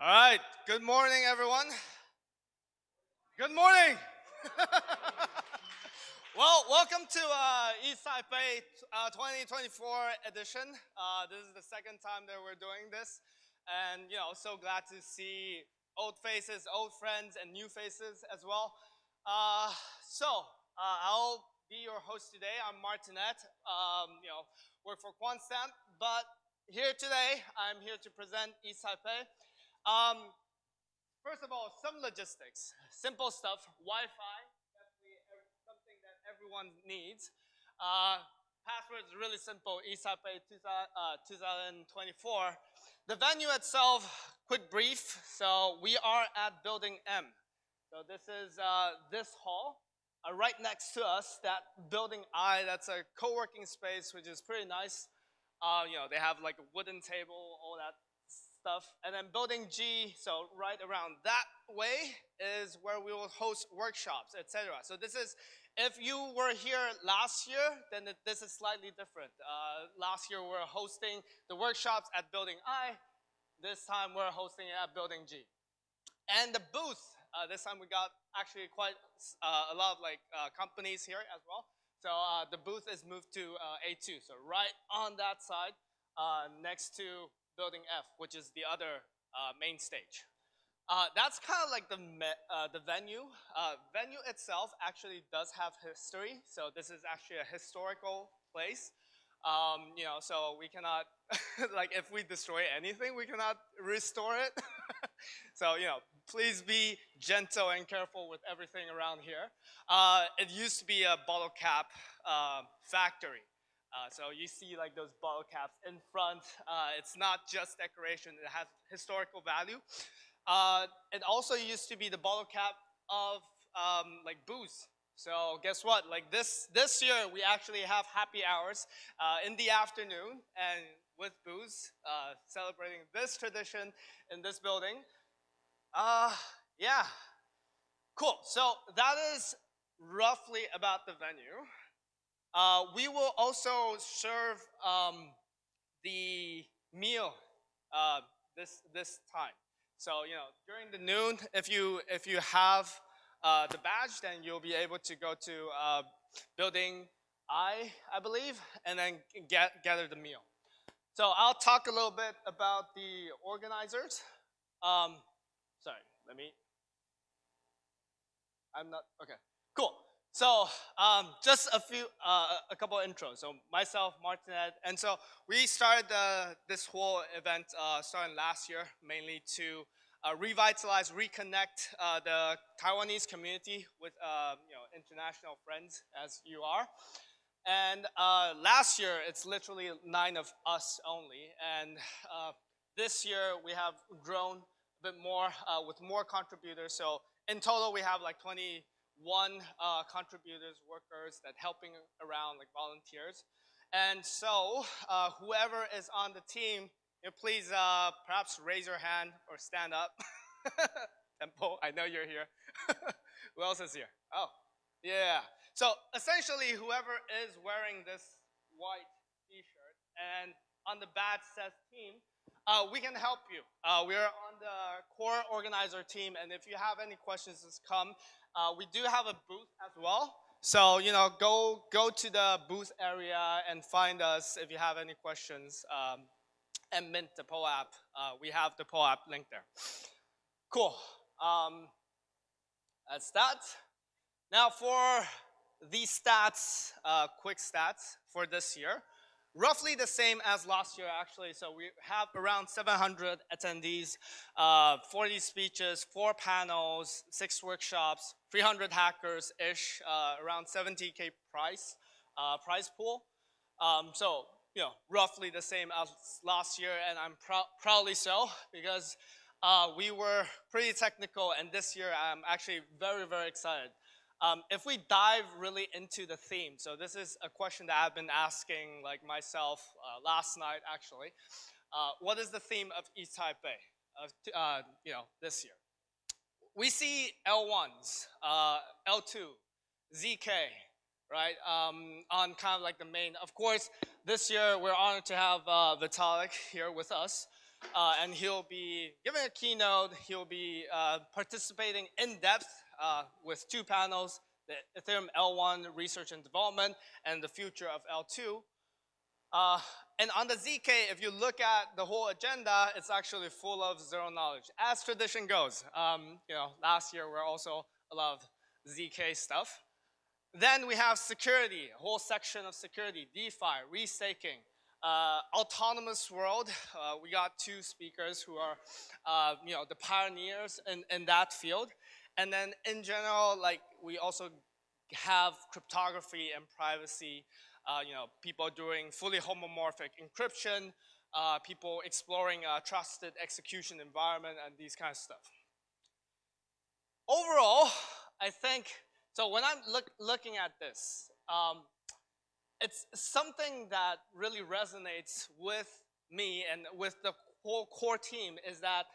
All right. Good morning, everyone. Good morning. Well, welcome to ETH Taipei 2024 edition. This is the second time that we're doing this, and so glad to see old faces, old friends, and new faces as well. I'll be your host today. I'm Martinet. Work for QuantStamp, but here today I'm here to present ETH Taipei. First of all, some logistics, simple stuff. Wi-Fi, definitely something that everyone needs. Password is really simple. ETH Taipei 2024. The venue itself, quick brief. So we are at Building M. So this is this hall. Right next to us, that Building I. That's a co-working space, which is pretty nice. They have like a wooden table, all that stuff. And then Building G, so right around that way is where we will host workshops, etc. So this is, if you were here last year, then this is slightly different. Last year we were hosting the workshops at Building I. This time we're hosting it at Building G. And the booth, this time we got actually quite a lot of companies here as well. So the booth is moved to A2, so right on that side, next to Building F, which is the other main stage. That's kind of like the venue. Venue itself actually does have history, so this is actually a historical place. So we cannot, like if we destroy anything, we cannot restore it. So, please be gentle and careful with everything around here. It used to be a bottle cap factory. So you see like those bottle caps in front. It's not just decoration, it has historical value. It also used to be the bottle cap of like booze. So guess what? Like this year, we actually have happy hours in the afternoon and with booze, celebrating this tradition in this building. Yeah, cool. So that is roughly about the venue. We will also serve the meal this time. So during the noon, if you have the badge, then you'll be able to go to Building I believe, and then gather the meal. So I'll talk a little bit about the organizers. Sorry, I'm not, okay, cool. So just a couple of intros. So myself, Martinet, and so we started this whole event starting last year, mainly to revitalize, reconnect the Taiwanese community with international friends as you are. And last year, it's literally 9 of us only. And this year, we have grown a bit more with more contributors. So in total, we have like 21 contributors, workers that helping around, like volunteers. And so whoever is on the team, please perhaps raise your hand or stand up. Tempo, I know you're here. Who else is here? Oh, yeah. So essentially, whoever is wearing this white t-shirt and on the badge says team, we can help you. We're on the core organizer team, and if you have any questions, just come. We do have a booth as well. So, go to the booth area and find us if you have any questions, and mint the PO app. We have the PO app link there. Cool. That's that. Now for the stats, quick stats for this year. Roughly the same as last year, actually. So we have around 700 attendees, 40 speeches, 4 panels, 6 workshops, 300 hackers-ish, around 70K prize pool. So, roughly the same as last year, and I'm proudly so, because we were pretty technical, and this year I'm actually very, very excited. If we dive really into the theme, so this is a question that I've been asking like myself last night actually. What is the theme of ETH Taipei of this year? We see L1s, L2, ZK, right? On kind of like the main. Of course, this year we're honored to have Vitalik here with us. and he'll be giving a keynote. He'll be participating in depth with 2 panels, the Ethereum L1 research and development and the future of L2. And on the ZK, if you look at the whole agenda, it's actually full of zero knowledge, as tradition goes. Last year we're also a lot of ZK stuff. Then we have security, a whole section of security, DeFi, restaking, autonomous world. We got 2 speakers who are, the pioneers in that field. And then in general, like we also have cryptography and privacy. People doing fully homomorphic encryption, people exploring a trusted execution environment and these kind of stuff. Overall, I think, so when I'm looking at this, it's something that really resonates with me and with the whole core team is that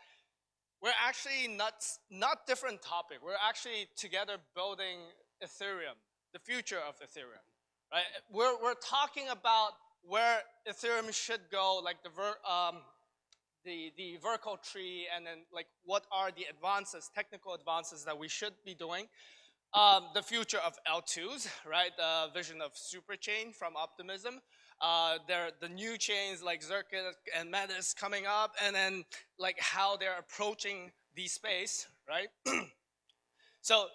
we're actually not different topic. We're actually together building Ethereum, the future of Ethereum. Right? We're talking about where Ethereum should go, like the vertical tree, and then like what are the advances, technical advances that we should be doing. The future of L2s, right? The vision of superchain from Optimism. The new chains like Zircon and Metis coming up, and then like how they're approaching the space, right? So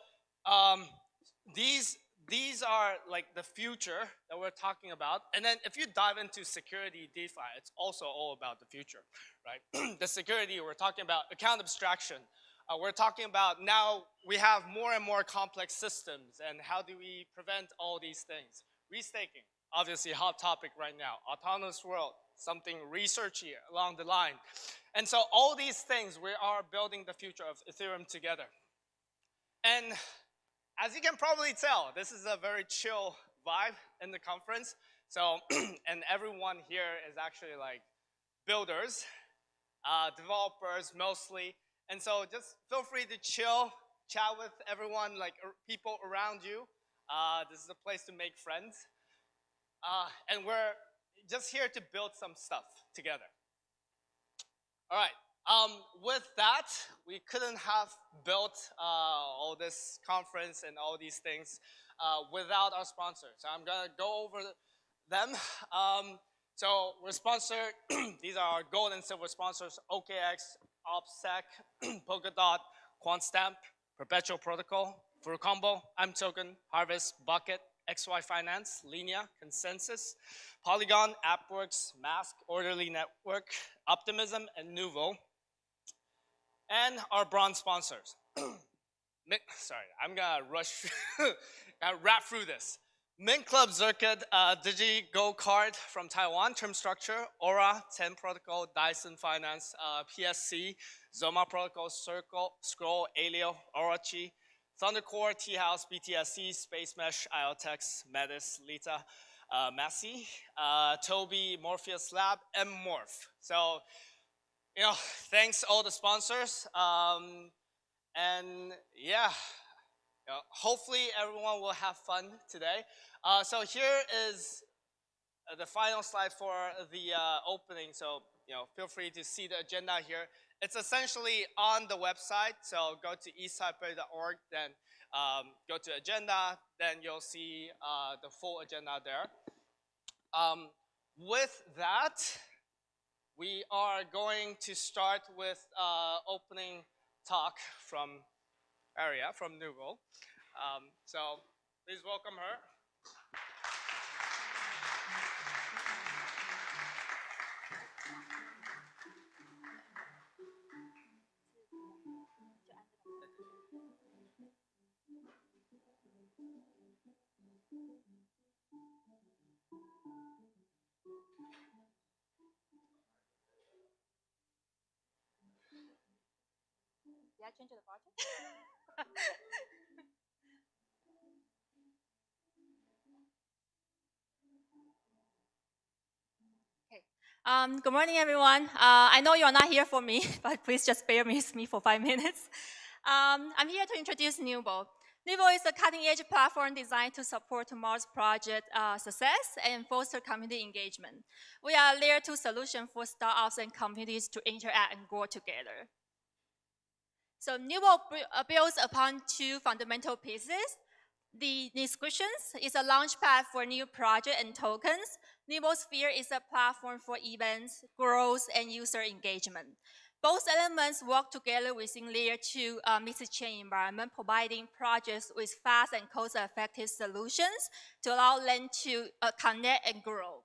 these are like the future that we're talking about. And then if you dive into security DeFi, it's also all about the future, right? The security, we're talking about account abstraction. We're talking about now we have more and more complex systems, and how do we prevent all these things? Restaking, obviously a hot topic right now. Autonomous world, something researchy along the line. And so all these things, we are building the future of Ethereum together. And as you can probably tell, this is a very chill vibe in the conference. So, and everyone here is actually like builders, developers mostly. And so just feel free to chill, chat with everyone, like people around you. This is a place to make friends. And we're just here to build some stuff together. All right. With that, we couldn't have built all this conference and all these things without our sponsors. So I'm gonna go over them. So we're sponsored, these are our gold and silver sponsors, OKX, OPSEC, Polkadot, QuantStamp, Perpetual Protocol, Furucombo, mToken, Harvest, Bucket, XY Finance, Linea, Consensus, Polygon, AppWorks, Mask, Orderly Network, Optimism, and Nuvo. And our bronze sponsors. Sorry, I'm gonna rush, gotta wrap through this. Mint Club Zircon, Digi Go Card from Taiwan, term structure, Aura, 10 Protocol, Dyson Finance, PSC, Zoma Protocol, Circle, Scroll, Alio, Orochi, Thundercore, T-House, BTSC, Space Mesh, IoTex, Metis, Lita, Massey, Toby, Morpheus Lab, and Morph. So, thanks all the sponsors. And yeah, hopefully everyone will have fun today. So here is the final slide for the opening. So, feel free to see the agenda here. It's essentially on the website. So go to ethtaipei.org, then go to agenda, then you'll see the full agenda there. With that, we are going to start with opening talk from Aria, from Nuvo. So please welcome her. Did I change the button? Okay. Good morning, everyone. I know you are not here for me, but please just bear with me for 5 minutes. I'm here to introduce Nuvo. Numio is a cutting-edge platform designed to support tomorrow's project success and foster community engagement. We are a layer 2 solution for startups and communities to interact and grow together. So Numio builds upon two fundamental pieces. The inscriptions is a launchpad for new projects and tokens. Numio Sphere is a platform for events, growth, and user engagement. Both elements work together within layer 2 multi-chain environment, providing projects with fast and cost-effective solutions to allow them to connect and grow.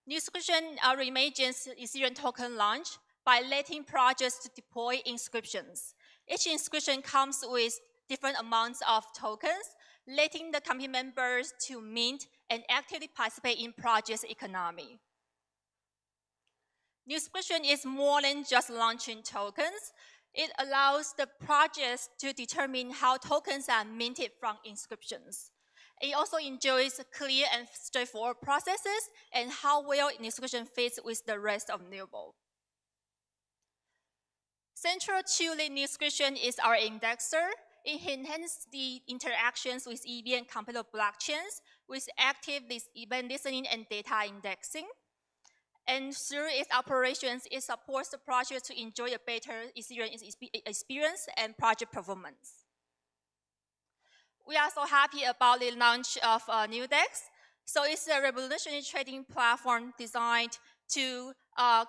Inscription reimagines Ethereum token launch by letting projects to deploy inscriptions. Each inscription comes with different amounts of tokens, letting the community members to mint and actively participate in project's economy. Inscription is more than just launching tokens. It allows the projects to determine how tokens are minted from inscriptions. It also enjoys clear and straightforward processes and how well inscription fits with the rest of Numio. Central to the inscription is our indexer. It enhances the interactions with EVM and computer blockchains with active event listening and data indexing. And through its operations, it supports the project to enjoy a better Ethereum experience and project performance. We are so happy about the launch of NewDex. So it's a revolutionary trading platform designed to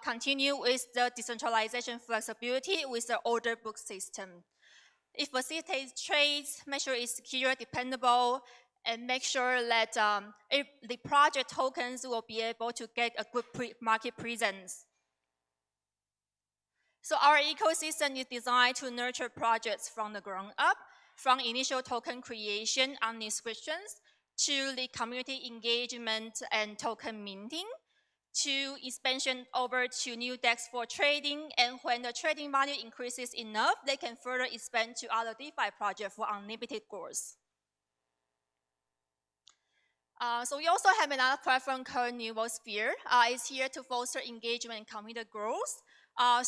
continue with the decentralization flexibility with the order book system. It facilitates trades, make sure it's secure, dependable, and make sure that the project tokens will be able to get a good market presence. So our ecosystem is designed to nurture projects from the ground up, from initial token creation and inscriptions, to the community engagement and token minting, to expansion over to new DEX for trading, and when the trading value increases enough, they can further expand to other DeFi projects for unlimited growth. So we also have another platform called Numio Sphere. It's here to foster engagement and community growth.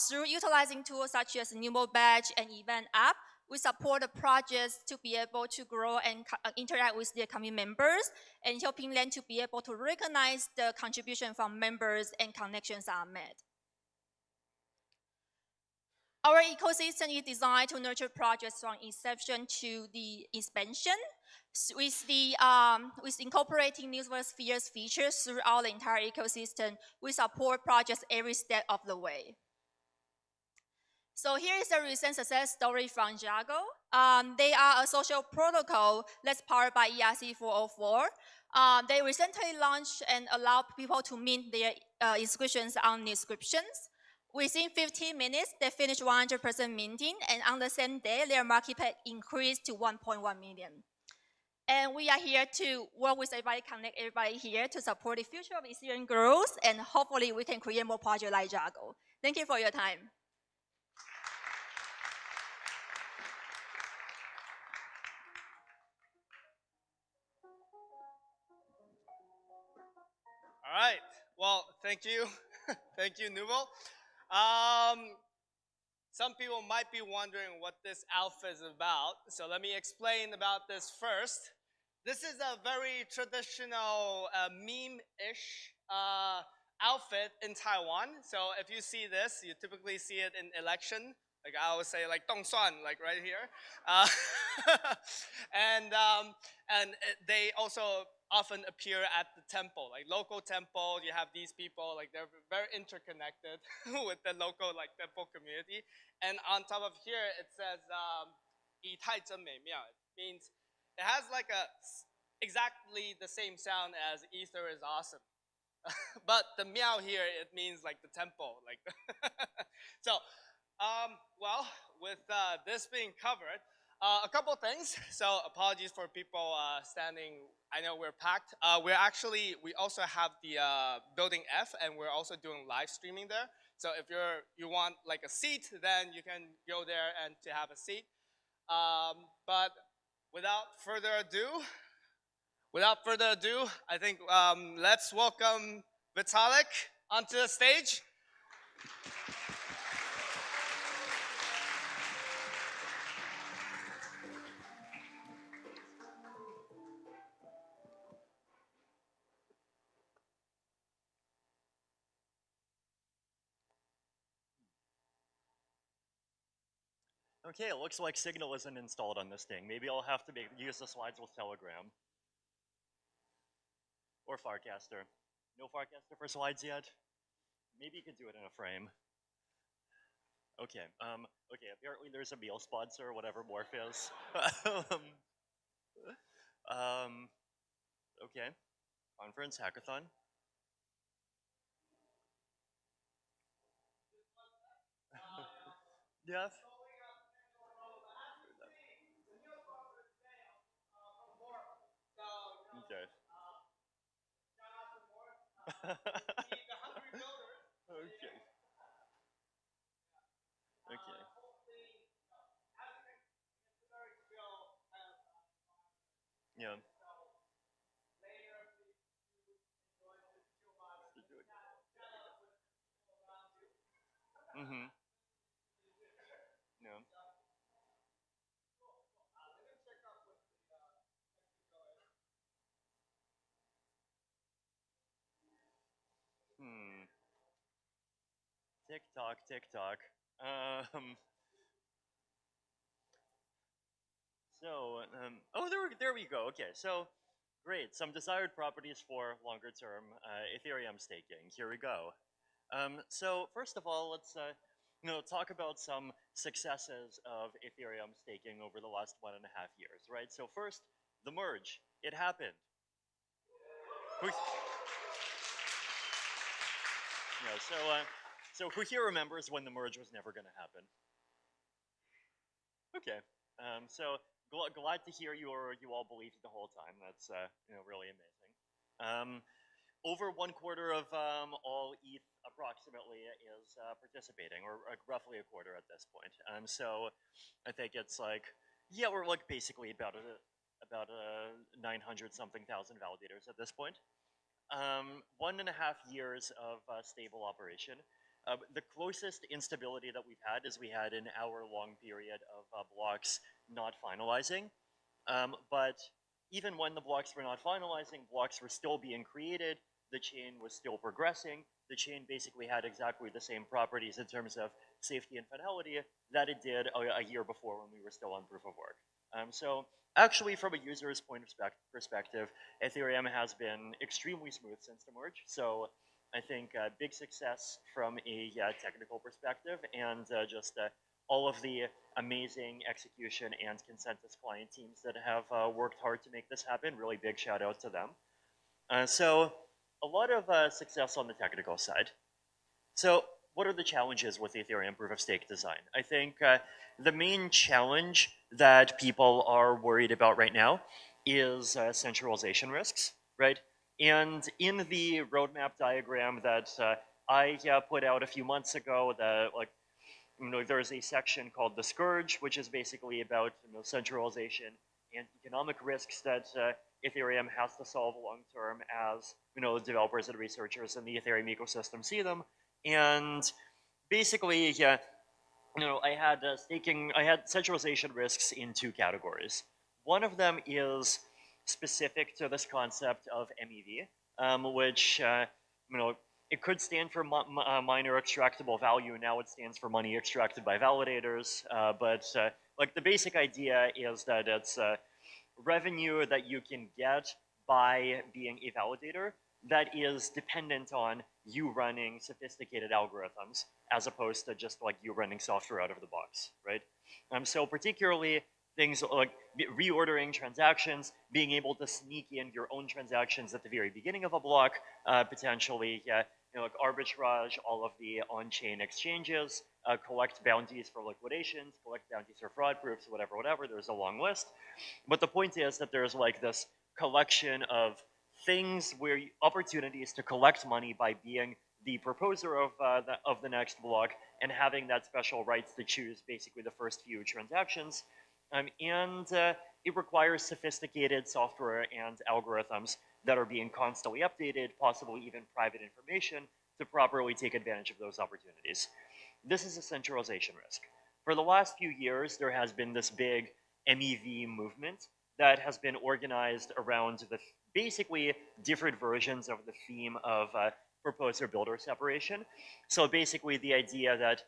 Through utilizing tools such as Numio Badge and Event App, we support the projects to be able to grow and interact with their community members and helping them to be able to recognize the contribution from members and connections are made. Our ecosystem is designed to nurture projects from inception to the expansion. With incorporating Numio Sphere's features throughout the entire ecosystem, we support projects every step of the way. So here is a recent success story from Jago. They are a social protocol that's powered by ERC-404. They recently launched and allowed people to mint their inscriptions on inscriptions. Within 15 minutes, they finished 100% minting, and on the same day, their market cap increased to 1.1 million. And we are here to work with everybody, connect everybody here to support the future of Ethereum growth, and hopefully we can create more projects like Jago. Thank you for your time. All right. Well, thank you. Thank you, Numio. Some people might be wondering what this outfit is about. So let me explain about this first. This is a very traditional meme-ish outfit in Taiwan. So if you see this, you typically see it in election. Like I always say, like Dong Suan, like right here. They also often appear at the temple, like local temple. You have these people, like they're very interconnected with the local like temple community. And on top of here, it says "ETH Taipei." It means it has like exactly the same sound as Ether is awesome. But the meow here, it means like the temple, like. So. Well, with this being covered, a couple things. So apologies for people standing. I know we're packed. We also have the building F, and we're also doing live streaming there. So if you want like a seat, then you can go there and to have a seat. But without further ado, I think let's welcome Vitalik onto the stage. Okay, it looks like Signal isn't installed on this thing. Maybe I'll have to use the slides with Telegram. Or Farcaster. No Farcaster for slides yet? Maybe you could do it in a frame. Okay, okay, apparently there's a meal sponsor, whatever Morph is. Okay, conference, hackathon. Yeah. Okay. Okay. Okay. Yeah. Mm-hmm. Yeah. Hmm. TikTok, TikTok. Um. Oh, there we go. Okay, so great. Some desired properties for longer term Ethereum staking. Here we go. So first of all, let's talk about some successes of Ethereum staking over the last 1.5 years, right? So first, the merge. It happened. So who here remembers when the merge was never going to happen? Okay. So glad to hear you all believed the whole time. That's really amazing. Over 1/4 of all ETH approximately is participating, or roughly a quarter at this point. So I think it's like, yeah, we're like basically about 900 something thousand validators at this point. 1.5 years of stable operation. The closest instability that we've had is we had an hour-long period of blocks not finalizing. But even when the blocks were not finalizing, blocks were still being created, the chain was still progressing, the chain basically had exactly the same properties in terms of safety and fidelity that it did a year before when we were still on proof of work. So actually, from a user's point of perspective, Ethereum has been extremely smooth since the merge. So I think big success from a technical perspective, and just all of the amazing execution and consensus client teams that have worked hard to make this happen. Really big shout out to them. So a lot of success on the technical side. So what are the challenges with Ethereum proof of stake design? I think the main challenge that people are worried about right now is centralization risks, right? And in the roadmap diagram that I put out a few months ago, there's a section called the Scourge, which is basically about centralization and economic risks that Ethereum has to solve long term as the developers and researchers in the Ethereum ecosystem see them. And basically, I had centralization risks in 2 categories. One of them is specific to this concept of MEV, which it could stand for minor extractable value. Now it stands for money extracted by validators. But like the basic idea is that it's revenue that you can get by being a validator that is dependent on you running sophisticated algorithms as opposed to just like you running software out of the box, right? So particularly things like reordering transactions, being able to sneak in your own transactions at the very beginning of a block, potentially, like arbitrage, all of the on-chain exchanges, collect bounties for liquidations, collect bounties for fraud proofs, whatever, there's a long list. But the point is that there's like this collection of things where opportunities to collect money by being the proposer of the next block and having that special rights to choose basically the first few transactions. And it requires sophisticated software and algorithms that are being constantly updated, possibly even private information, to properly take advantage of those opportunities. This is a centralization risk. For the last few years, there has been this big MEV movement that has been organized around the basically different versions of the theme of proposer-builder separation. So basically the idea that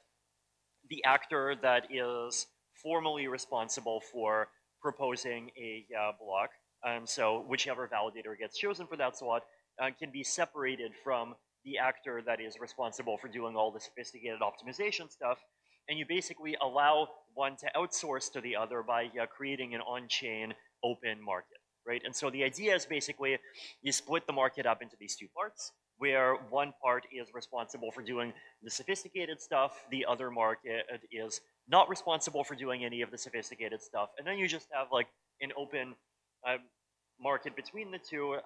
the actor that is formally responsible for proposing a block. So whichever validator gets chosen for that slot can be separated from the actor that is responsible for doing all the sophisticated optimization stuff. And you basically allow one to outsource to the other by creating an on-chain open market, right? And so the idea is basically you split the market up into these two parts, where one part is responsible for doing the sophisticated stuff, the other market is not responsible for doing any of the sophisticated stuff, and then you just have like an open market between the two,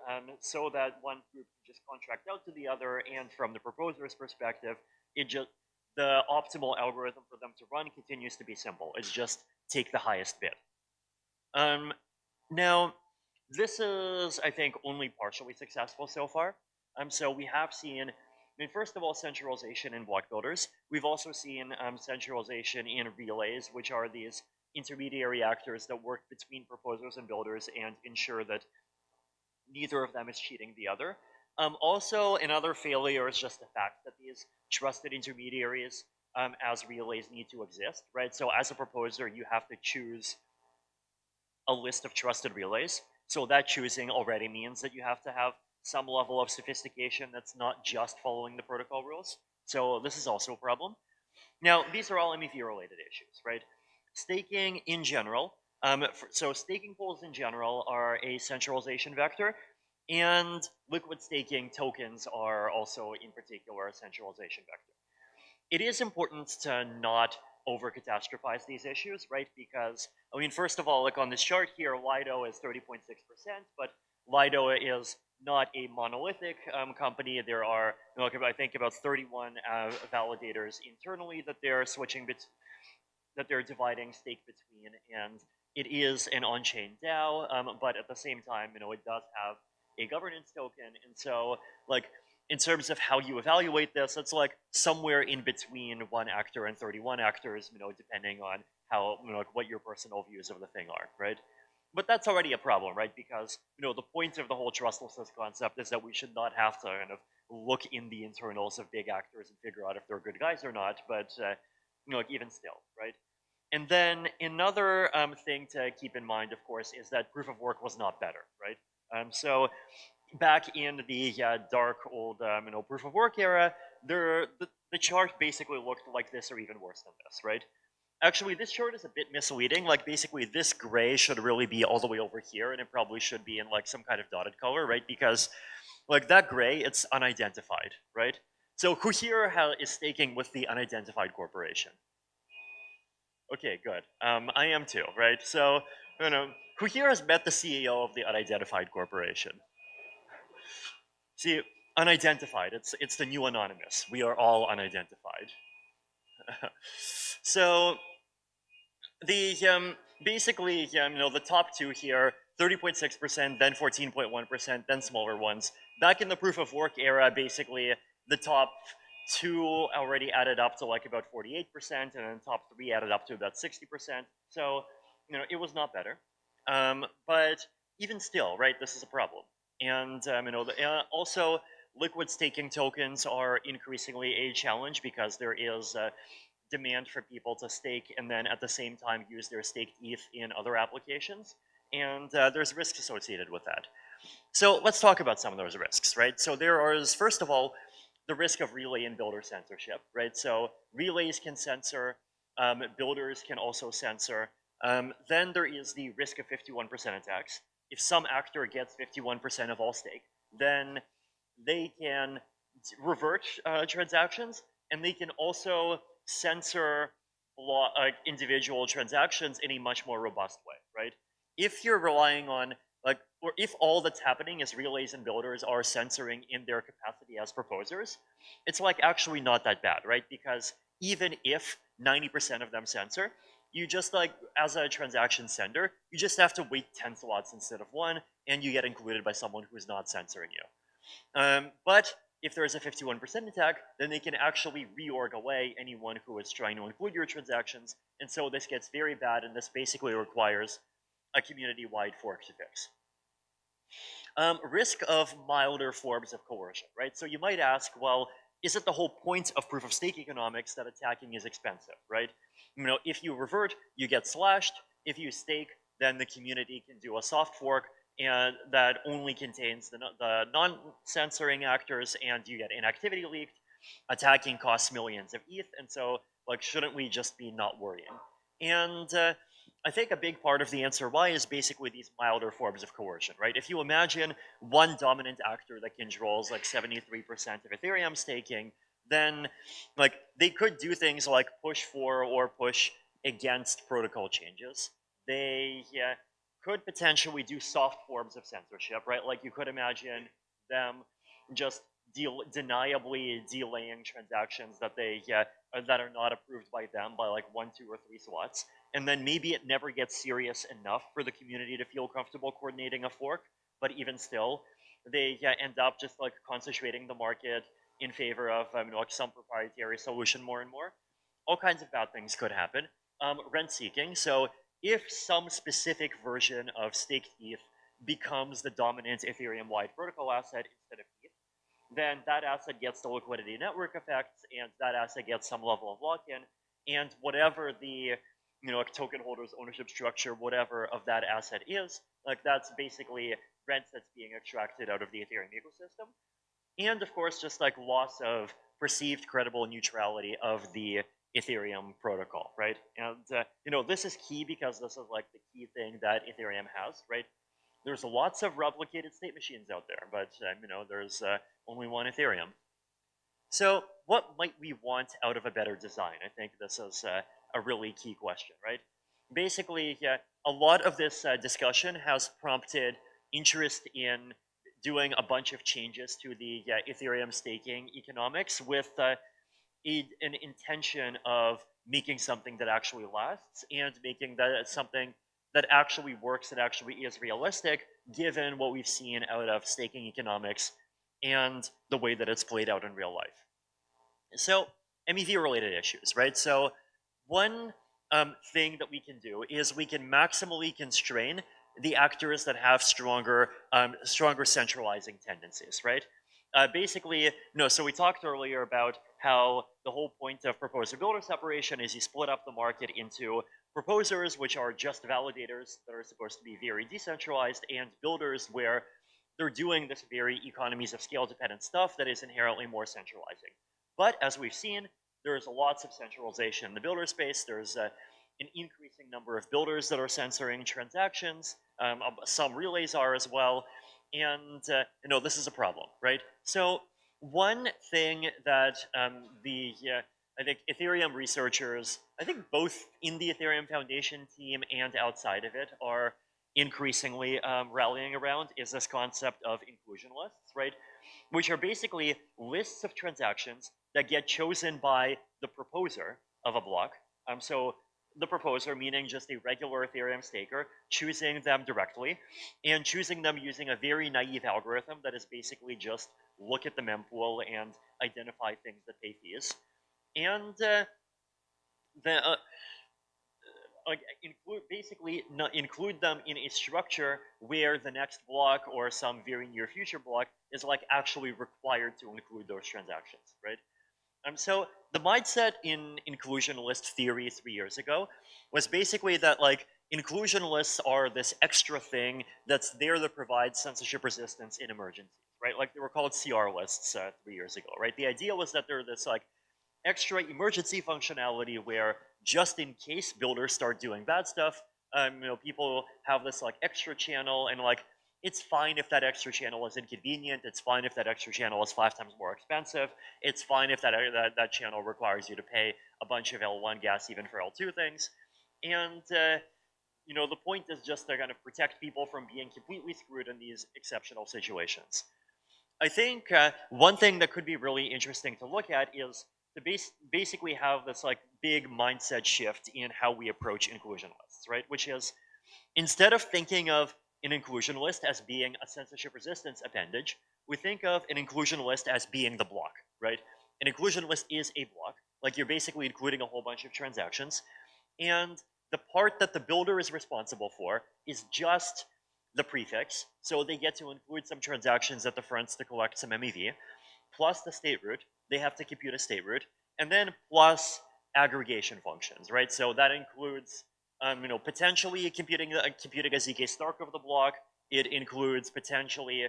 so that one group can just contract out to the other, and from the proposer's perspective, the optimal algorithm for them to run continues to be simple. It's just take the highest bid. Now, this is, I think, only partially successful so far. So we have seen, I mean, first of all, centralization in block builders. We've also seen centralization in relays, which are these intermediary actors that work between proposers and builders and ensure that neither of them is cheating the other. Also, another failure is just the fact that these trusted intermediaries as relays need to exist, right? So as a proposer, you have to choose a list of trusted relays. So that choosing already means that you have to have some level of sophistication that's not just following the protocol rules. So this is also a problem. Now, these are all MEV-related issues, right? Staking in general, so staking pools in general are a centralization vector, and liquid staking tokens are also in particular a centralization vector. It is important to not over-catastrophize these issues, right? Because, I mean, first of all, like on this chart here, Lido is 30.6%, but Lido is not a monolithic company. There are, I think, about 31 validators internally that they're switching that they're dividing stake between, and it is an on-chain DAO, but at the same time, it does have a governance token, and so, like, in terms of how you evaluate this, it's like somewhere in between 1 actor and 31 actors, depending on how, what your personal views of the thing are, right? But that's already a problem, right? Because, the point of the whole trustlessness concept is that we should not have to kind of look in the internals of big actors and figure out if they're good guys or not, but, even still, right? And then another thing to keep in mind, of course, is that proof of work was not better, right? So back in the dark old proof of work era, the chart basically looked like this or even worse than this, right? Actually, this chart is a bit misleading. Like, basically, this gray should really be all the way over here, and it probably should be in, like, some kind of dotted color, right? Because, like, that gray, it's unidentified, right? So who here is staking with the unidentified corporation? Okay, good. I am too, right? So, who here has met the CEO of the unidentified corporation? See, unidentified, it's the new anonymous. We are all unidentified. So, the basically, the top two here, 30.6%, then 14.1%, then smaller ones. Back in the proof of work era, basically, the top two already added up to like about 48%, and then top three added up to about 60%. So, it was not better. But even still, right, this is a problem. And, also, liquid staking tokens are increasingly a challenge because there is demand for people to stake and then at the same time use their staked ETH in other applications. And there's risks associated with that. So let's talk about some of those risks, right? So there is, first of all, the risk of relay and builder censorship, right? So relays can censor, builders can also censor. Then there is the risk of 51% attacks. If some actor gets 51% of all stake, then they can revert transactions, and they can also censor individual transactions in a much more robust way, right? If you're relying on, like, or if all that's happening is relays and builders are censoring in their capacity as proposers, it's like actually not that bad, right? Because even if 90% of them censor, you just, like, as a transaction sender, you just have to wait 10 slots instead of 1, and you get included by someone who's not censoring you. But if there is a 51% attack, then they can actually reorg away anyone who is trying to include your transactions, and so this gets very bad, and this basically requires a community-wide fork to fix. Risk of milder forms of coercion, right? So you might ask, well, is it the whole point of proof of stake economics that attacking is expensive, right? If you revert, you get slashed. If you stake, then the community can do a soft fork, and that only contains the non-censoring actors, and you get inactivity leaked. Attacking costs millions of ETH, and so shouldn't we just be not worrying? And I think a big part of the answer why is basically these milder forms of coercion, right? If you imagine one dominant actor that controls 73% of Ethereum staking, then they could do things like push for or push against protocol changes. They could potentially do soft forms of censorship, right? Like you could imagine them just deniably delaying transactions that that are not approved by them by 1, 2, or 3 slots, and then maybe it never gets serious enough for the community to feel comfortable coordinating a fork, but even still, they end up just concentrating the market in favor of some proprietary solution more and more. All kinds of bad things could happen. Rent seeking. So if some specific version of staked ETH becomes the dominant Ethereum-wide protocol asset instead of ETH, then that asset gets the liquidity network effects, and that asset gets some level of lock-in, and whatever the token holder's ownership structure, whatever of that asset is, that's basically rent that's being extracted out of the Ethereum ecosystem. And of course, just loss of perceived credible neutrality of the Ethereum protocol, right? And this is key because this is the key thing that Ethereum has, right? There's lots of replicated state machines out there, but there's only one Ethereum. So what might we want out of a better design? I think this is a really key question, right? Basically, a lot of this discussion has prompted interest in doing a bunch of changes to the Ethereum staking economics with an intention of making something that actually lasts and making that something that actually works, that actually is realistic, given what we've seen out of staking economics and the way that it's played out in real life. So MEV-related issues, right? So one thing that we can do is we can maximally constrain the actors that have stronger centralizing tendencies, right? Basically, so we talked earlier about how the whole point of proposer-builder separation is you split up the market into proposers, which are just validators that are supposed to be very decentralized, and builders where they're doing this very economies of scale dependent stuff that is inherently more centralizing. But as we've seen, there's lots of centralization in the builder space. There's an increasing number of builders that are censoring transactions. Some relays are as well. And this is a problem, right? So one thing that I think Ethereum researchers, I think both in the Ethereum Foundation team and outside of it, are increasingly rallying around is this concept of inclusion lists, right? Which are basically lists of transactions that get chosen by the proposer of a block. So the proposer, meaning just a regular Ethereum staker, choosing them directly, and choosing them using a very naive algorithm that is basically just look at the mempool and identify things that pay fees. And include them in a structure where the next block or some very near future block is actually required to include those transactions, right? So the mindset in inclusion list theory 3 years ago was basically that inclusion lists are this extra thing that's there to provide censorship resistance in emergencies, right? They were called CR lists 3 years ago, right? The idea was that they're this extra emergency functionality where just in case builders start doing bad stuff, people have this extra channel, and it's fine if that extra channel is inconvenient. It's fine if that extra channel is 5 times more expensive. It's fine if that channel requires you to pay a bunch of L1 gas even for L2 things. And the point is just to kind of protect people from being completely screwed in these exceptional situations. I think one thing that could be really interesting to look at is to basically have this big mindset shift in how we approach inclusion lists, right? Which is, instead of thinking of an inclusion list as being a censorship resistance appendage, we think of an inclusion list as being the block, right? An inclusion list is a block. You're basically including a whole bunch of transactions. And the part that the builder is responsible for is just the prefix. So they get to include some transactions at the fronts to collect some MEV, plus the state root. they have to compute a state root, and then plus aggregation functions, right? So that includes, potentially computing a ZK Stark of the block. It includes potentially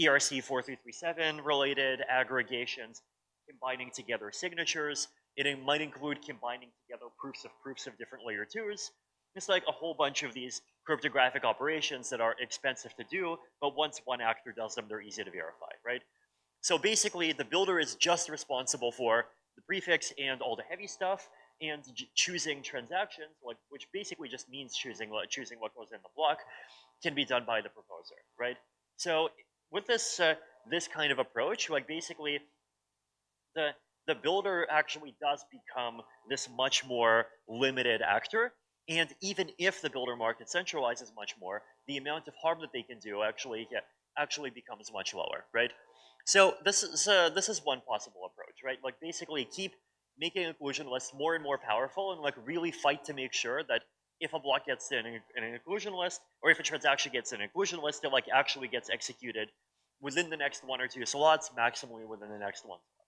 ERC4337 related aggregations, combining together signatures. It might include combining together proofs of different layer 2s. It's like a whole bunch of these cryptographic operations that are expensive to do, but once one actor does them, they're easy to verify, right? So basically, the builder is just responsible for the prefix and all the heavy stuff, and choosing transactions, which basically just means choosing what goes in the block, can be done by the proposer, right? So with this this kind of approach, basically the builder actually does become this much more limited actor, and even if the builder market centralizes much more, the amount of harm that they can do actually becomes much lower, right? So this is one possible approach, right? Basically keep making inclusion lists more and more powerful, and really fight to make sure that if a block gets in an inclusion list, or if a transaction gets an inclusion list, it actually gets executed within the next 1 or 2 slots, maximally within the next 1 slot.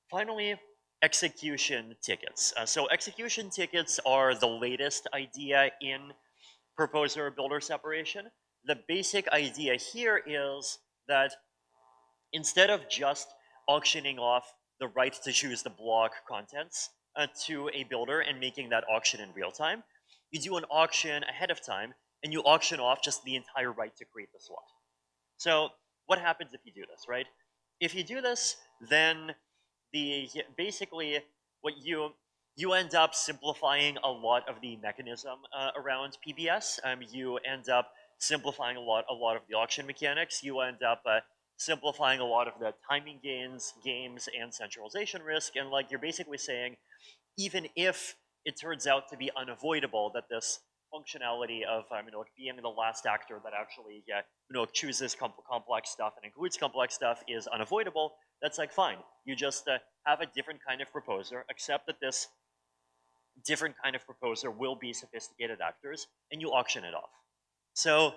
Finally, execution tickets. So execution tickets are the latest idea in proposer-builder separation. The basic idea here is that instead of just auctioning off the right to choose the block contents to a builder and making that auction in real time, you do an auction ahead of time, and you auction off just the entire right to create the slot. So what happens if you do this, right? If you do this, then basically what you end up simplifying a lot of the mechanism around PBS. You end up simplifying a lot of the auction mechanics. You end up simplifying a lot of the timing games, and centralization risk. And you're basically saying, even if it turns out to be unavoidable that this functionality of being the last actor that actually chooses complex stuff and includes complex stuff is unavoidable, that's fine. You just have a different kind of proposer, accept that this different kind of proposer will be sophisticated actors, and you auction it off. So,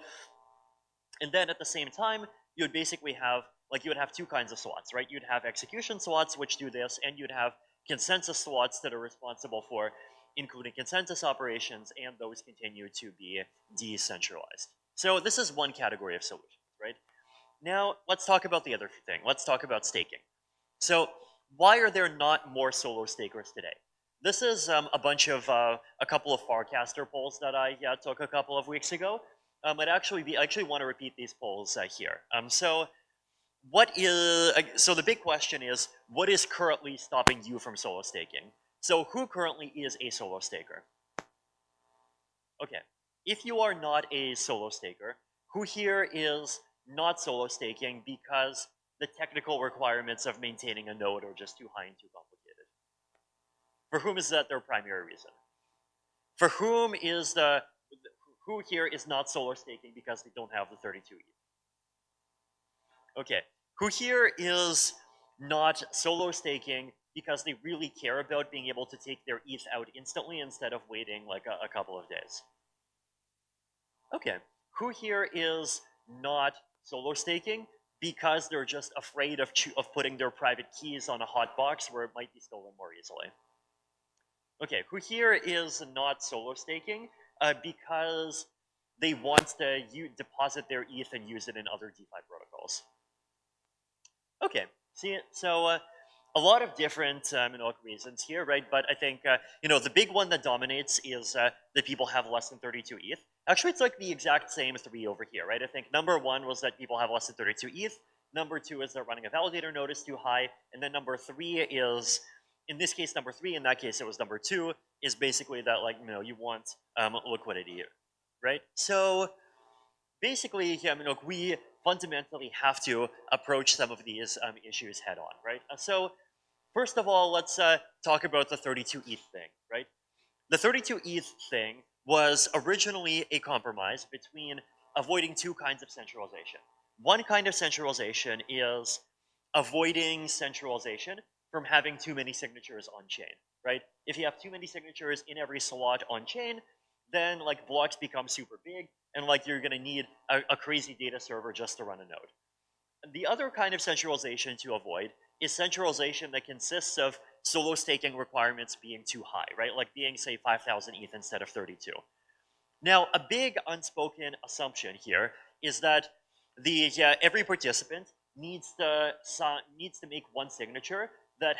and then at the same time, you would basically have, you would have 2 kinds of slots, right? You'd have execution slots, which do this, and you'd have consensus slots that are responsible for including consensus operations, and those continue to be decentralized. So this is one category of solutions, right? Now, let's talk about the other thing. Let's talk about staking. So why are there not more solo stakers today? This is a bunch of, a couple of Farcaster polls that I took a couple of weeks ago. I actually want to repeat these polls here. So the big question is, what is currently stopping you from solo staking? So who currently is a solo staker? Okay, if you are not a solo staker, who here is not solo staking because the technical requirements of maintaining a node are just too high and too complicated? For whom is that their primary reason? For whom is who here is not solo staking because they don't have the 32 ETH? Okay, who here is not solo staking because they really care about being able to take their ETH out instantly instead of waiting a couple of days? Okay, who here is not solo staking because they're just afraid of putting their private keys on a hot box where it might be stolen more easily? Okay, who here is not solo staking because they want to deposit their ETH and use it in other DeFi protocols? Okay, see, so a lot of different reasons here, right? But I think the big one that dominates is that people have less than 32 ETH. Actually, it's the exact same 3 over here, right? I think number 1 was that people have less than 32 ETH. Number 2 is that running a validator node is too high, and then number 3 is, in this case, number 3. In that case, it was number 2. Is basically that you want liquidity here, right? So basically, we fundamentally have to approach some of these issues head on, right? So first of all, let's talk about the 32 ETH thing, right? The 32 ETH thing was originally a compromise between avoiding 2 kinds of centralization. One kind of centralization is avoiding centralization from having too many signatures on chain, right? If you have too many signatures in every slot on chain, then blocks become super big, and you're gonna need a crazy data server just to run a node. The other kind of centralization to avoid is centralization that consists of solo staking requirements being too high, right? Like being, say, 5,000 ETH instead of 32. Now, a big unspoken assumption here is that every participant needs to make one signature that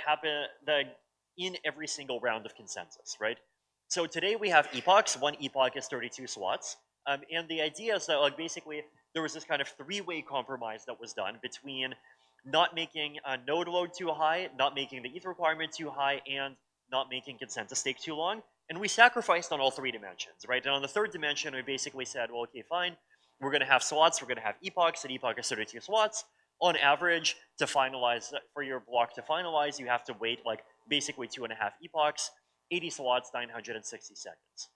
in every single round of consensus, right? So today we have epochs. One epoch is 32 slots, and the idea is that like basically there was this kind of three-way compromise that was done between not making a node load too high, not making the ETH requirement too high, and not making consensus take too long. And we sacrificed on all three dimensions, right? And on the third dimension, we basically said, well, okay, fine. We're going to have slots. We're going to have epochs. An epoch is 32 slots. On average, to finalize, for your block to finalize, you have to wait like basically 2.5 epochs, 80 slots, 960 seconds.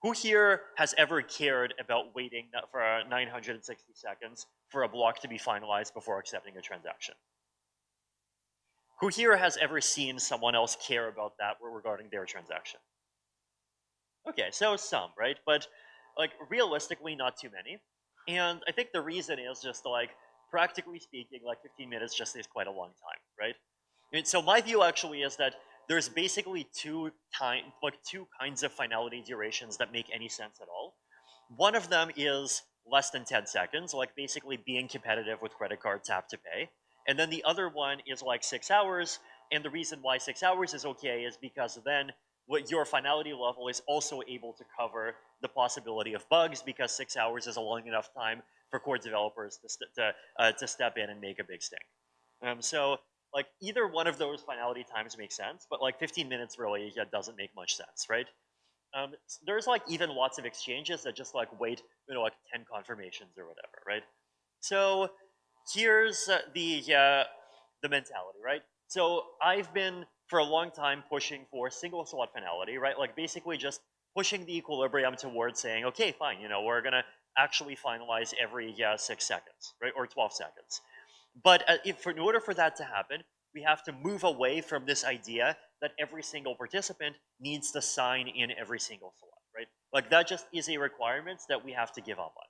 Who here has ever cared about waiting for 960 seconds for a block to be finalized before accepting a transaction? Who here has ever seen someone else care about that regarding their transaction? Okay, so some, right? But like realistically, not too many. And I think the reason is just like, practically speaking, like 15 minutes just is quite a long time, right? And so my view actually is that there's basically two kinds of finality durations that make any sense at all. One of them is less than 10 seconds, like basically being competitive with credit card tap to pay. And then the other one is like 6 hours. And the reason why 6 hours is okay is because then what your finality level is also able to cover the possibility of bugs, because 6 hours is a long enough time for core developers to step in and make a big stink. So like either one of those finality times makes sense, but like 15 minutes really doesn't make much sense, right? There's like even lots of exchanges that just like wait, like 10 confirmations or whatever, right? So here's the mentality, right? So I've been for a long time pushing for single slot finality, right? Like basically just pushing the equilibrium towards saying, okay, fine, we're gonna actually finalize every 6 seconds, right, or 12 seconds. But in order for that to happen, we have to move away from this idea that every single participant needs to sign in every single slot, right? Like that just is a requirement that we have to give up on.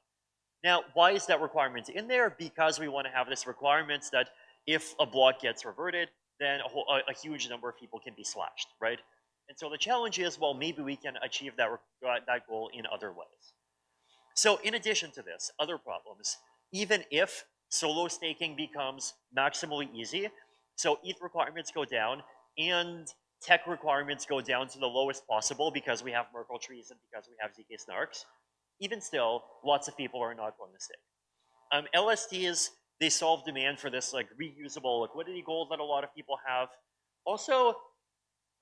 Now, why is that requirement in there? Because we want to have this requirement that if a block gets reverted, then a huge number of people can be slashed, right? And so the challenge is, well, maybe we can achieve that goal in other ways. So in addition to this, other problems, even if solo staking becomes maximally easy, so ETH requirements go down and tech requirements go down to the lowest possible because we have Merkle trees and because we have ZK snarks, even still, lots of people are not going to stake. LSTs, they solve demand for this like reusable liquidity goal that a lot of people have. Also,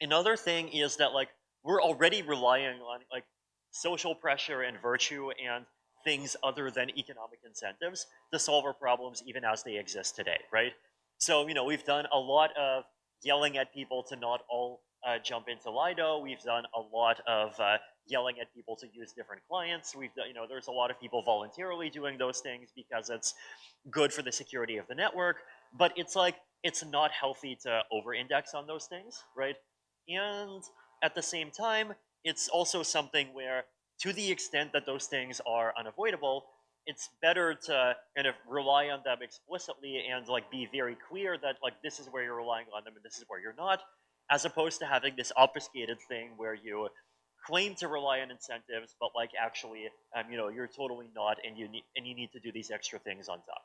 another thing is that like we're already relying on like social pressure and virtue and things other than economic incentives to solve our problems even as they exist today, right? So, we've done a lot of yelling at people to not all jump into Lido. We've done a lot of yelling at people to use different clients. We've done, there's a lot of people voluntarily doing those things because it's good for the security of the network, but it's like, it's not healthy to over-index on those things, right? And at the same time, it's also something where, to the extent that those things are unavoidable, it's better to kind of rely on them explicitly and like be very clear that like this is where you're relying on them and this is where you're not, as opposed to having this obfuscated thing where you claim to rely on incentives, but like actually, you're totally not, and you need to do these extra things on top.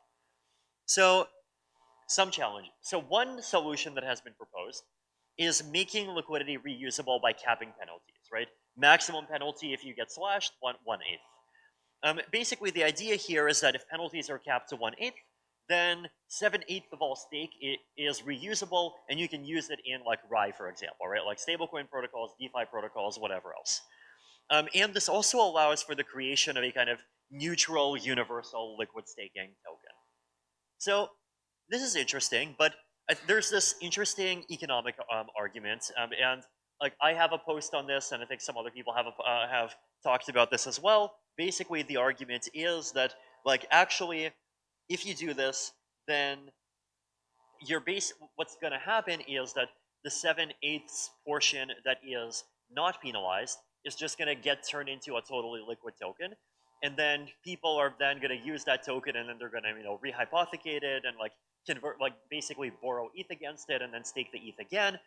So some challenges. So one solution that has been proposed is making liquidity reusable by capping penalties, right? Maximum penalty if you get slashed, 1/8. Basically, the idea here is that if penalties are capped to 1/8, then 7/8 of all stake is reusable, and you can use it in like RAI, for example, right? Like stablecoin protocols, DeFi protocols, whatever else. And this also allows for the creation of a kind of neutral, universal liquid staking token. So this is interesting, but there's this interesting economic argument, and like I have a post on this, and I think some other people have talked about this as well. Basically, the argument is that like actually, if you do this, then what's going to happen is that the 7/8 portion that is not penalized is just going to get turned into a totally liquid token, and then people are then going to use that token, and then they're going to rehypothecate it and like convert, like basically borrow ETH against it and then stake the ETH again.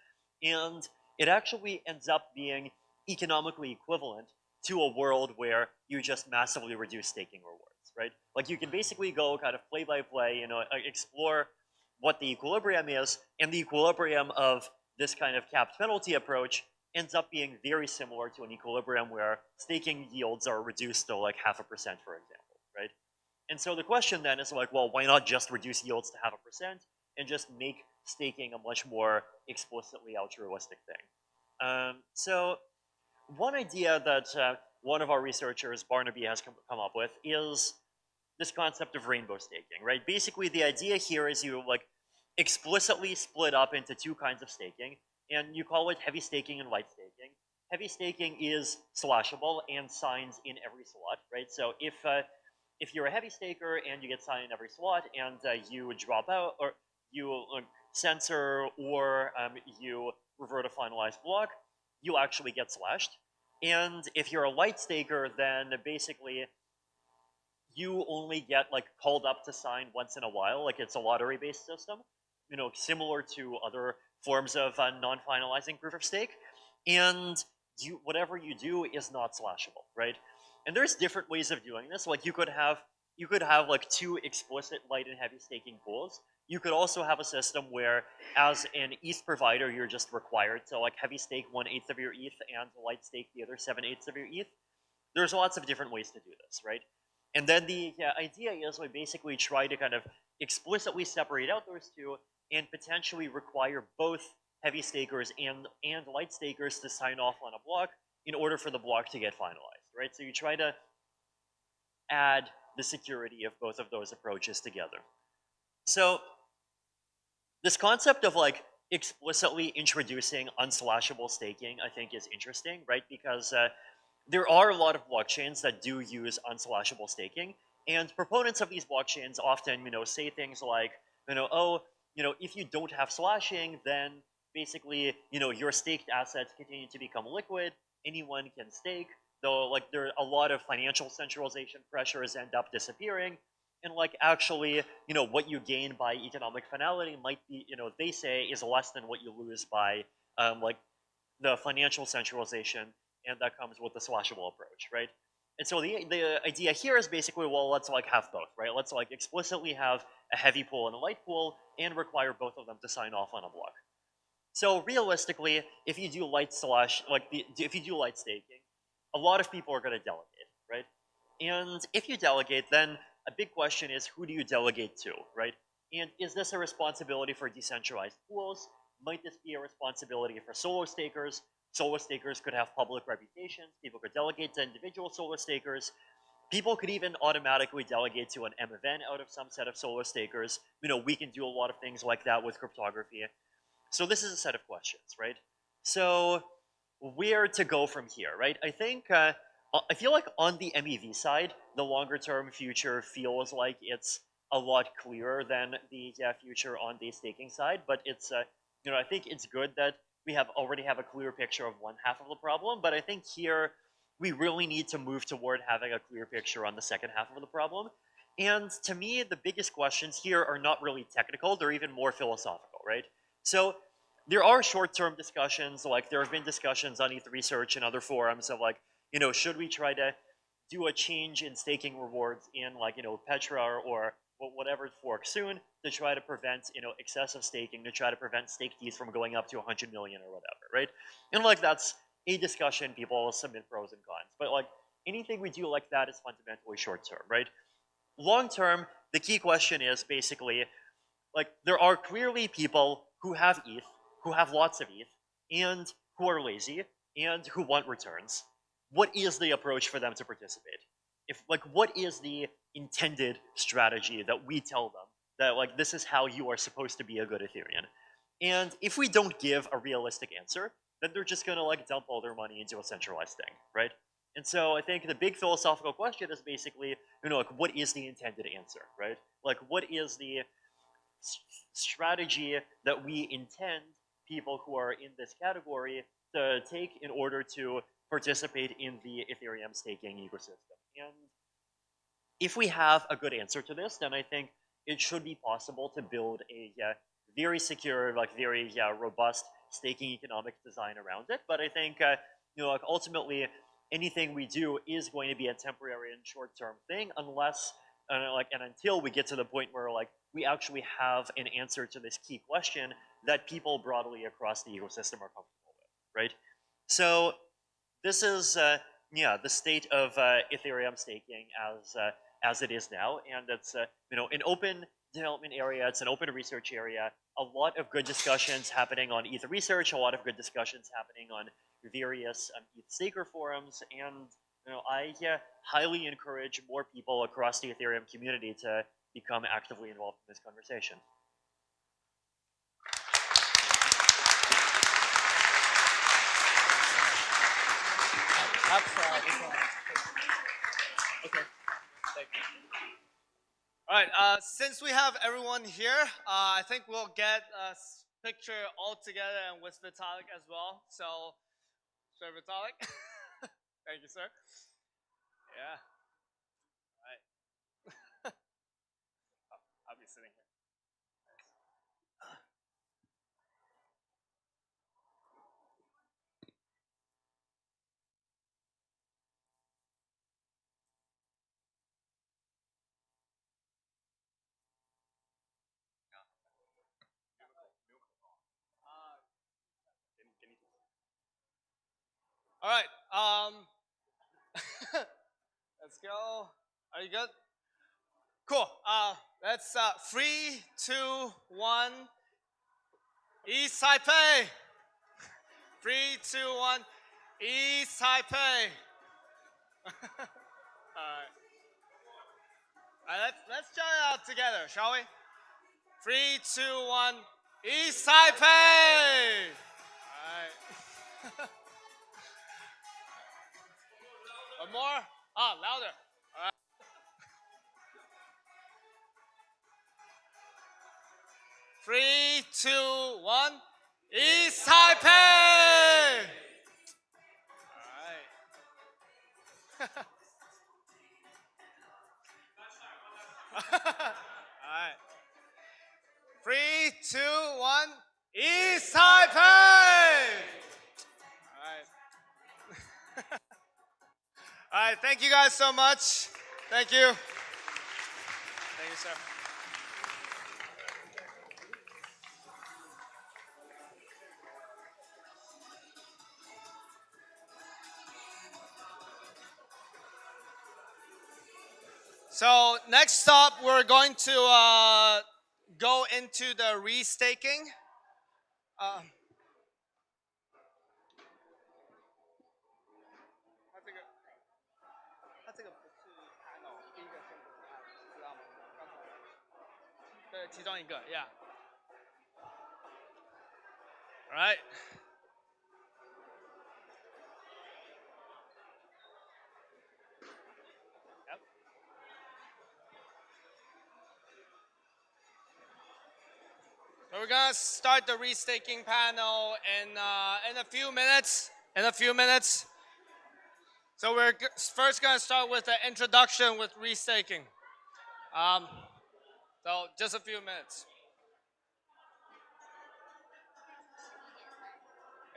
And it actually ends up being economically equivalent to a world where you just massively reduce staking rewards, right? Like you can basically go kind of play by play, you know, explore what the equilibrium is, and the equilibrium of this kind of capped penalty approach ends up being very similar to an equilibrium where staking yields are reduced to like 0.5%, for example, right? And so the question then is like, well, why not just reduce yields to 0.5% and just make staking a much more explicitly altruistic thing? So one idea that one of our researchers, Barnaby, has come up with is this concept of rainbow staking, right? Basically, the idea here is you like explicitly split up into two kinds of staking, and you call it heavy staking and light staking. Heavy staking is slashable and signs in every slot, right? So if you're a heavy staker and you get signed in every slot and you drop out or you censor or you revert a finalized block, you actually get slashed. And if you're a light staker, then basically you only get like called up to sign once in a while, like it's a lottery-based system, you know, similar to other forms of non-finalizing proof of stake. And whatever you do is not slashable, right? And there's different ways of doing this. Like you could have like two explicit light and heavy staking pools. You could also have a system where, as an ETH provider, you're just required to like heavy stake 1/8 of your ETH and light stake the other 7/8 of your ETH. There's lots of different ways to do this, right? And then the idea is we basically try to kind of explicitly separate out those two and potentially require both heavy stakers and light stakers to sign off on a block in order for the block to get finalized, right? So you try to add the security of both of those approaches together. So this concept of like explicitly introducing unslashable staking, I think, is interesting, right? Because there are a lot of blockchains that do use unslashable staking, and proponents of these blockchains often, you know, say things like, you know, oh, you know, if you don't have slashing, then basically, you know, your staked assets continue to become liquid. Anyone can stake, though, like, there are a lot of financial centralization pressures end up disappearing, and like, actually, you know, what you gain by economic finality might be, you know, they say is less than what you lose by, like, the financial centralization, and that comes with the slashable approach, right? And so the idea here is basically, well, let's like have both, right? Let's like explicitly have a heavy pool and a light pool and require both of them to sign off on a block. So realistically, if you do light if you do light staking, a lot of people are going to delegate, right? And if you delegate, then a big question is, who do you delegate to, right? And is this a responsibility for decentralized pools? Might this be a responsibility for solo stakers? Solo stakers could have public reputations. People could delegate to individual solo stakers. People could even automatically delegate to an M event out of some set of solo stakers. You know, we can do a lot of things like that with cryptography. So this is a set of questions, right? So where to go from here, right? I think, I feel like on the MEV side, the longer term future feels like it's a lot clearer than the future on the staking side, but it's, you know, I think it's good that we already have a clear picture of one half of the problem, but I think here we really need to move toward having a clear picture on the second half of the problem. And to me, the biggest questions here are not really technical, they're even more philosophical, right? So there are short-term discussions, like there have been discussions on ETH Research and other forums of like, you know, should we try to do a change in staking rewards in like, you know, Petra or whatever fork soon to try to prevent, you know, excessive staking, to try to prevent stake fees from going up to 100 million or whatever, right? And like that's a discussion, people submit pros and cons, but like anything we do like that is fundamentally short term, right? Long term, the key question is basically, like there are clearly people who have ETH, who have lots of ETH, and who are lazy, and who want returns. What is the approach for them to participate? What is the intended strategy that we tell them that like this is how you are supposed to be a good Ethereum? And if we don't give a realistic answer, then they're just gonna like dump all their money into a centralized thing, right? And so I think the big philosophical question is basically, you know, like what is the intended answer, right? Like what is the strategy that we intend people who are in this category to take in order to participate in the Ethereum staking ecosystem? And if we have a good answer to this, then I think it should be possible to build a very secure, like very robust staking economic design around it. But I think like ultimately anything we do is going to be a temporary and short-term thing unless and until we get to the point where like we actually have an answer to this key question that people broadly across the ecosystem are comfortable with, right? So this is the state of Ethereum staking as it is now, and it's an open development area. It's an open research area. A lot of good discussions happening on ETH research. A lot of good discussions happening on various ETH staker forums, and I highly encourage more people across the Ethereum community to become actively involved in this conversation. Okay. Thank you. All right. Since we have everyone here, I think we'll get a picture all together and with Vitalik as well. So, Sir Vitalik. Thank you, sir. Yeah. All right. I'll be sitting here. All right. Let's go. Are you good? Cool. Let's 3, 2, 1. ETH Taipei. 3, 2, 1. ETH Taipei. All right, let's try it out together, shall we? 3, 2, 1. ETH Taipei. All right. One more. Louder. All right. 3, 2, 1. ETH Taipei. All right. All right. 3, 2, 1. ETH Taipei. All right. All right. Thank you guys so much. Thank you. Thank you, sir. So next up, we're going to go into the restaking. Yeah. All right. Yep. So we're gonna start the restaking panel in a few minutes. So we're first gonna start with an introduction with restaking. So just a few minutes.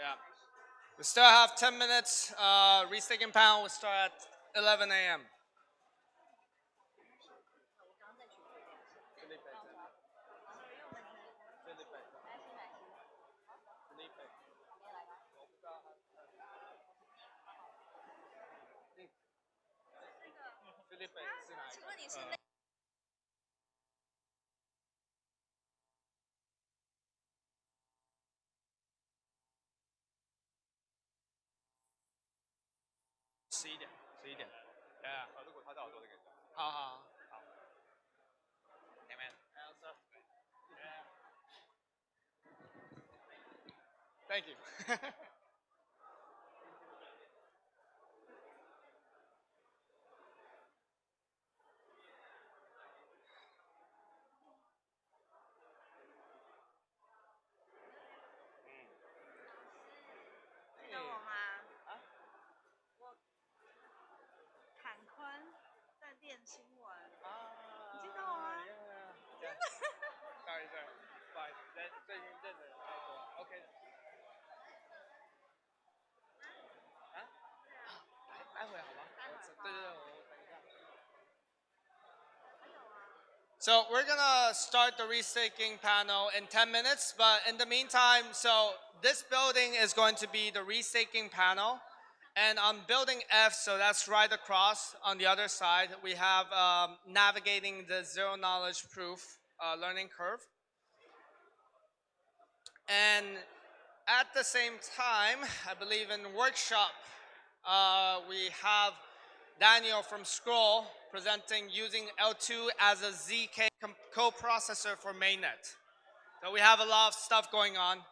Yeah. We still have 10 minutes. Restaking panel will start at 11 a.m.11点。Yeah. 如果他叫我做这个。好。Amen. Thank you. 最近认的人太多，OK 的。啊？待会好吧？对，我等一下。So we're gonna start the restaking panel in 10 minutes, but in the meantime, so this building is going to be the restaking panel. And on building F, so that's right across on the other side, we have navigating the zero knowledge proof learning curve. And at the same time, I believe in workshop, we have Daniel from Scroll presenting using L2 as a ZK co-processor for mainnet. So we have a lot of stuff going on.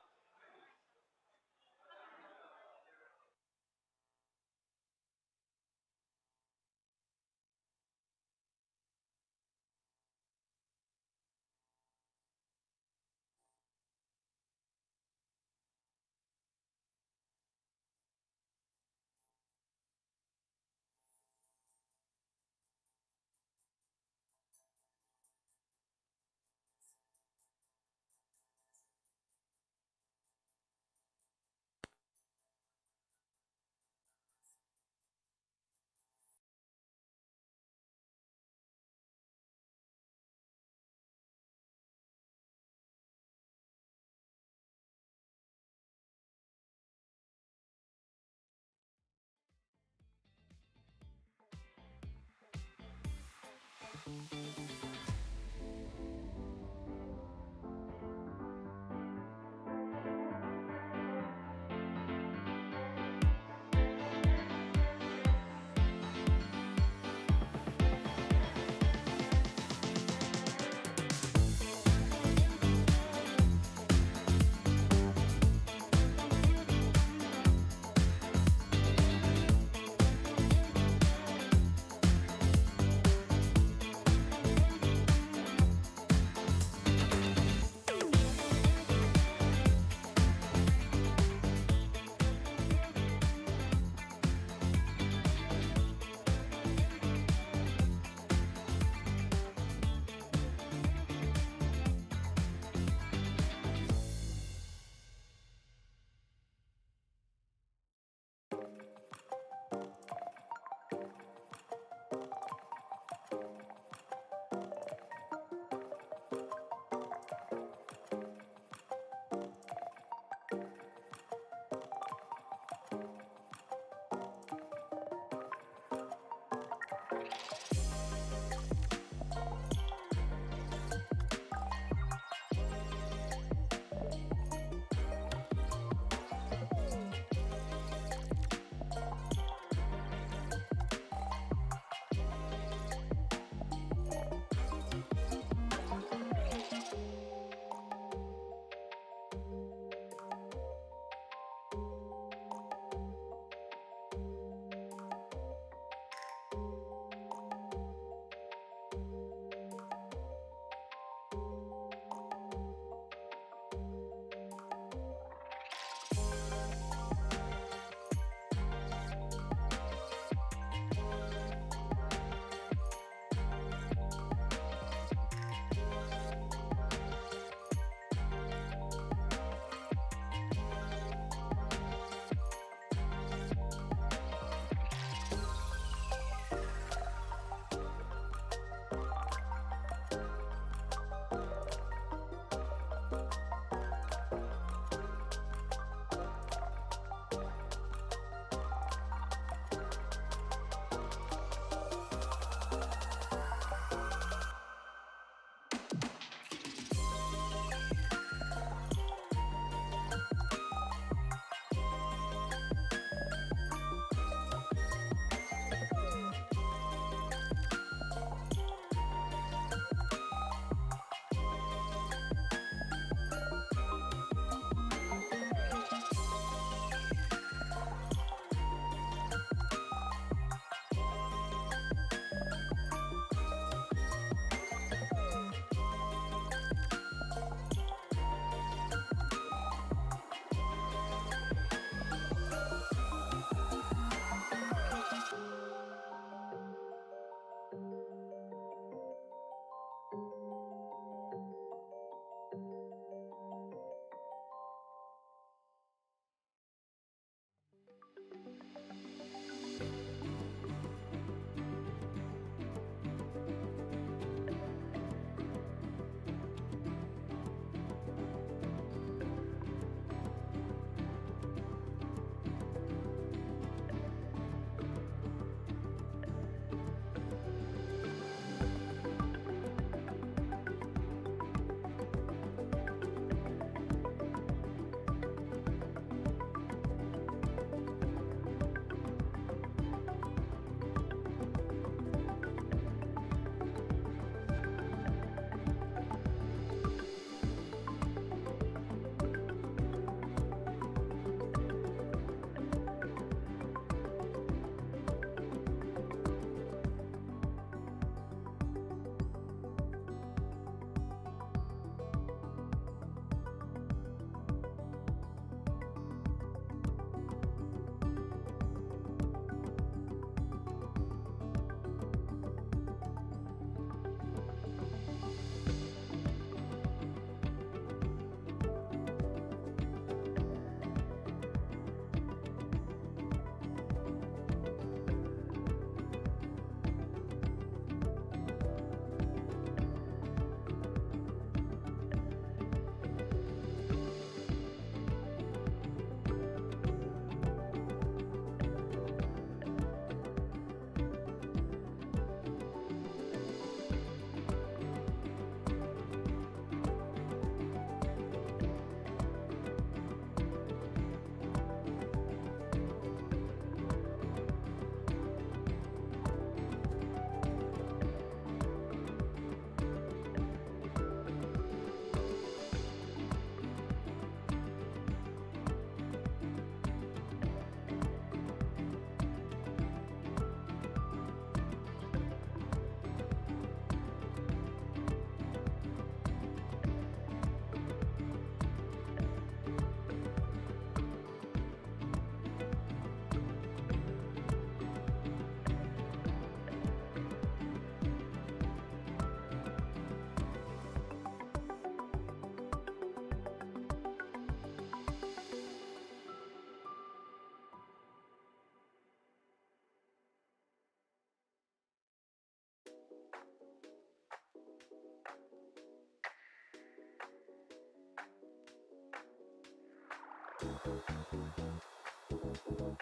For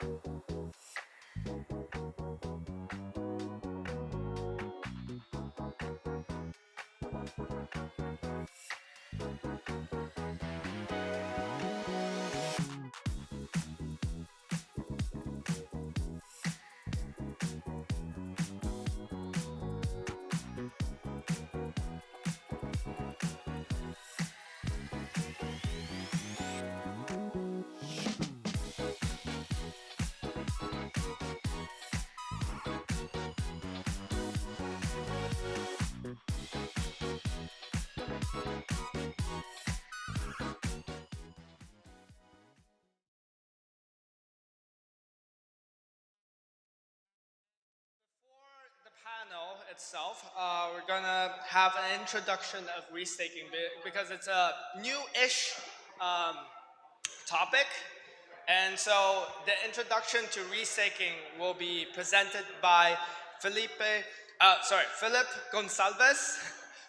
the panel itself, we're gonna have an introduction of restaking because it's a new-ish um, topic. And so the introduction to restaking will be presented by Philip Gonsalves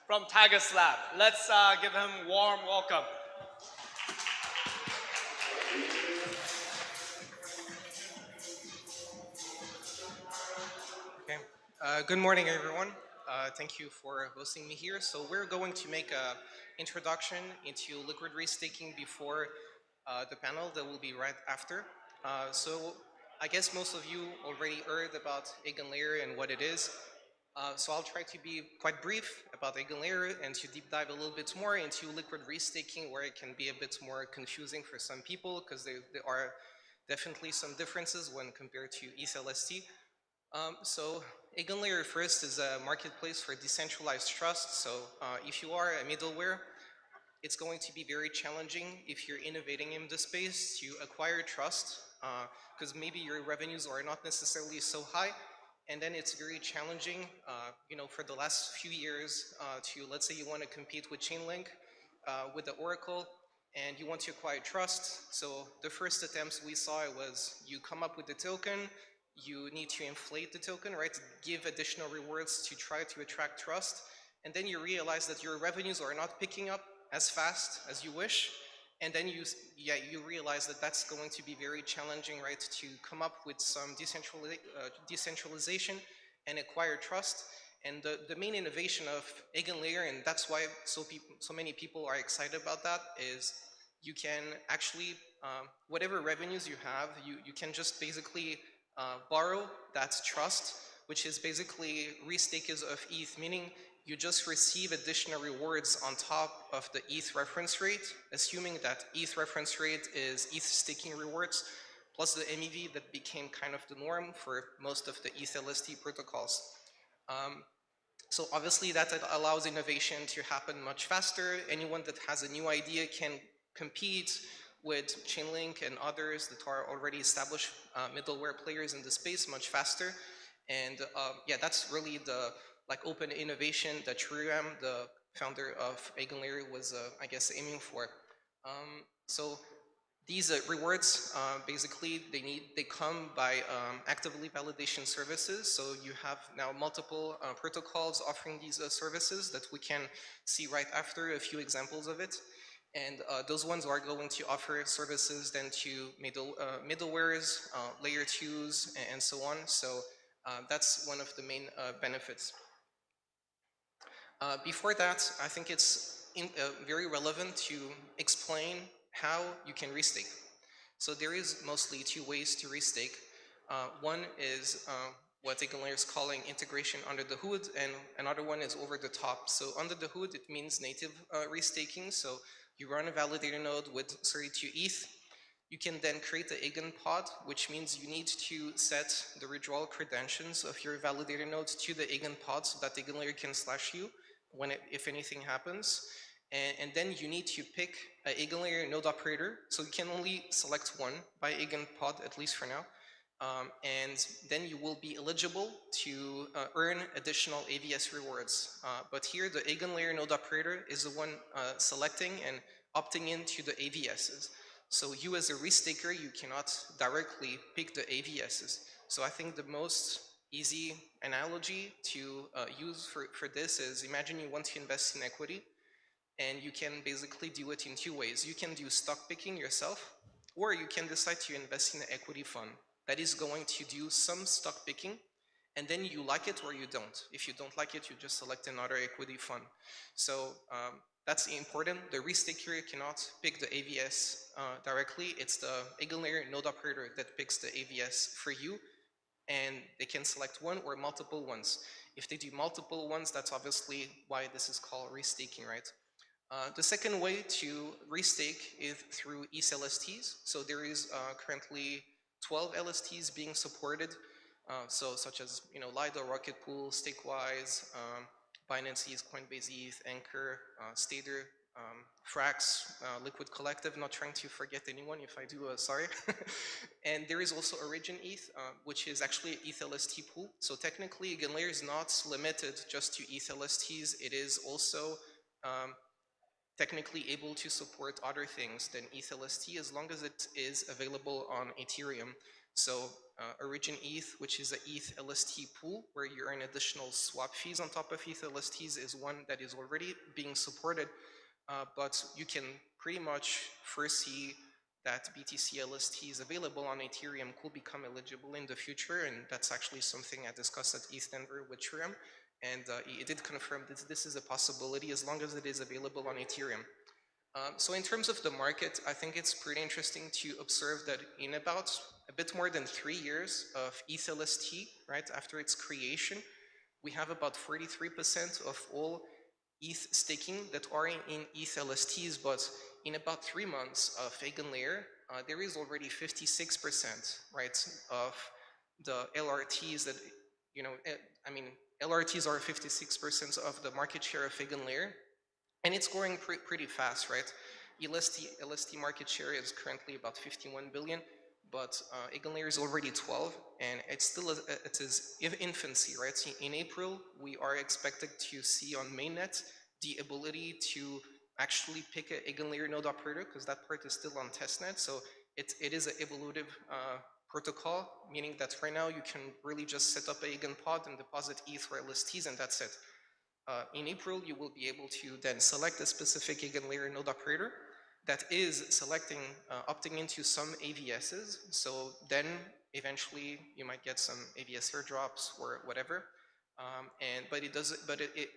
from Tagus Lab. Let's give him a warm welcome. Okay. Good morning, everyone. Thank you for hosting me here. So we're going to make a introduction into liquid restaking before the panel that will be right after. So I guess most of you already heard about Eigenlayer and what it is. So I'll try to be quite brief about Eigenlayer and to deep dive a little bit more into liquid restaking, where it can be a bit more confusing for some people because there are definitely some differences when compared to ETH. So Eigenlayer first is a marketplace for decentralized trust. So if you are a middleware, it's going to be very challenging if you're innovating in the space to acquire trust, because maybe your revenues are not necessarily so high, and then it's very challenging, for the last few years to, let's say you want to compete with Chainlink, with the Oracle, and you want to acquire trust. So the first attempts we saw was you come up with the token, you need to inflate the token, right? Give additional rewards to try to attract trust. And then you realize that your revenues are not picking up as fast as you wish. And then you realize that that's going to be very challenging, right? To come up with some decentralization and acquire trust. And the main innovation of Eigenlayer, and that's why so many people are excited about that, is you can actually, whatever revenues you have, you can just basically borrow that trust, which is basically restakers of ETH, meaning you just receive additional rewards on top of the ETH reference rate, assuming that ETH reference rate is ETH staking rewards, plus the MEV that became kind of the norm for most of the ETH protocols. So obviously that allows innovation to happen much faster. Anyone that has a new idea can compete with Chainlink and others that are already established middleware players in the space much faster. And yeah, that's really the open innovation that Shriram, the founder of Eigenlayer, was I guess aiming for. So these rewards, basically, they come by actively validation services. So you have now multiple protocols offering these services that we can see right after, a few examples of it. And those ones are going to offer services then to middlewares, layer 2s, and so on. So that's one of the main benefits. Before that, I think it's very relevant to explain how you can restake. So there is mostly two ways to restake. One is what Eigenlayer is calling integration under the hood, and another one is over the top. So under the hood, it means native restaking. So you run a validator node with 32 ETH. You can then create the eigenpod, which means you need to set the withdrawal credentials of your validator node to the eigenpod so that Eigenlayer can slash you if anything happens. And then you need to pick an Eigenlayer node operator. So you can only select one by eigenpod, at least for now. And then you will be eligible to earn additional AVS rewards. But here, the Eigenlayer node operator is the one selecting and opting into the AVSs. So you as a restaker, you cannot directly pick the AVSs. So I think the most easy analogy to use for this is, imagine you want to invest in equity, and you can basically do it in two ways. You can do stock picking yourself, or you can decide to invest in an equity fund. that is going to do some stock picking, and then you like it or you don't. If you don't like it, you just select another equity fund. So that's important. The restaker cannot pick the AVS directly. It's the Eigenlayer node operator that picks the AVS for you, and they can select one or multiple ones. If they do multiple ones, that's obviously why this is called restaking, right? The second way to restake is through ETH LSTs. So there is currently 12 LSTs being supported, so such as Lido, Rocket Pool, Stakewise, Binance ETH, Coinbase ETH, Anchor, Stader, Frax, Liquid Collective. Not trying to forget anyone. If I do, sorry. And there is also Origin ETH, which is actually an ETH LST pool. So technically, Eigenlayer is not limited just to ETH LSTs. It is also technically able to support other things than ETH LST as long as it is available on Ethereum. So Origin ETH, which is a ETH LST pool where you earn additional swap fees on top of ETH LSTs, is one that is already being supported, but you can pretty much foresee that BTC LST is available on Ethereum could become eligible in the future, and that's actually something I discussed at ETH Denver with Shuram, and it did confirm that this is a possibility as long as it is available on Ethereum. So in terms of the market, I think it's pretty interesting to observe that in about a bit more than 3 years of ETH LST, right, after its creation, we have about 43% of all ETH staking that are in ETH LSTs, but in about 3 months of Eigenlayer, there is already 56%, right, of the LRTs that, I mean, LRTs are 56% of the market share of Eigenlayer, and it's growing pretty fast, right? LST market share is currently about 51 billion, but Eigenlayer is already 12, and it's still it is infancy, right? So in April, we are expected to see on mainnet the ability to actually pick an Eigenlayer node operator, because that part is still on testnet. So it is an evolutive protocol, meaning that right now you can really just set up an EigenPod and deposit ETH or LSTs, and that's it. In April, you will be able to then select a specific Eigenlayer node operator that is selecting, opting into some AVSs. So then eventually you might get some AVS airdrops or whatever. But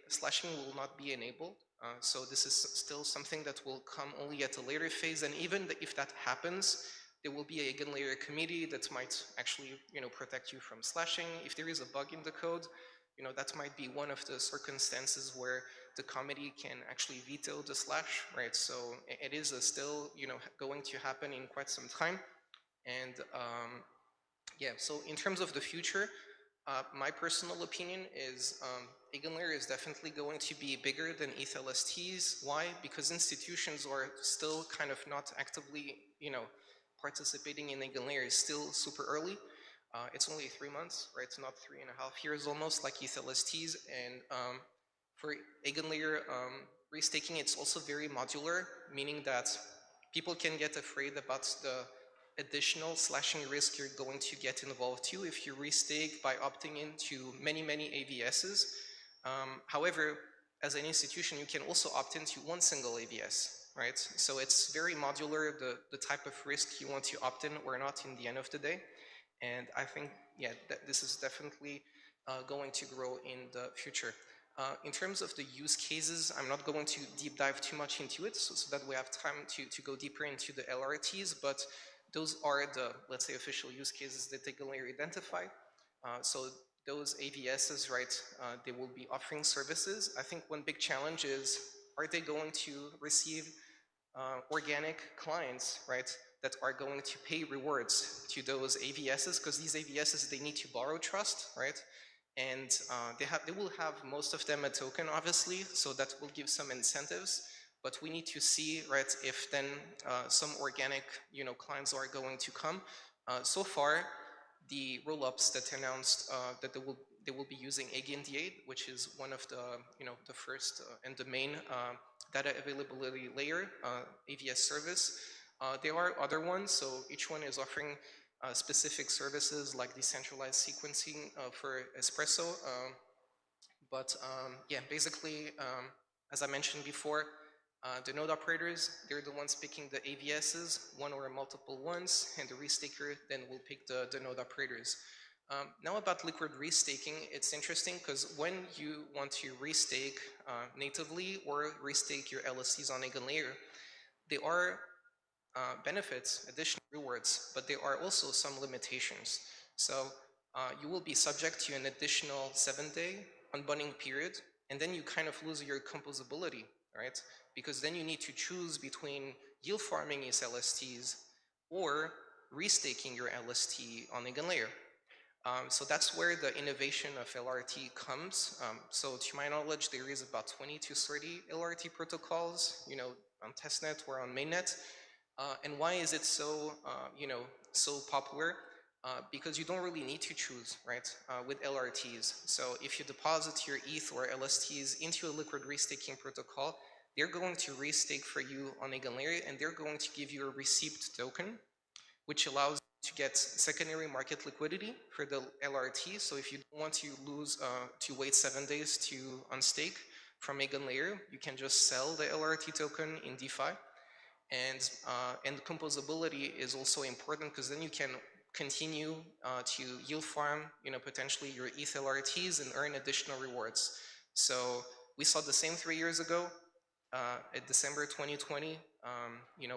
slashing will not be enabled. So this is still something that will come only at a later phase. And even if that happens, there will be a Eigenlayer committee that might actually, protect you from slashing. If there is a bug in the code, that might be one of the circumstances where the committee can actually veto the slash, right? So it is still, going to happen in quite some time. And yeah, so in terms of the future, my personal opinion is Eigenlayer is definitely going to be bigger than ETH LSTs. Why? Because institutions are still kind of not actively, participating in Eigenlayer. Is still super early. It's only 3 months, right? It's not 3.5 years almost like ETH LSTs. And for Eigenlayer restaking, it's also very modular, meaning that people can get afraid about the additional slashing risk you're going to get involved to if you restake by opting into many AVSs. However, as an institution, you can also opt into one single AVS, right? So it's very modular, the type of risk you want to opt in or not in the end of the day. And I think, yeah, this is definitely going to grow in the future. In terms of the use cases, I'm not going to deep dive too much into it so that we have time to go deeper into the LRTs, but those are the, let's say, official use cases that Eigenlayer identified. So those AVSs, right, they will be offering services. I think one big challenge is, are they going to receive organic clients, right, that are going to pay rewards to those AVSs? Because these AVSs, they need to borrow trust, right? And they will have, most of them, a token, obviously, so that will give some incentives. But we need to see, right, if then some organic, clients are going to come. So far, the rollups that announced that they will be using EigenD8, which is one of the, the first and the main data availability layer AVS service. There are other ones, so each one is offering specific services like decentralized sequencing for Espresso. But yeah, basically, as I mentioned before, The node operators, they're the ones picking the AVSs, one or multiple ones, and the restaker then will pick the node operators. Now about liquid restaking, it's interesting because when you want to restake natively or restake your LSTs on EigenLayer, there are benefits, additional rewards, but there are also some limitations. So you will be subject to an additional 7-day unbundling period, and then you kind of lose your composability, right? Because then you need to choose between yield farming these LSTs or restaking your LST on EigenLayer. So that's where the innovation of LRT comes. So to my knowledge, there is about 20 to 30 LRT protocols, on testnet or on mainnet. And why is it so, so popular? Because you don't really need to choose, right, with LRTs. So if you deposit your ETH or LSTs into a liquid restaking protocol, they're going to restake for you on EigenLayer, and they're going to give you a receipt token, which allows you to get secondary market liquidity for the LRT. So if you don't want to lose, to wait 7 days to unstake from EigenLayer, you can just sell the LRT token in DeFi. And composability is also important because then you can continue to yield farm, potentially your ETH LRTs and earn additional rewards. So we saw the same 3 years ago, at December 2020,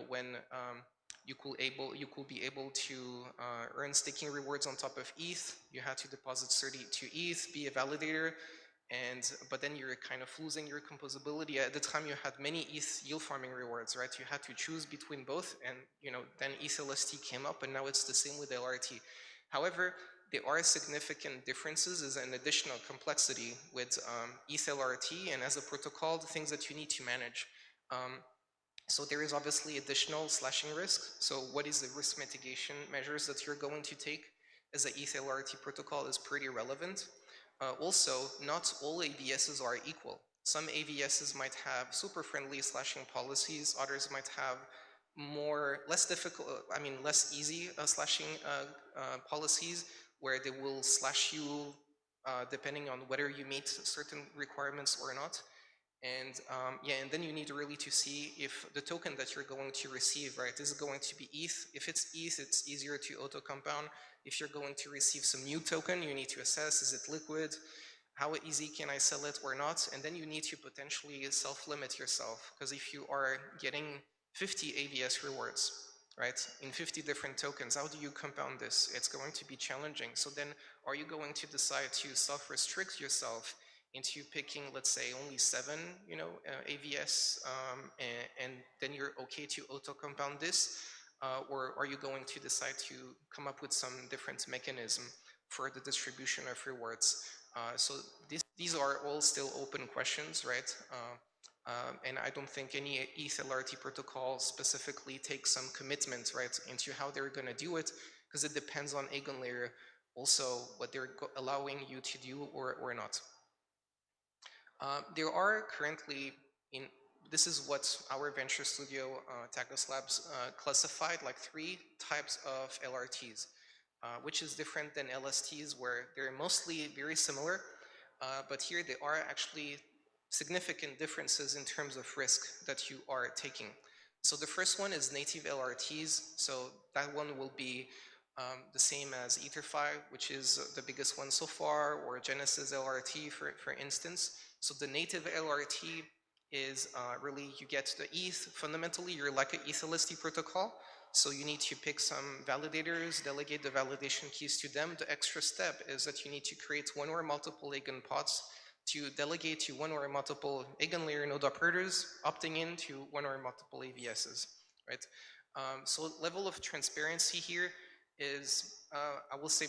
when you could be able to earn staking rewards on top of ETH. You had to deposit 32 ETH, be a validator, but then you're kind of losing your composability. At the time, you had many ETH yield farming rewards, right? You had to choose between both, and then ETH LST came up, and now it's the same with LRT. However, there are significant differences as an additional complexity with ETH LRT, and as a protocol, the things that you need to manage. So there is obviously additional slashing risk. So what is the risk mitigation measures that you're going to take as a ETH LRT protocol is pretty relevant. Also, not all AVSs are equal. Some AVSs might have super friendly slashing policies, others might have less easy slashing policies where they will slash you depending on whether you meet certain requirements or not. And and then you need really to see if the token that you're going to receive, right, is going to be ETH. If it's ETH, it's easier to auto-compound. If you're going to receive some new token, you need to assess, is it liquid? How easy can I sell it or not? And then you need to potentially self-limit yourself, because if you are getting 50 AVS rewards, right, in 50 different tokens, how do you compound this? It's going to be challenging. So then are you going to decide to self-restrict yourself into picking, let's say, only 7, AVS, and then you're okay to auto-compound this? Or are you going to decide to come up with some different mechanism for the distribution of rewards? So these are all still open questions, right? And I don't think any ETH LRT protocol specifically takes some commitment, right, into how they're going to do it, because it depends on EigenLayer also what they're allowing you to do or not. There are currently, this is what our venture studio, Tagos Labs, classified, like 3 types of LRTs, which is different than LSTs, where they're mostly very similar, but here there are actually significant differences in terms of risk that you are taking. So the first one is native LRTs, so that one will be the same as EtherFi, which is the biggest one so far, or Genesis LRT, for instance. So the native LRT is really, you get the ETH. Fundamentally, you're like an ETH LST protocol. So you need to pick some validators, delegate the validation keys to them. The extra step is that you need to create one or multiple eigenpods to delegate to one or multiple EigenLayer node operators, opting in to one or multiple AVSs, right? So level of transparency here is, I will say,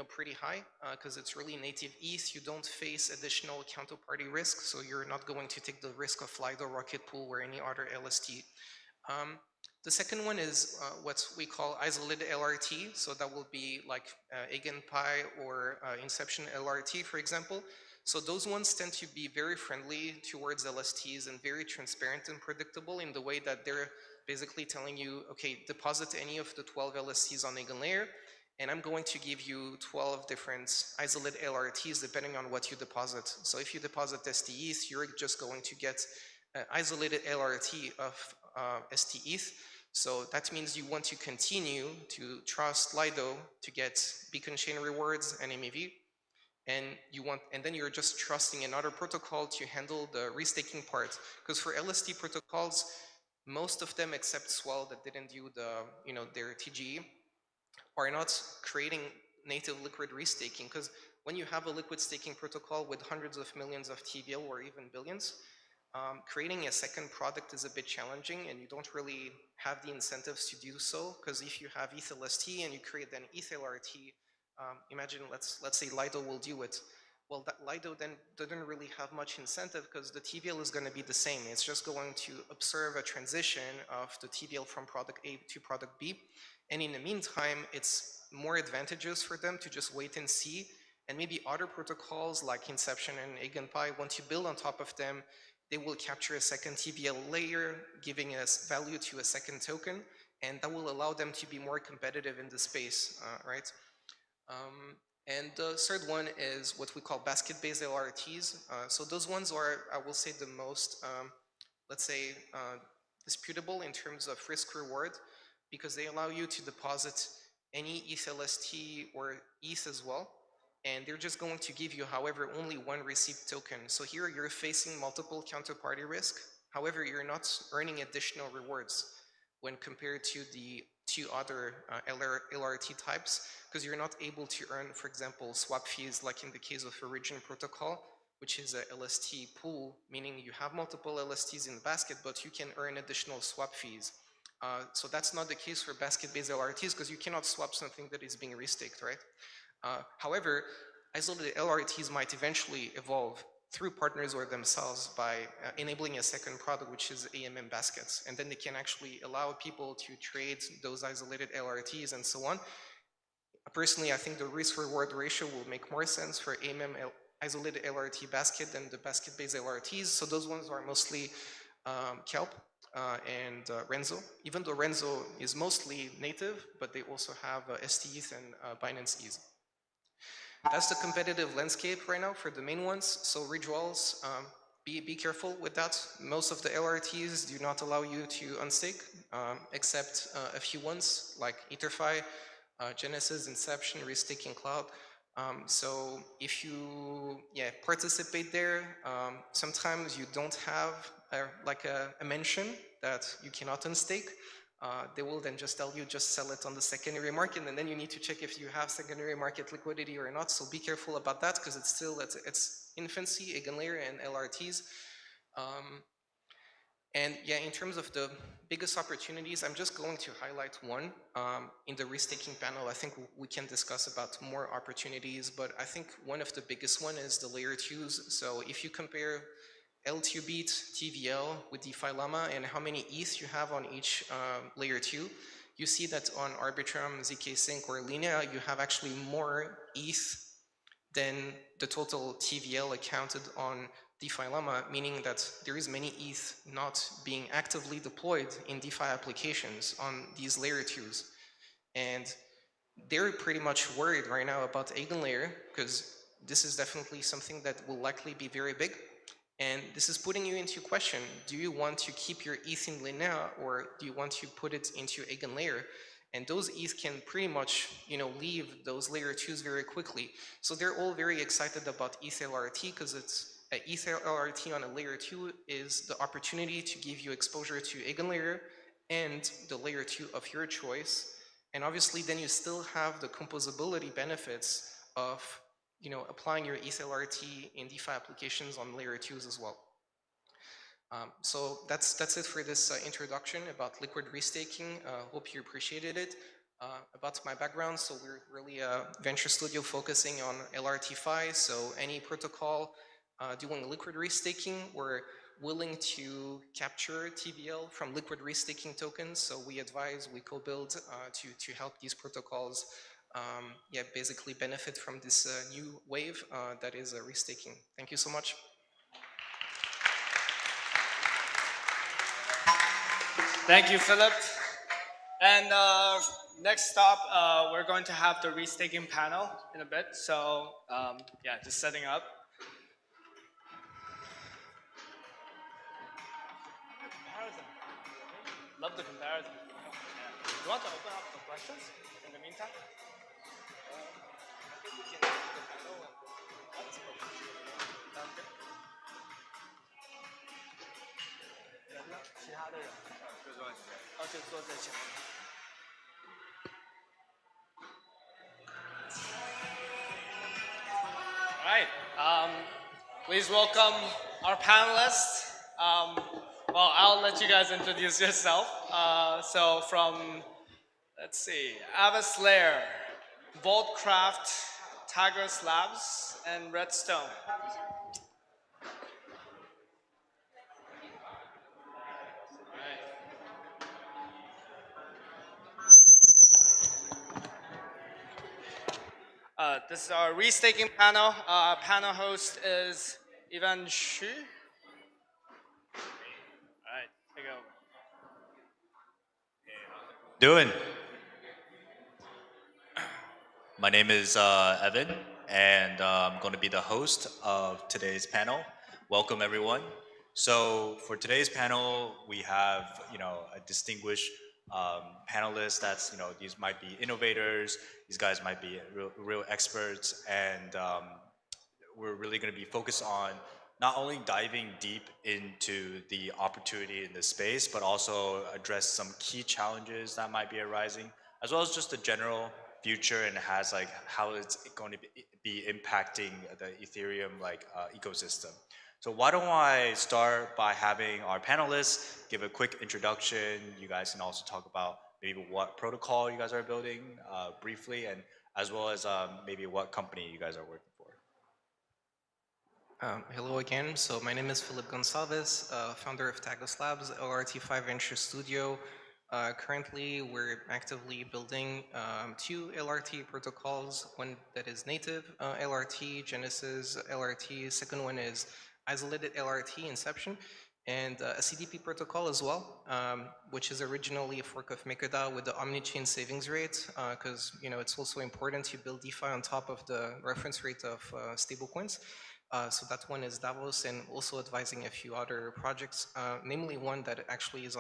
pretty high, because it's really native ETH. You don't face additional counterparty risk, so you're not going to take the risk of Lido, Rocket Pool, or any other LST. The second one is what we call isolated LRT, so that will be like EigenPi or Inception LRT, for example. So those ones tend to be very friendly towards LSTs and very transparent and predictable in the way that they're basically telling you, okay, deposit any of the 12 LSTs on EigenLayer, and I'm going to give you 12 different isolated LRTs depending on what you deposit. So if you deposit STETH, you're just going to get isolated LRT of STETH. So that means you want to continue to trust Lido to get beacon chain rewards and MEV. And then you're just trusting another protocol to handle the restaking part. Because for LST protocols, most of them except Swell that didn't do their TGE are not creating native liquid restaking. Because when you have a liquid staking protocol with hundreds of millions of TVL or even billions, creating a second product is a bit challenging, and you don't really have the incentives to do so. Because if you have ETH LST and you create an ETH LRT, imagine let's say Lido will do it. Well, that Lido then doesn't really have much incentive because the TVL is going to be the same. It's just going to observe a transition of the TVL from product A to product B. And in the meantime, it's more advantageous for them to just wait and see. And maybe other protocols like Inception and EigenPi, once you build on top of them, they will capture a second TVL layer, giving us value to a second token. And that will allow them to be more competitive in the space, right? And the third one is what we call basket-based LRTs. So those ones are, I will say, the most, let's say, disputable in terms of risk-reward, because they allow you to deposit any ETH LST or ETH as well. And they're just going to give you, however, only one receipt token. So here you're facing multiple counterparty risk. However, you're not earning additional rewards when compared to the two other LRT types, because you're not able to earn, for example, swap fees like in the case of Origin Protocol, which is a LST pool, meaning you have multiple LSTs in the basket, but you can earn additional swap fees. So that's not the case for basket-based LRTs, because you cannot swap something that is being restaked, right? However, isolated LRTs might eventually evolve through partners or themselves by enabling a second product, which is AMM baskets. And then they can actually allow people to trade those isolated LRTs and so on. Personally, I think the risk-reward ratio will make more sense for AMM isolated LRT basket than the basket-based LRTs. So those ones are mostly Kelp and Renzo, even though Renzo is mostly native, but they also have STETH and Binance Ease. That's the competitive landscape right now for the main ones. So withdrawals, be careful with that. Most of the LRTs do not allow you to unstake, except a few ones like EtherFi, Genesis, Inception, Restaking Cloud. So if you participate there, sometimes you don't have a mention that you cannot unstake. They will then just tell you just sell it on the secondary market, and then you need to check if you have secondary market liquidity or not. So be careful about that, because it's still it's infancy, Eigenlayer and LRTs. And yeah, in terms of the biggest opportunities, I'm just going to highlight one. In the restaking panel, I think we can discuss about more opportunities, but I think one of the biggest one is the layer 2s. So if you compare L2 TVL with DeFi Llama and how many ETH you have on each layer 2, you see that on Arbitrum, ZK Sync, or Linea, you have actually more ETH than the total TVL accounted on DeFi Llama, meaning that there is many ETH not being actively deployed in DeFi applications on these layer 2s. And they're pretty much worried right now about Eigenlayer, because this is definitely something that will likely be very big. And this is putting you into question. Do you want to keep your ETH in Linea, or do you want to put it into Eigenlayer? And those ETH can pretty much, leave those layer 2s very quickly. So they're all very excited about ETH LRT, because it's ETH LRT on a layer 2 is the opportunity to give you exposure to Eigenlayer and the layer 2 of your choice. And obviously then you still have the composability benefits of applying your ETH LRT in DeFi applications on layer 2s as well. So that's it for this introduction about liquid restaking. Hope you appreciated it. About my background, so we're really a venture studio focusing on LRT-Fi, so any protocol doing liquid restaking, we're willing to capture TVL from liquid restaking tokens, so we advise, we co-build to help these protocols basically benefit from this new wave that is restaking. Thank you so much. Thank you, Philip. And next stop, we're going to have the restaking panel in a bit. So just setting up. comparison. Love the comparison. Yeah. You want to open up for questions in the meantime? I think we can do the panel and that's perfect. Sounds good. 人呢？其他的人？就坐在前面。哦，就坐在前面。All right. Please welcome our panelists. Well, I'll let you guys introduce yourself. So from, let's see, Avis Lair, Vaultcraft, Tigers Labs, and Redstone. This is our restaking panel. Panel host is Ivan Xu. All right, here you go. Doing? My name is Evan, and I'm going to be the host of today's panel. Welcome, everyone. So for today's panel, we have a distinguished panelists. That's these might be innovators. These guys might be real experts, and we're really going to be focused on not only diving deep into the opportunity in this space, but also address some key challenges that might be arising, as well as just the general future and has like how it's going to be impacting the Ethereum ecosystem. So why don't I start by having our panelists give a quick introduction. You guys can also talk about maybe what protocol you guys are building briefly, and as well as maybe what company you guys are working for. Hello again. So my name is Philip Gonçalves, founder of Tagos Labs, LRT5 Venture Studio. Currently, we're actively building two LRT protocols. One that is native LRT, Genesis LRT. Second one is isolated LRT, Inception. And a CDP protocol as well, which is originally a fork of MakerDAO with the omni-chain savings rate, because it's also important to build DeFi on top of the reference rate of stablecoins. So that one is Davos, and also advising a few other projects, namely one that actually is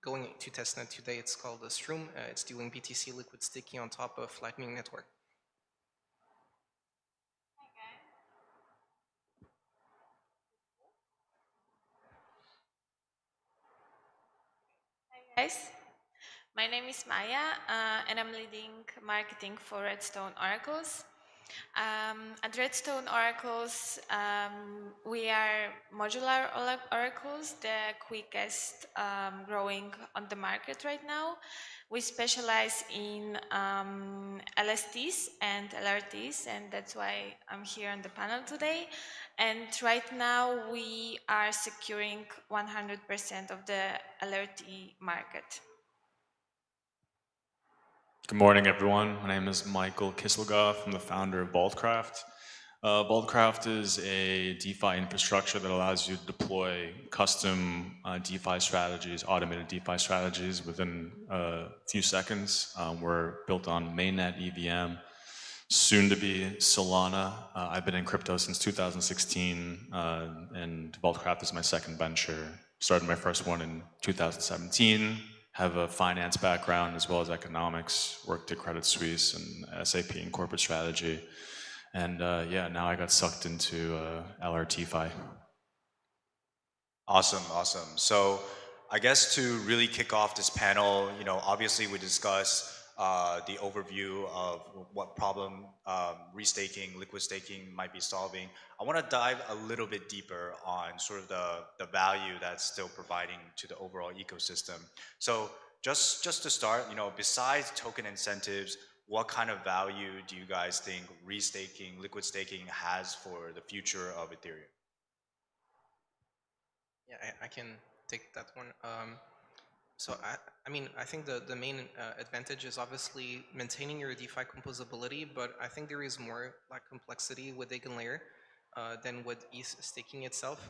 going to testnet today. It's called the Stroom. It's doing BTC liquid staking on top of Lightning Network. Hi guys, my name is Maya, and I'm leading marketing for Redstone Oracles. At Redstone Oracles, we are modular oracles, the quickest growing on the market right now. We specialize in LSTs and LRTs, and that's why I'm here on the panel today. And right now, we are securing 100% of the LRT market. Good morning, everyone. My name is Michael Kisselgoff. I'm the founder of Vaultcraft. Vaultcraft is a DeFi infrastructure that allows you to deploy custom DeFi strategies, automated DeFi strategies within a few seconds. We're built on mainnet EVM, soon to be Solana. I've been in crypto since 2016, and Vaultcraft is my second venture. Started my first one in 2017. Have a finance background as well as economics, worked at Credit Suisse and SAP in corporate strategy. And yeah, now I got sucked into LRTFi. Awesome, awesome. So I guess to really kick off this panel, obviously we discuss the overview of what problem restaking, liquid staking might be solving. I want to dive a little bit deeper on sort of the value that's still providing to the overall ecosystem. So just to start, besides token incentives, what kind of value do you guys think restaking, liquid staking has for the future of Ethereum? Yeah, I can take that one. So I think the main advantage is obviously maintaining your DeFi composability, but I think there is more complexity with EigenLayer than with ETH staking itself.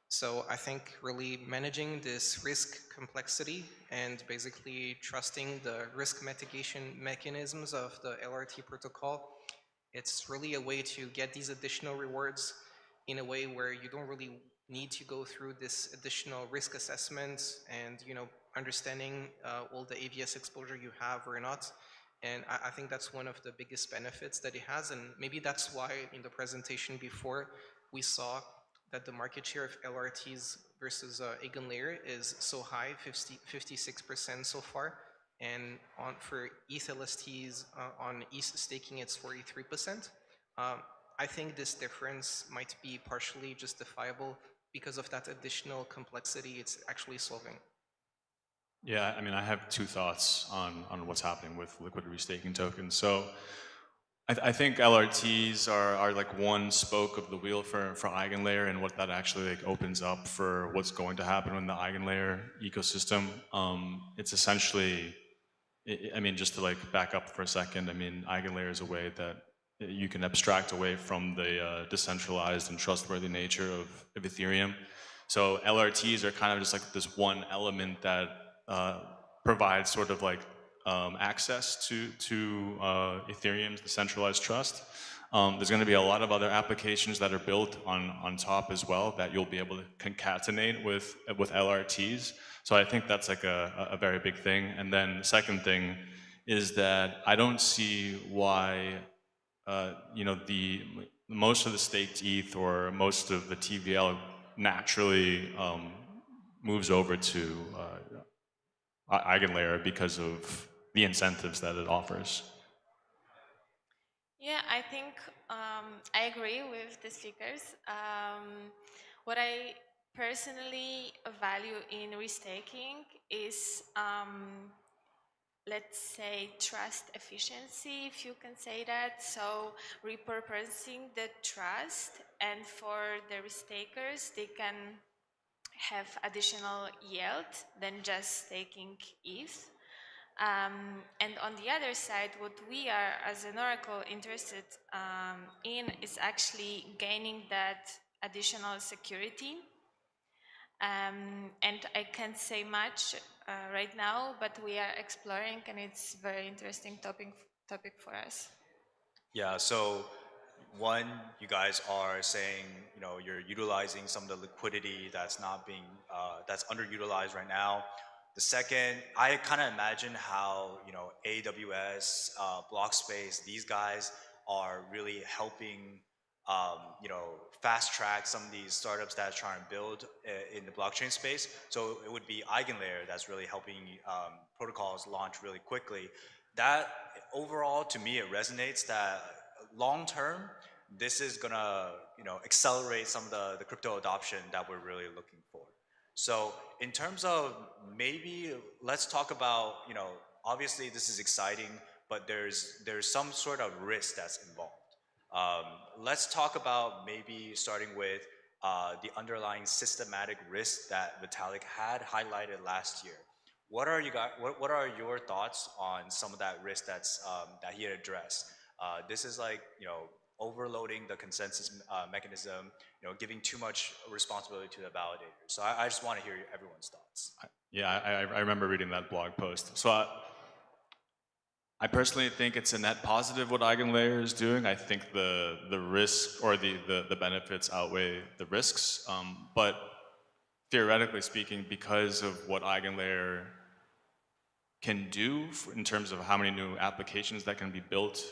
So I think really managing this risk complexity and basically trusting the risk mitigation mechanisms of the LRT protocol, it's really a way to get these additional rewards in a way where you don't really need to go through this additional risk assessment and understanding all the AVS exposure you have or not. And I think that's one of the biggest benefits that it has, and maybe that's why in the presentation before we saw that the market share of LRTs versus Eigenlayer is so high, 56% so far, and for ETH LSTs on ETH staking it's 43%. I think this difference might be partially justifiable because of that additional complexity it's actually solving. Yeah, I mean, I have two thoughts on what's happening with liquid restaking tokens. So I think LRTs are like one spoke of the wheel for Eigenlayer, and what that actually like opens up for what's going to happen in the Eigenlayer ecosystem. It's essentially, I mean, just to like back up for a second, I mean, Eigenlayer is a way that you can abstract away from the decentralized and trustworthy nature of Ethereum. So LRTs are kind of just like this one element that provides sort of like access to Ethereum's decentralized trust. There's going to be a lot of other applications that are built on top as well that you'll be able to concatenate with LRTs. So I think that's like a very big thing. And then the second thing is that I don't see why most of the staked ETH or most of the TVL naturally moves over to Eigenlayer because of the incentives that it offers. Yeah, I think I agree with the speakers. What I personally value in restaking is, let's say, trust efficiency, if you can say that. So repurposing the trust, and for the restakers, they can have additional yield than just staking ETH. And on the other side, what we are as an Oracle interested in is actually gaining that additional security. And I can't say much right now, but we are exploring, and it's a very interesting topic for us. Yeah, so one, you guys are saying, you're utilizing some of the liquidity that's not being, that's underutilized right now. The second, I kind of imagine how, AWS, Block Space, these guys are really helping, fast track some of these startups that are trying to build in the blockchain space. So it would be Eigenlayer that's really helping protocols launch really quickly. That overall, to me, it resonates that long term, this is gonna accelerate some of the crypto adoption that we're really looking for. So in terms of maybe let's talk about, obviously this is exciting, but there's some sort of risk that's involved. Let's talk about maybe starting with the underlying systematic risk that Vitalik had highlighted last year. What are your thoughts on some of that risk that's that he addressed? This is like overloading the consensus mechanism, giving too much responsibility to the validator. So I just want to hear everyone's thoughts. Yeah, I remember reading that blog post. So I personally think it's a net positive what Eigenlayer is doing. I think the risk or the benefits outweigh the risks. But theoretically speaking, because of what Eigenlayer can do in terms of how many new applications that can be built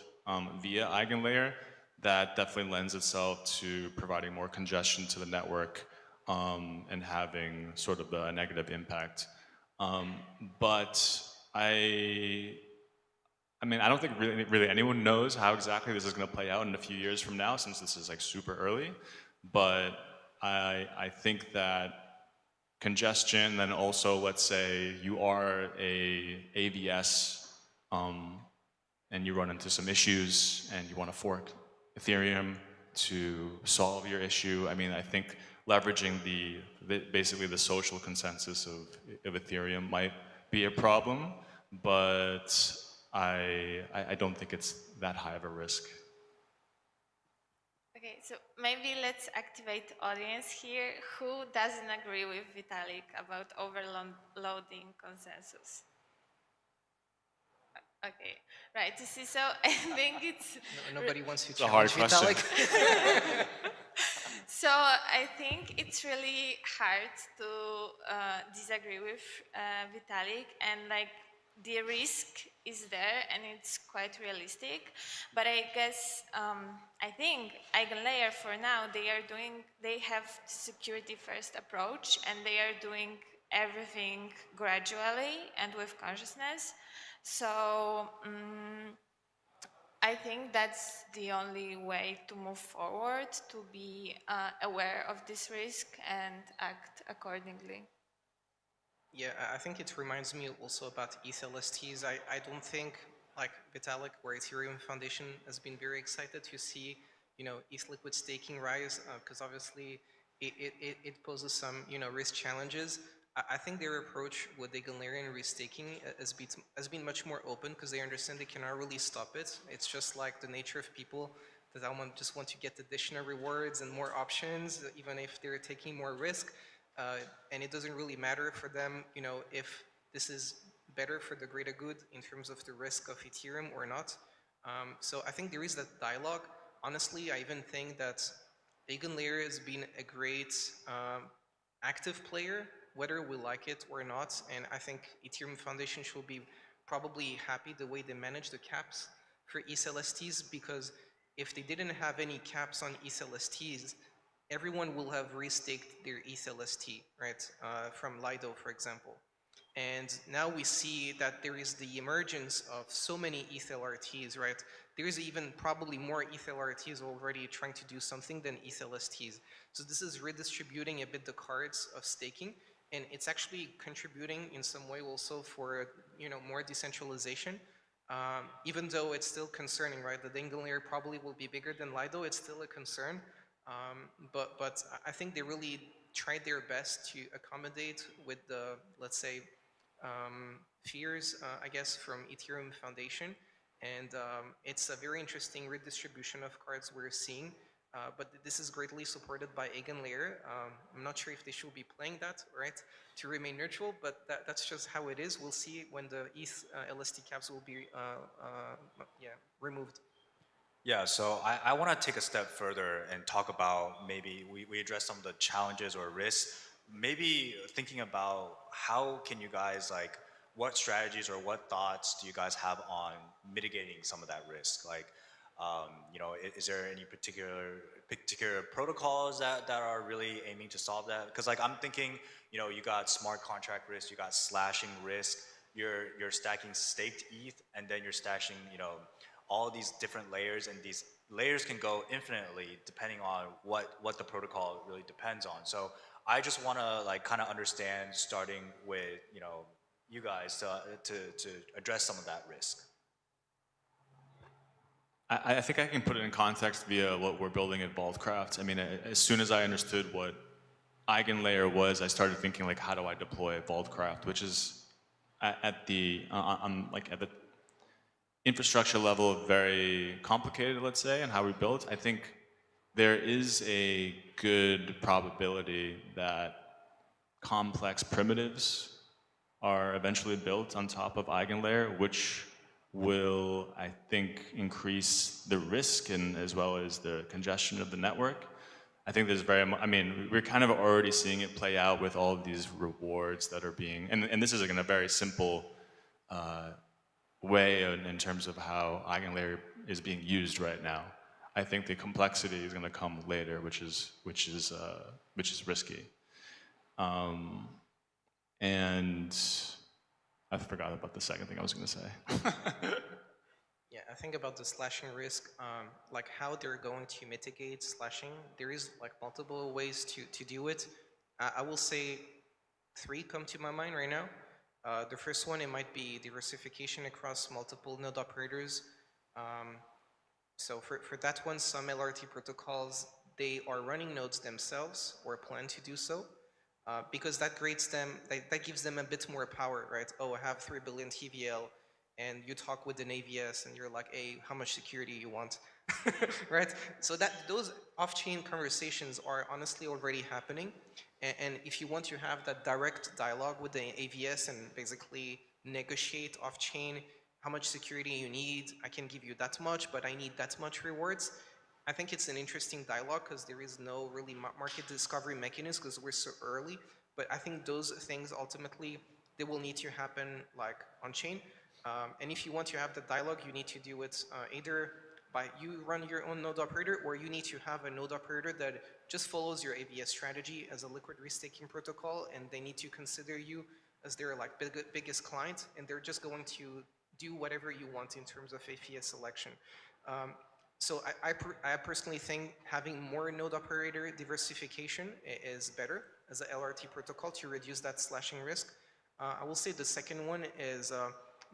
via Eigenlayer, that definitely lends itself to providing more congestion to the network and having sort of a negative impact. But I mean, I don't think really anyone knows how exactly this is going to play out in a few years from now, since this is like super early. But I think that congestion, then also let's say you are a AVS and you run into some issues and you want to fork Ethereum to solve your issue. I mean, I think leveraging basically the social consensus of Ethereum might be a problem, but I don't think it's that high of a risk. Okay, so maybe let's activate the audience here. Who doesn't agree with Vitalik about overloading consensus? Okay, right. You see, so I think it's Nobody wants to a hard challenge Vitalik. so So I think it's really hard to disagree with Vitalik, and like the risk is there and it's quite realistic. But I guess I think EigenLayer for now they have security first approach, and they are doing everything gradually and with consciousness. So I think that's the only way to move forward, to be aware of this risk and act accordingly. Yeah, I think it reminds me also about ETHLSTs. I don't think like Vitalik or Ethereum Foundation has been very excited to see, ETH liquid staking rise, because obviously it poses some, risk challenges. I think their approach with EigenLayer and restaking has been much more open, because they understand they cannot really stop it. It's just like the nature of people that just want to get additional rewards and more options, even if they're taking more risk. And it doesn't really matter for them, if this is better for the greater good in terms of the risk of Ethereum or not. So I think there is that dialogue. Honestly, I even think that EigenLayer has been a great active player, whether we like it or not. And I think Ethereum Foundation should be probably happy the way they manage the caps for ETHLSTs, because if they didn't have any caps on ETHLSTs, everyone will have restaked their ETHLST, right? From Lido, for example. And now we see that there is the emergence of so many ETHLRTs, right? There is even probably more ETHLRTs already trying to do something than ETHLSTs. So this is redistributing a bit the cards of staking, and it's actually contributing in some way also for, more decentralization. Even though it's still concerning, right? The EigenLayer probably will be bigger than Lido, it's still a concern. But I think they really tried their best to accommodate with the, let's say, fears, I guess, from Ethereum Foundation. And it's a very interesting redistribution of cards we're seeing. But this is greatly supported by EigenLayer. I'm not sure if they should be playing that, right, to remain neutral, but that's just how it is. We'll see when the ETH LST caps will be removed. Yeah, so I want to take a step further and talk about, maybe we address some of the challenges or risks, maybe thinking about how can you guys, like, what strategies or what thoughts do you guys have on mitigating some of that risk? Like, is there any particular protocols that are really aiming to solve that? Because like I'm thinking, you got smart contract risk, you got slashing risk, you're stacking staked ETH, and then you're stashing, all these different layers, and these layers can go infinitely depending on what the protocol really depends on. So I just want to like kind of understand, starting with you guys, to address some of that risk. I think I can put it in context via what we're building at Vaultcraft. I mean, as soon as I understood what EigenLayer was, I started thinking like, how do I deploy Vaultcraft, which is at the infrastructure level very complicated, let's say, and how we built. I think there is a good probability that complex primitives are eventually built on top of EigenLayer, which will, I think, increase the risk and as well as the congestion of the network. I think there's we're kind of already seeing it play out with all of these rewards that are being, and this is in a very simple way in terms of how EigenLayer is being used right now. I think the complexity is going to come later, which is risky. And I forgot about the second thing I was going to say. Yeah, I think about the slashing risk, like how they're going to mitigate slashing. There is like multiple ways to do it. I will say 3 come to my mind right now. The first one, it might be diversification across multiple node operators. So for that one, some LRT protocols, they are running nodes themselves or plan to do so, because that gives them a bit more power, right? Oh, I have 3 billion TVL, and you talk with an AVS and you're like, hey, how much security you want, right? So those off-chain conversations are honestly already happening. And if you want to have that direct dialogue with the AVS and basically negotiate off-chain how much security you need, I can give you that much, but I need that much rewards. I think it's an interesting dialogue because there is no really market discovery mechanism because we're so early. But I think those things ultimately, they will need to happen like on chain. And if you want to have the dialogue, you need to do it either by you run your own node operator, or you need to have a node operator that just follows your AVS strategy as a liquid restaking protocol, and they need to consider you as their like biggest client, and they're just going to do whatever you want in terms of AVS selection. So I personally think having more node operator diversification is better as a LRT protocol to reduce that slashing risk. I will say the second one is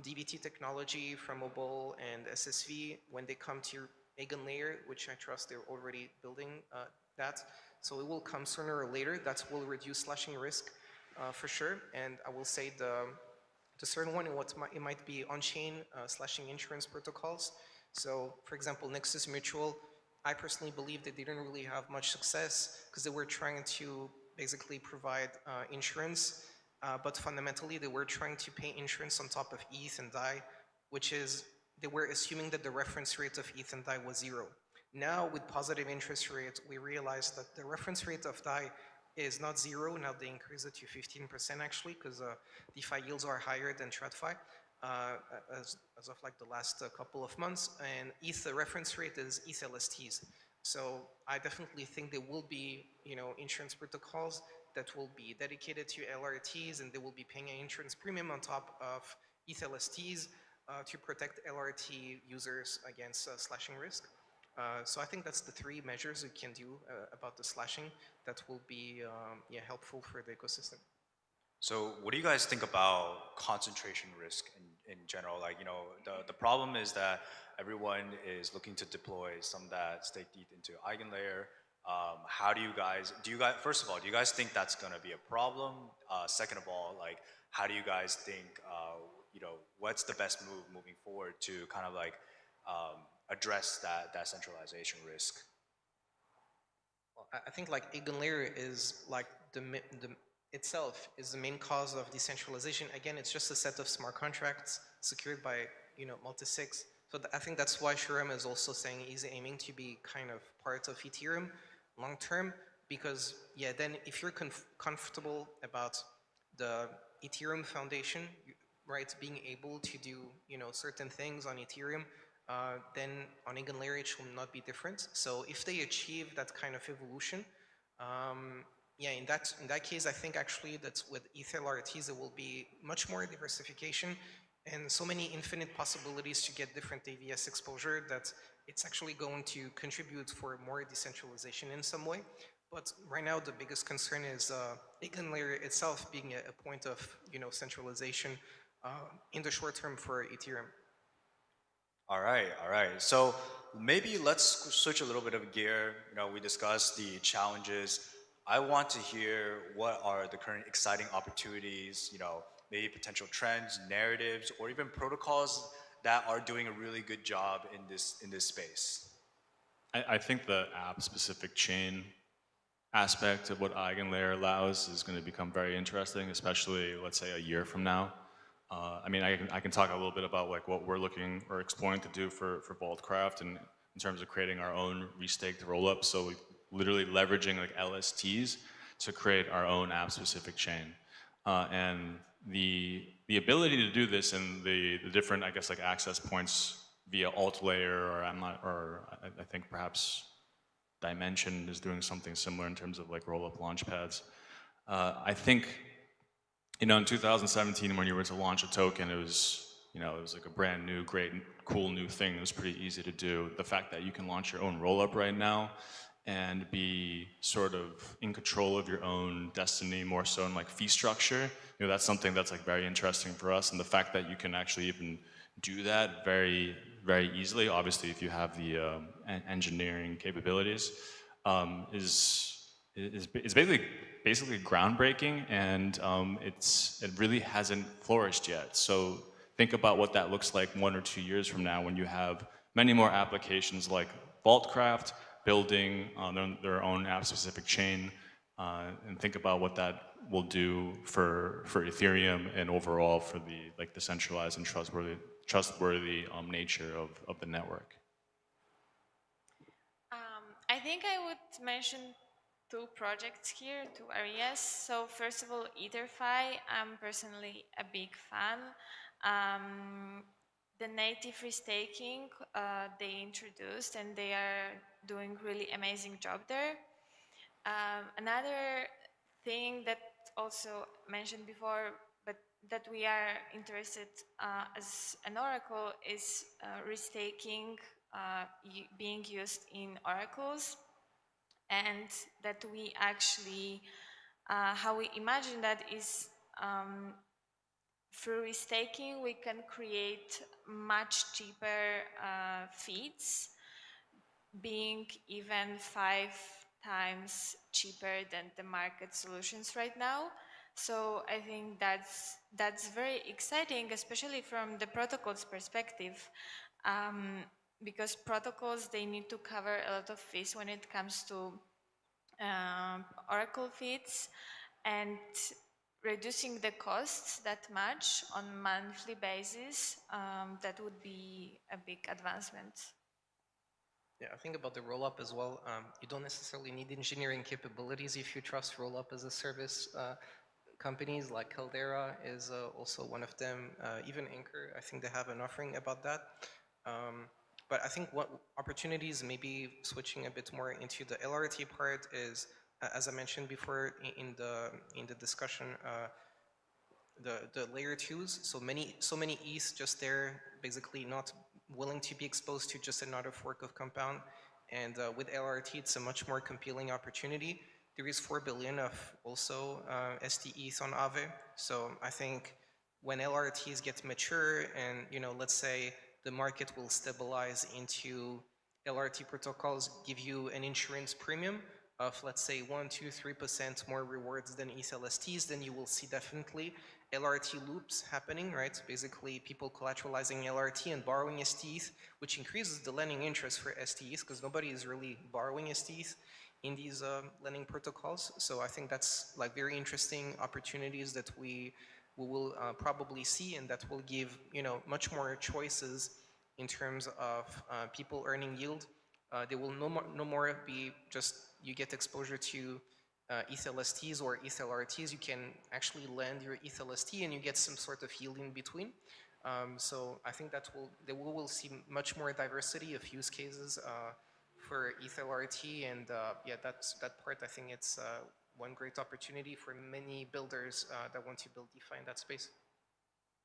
DBT technology from mobile and SSV when they come to Eigenlayer, which I trust they're already building that. So it will come sooner or later. That will reduce slashing risk for sure. And I will say the third one, it might be on-chain slashing insurance protocols. So for example, Nexus Mutual, I personally believe they didn't really have much success because they were trying to basically provide insurance, but fundamentally they were trying to pay insurance on top of ETH and DAI, which is, they were assuming that the reference rate of ETH and DAI was 0. Now with positive interest rates, we realize that the reference rate of DAI is not 0, now they increase it to 15% actually, because DeFi yields are higher than TradFi. As of like the last couple of months, and ETH, the reference rate is ETH LSTs. So I definitely think there will be, insurance protocols that will be dedicated to LRTs, and they will be paying an insurance premium on top of ETH LSTs to protect LRT users against slashing risk. So I think that's the three measures we can do about the slashing that will be helpful for the ecosystem. So what do you guys think about concentration risk in general? Like, the problem is that everyone is looking to deploy some that stake ETH into Eigenlayer. How do you guys, first of all, do you guys think that's gonna be a problem? Second of all, like, how do you guys think, what's the best move moving forward to kind of like address that centralization risk? Well, I think like Eigenlayer is like itself is the main cause of decentralization. Again, it's just a set of smart contracts secured by, multi-sigs. So I think that's why Shuram is also saying he's aiming to be kind of part of Ethereum long term, because then if you're comfortable about the Ethereum foundation, right, being able to do, certain things on Ethereum, then on Eigenlayer it will not be different. So if they achieve that kind of evolution, in that case, I think actually that with ETH LRTs, there will be much more diversification and so many infinite possibilities to get different AVS exposure that it's actually going to contribute for more decentralization in some way. But right now, the biggest concern is Eigenlayer itself being a point of, centralization in the short term for Ethereum. All right. So maybe let's switch a little bit of gear. We discussed the challenges. I want to hear what are the current exciting opportunities, maybe potential trends, narratives, or even protocols that are doing a really good job in this space. I think the app-specific chain aspect of what Eigenlayer allows is going to become very interesting, especially, let's say, a year from now. I can talk a little bit about like what we're looking or exploring to do for Vaultcraft and in terms of creating our own restaked rollup. So we literally leveraging like LSTs to create our own app-specific chain. And the ability to do this and the different, I guess, like access points via alt layer, or I think perhaps Dimension is doing something similar in terms of like rollup launchpads. I think, in 2017 when you were to launch a token, it was like a brand new, great, cool new thing. It was pretty easy to do. The fact that you can launch your own rollup right now and be sort of in control of your own destiny, more so in like fee structure, that's something that's like very interesting for us. And the fact that you can actually even do that very, very easily, obviously if you have the engineering capabilities, is basically groundbreaking, and it really hasn't flourished yet. So think about what that looks like 1 or 2 years from now when you have many more applications like Vaultcraft building their own app-specific chain, and think about what that will do for Ethereum and overall for the decentralized and trustworthy nature of the network. I think I would mention two projects here, two areas. So first of all, EtherFi, I'm personally a big fan. The native restaking they introduced, and they are doing really amazing job there. Another thing that also mentioned before, but that we are interested as an Oracle is restaking being used in oracles, and that we actually, how we imagine that is through restaking we can create much cheaper feeds, being even 5 times cheaper than the market solutions right now. So I think that's very exciting, especially from the protocols perspective, because protocols, they need to cover a lot of fees when it comes to Oracle feeds, and reducing the costs that much on monthly basis, that would be a big advancement. Yeah, I think about the rollup as well. You don't necessarily need engineering capabilities if you trust rollup as a service. Companies like Caldera is also one of them. Even Anchor, I think they have an offering about that. But I think what opportunities, maybe switching a bit more into the LRT part, is, as I mentioned before in the discussion, the layer twos. So many ETH just there, basically not willing to be exposed to just another fork of Compound. And with LRT, it's a much more compelling opportunity. There is 4 billion of also STETH on Aave. So I think when LRTs get mature and, let's say the market will stabilize into LRT protocols, give you an insurance premium of, let's say, 1, 2, 3% more rewards than ETH LSTs, then you will see definitely LRT loops happening, right? Basically, people collateralizing LRT and borrowing STETH, which increases the lending interest for STETH because nobody is really borrowing STETH in these lending protocols. So I think that's like very interesting opportunities that we will probably see, and that will give much more choices in terms of people earning yield. There will no more be just you get exposure to ETH LSTs or ETH LRTs. You can actually lend your ETH LST and you get some sort of yield in between. So I think that we will see much more diversity of use cases for ETH LRT, and yeah, that part, I think it's one great opportunity for many builders that want to build DeFi in that space.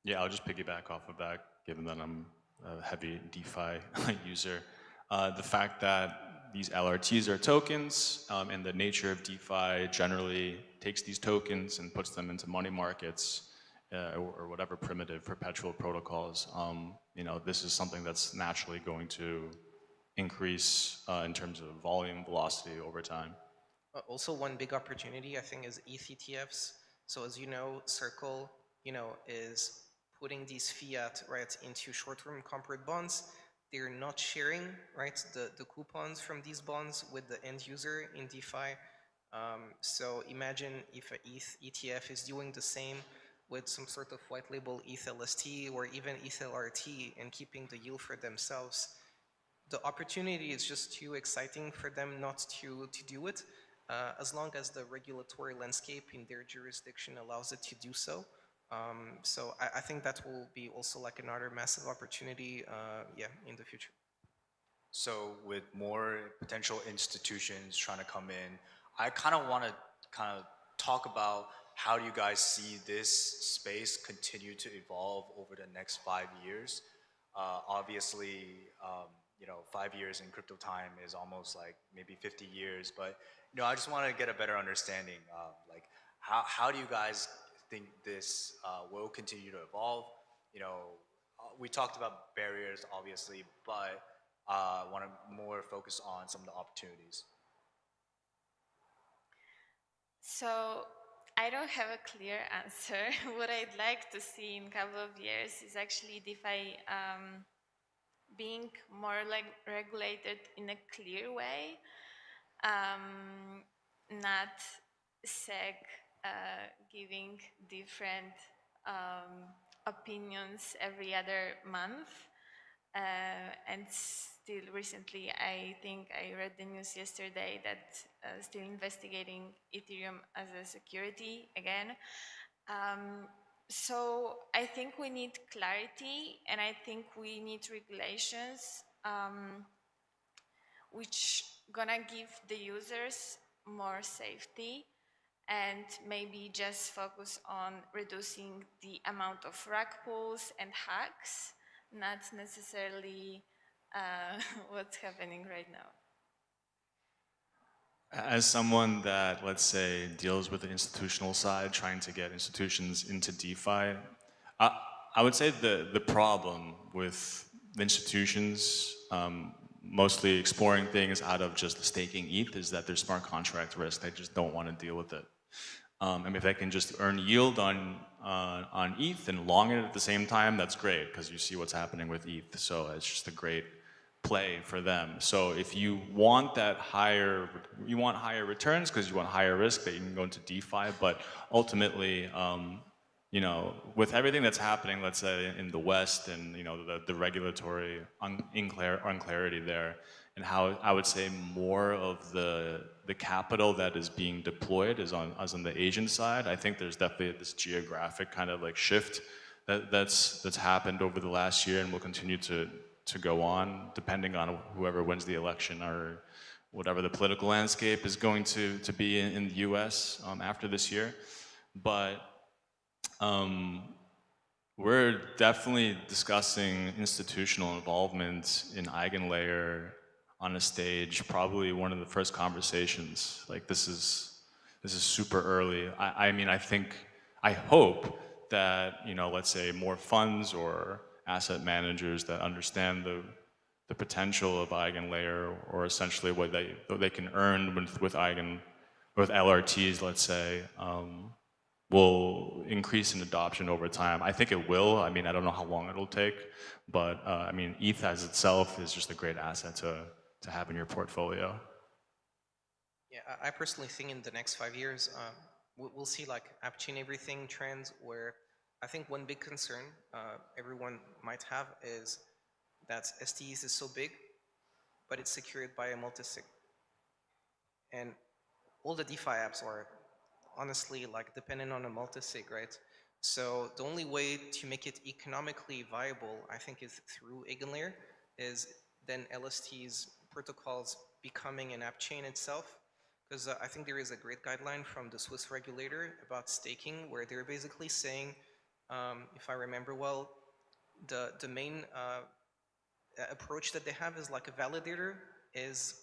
Yeah, I'll just piggyback off of that, given that I'm a heavy DeFi user. The fact that these LRTs are tokens, and the nature of DeFi generally takes these tokens and puts them into money markets or whatever primitive perpetual protocols. This is something that's naturally going to increase in terms of volume, velocity over time. Also, one big opportunity, I think, is ETH ETFs. So as you know, Circle, is putting these fiat, right, into short-term corporate bonds. They're not sharing, right, the coupons from these bonds with the end user in DeFi. So imagine if an ETH ETF is doing the same with some sort of white label ETH LST or even ETH LRT and keeping the yield for themselves. The opportunity is just too exciting for them not to do it, as long as the regulatory landscape in their jurisdiction allows it to do so. So I think that will be also like another massive opportunity, yeah, in the future. So with more potential institutions trying to come in, I kind of want to talk about how do you guys see this space continue to evolve over the next 5 years? Obviously, 5 years in crypto time is almost like maybe 50 years, but I just want to get a better understanding of like how do you guys think this will continue to evolve? We talked about barriers, obviously, but want to more focus on some of the opportunities. So I don't have a clear answer. What I'd like to see in a couple of years is actually DeFi being more like regulated in a clear way, not SEC giving different opinions every other month. And still recently, I think I read the news yesterday that still investigating Ethereum as a security again. So I think we need clarity, and I think we need regulations which gonna give the users more safety, and maybe just focus on reducing the amount of rug pulls and hacks, not necessarily what's happening right now. As someone that, let's say, deals with the institutional side, trying to get institutions into DeFi, I would say the problem with the institutions mostly exploring things out of just staking ETH is that there's smart contract risk. They just don't want to deal with it. And if they can just earn yield on ETH and long it at the same time, that's great, because you see what's happening with ETH. So it's just a great play for them. So if you want that higher, you want higher returns because you want higher risk, that you can go into DeFi. But ultimately, you know, with everything that's happening, let's say in the West, and you know the regulatory unclarity there, and how I would say more of the capital that is being deployed is on the Asian side. I think there's definitely this geographic kind of like shift that's happened over the last year and will continue to go on, depending on whoever wins the election or whatever the political landscape is going to be in the US after this year. But we're definitely discussing institutional involvement in EigenLayer on a stage, probably one of the first conversations. Like this is super early. I mean, I hope that, you know, let's say more funds or asset managers that understand the potential of EigenLayer, or essentially what they can earn with LRTs, let's say, will increase in adoption over time. I think it will. I mean, I don't know how long it'll take, but I mean, ETH as itself is just a great asset to have in your portfolio. Yeah, I personally think in the next 5 years, we'll see like app-chain everything trends, where I think one big concern everyone might have is that STEs is so big, but it's secured by a multisig. And all the DeFi apps are honestly like dependent on a multisig, right? So the only way to make it economically viable, I think, is through EigenLayer, is then LST's protocols becoming an app chain itself. Because I think there is a great guideline from the Swiss regulator about staking, where they're basically saying, if I remember well, the main approach that they have is like a validator is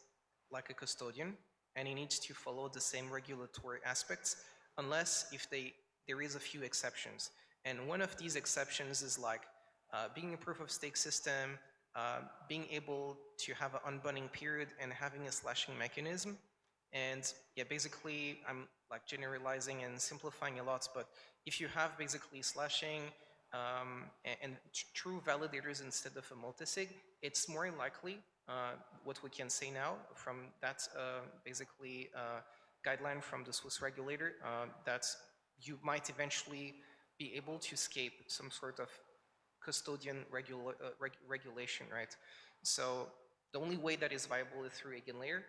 like a custodian, and he needs to follow the same regulatory aspects, unless if there is a few exceptions. And one of these exceptions is like being a proof of stake system, being able to have an unbundling period and having a slashing mechanism. And yeah, basically I'm like generalizing and simplifying a lot, but if you have basically slashing and true validators instead of a multisig, it's more likely, what we can say now from that basically guideline from the Swiss regulator, that you might eventually be able to escape some sort of custodian regulation, right? So the only way that is viable is through EigenLayer,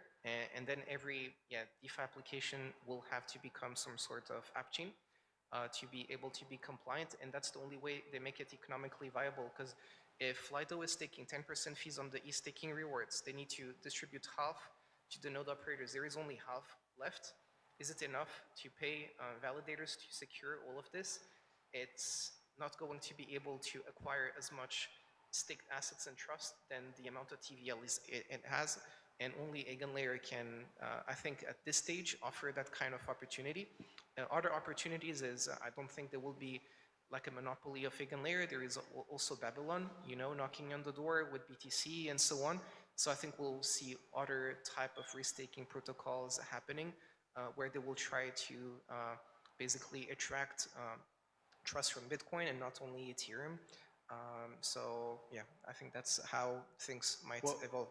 and then every DeFi application will have to become some sort of app chain to be able to be compliant, and that's the only way they make it economically viable. Because if Lido is taking 10% fees on the e-staking rewards, they need to distribute half to the node operators. There is only half left. Is it enough to pay validators to secure all of this? It's not going to be able to acquire as much staked assets and trust than the amount of TVL it has, and only EigenLayer can, I think at this stage, offer that kind of opportunity. Other opportunities is, I don't think there will be like a monopoly of EigenLayer. There is also Babylon, you know, knocking on the door with BTC and so on. So I think we'll see other type of restaking protocols happening, where they will try to basically attract trust from Bitcoin and not only Ethereum. So yeah, I think that's how things might evolve.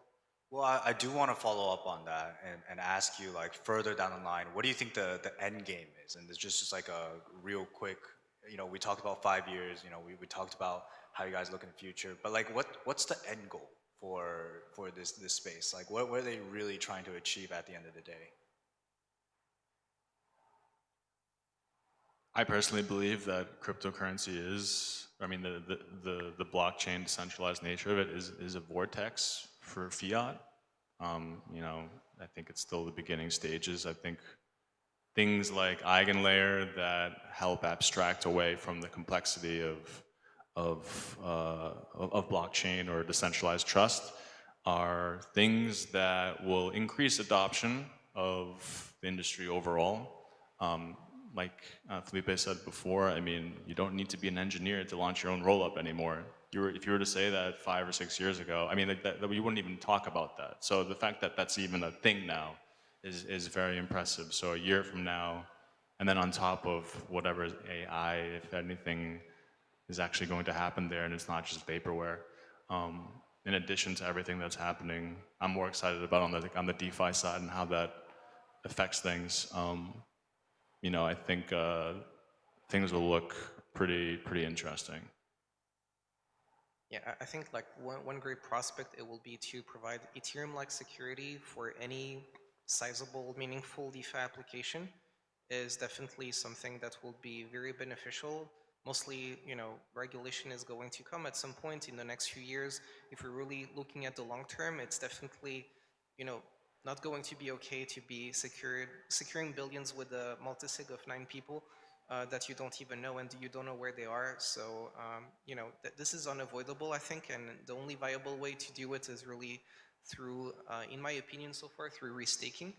Well, I do want to follow up on that and ask you, like, further down the line, what do you think the end game is? And it's just like a real quick, you know, we talked about 5 years, you know, we talked about how you guys look in the future. But like, what's the end goal for this space? Like, what are they really trying to achieve at the end of the day? I personally believe that cryptocurrency is, I mean, the blockchain decentralized nature of it is a vortex for fiat. You know, I think it's still the beginning stages. I think things like eigenlayer that help abstract away from the complexity of blockchain or decentralized trust are things that will increase adoption of the industry overall. Like Felipe said before, I mean, you don't need to be an engineer to launch your own rollup anymore. If you were to say that 5 or 6 years ago, I mean, that we wouldn't even talk about that. So the fact that that's even a thing now is very impressive. So a year from now, and then on top of whatever AI, if anything, is actually going to happen there, and it's not just vaporware. In addition to everything that's happening, I'm more excited about on the DeFi side and how that affects things. You know, I think things will look pretty interesting. Yeah, I think like one great prospect it will be to provide Ethereum-like security for any sizable, meaningful DeFi application is definitely something that will be very beneficial. Mostly, you know, regulation is going to come at some point in the next few years. If we're really looking at the long term, it's definitely, you know, not going to be okay to be securing billions with a multisig of 9 people that you don't even know and you don't know where they are. So, you know, this is unavoidable, I think, and the only viable way to do it is really through, in my opinion so far, through restaking.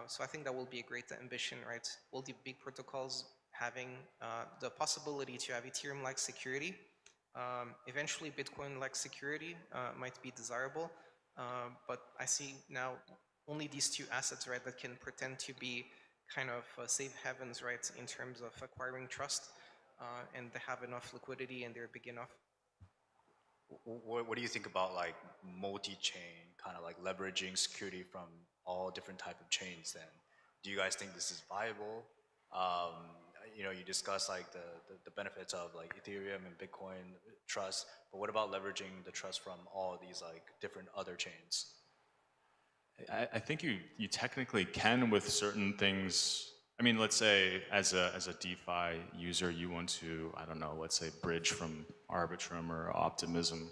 So I think that will be a great ambition, right? All the big protocols having the possibility to have Ethereum-like security. Eventually, Bitcoin-like security might be desirable, but I see now only these 2 assets, right, that can pretend to be kind of safe havens, right, in terms of acquiring trust, and they have enough liquidity and they're big enough. What do you think about like multi-chain, kind of like leveraging security from all different type of chains then? Do you guys think this is viable? You know, you discuss like the benefits of like Ethereum and Bitcoin trust, but what about leveraging the trust from all these like different other chains? I think you technically can with certain things. I mean, let's say as a DeFi user, you want to, I don't know, let's say bridge from Arbitrum or Optimism.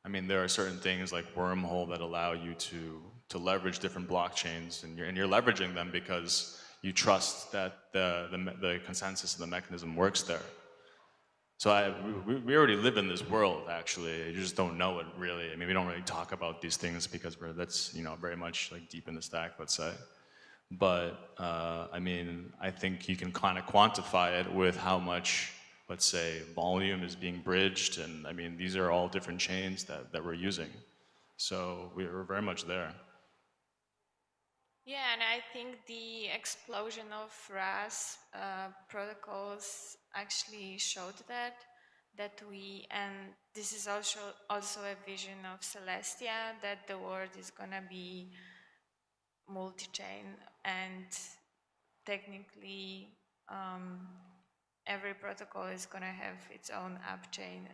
I mean, there are certain things like Wormhole that allow you to leverage different blockchains, and you're leveraging them because you trust that the consensus of the mechanism works there. So we already live in this world, actually. You just don't know it, really. I mean, we don't really talk about these things because that's, you know, very much like deep in the stack, let's say. But, I mean, I think you can kind of quantify it with how much, let's say, volume is being bridged. And I mean, these are all different chains that we're using. So we're very much there. Yeah, and I think the explosion of RAS protocols actually showed that we, and this is also a vision of Celestia, that the world is gonna be multi-chain, and technically every protocol is gonna have its own app chain,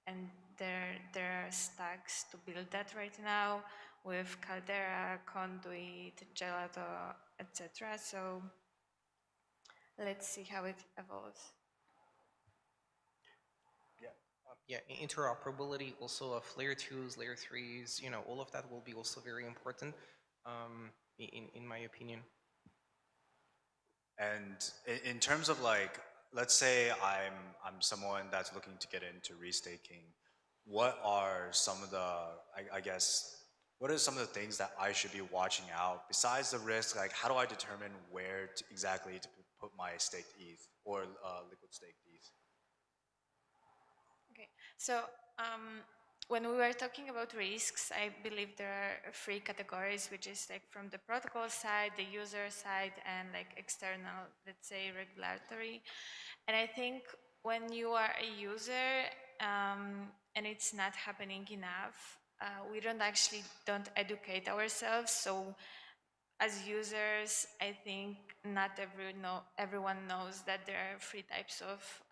and there are stacks to build that right now with Caldera, Conduit, Gelato, etc. So let's see how it evolves. Yeah, interoperability also of layer 2s, layer 3s, you know, all of that will be also very important, in my opinion. And in terms of like, let's say I'm someone that's looking to get into restaking. What are some of the, I guess, what are some of the things that I should be watching out besides the risk? Like, how do I determine where exactly to put my staked ETH or liquid staked ETH? Okay, so when we were talking about risks, I believe there are 3 categories, which is like from the protocol side, the user side, and like external, let's say, regulatory. And I think when you are a user and it's not happening enough, we don't educate ourselves. So as users, I think not everyone knows that there are 3 types of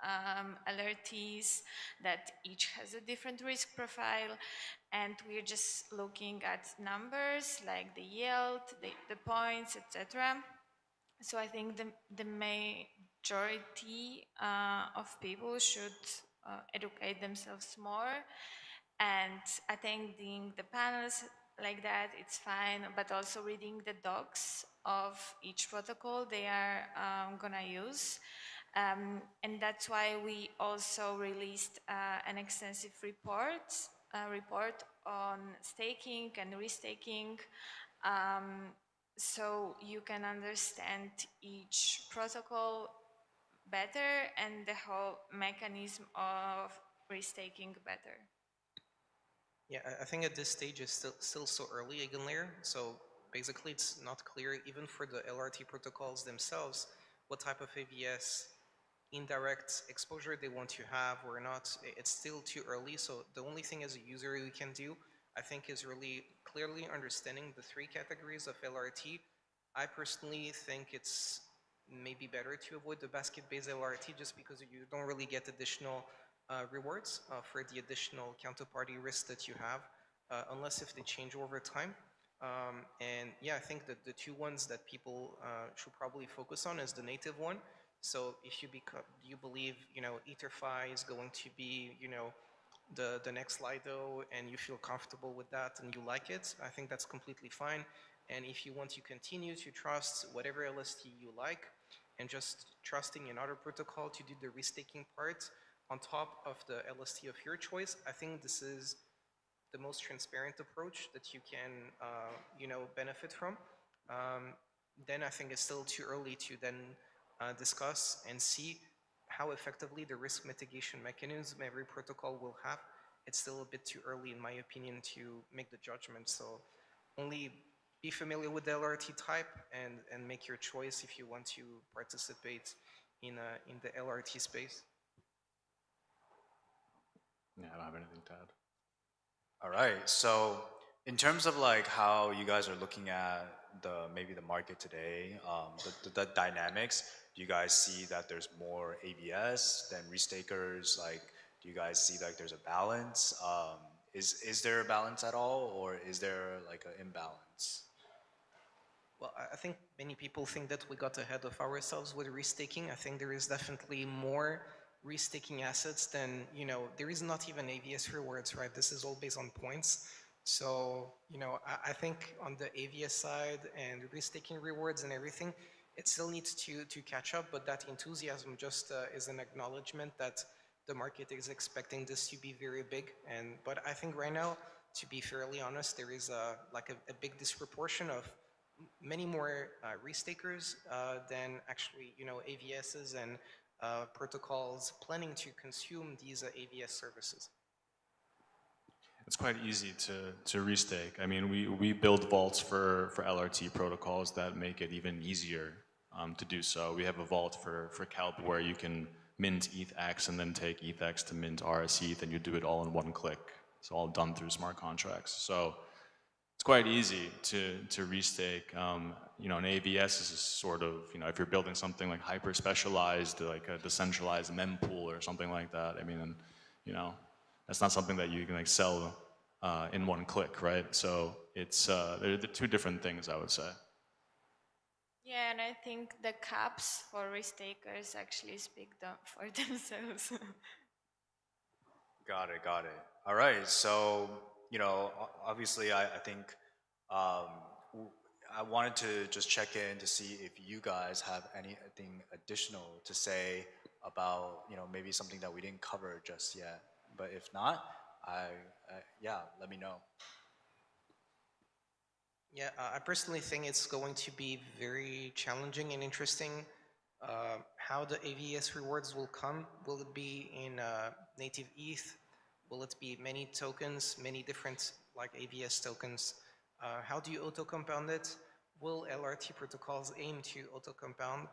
LRTs, that each has a different risk profile, and we're just looking at numbers like the yield, the points, etc. So I think the majority of people should educate themselves more, and attending the panels like that, it's fine, but also reading the docs of each protocol they are gonna use. And that's why we also released an extensive report on staking and restaking, so you can understand each protocol better and the whole mechanism of restaking better. Yeah, I think at this stage it's still so early, Eigenlayer. So basically it's not clear even for the LRT protocols themselves what type of AVS indirect exposure they want to have or not. It's still too early. So the only thing as a user you can do, I think, is really clearly understanding the 3 categories of LRT. I personally think it's maybe better to avoid the basket-based LRT just because you don't really get additional rewards for the additional counterparty risk that you have, unless if they change over time. And yeah, I think that the 2 ones that people should probably focus on is the native one. So if you believe, EtherFi is going to be, the next Lido, and you feel comfortable with that and you like it, I think that's completely fine. And if you want to continue to trust whatever LST you like and just trusting another protocol to do the restaking part on top of the LST of your choice, I think this is the most transparent approach that you can, benefit from. Then I think it's still too early to then discuss and see how effectively the risk mitigation mechanism every protocol will have. It's still a bit too early, in my opinion, to make the judgment. So only be familiar with the LRT type and make your choice if you want to participate in the LRT space. Yeah, I don't have anything to add. All right. So in terms of like how you guys are looking at maybe the market today, the dynamics, do you guys see that there's more ABS than restakers? Like, do you guys see like there's a balance? Is there a balance at all, or is there like an imbalance? Well, I think many people think that we got ahead of ourselves with restaking. I think there is definitely more restaking assets than, there is not even AVS rewards, right? This is all based on points. So, I think on the AVS side and restaking rewards and everything, it still needs to catch up, but that enthusiasm just is an acknowledgement that the market is expecting this to be very big. But I think right now, to be fairly honest, there is a big disproportion of many more restakers than actually, AVSs and protocols planning to consume these AVS services. It's quite easy to restake. I mean, we build vaults for LRT protocols that make it even easier to do so. We have a vault for Calp where you can mint ETHX and then take ETHX to mint RSETH, and you do it all in one click. It's all done through smart contracts. So it's quite easy to restake. An AVS is sort of, if you're building something like hyper specialized, like a decentralized mempool or something like that, I mean, that's not something that you can like sell in one click, right? So it's they're the 2 different things, I would say. Yeah, and I think the caps for restakers actually speak for themselves. Got it, got it. All right, so, obviously I think I wanted to just check in to see if you guys have anything additional to say about, maybe something that we didn't cover just yet. But if not, yeah, let me know. Yeah, I personally think it's going to be very challenging and interesting how the AVS rewards will come. Will it be in native ETH? Will it be many tokens, many different like AVS tokens? How do you auto-compound it? Will LRT protocols aim to auto-compound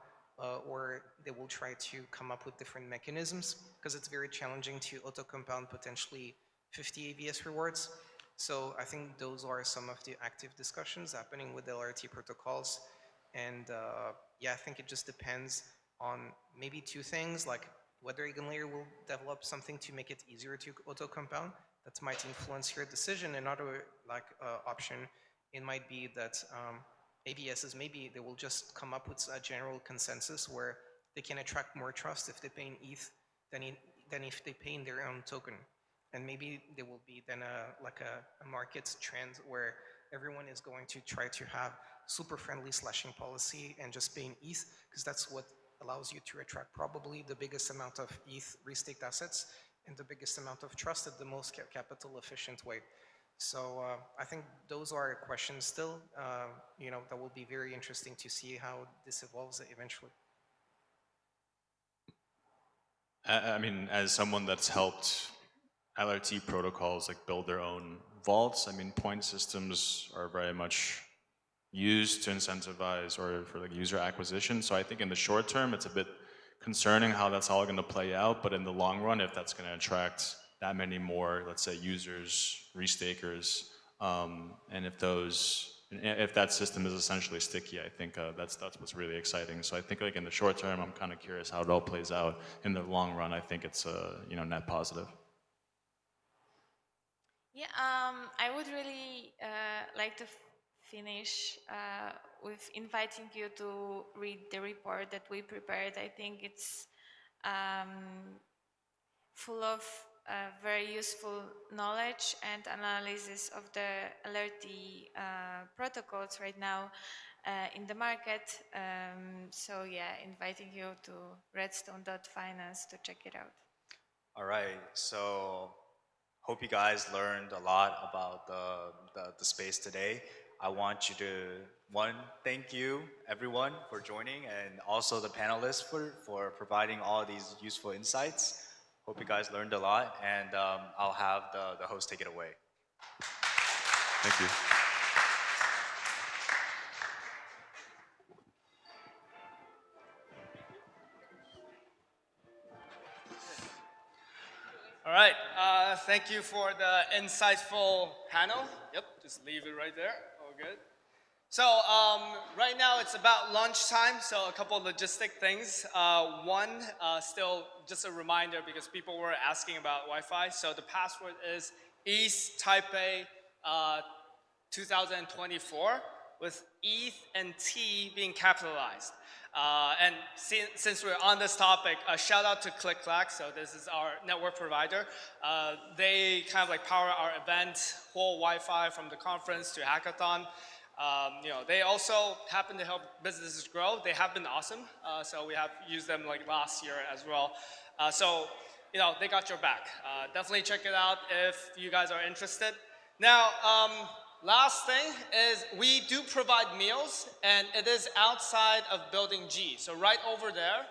or they will try to come up with different mechanisms? Because it's very challenging to auto-compound potentially 50 AVS rewards. So I think those are some of the active discussions happening with LRT protocols. And yeah, I think it just depends on maybe two things, like whether EigenLayer will develop something to make it easier to auto-compound. That might influence your decision. Another option, it might be that ABSs, maybe they will just come up with a general consensus where they can attract more trust if they pay in ETH than if they pay in their own token. And maybe there will be then a market trend where everyone is going to try to have super friendly slashing policy and just pay in ETH, because that's what allows you to attract probably the biggest amount of ETH restaked assets and the biggest amount of trust at the most capital efficient way. So I think those are questions still, that will be very interesting to see how this evolves eventually. I mean, as someone that's helped LRT protocols like build their own vaults, I mean, point systems are very much used to incentivize or for like user acquisition. So I think in the short term, it's a bit concerning how that's all going to play out. But in the long run, if that's going to attract that many more, let's say, users, restakers, and if that system is essentially sticky, I think that's what's really exciting. So I think like in the short term, I'm kind of curious how it all plays out. In the long run, I think it's net positive. Yeah, I would really like to finish with inviting you to read the report that we prepared. I think it's full of very useful knowledge and analysis of the LRT protocols right now in the market. So yeah, inviting you to redstone.finance to check it out. All right, so hope you guys learned a lot about the space today. I want you to, thank you everyone for joining, and also the panelists for providing all these useful insights. Hope you guys learned a lot, and I'll have the host take it away. Thank you. All right, thank you for the insightful panel. Yep, just leave it right there, all good. So right now it's about lunchtime, so a couple of logistic things. One, still just a reminder because people were asking about Wi-Fi. So the password is ETH Taipei 2024 with ETH and T being capitalized. And since we're on this topic, a shout out to ClickClack. So this is our network provider. They kind of like power our event, whole Wi-Fi from the conference to hackathon. They also happen to help businesses grow. They have been awesome. So we have used them like last year as well. So they got your back. Definitely check it out if you guys are interested. Now, last thing is we do provide meals, and it is outside of Building G. So right over there,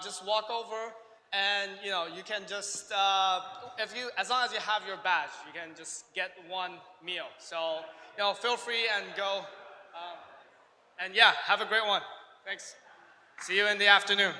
just walk over, and you can just as long as you have your badge, you can just get one meal. So feel free and go. And yeah, have a great one. Thanks. See you in the afternoon.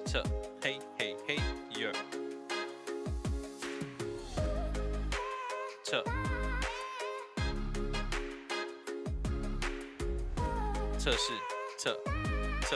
测，嘿嘿嘿，yeah。测，测试，测，测。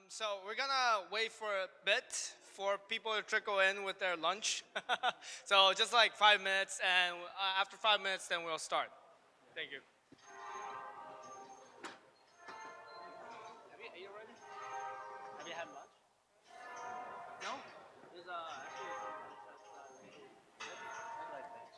So we're gonna wait for a bit for people to trickle in with their lunch. So just like 5 minutes, and after 5 minutes, then we'll start. Thank you. Have you ate already? Have you had lunch? No? There's actually some lunch that's ready. Like thanks.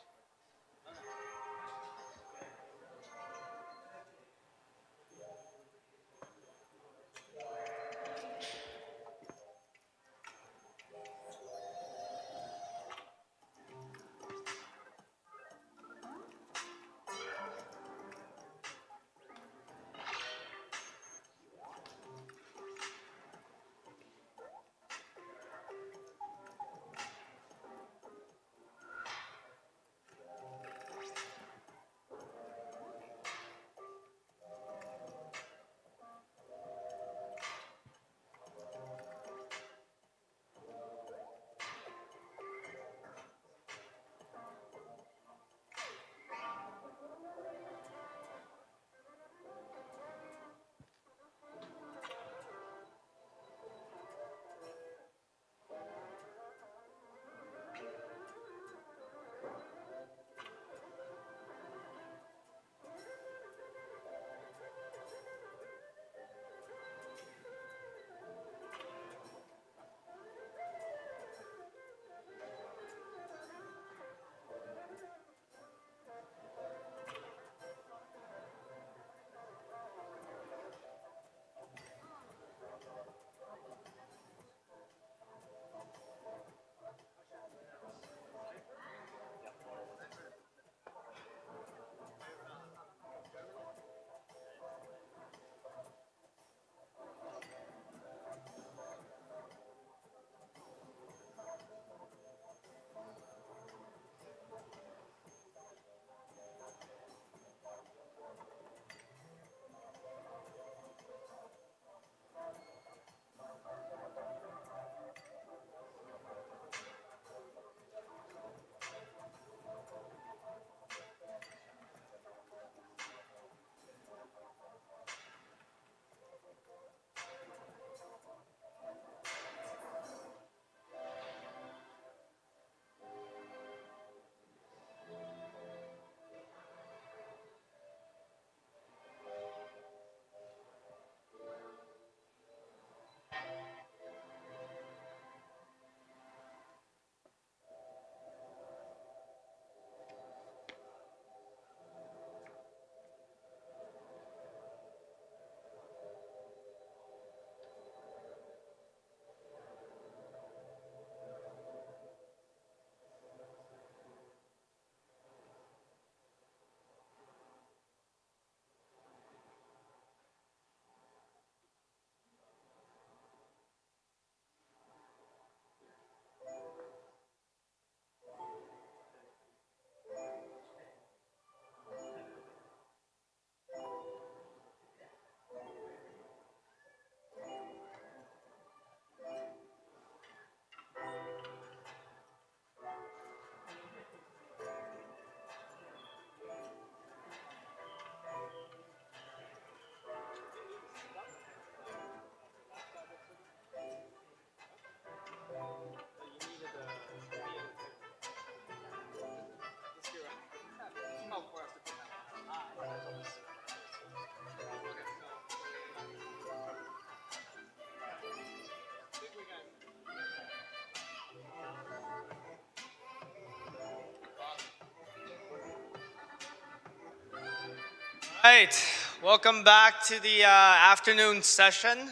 Right, welcome back to the afternoon session.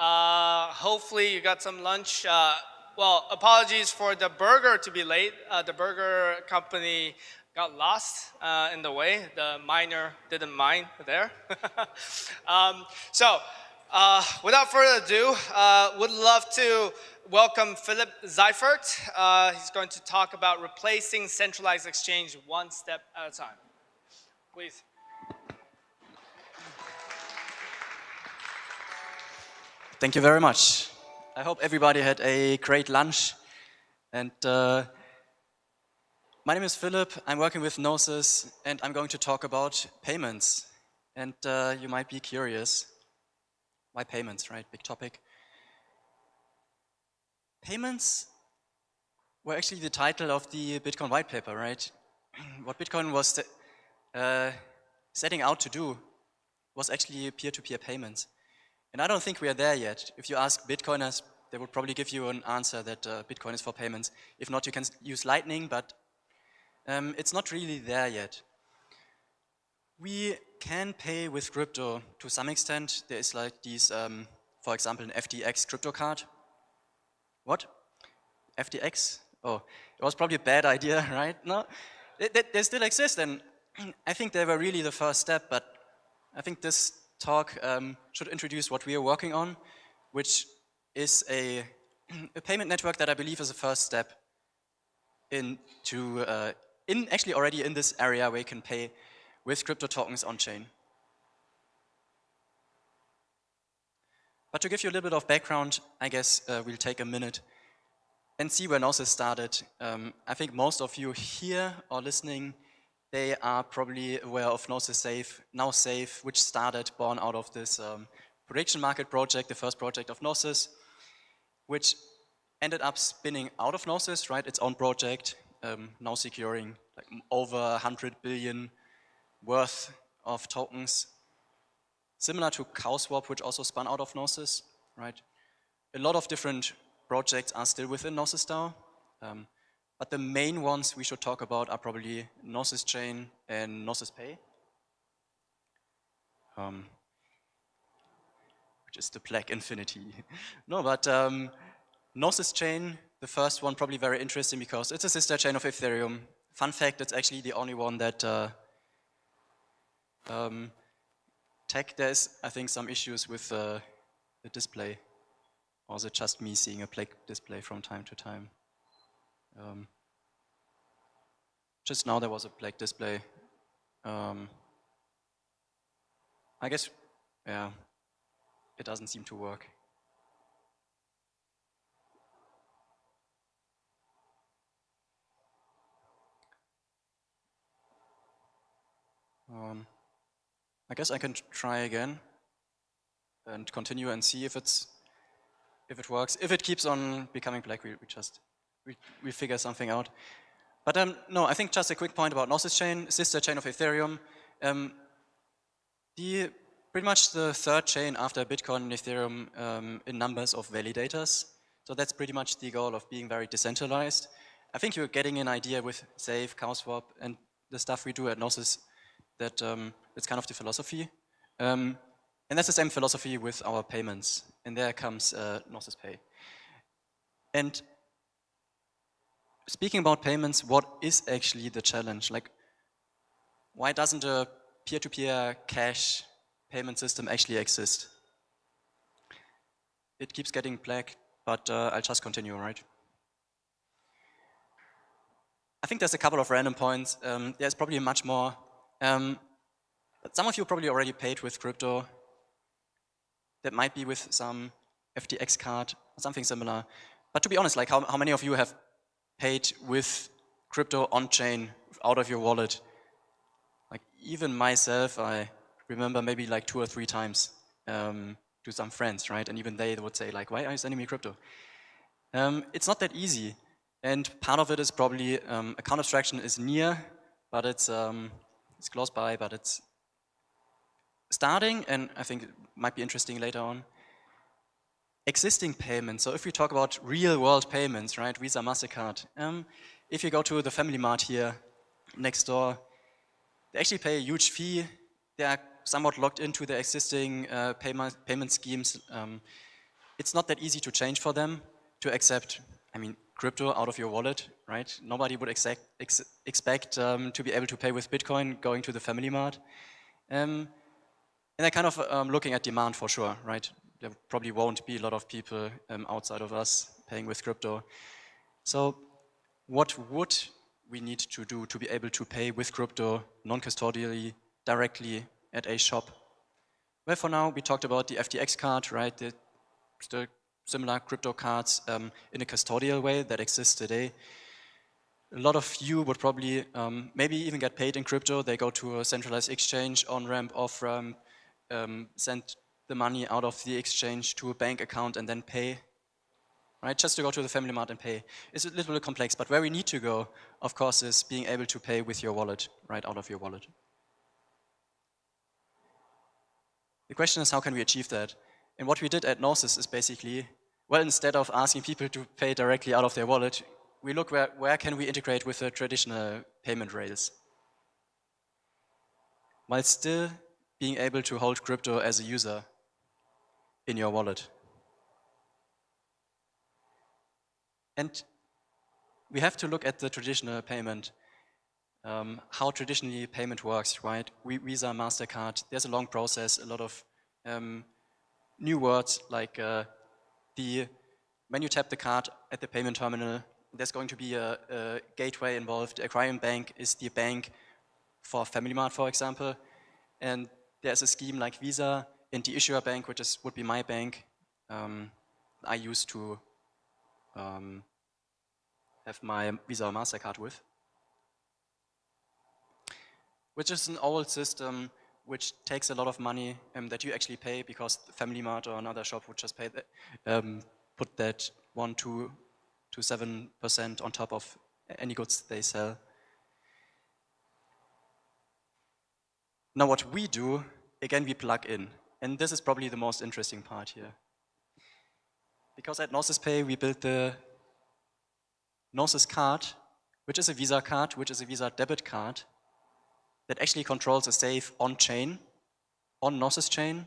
Hopefully you got some lunch. Well, apologies for the burger to be late. The burger company got lost in the way. The miner didn't mine there. So, without further ado, would love to welcome Philip Seifert. He's going to talk about replacing centralized exchange one step at a time. Please. Thank you very much. I hope everybody had a great lunch. And my name is Philip. I'm working with Gnosis, and I'm going to talk about payments. And you might be curious, why payments, right? Big topic. payments were actually the title of the Bitcoin white paper, right? What Bitcoin was setting out to do was actually peer-to-peer payments. And I don't think we are there yet. If you ask Bitcoiners, they would probably give you an answer that Bitcoin is for payments. If not, you can use Lightning, but it's not really there yet. We can pay with crypto to some extent. There is like these, for example, an FTX crypto card. What? FTX? Oh, it was probably a bad idea, right? No, they still exist, and I think they were really the first step, but I think this talk should introduce what we are working on, which is a payment network that I believe is a first step into, actually already in this area where you can pay with crypto tokens on-chain. But to give you a little bit of background, I guess we'll take a minute and see where Gnosis started. I think most of you here or listening, they are probably aware of Gnosis Safe, now Safe, which started born out of this prediction market project, the first project of Gnosis, which ended up spinning out of Gnosis, right? Its own project, now securing like over 100 billion worth of tokens, similar to CowSwap, which also spun out of Gnosis, right? A lot of different projects are still within Gnosis DAO, but the main ones we should talk about are probably Gnosis Chain and Gnosis Pay, which is the Black Infinity. No, but Gnosis Chain, the first one, probably very interesting because it's a sister chain of Ethereum. Fun fact, it's actually the only one that there's, I think, some issues with the display. Or is it just me seeing a black display from time to time? Just now there was a black display. I guess, yeah, it doesn't seem to work. I guess I can try again and continue and see if it works. If it keeps on becoming black, we figure something out. But no, I think just a quick point about Gnosis Chain, sister chain of Ethereum. Pretty much the third chain after Bitcoin and Ethereum in numbers of validators. So that's pretty much the goal of being very decentralized. I think you're getting an idea with Safe, CowSwap, and the stuff we do at Gnosis that it's kind of the philosophy. And that's the same philosophy with our payments. And there comes Gnosis Pay. And speaking about payments, what is actually the challenge? Like, why doesn't a peer-to-peer cash payment system actually exist? It keeps getting black, but I'll just continue, right? I think there's a couple of random points. There's probably much more. But some of you probably already paid with crypto. That might be with some FTX card or something similar. But to be honest, like how many of you have paid with crypto on-chain out of your wallet? Like even myself, I remember maybe like 2 or 3 times to some friends, right? And even they would say like, why are you sending me crypto? It's not that easy. And part of it is probably account abstraction is near, but it's close by, but it's starting, and I think it might be interesting later on. Existing payments, so if we talk about real world payments, right, Visa, MasterCard, if you go to the Family Mart here next door, they actually pay a huge fee. They are somewhat locked into the existing payment schemes. It's not that easy to change for them to accept, I mean, crypto out of your wallet, right? Nobody would expect to be able to pay with Bitcoin going to the Family Mart. And they're kind of looking at demand for sure, right? There probably won't be a lot of people outside of us paying with crypto. So what would we need to do to be able to pay with crypto non-custodially directly at a shop? Well, for now, we talked about the FTX card, right? The similar crypto cards in a custodial way that exists today. A lot of you would probably maybe even get paid in crypto. They go to a centralized exchange, on-ramp, off-ramp, send the money out of the exchange to a bank account and then pay, right? Just to go to the Family Mart and pay. It's a little bit complex, but where we need to go, of course, is being able to pay with your wallet, right out of your wallet. The question is, how can we achieve that? And what we did at Gnosis is basically, well, instead of asking people to pay directly out of their wallet, we look where can we integrate with the traditional payment rails, while still being able to hold crypto as a user in your wallet. And we have to look at the traditional payment, how traditionally payment works, right? Visa, MasterCard, there's a long process, a lot of new words like when you tap the card at the payment terminal, there's going to be a gateway involved. The acquiring bank is the bank for Family Mart, for example. And there's a scheme like Visa and the issuer bank, which would be my bank. I used to have my Visa or MasterCard with, which is an old system which takes a lot of money that you actually pay because the Family Mart or another shop would just pay that, put that 1, 2 to 7% on top of any goods they sell. Now what we do, again, we plug in. And this is probably the most interesting part here. Because at Gnosis Pay, we built the Gnosis card, which is a Visa card, which is a Visa debit card, that actually controls a safe on-chain, on Gnosis chain,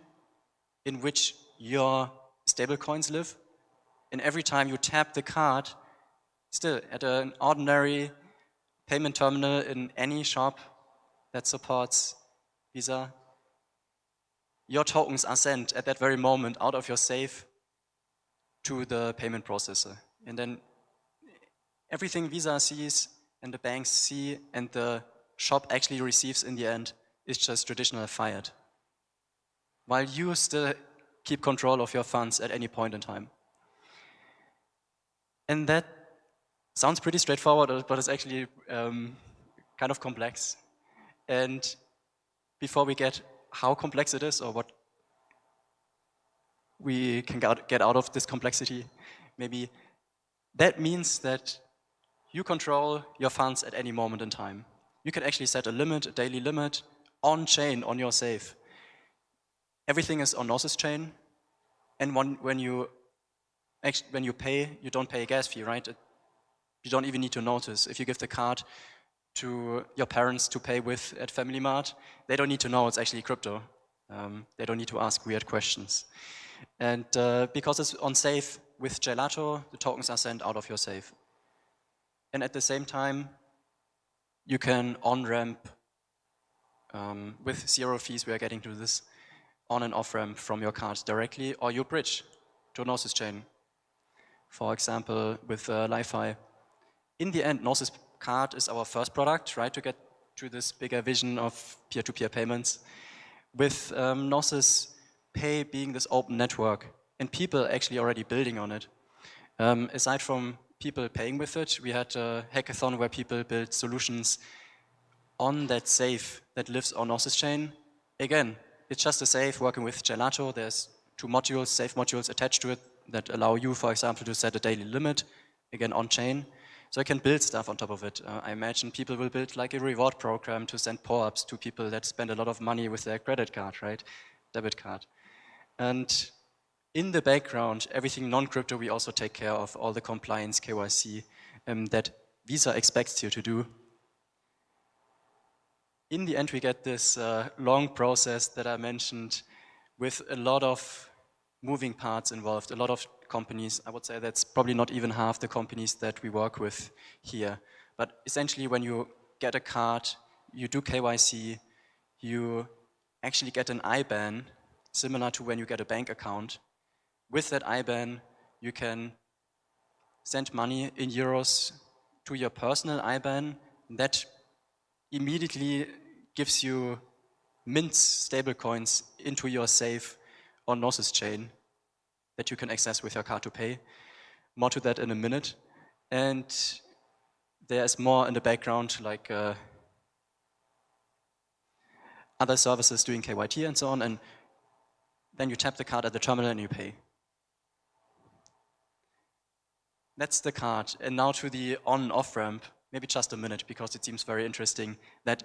in which your stablecoins live. And every time you tap the card, still at an ordinary payment terminal in any shop that supports Visa, your tokens are sent at that very moment out of your safe to the payment processor. And then everything Visa sees and the banks see and the shop actually receives in the end is just traditional fiat, while you still keep control of your funds at any point in time. And that sounds pretty straightforward, but it's actually kind of complex. And before we get how complex it is or what we can get out of this complexity, maybe that means that you control your funds at any moment in time. You can actually set a limit, a daily limit, on-chain on your safe. Everything is on Gnosis chain, and when you pay, you don't pay a gas fee, right? You don't even need to notice. If you give the card to your parents to pay with at Family Mart, they don't need to know it's actually crypto. They don't need to ask weird questions. And because it's on safe with Gelato, the tokens are sent out of your safe. And at the same time, you can on-ramp with 0 fees, we are getting to this, on and off-ramp from your card directly, or you bridge to Gnosis chain. For example, with Li-Fi. In the end, Gnosis card is our first product, right, to get to this bigger vision of peer-to-peer payments. With Gnosis Pay being this open network, and people actually already building on it. Aside from people paying with it, we had a hackathon where people built solutions on that safe that lives on Gnosis chain. Again, it's just a safe working with Gelato. There's 2 modules, safe modules attached to it that allow you, for example, to set a daily limit, again on chain. So I can build stuff on top of it. I imagine people will build like a reward program to send pour-ups to people that spend a lot of money with their credit card, right? Debit card. And in the background, everything non-crypto, we also take care of all the compliance KYC that Visa expects you to do. In the end, we get this long process that I mentioned with a lot of moving parts involved, a lot of companies. I would say that's probably not even half the companies that we work with here. But essentially, when you get a card, you do KYC, you actually get an IBAN, similar to when you get a bank account. With that IBAN, you can send money in euros to your personal IBAN. That immediately gives you mints stablecoins into your safe on Gnosis chain that you can access with your card to pay. More to that in a minute. And there's more in the background, like other services doing KYT and so on. And then you tap the card at the terminal and you pay. That's the card. And now to the on-off ramp, maybe just a minute because it seems very interesting that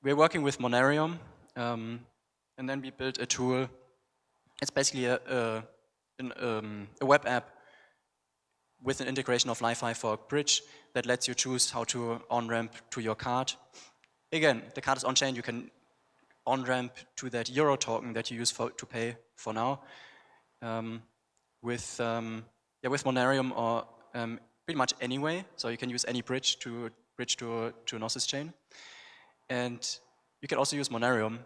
we're working with Monerium, and then we built a tool. It's basically a web app with an integration of Li-Fi fork bridge that lets you choose how to on-ramp to your card. Again, the card is on-chain. You can on-ramp to that euro token that you use to pay for now with Monerium or pretty much anyway. So you can use any bridge to Gnosis chain. And you can also use Monerium.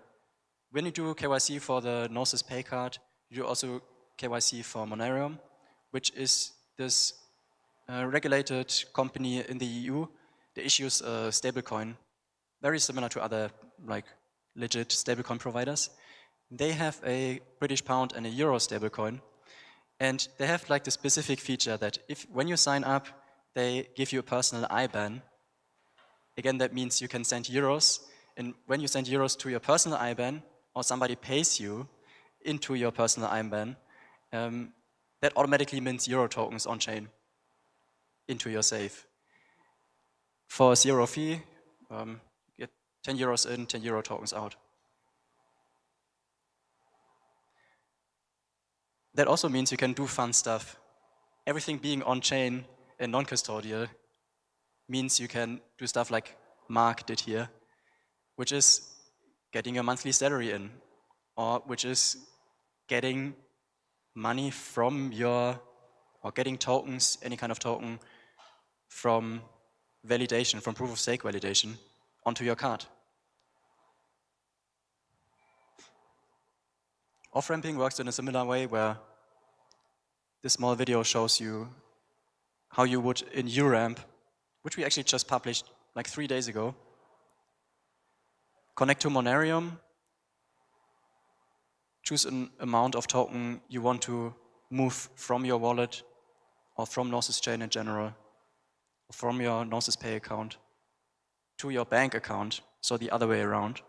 When you do KYC for the Gnosis Pay card, you do also KYC for Monerium, which is this regulated company in the EU that issues a stablecoin, very similar to other like legit stablecoin providers. They have a British pound and a euro stablecoin, and they have like the specific feature that when you sign up, they give you a personal IBAN. Again, that means you can send euros, and when you send euros to your personal IBAN, or somebody pays you into your personal IBAN, that automatically mints euro tokens on chain into your safe. For 0 fee, you get 10 euros in, 10 euro tokens out. That also means you can do fun stuff. Everything being on chain and non-custodial means you can do stuff like Mark did here, which is getting a monthly salary in, or which is getting money from or getting tokens, any kind of token, from validation, from proof of stake validation, onto your card. Off-ramping works in a similar way where this small video shows you how you would in URamp, which we actually just published like 3 days ago, connect to Monerium, choose an amount of token you want to move from your wallet or from Gnosis chain in general, or from your Gnosis Pay account to your bank account, so the other way around.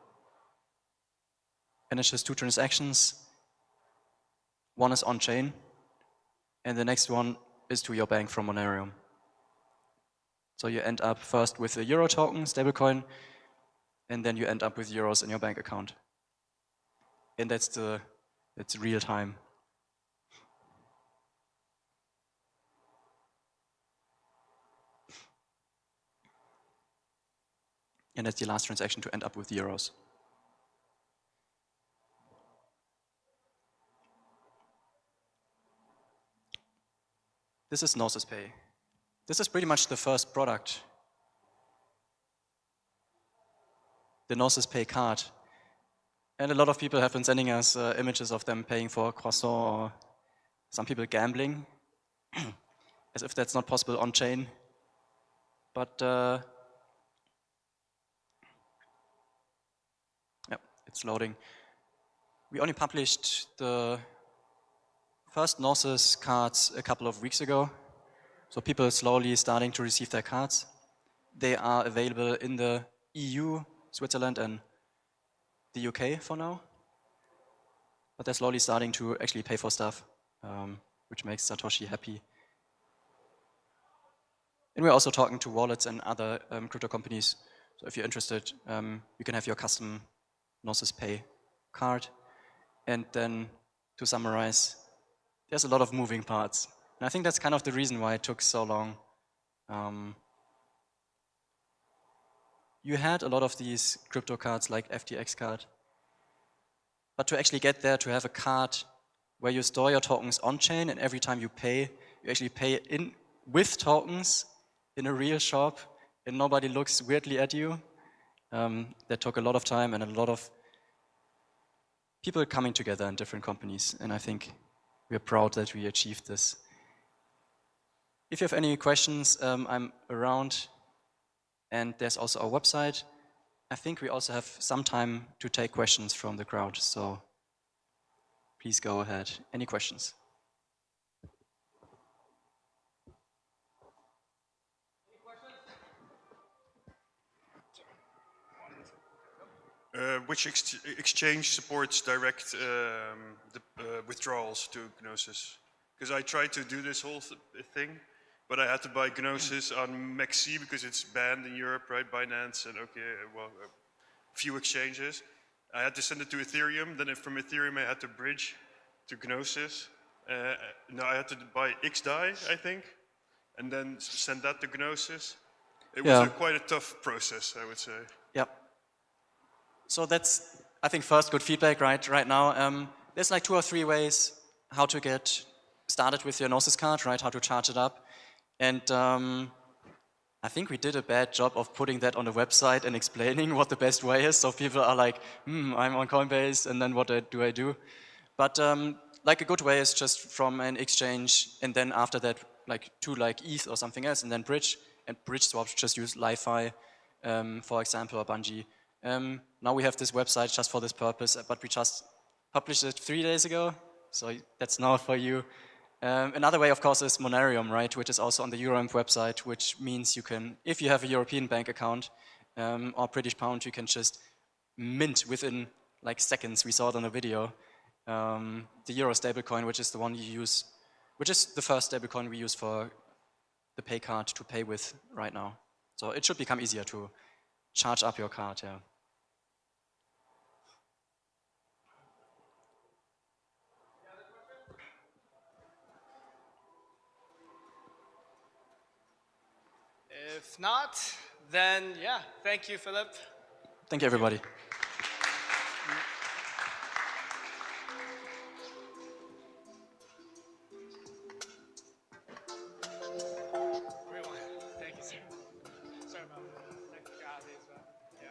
And it's just 2 transactions. One is on-chain, and the next one is to your bank from Monerium. So you end up first with a euro token, stablecoin, and then you end up with euros in your bank account. And that's real time. And that's the last transaction to end up with euros. This is Gnosis Pay. This is pretty much the first product. The Gnosis Pay card. And a lot of people have been sending us images of them paying for a croissant, or some people gambling, as if that's not possible on-chain. But yeah, it's loading. We only published the first Gnosis cards a couple of weeks ago. So people are slowly starting to receive their cards. They are available in the EU, Switzerland, and the UK for now. But they're slowly starting to actually pay for stuff, which makes Satoshi happy. And we're also talking to wallets and other crypto companies. So if you're interested, you can have your custom Gnosis Pay card. And then to summarize, there's a lot of moving parts. And I think that's kind of the reason why it took so long. You had a lot of these crypto cards like FTX card. But to actually get there, to have a card where you store your tokens on-chain, and every time you pay, you actually pay in with tokens in a real shop, and nobody looks weirdly at you. That took a lot of time and a lot of people coming together in different companies. And I think we're proud that we achieved this. If you have any questions, I'm around, and there's also our website. I think we also have some time to take questions from the crowd, so please go ahead. Any questions? Which exchange supports direct withdrawals to Gnosis? Because I tried to do this whole thing, but I had to buy Gnosis on MEXC because it's banned in Europe, right? Binance and few exchanges. I had to send it to Ethereum. Then from Ethereum, I had to bridge to Gnosis. Now I had to buy XDAI, I think, and then send that to Gnosis. It was quite a tough process, I would say. Yep. So that's, I think, first good feedback right now. There's like 2 or 3 ways how to get started with your Gnosis card, right? How to charge it up. And I think we did a bad job of putting that on the website and explaining what the best way is. So people are like, I'm on Coinbase, and then what do I do? But like a good way is just from an exchange, and then after that, like to like ETH or something else, and then bridge. And bridge swaps just use Li-Fi, for example, or Bungee. Now we have this website just for this purpose, but we just published it 3 days ago, so that's now for you. Another way, of course, is Monerium, right, which is also on the Euroimp website, which means you can, if you have a European bank account or British pound, you can just mint within like seconds. We saw it on a video. The Euro stablecoin, which is the one you use, which is the first stablecoin we use for the pay card to pay with right now. So it should become easier to charge up your card, yeah. If not, then yeah, thank you, Philip. Thank you, everybody. Thank you, sir. Sorry about the technicalities, but yeah.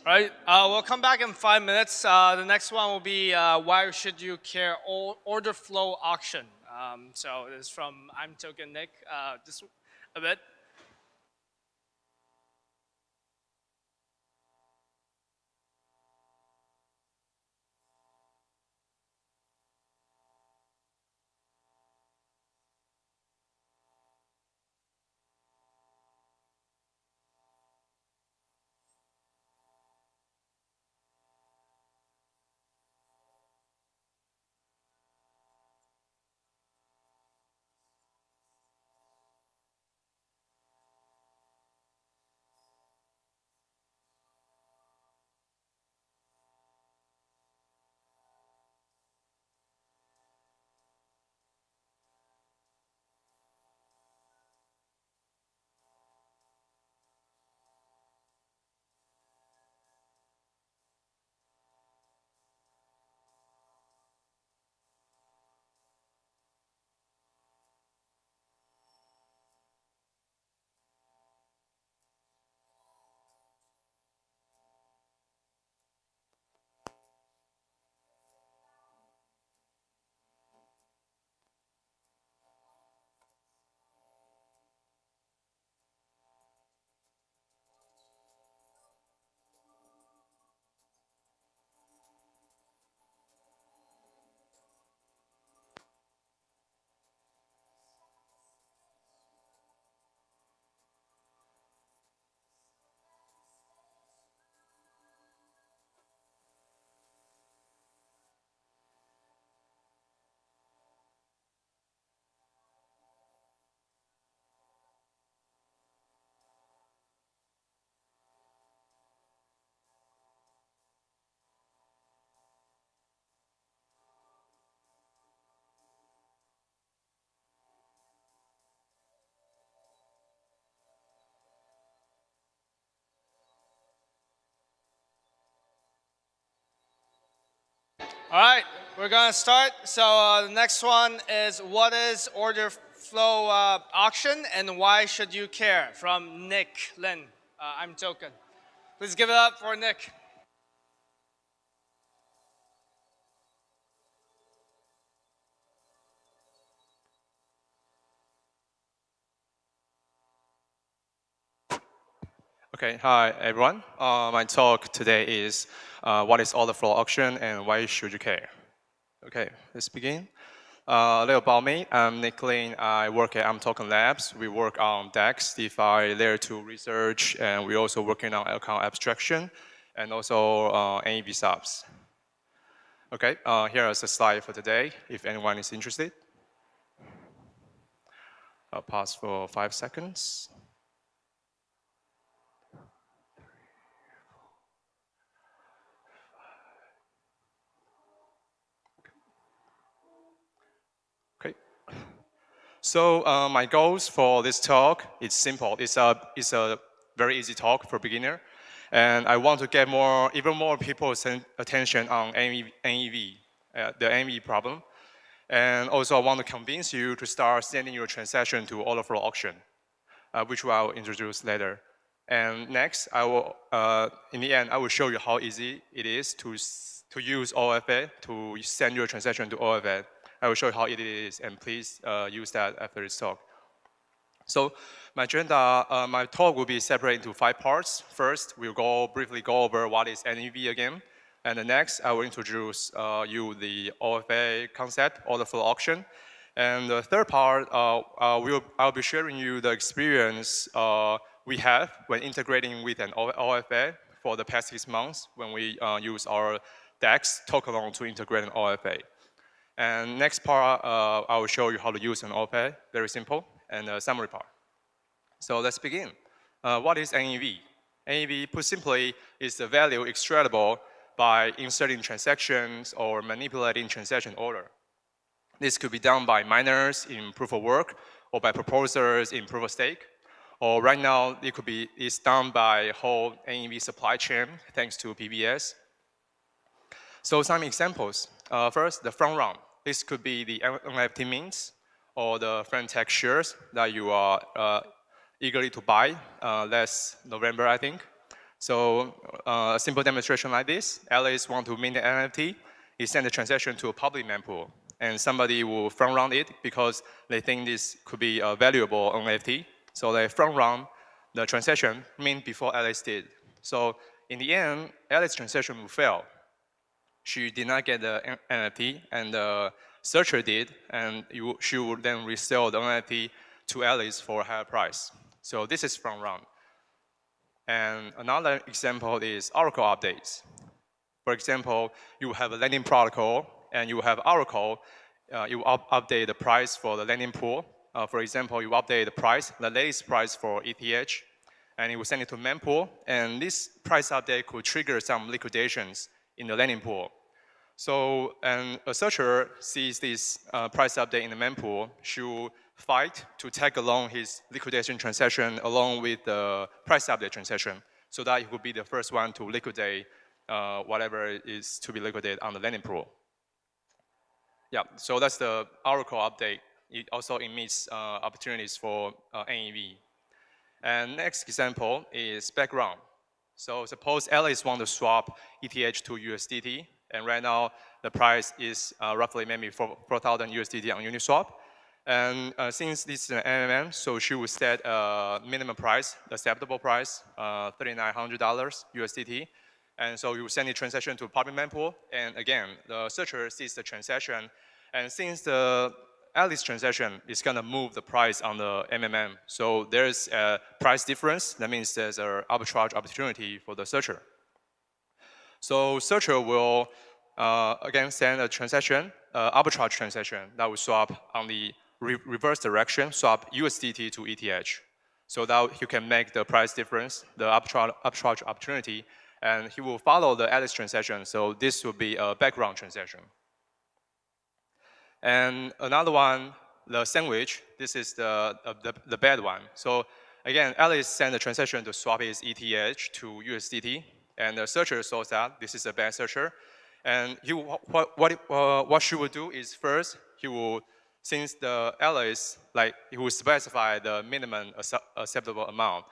All right, we'll come back in 5 minutes. The next one will be why should you care order flow auction. So it is from I'm Token Nick. Just a bit. All right, we're gonna start. So the next one is what is order flow auction and why should you care? From Nick Lin. I'm Token. Please give it up for Nick. Okay, hi everyone. My talk today is what is order flow auction and why should you care? Okay, let's begin. A little about me. I'm Nick Lin. I work at Token Labs. We work on DEX, DeFi, Layer 2 research, and we're also working on account abstraction and also NEV subs. Okay, here is a slide for today if anyone is interested. I'll pause for 5 seconds. Okay. So my goals for this talk is simple. It's a very easy talk for beginner, and I want to get even more people's attention on NEV, the NEV problem, and also I want to convince you to start sending your transaction to order flow auction, which I will introduce later. And next, in the end, I will show you how easy it is to use OFA to send your transaction to OFA. I will show you how it is, and please use that after this talk. So my agenda, my talk will be separated into 5 parts. First, we'll briefly go over what is NEV again. And the next, I will introduce you the OFA concept, order flow auction. And the third part, I'll be sharing you the experience we have when integrating with an OFA for the past 6 months when we use our DEX token to integrate an OFA. And next part, I will show you how to use an OFA, very simple, and a summary part. So let's begin. What is NEV? NEV, put simply, is the value extractable by inserting transactions or manipulating transaction order. This could be done by miners in proof of work or by proposers in proof of stake. Or right now, it's done by whole NEV supply chain thanks to PBS. So some examples. First, the front run. This could be the NFT mints or the Fintech shares that you are eagerly to buy last November, I think. So a simple demonstration like this, Alice wants to mint an NFT, he sends a transaction to a public mempool, and somebody will front run it because they think this could be a valuable NFT. So they front run the transaction mint before Alice did. So in the end, Alice's transaction will fail. She did not get the NFT, and the searcher did, and she would then resell the NFT to Alice for a higher price. So this is front run. And another example is Oracle updates. For example, you have a lending protocol, and you have Oracle. You update the price for the lending pool. For example, you update the latest price for ETH, and you will send it to mempool. And this price update could trigger some liquidations in the lending pool. So, and a searcher sees this price update in the mempool, she will fight to tag along his liquidation transaction along with the price update transaction, so that he could be the first one to liquidate whatever is to be liquidated on the lending pool. Yeah, so that's the Oracle update. It also emits opportunities for NEV. And next example is background. So suppose Alice wants to swap ETH to USDT, and right now the price is roughly maybe 4,000 USDT on Uniswap. And since this is an MMM, so she will set a minimum price, acceptable price, $3,900 USDT. And so you will send the transaction to a public mempool. And again, the searcher sees the transaction. And since the Alice transaction is going to move the price on the MMM, so there's a price difference. That means there's an arbitrage opportunity for the searcher. So searcher will again send a transaction, arbitrage transaction that will swap on the reverse direction, swap USDT to ETH. So that you can make the price difference, the arbitrage opportunity, and he will follow the Alice transaction. So this will be a background transaction. And another one, the sandwich, this is the bad one. So again, Alice sent a transaction to swap his ETH to USDT, and the searcher saw that this is a bad searcher. And what she will do is first, he will, since the Alice, he will specify the minimum acceptable amount.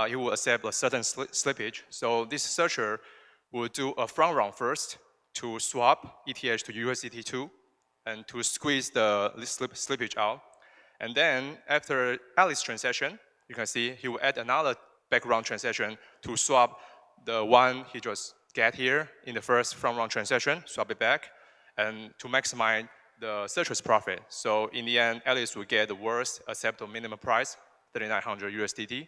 He will accept a certain slippage. So this searcher will do a front run first to swap ETH to USDT2 and to squeeze the slippage out. And then after Alice transaction, you can see he will add another background transaction to swap the one he just get here in the first front round transaction, swap it back, and to maximize the searcher's profit. So in the end, Alice will get the worst acceptable minimum price, 3,900 USDT.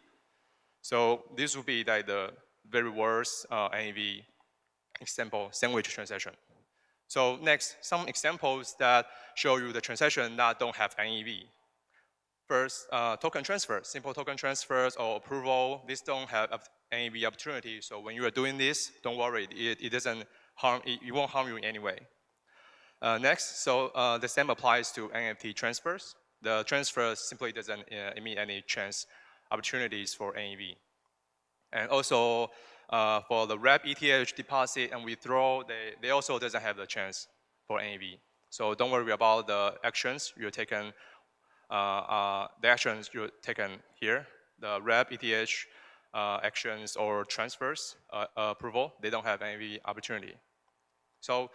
So this will be like the very worst NAV example sandwich transaction. So next, some examples that show you the transaction that don't have NAV. First, token transfer, simple token transfers or approval. These don't have NAV opportunity. So when you are doing this, don't worry. It doesn't harm. It won't harm you in any way. Next, so the same applies to NFT transfers. The transfer simply doesn't emit any chance opportunities for NAV. And also for the wrap ETH deposit and withdraw, they also doesn't have the chance for NAV. So don't worry about the actions you're taken. The actions you're taken here, the wrap ETH actions or transfers approval, they don't have NAV opportunity. So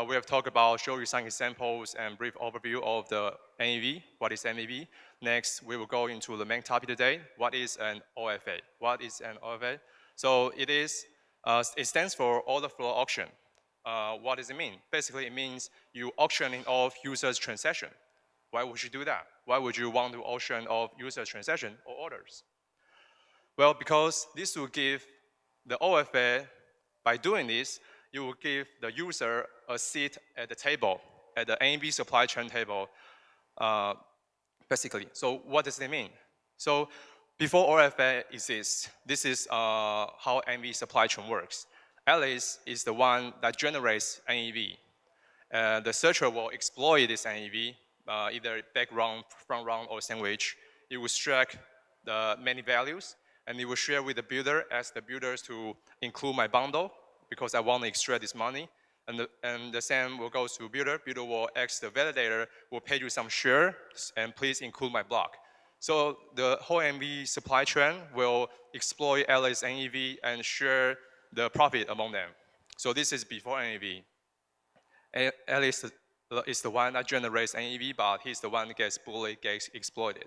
we have talked about, show you some examples and brief overview of the NAV. What is NAV? Next, we will go into the main topic today. What is an OFA? What is an OFA? So it stands for order flow auction. What does it mean? Basically, it means you auctioning off users' transaction. Why would you do that? Why would you want to auction off users' transaction or orders? Well, because this will give the OFA, by doing this, you will give the user a seat at the table, at the NAV supply chain table, basically. So what does it mean? So before OFA exists, this is how NAV supply chain works. Alice is the one that generates NAV. The searcher will exploit this NAV, either background, front round, or sandwich. It will extract the many values, and it will share with the builder, ask the builders to include my bundle, because I want to extract this money. And the same will go to builder. Builder will ask the validator, will pay you some share, and please include my block. So the whole NAV supply chain will exploit Alice NAV and share the profit among them. So this is before NAV. Alice is the one that generates NAV, but he's the one that gets bullied, gets exploited.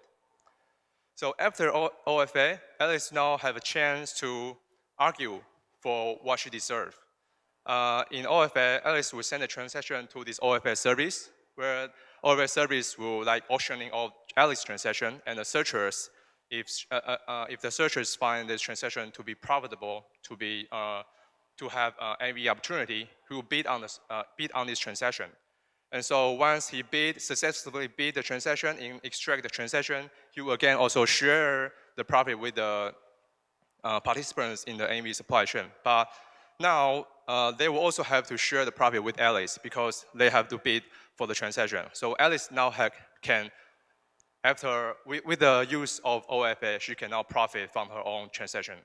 So after OFA, Alice now have a chance to argue for what she deserves. In OFA, Alice will send a transaction to this OFA service, where OFA service will like auctioning off Alice transaction, and the searchers, if the searchers find this transaction to be profitable, to have NAV opportunity, he will bid on this transaction. And so once he successfully bid the transaction and extract the transaction, he will again also share the profit with the participants in the NAV supply chain. But now they will also have to share the profit with Alice because they have to bid for the transaction. So Alice now can, with the use of OFA, she can now profit from her own transaction.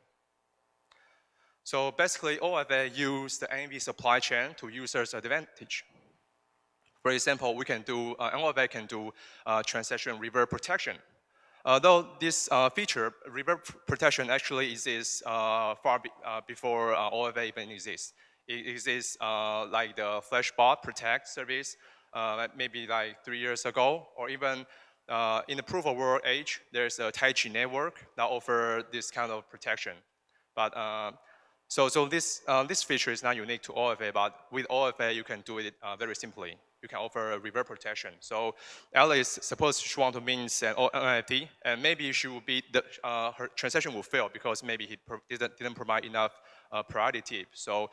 So basically, OFA use the NAV supply chain to users' advantage. For example, we can do, OFA can do transaction reverse protection. Though this feature, reverse protection, actually exists far before OFA even exists. It exists like the Flashbot Protect service, maybe like 3 years ago, or even in the proof of work age, there's a Taichi network that offers this kind of protection. But so this feature is not unique to OFA, but with OFA you can do it very simply. You can offer a reverse protection. So Alice, suppose she want to mint an NFT, and maybe she will be her transaction will fail because maybe he didn't provide enough priority tip. So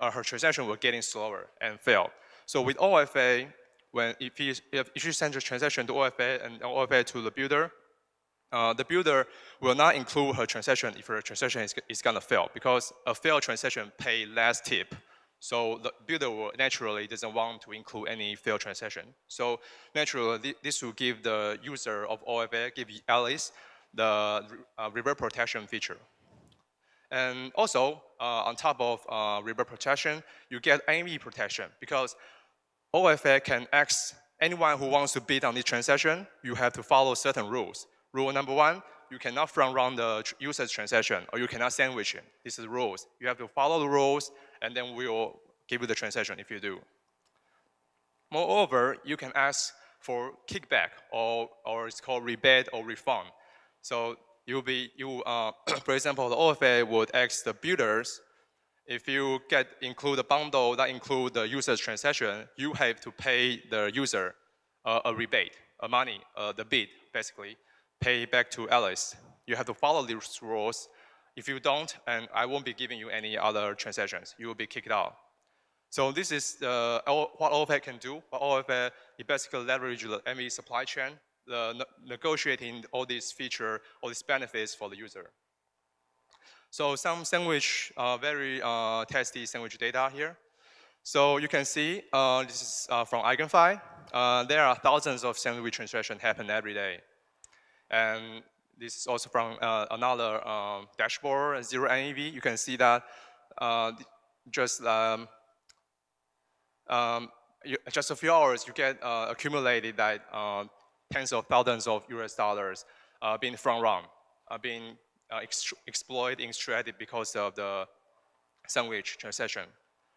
her transaction will getting slower and fail. So with OFA, if you send a transaction to OFA and OFA to the builder will not include her transaction if her transaction is gonna fail, because a failed transaction pay less tip. So the builder will naturally doesn't want to include any failed transaction. So naturally, this will give the user of OFA, give Alice the reverse protection feature. And also, on top of reverse protection, you get NAV protection, because OFA can ask anyone who wants to bid on this transaction, you have to follow certain rules. Rule number 1, you cannot front run the user's transaction, or you cannot sandwich it. This is the rules. You have to follow the rules, and then we will give you the transaction if you do. Moreover, you can ask for kickback, or it's called rebate or refund. So for example, the OFA would ask the builders, if you include a bundle that include the user's transaction, you have to pay the user a rebate, money, the bid, basically, pay back to Alice. You have to follow these rules. If you don't, and I won't be giving you any other transactions, you will be kicked out. So this is what OFA can do. What OFA, it basically leverage the MV supply chain, negotiating all these features, all these benefits for the user. So some sandwich, very tasty sandwich data here. So you can see this is from EigenFi. There are thousands of sandwich transactions happen every day. And this is also from another dashboard, Zero NAV. You can see that just a few hours, you get accumulated that tens of thousands of US dollars being front run, being exploited, extracted because of the sandwich transaction.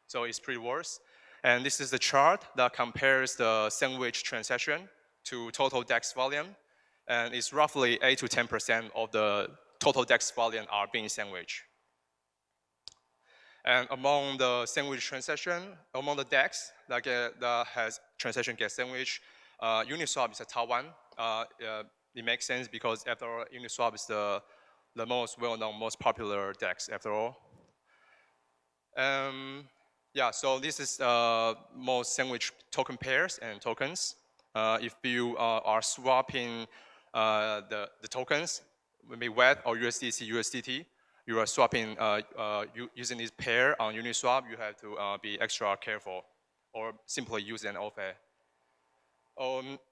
So it's pretty worse. And this is the chart that compares the sandwich transaction to total DEX volume. And it's roughly 8 to 10% of the total DEX volume are being sandwiched. And among the sandwich transaction, among the DEX that has transaction get sandwiched, Uniswap is a Taiwan. It makes sense because after all, Uniswap is the most well-known, most popular DEX after all. Yeah, so this is most sandwich token pairs and tokens. If you are swapping the tokens, maybe WET or USDC, USDT, you are swapping using this pair on Uniswap, you have to be extra careful or simply use an OFA.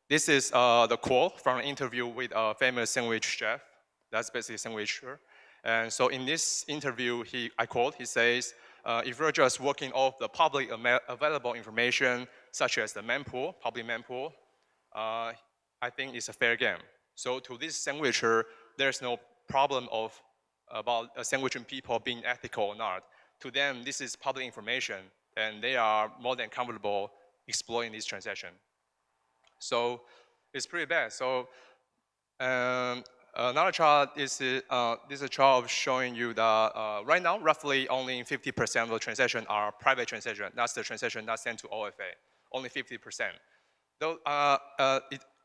This is the quote from an interview with a famous sandwich chef. That's basically sandwicher. And so in this interview, I quote, he says, if you're just working off the public available information, such as the mempool, public mempool, I think it's a fair game. So to this sandwicher, there's no problem about sandwiching people being ethical or not. To them, this is public information, and they are more than comfortable exploiting this transaction. So it's pretty bad. So another chart is this is a chart of showing you that right now, roughly only 50% of the transactions are private transactions. That's the transaction that's sent to OFA, only 50%. Though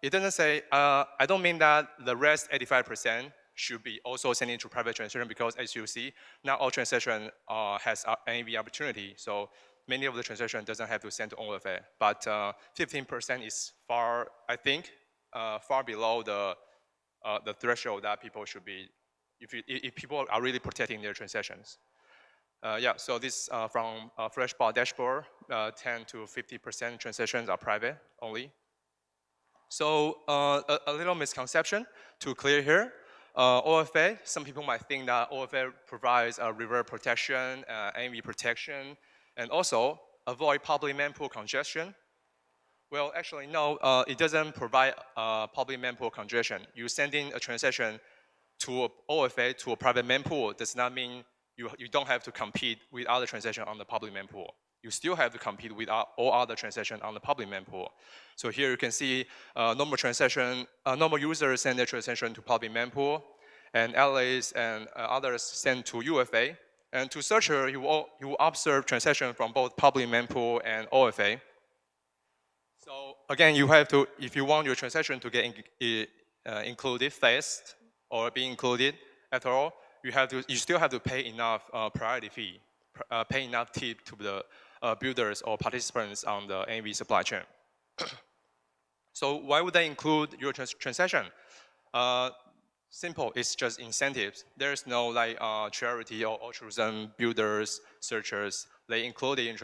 it doesn't say, I don't mean that the rest 85% should be also sending to private transaction because as you see, not all transaction has NAV opportunity. So many of the transaction doesn't have to send to OFA, but 15% is far, I think, far below the threshold that people should be, if people are really protecting their transactions. Yeah, so this from Freshbot dashboard, 10 to 50% transactions are private only. So a little misconception to clear here. OFA, some people might think that OFA provides a reverse protection, NAV protection, and also avoid public mempool congestion. Well, actually, no, it doesn't provide public mempool congestion. You sending a transaction to OFA to a private mempool does not mean you don't have to compete with other transactions on the public mempool. You still have to compete with all other transactions on the public mempool. So here you can see normal users send their transaction to public mempool, and LAs and others send to UFA. And to searcher, you will observe transactions from both public mempool and OFA. So again, you have to, if you want your transaction to get included fast or be included at all, you still have to pay enough priority fee, pay enough tip to the builders or participants on the NAV supply chain. So why would they include your transaction? Simple, it's just incentives. There's no like charity or altruism builders, searchers. They include in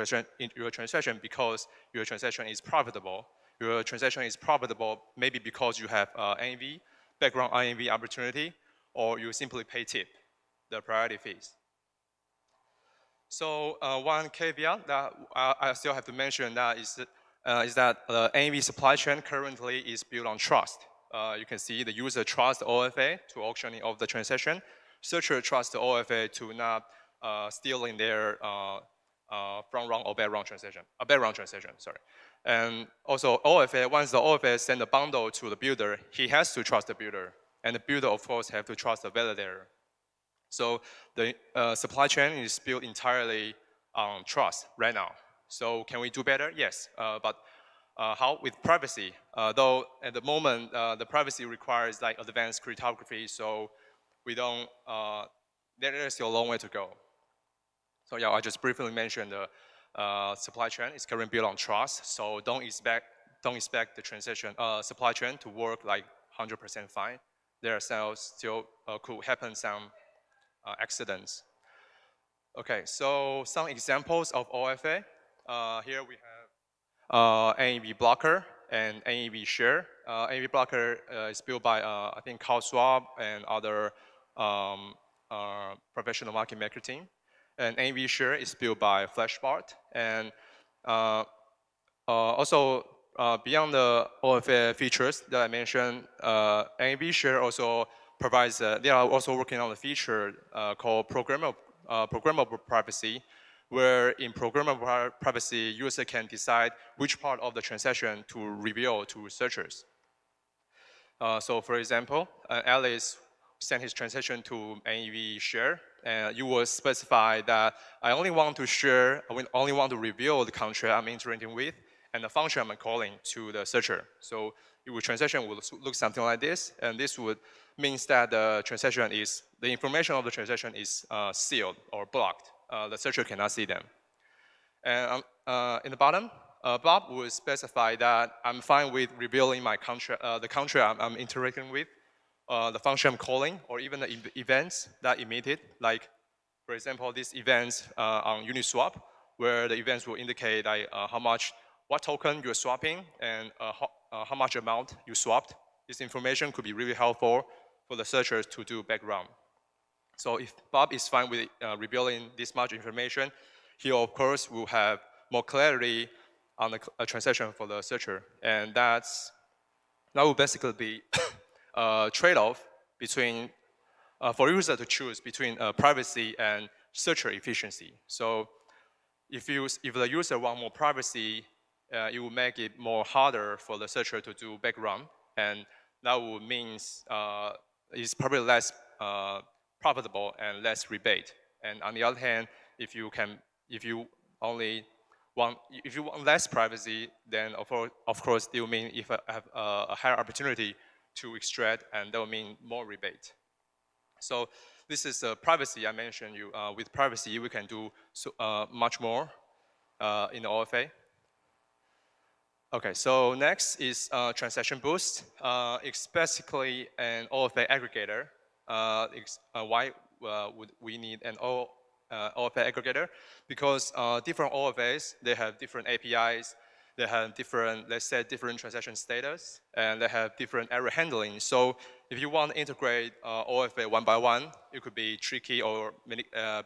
your transaction because your transaction is profitable. Your transaction is profitable maybe because you have NAV, background NAV opportunity, or you simply pay tip, the priority fees. So one caveat that I still have to mention that is that the NAV supply chain currently is built on trust. You can see the user trusts OFA to auctioning of the transaction. Searcher trusts the OFA to not stealing their front run or back run transaction, sorry. And also OFA, once the OFA send a bundle to the builder, he has to trust the builder. And the builder, of course, have to trust the validator. So the supply chain is built entirely on trust right now. So can we do better? Yes, but how? With privacy. Though at the moment, the privacy requires like advanced cryptography, so we don't, there's still a long way to go. So yeah, I just briefly mentioned the supply chain is currently built on trust, so don't expect the transaction supply chain to work like 100% fine. There are still could happen some accidents. Okay, so some examples of OFA. Here we have NAV blocker and NAV share. NAV blocker is built by I think Carl Schwab and other professional market maker team. And NAV share is built by Flashbot. And also beyond the OFA features that I mentioned, NAV share also provides, they are also working on a feature called programmable privacy, where in programmable privacy, user can decide which part of the transaction to reveal to searchers. So for example, Alice sent his transaction to NAV share, and you will specify that I only want to share, I only want to reveal the contract I'm interacting with and the function I'm calling to the searcher. So your transaction will look something like this, and this would means that the transaction is, the information of the transaction is sealed or blocked. The searcher cannot see them. And in the bottom, Bob will specify that I'm fine with revealing my contract, the contract I'm interacting with, the function I'm calling, or even the events that emitted, like, for example, these events on Uniswap, where the events will indicate like, what token you're swapping and how much amount you swapped. This information could be really helpful for the searchers to do background. So if Bob is fine with revealing this much information, he of course will have more clarity on the transaction for the searcher. And that will basically be a trade-off between, for user to choose between privacy and searcher efficiency. So if the user want more privacy, it will make it more harder for the searcher to do background, and that would means it's probably less profitable and less rebate. And on the other hand, if you want less privacy, then of course it will mean if I have a higher opportunity to extract, and that will mean more rebate. So this is privacy I mentioned. With privacy, we can do much more in the OFA. Okay, so next is transaction boost. It's basically an OFA aggregator. Why would we need an OFA aggregator? Because different OFAs, they have different APIs, they have different, let's say, different transaction status, and they have different error handling. So if you want to integrate OFA one by one, it could be tricky or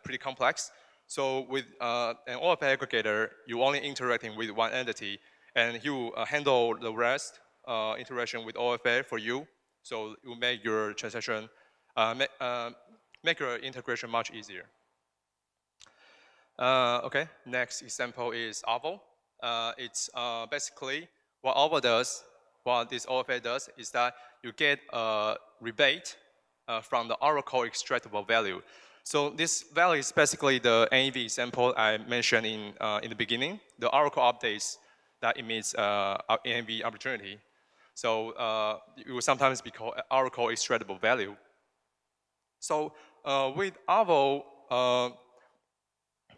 pretty complex. So with an OFA aggregator, you're only interacting with one entity, and you handle the rest interaction with OFA for you. So it will make your transaction, make your integration much easier. Okay, next example is Avo. It's basically what Avo does, what this OFA does is that you get a rebate from the Oracle extractable value. So this value is basically the NAV example I mentioned in the beginning, the Oracle updates that emits NAV opportunity. So it will sometimes be called Oracle extractable value. So with Avo,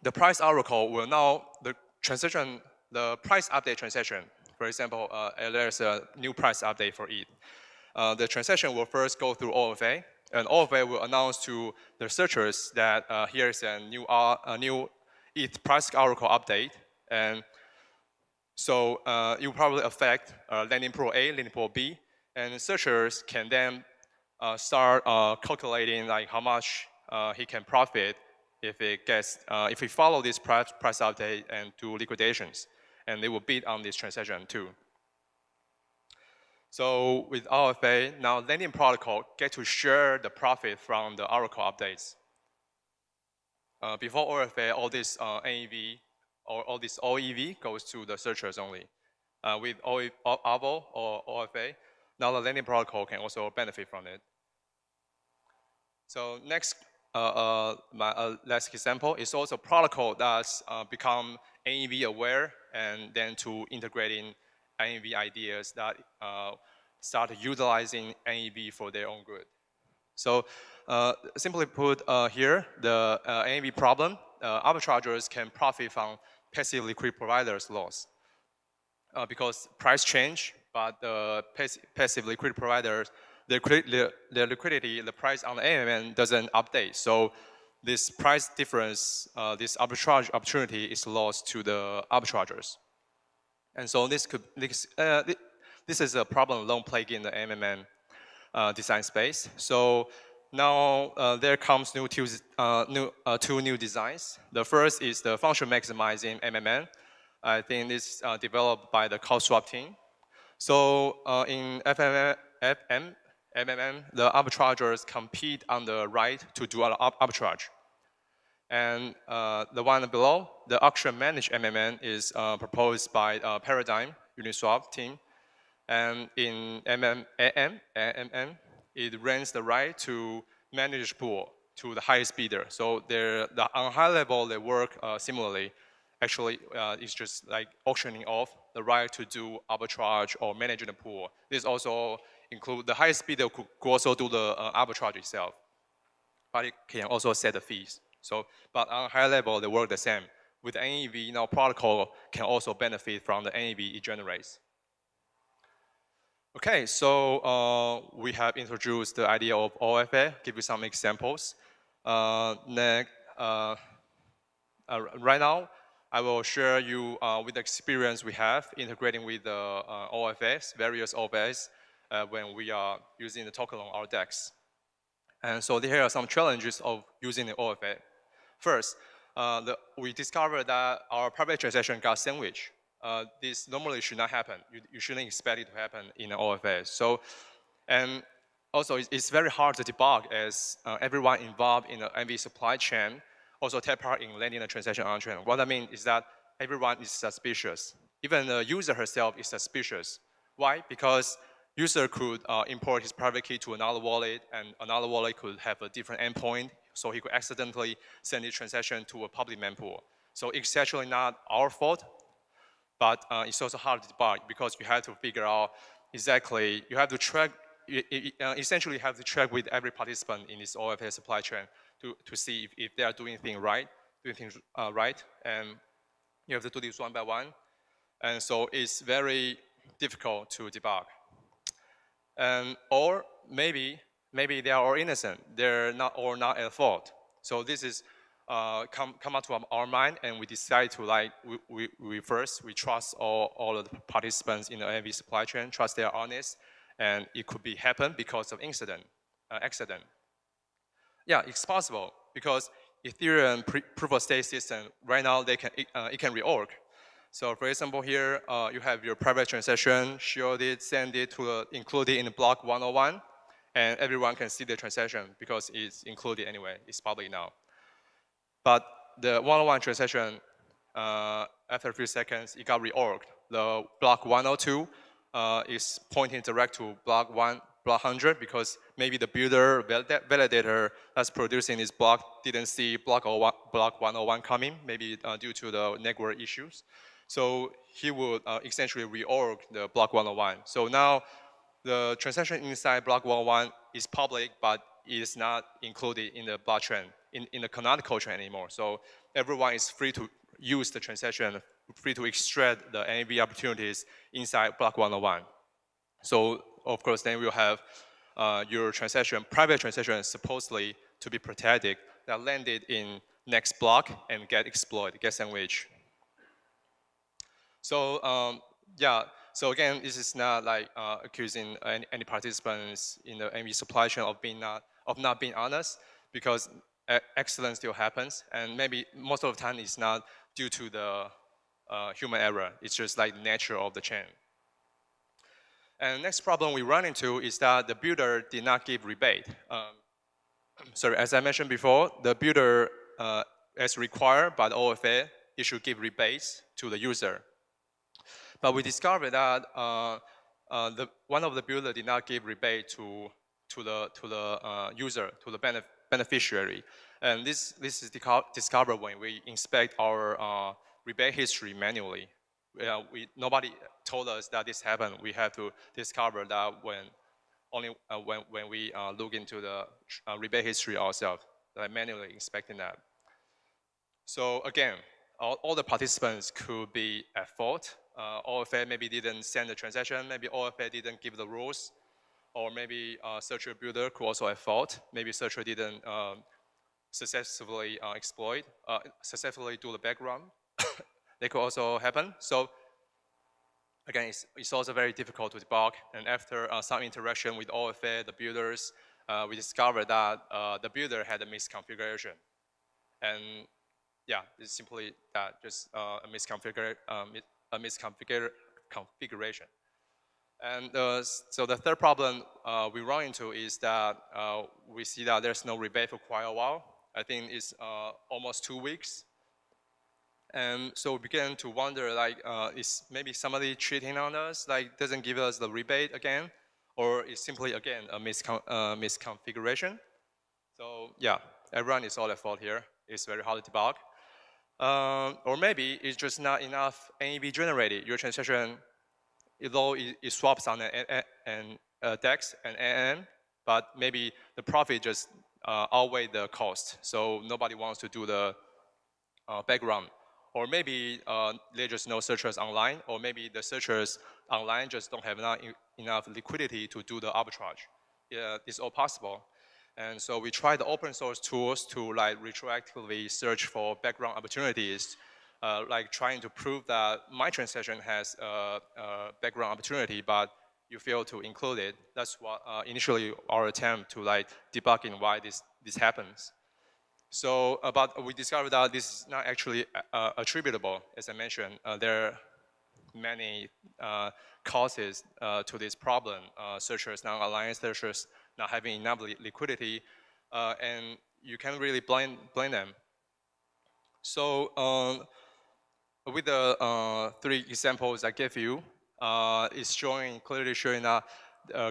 the price Oracle will now, the price update transaction, for example, there's a new price update for ETH. The transaction will first go through OFA, and OFA will announce to the searchers that here's a new ETH price Oracle update. And so it will probably affect lending pool A, lending pool B, and searchers can then start calculating like how much he can profit if he follow this price update and do liquidations, and they will bid on this transaction too. So with OFA, now lending protocol get to share the profit from the Oracle updates. Before OFA, all this NAV or all this OEV goes to the searchers only. With Avo or OFA, now the lending protocol can also benefit from it. So next, my last example is also protocol that's become NEV aware and then to integrating NEV ideas that start utilizing NEV for their own good. So simply put here, the NEV problem, arbitrageurs can profit from passive liquid providers loss because price change, but the passive liquid providers, their liquidity, the price on the AMM doesn't update. So this price difference, this arbitrage opportunity is lost to the arbitrageurs. And so this is a problem alone plaguing in the MMM design space. So now there comes two new designs. The first is the function maximizing MMM. I think this is developed by the cost swap team. So in MMM, the arbitrageurs compete on the right to do arbitrage. And the one below, the auction managed MMM is proposed by Paradigm Uniswap team. And in MMM, it rents the right to manage pool to the highest bidder. So on high level, they work similarly. Actually, it's just like auctioning off the right to do arbitrage or manage the pool. This also include the highest bidder could also do the arbitrage itself, but it can also set the fees. So, but on high level, they work the same. With NEV, now protocol can also benefit from the NEV it generates. Okay, so we have introduced the idea of OFA, give you some examples. Right now, I will share you with the experience we have integrating with the OFAs, various OFAs, when we are using the token on our DEX. And so here are some challenges of using the OFA. First, we discovered that our private transaction got sandwiched. This normally should not happen. You shouldn't expect it to happen in an OFA. So, and also it's very hard to debug as everyone involved in the NV supply chain also take part in landing a transaction on chain. What I mean is that everyone is suspicious. Even the user herself is suspicious. Why? Because user could import his private key to another wallet, and another wallet could have a different endpoint, so he could accidentally send the transaction to a public mempool. So it's actually not our fault, but it's also hard to debug because you have to figure out exactly, you have to track, essentially you have to track with every participant in this OFA supply chain to see if they are doing things right, and you have to do this one by one. And so it's very difficult to debug. Or maybe they are all innocent. They're not all not at fault. So this is come up to our mind, and we decide to we trust all of the participants in the NV supply chain, trust they are honest, and it could be happen because of accident. Yeah, it's possible because Ethereum proof of stake system right now it can reorg. So for example, here you have your private transaction, shielded, send it to included in the block 101, and everyone can see the transaction because it's included anyway. It's public now. But the 101 transaction, after a few seconds, it got reorged. The block 102 is pointing direct to block 100 because maybe the builder validator that's producing this block didn't see block 101 coming, maybe due to the network issues. So he would essentially reorg the block 101. So now the transaction inside block 101 is public, but it is not included in the blockchain, in the canonical chain anymore. So everyone is free to use the transaction, free to extract the NAV opportunities inside block 101. So of course, then we'll have your transaction, private transaction supposedly to be protected that landed in next block and get exploited, get sandwiched. So yeah, so again, this is not like accusing any participants in the NV supply chain of not being honest, because accident still happens, and maybe most of the time it's not due to the human error. It's just like the nature of the chain. And next problem we run into is that the builder did not give rebate. Sorry, as I mentioned before, the builder, as required by the OFA, it should give rebates to the user. But we discovered that one of the builder did not give rebate to the user, to the beneficiary. And this is discovered when we inspect our rebate history manually. Nobody told us that this happened. We have to discover that only when we look into the rebate history ourselves, like manually inspecting that. So again, all the participants could be at fault. OFA maybe didn't send the transaction, maybe OFA didn't give the rules, or maybe searcher builder could also have fault. Maybe searcher didn't successfully successfully do the background. They could also happen. So again, it's also very difficult to debug. And after some interaction with OFA, the builders, we discovered that the builder had a misconfiguration. And yeah, it's simply that, just a misconfiguration. And so the third problem we run into is that we see that there's no rebate for quite a while. I think it's almost 2 weeks. And so we began to wonder, like, is maybe somebody cheating on us, like doesn't give us the rebate again, or is simply, again, a misconfiguration? So yeah, everyone is all at fault here. It's very hard to debug. Or maybe it's just not enough NAV generated. Your transaction, although it swaps on an DEX and NN, but maybe the profit just outweigh the cost. So nobody wants to do the background. Or maybe there's just no searchers online, or maybe the searchers online just don't have enough liquidity to do the arbitrage. Yeah, it's all possible. And so we tried the open source tools to like retroactively search for background opportunities, like trying to prove that my transaction has a background opportunity, but you fail to include it. That's what initially our attempt to like debugging why this happens. So, but we discovered that this is not actually attributable. As I mentioned, there are many causes to this problem. Searchers not aligned, searchers not having enough liquidity, and you can't really blame them. So, with the 3 examples I gave you, it's clearly showing that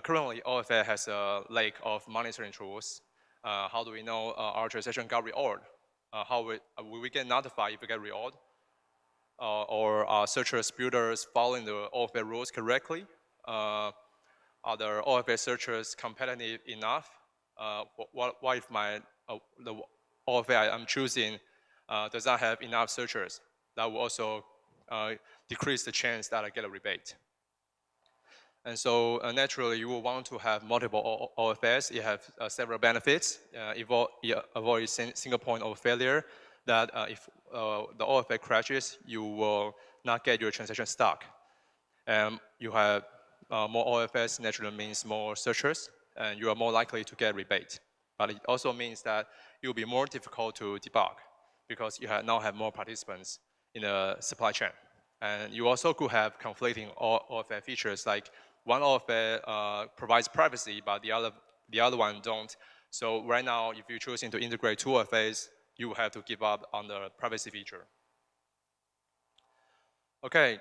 currently OFA has a lack of monitoring tools. How do we know our transaction got reordered? How will we get notified if we get reordered? Or are searchers, builders following the OFA rules correctly? Are the OFA searchers competitive enough? What if the OFA I'm choosing does not have enough searchers? That will also decrease the chance that I get a rebate. And so naturally, you will want to have multiple OFS. You have several benefits. Avoid single point of failure, that if the OFA crashes, you will not get your transaction stuck. You have more OFS naturally means more searchers, and you are more likely to get rebate. But it also means that it will be more difficult to debug because you now have more participants in the supply chain. And you also could have conflicting OFA features, like one OFA provides privacy, but the other one don't. So right now, if you're choosing to integrate 2 OFAs, you will have to give up on the privacy feature. Okay,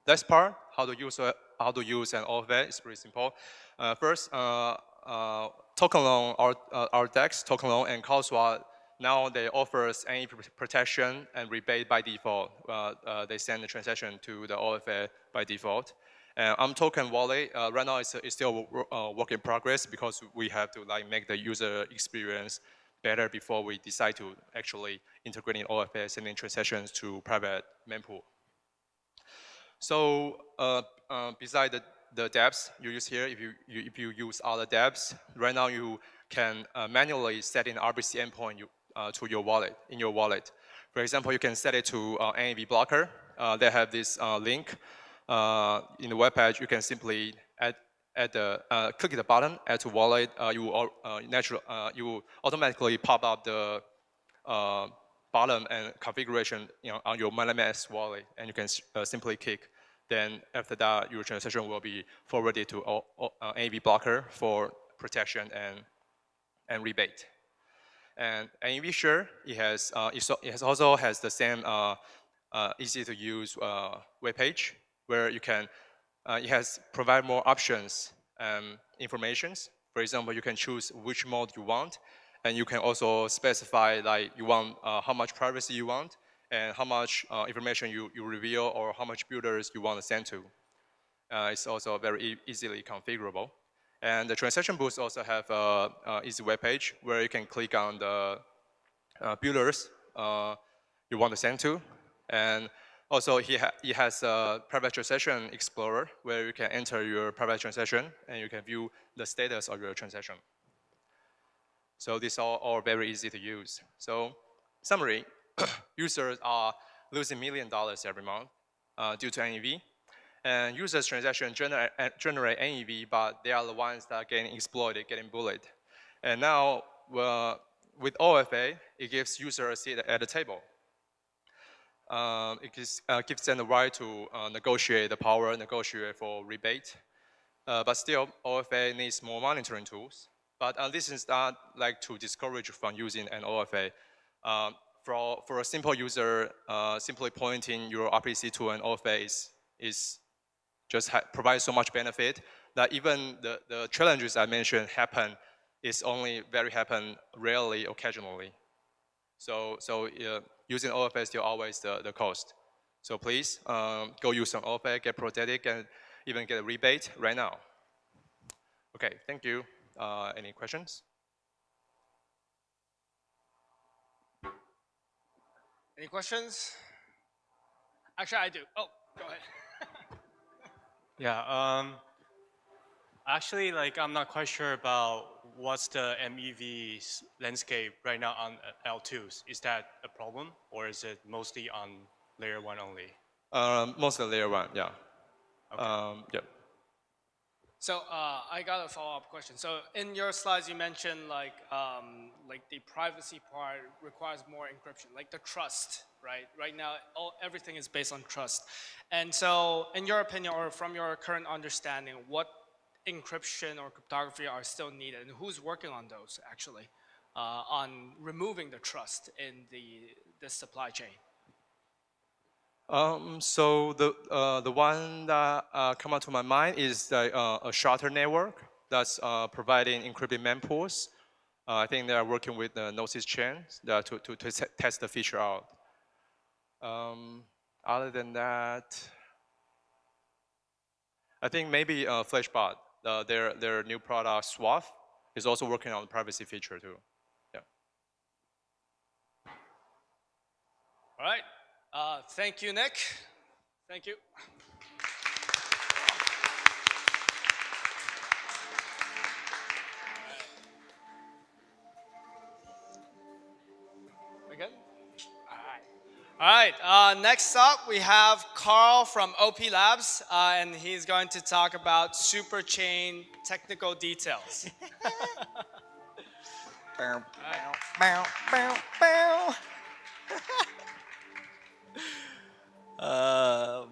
last part, how to use an OFA is pretty simple. First, token loan, our DEX, token loan, and call swap. Now they offer us any protection and rebate by default. They send the transaction to the OFA by default. Token wallet, right now it's still a work in progress because we have to like make the user experience better before we decide to actually integrating OFA, sending transactions to private mempool. So beside the dApps you use here, if you use other dApps, right now you can manually set in RBC endpoint to your wallet, in your wallet. For example, you can set it to NAV blocker. They have this link in the web page. You can simply click the button, add to wallet. You will automatically pop up the bottom and configuration on your MetaMask wallet, and you can simply click. Then after that, your transaction will be forwarded to NAV blocker for protection and rebate. And NAV Share, it also has the same easy to use web page where you can, it has provide more options and informations. For example, you can choose which mode you want, And you can also specify like you want how much privacy you want and how much information you reveal or how much builders you want to send to. It's also very easily configurable. And the transaction boost also have an easy web page where you can click on the builders you want to send to. And also it has a private transaction explorer where you can enter your private transaction and you can view the status of your transaction. So these are all very easy to use. So summary, users are losing $1 million every month due to NEV. And users' transactions generate NEV, but they are the ones that are getting exploited, getting bullied. And now, with OFA, it gives users a seat at the table. It gives them the right to negotiate the power, negotiate for rebate. But still, OFA needs more monitoring tools. But this is not like to discourage you from using an OFA. For a simple user, simply pointing your RPC to an OFA is just provides so much benefit that even the challenges I mentioned is only happen rarely, occasionally. So using OFA is still always the cost. So please go use some OFA, get protected, and even get a rebate right now. Okay, thank you. Any questions? Any questions? Actually, I do. Oh, go ahead. Yeah, actually, like, I'm not quite sure about what's the MEV landscape right now on L2s. Is that a problem, or is it mostly on layer 1 only? Mostly layer 1, yeah. Okay. Yep. So I got a follow-up question. So in your slides, you mentioned like the privacy part requires more encryption, like the trust, right? Right now, everything is based on trust. And so in your opinion, or from your current understanding, what encryption or cryptography are still needed, and who's working on those actually, on removing the trust in the supply chain? So the one that come to my mind is a shutter network that's providing encrypted mempools. I think they are working with the Gnosis chain to test the feature out. Other than that, I think maybe Flashbot, their new product Swath, is also working on the privacy feature too. Yeah. All right. Thank you, Nick. Thank you. We good? All right. Next up, we have Carl from OP Labs, and he's going to talk about superchain technical details. Bow, bow, bow, bow.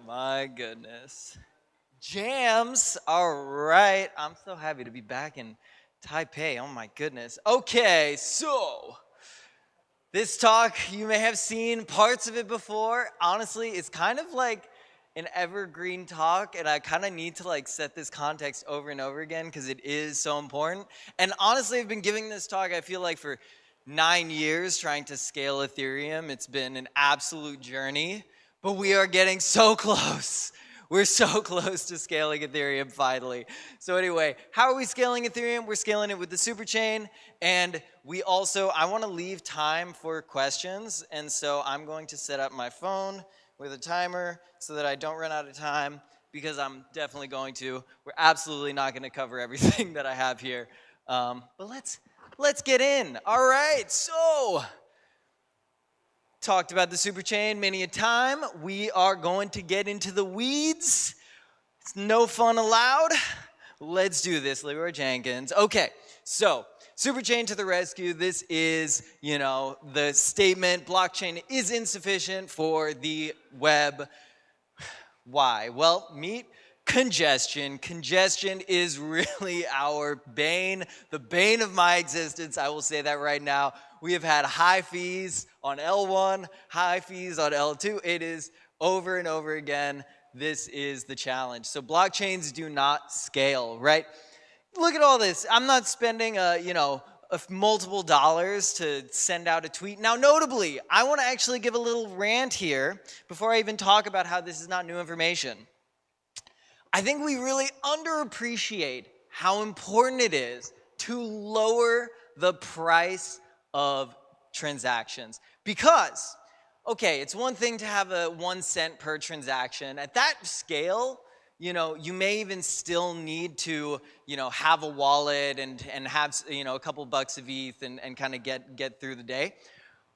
My goodness. Jams, all right. I'm so happy to be back in Taipei. Oh my goodness. Okay, so this talk, you may have seen parts of it before. Honestly, it's kind of like an evergreen talk, and I kind of need to like set this context over and over again because it is so important. And honestly, I've been giving this talk, I feel like, for 9 years trying to scale Ethereum. It's been an absolute journey, but we are getting so close. We're so close to scaling Ethereum finally. So anyway, how are we scaling Ethereum? We're scaling it with the superchain, and we also, I want to leave time for questions, and so I'm going to set up my phone with a timer so that I don't run out of time, because I'm definitely going to. We're absolutely not going to cover everything that I have here, but let's get in. All right, so talked about the superchain many a time. We are going to get into the weeds. It's no fun allowed. Let's do this, Leroy Jenkins. Okay, so superchain to the rescue. This is, the statement, blockchain is insufficient for the web. Why? Well, meet congestion. Congestion is really our bane, the bane of my existence. I will say that right now. We have had high fees on L1, high fees on L2. It is over and over again. This is the challenge. So blockchains do not scale, right? Look at all this. I'm not spending multiple dollars to send out a tweet. Now, notably, I want to actually give a little rant here before I even talk about how this is not new information. I think we really underappreciate how important it is to lower the price of transactions. Because, okay, it's one thing to have a 1 cent per transaction. At that scale, you know, you may even still need to, you know, have a wallet and have, you know, a couple bucks of ETH and kind of get through the day.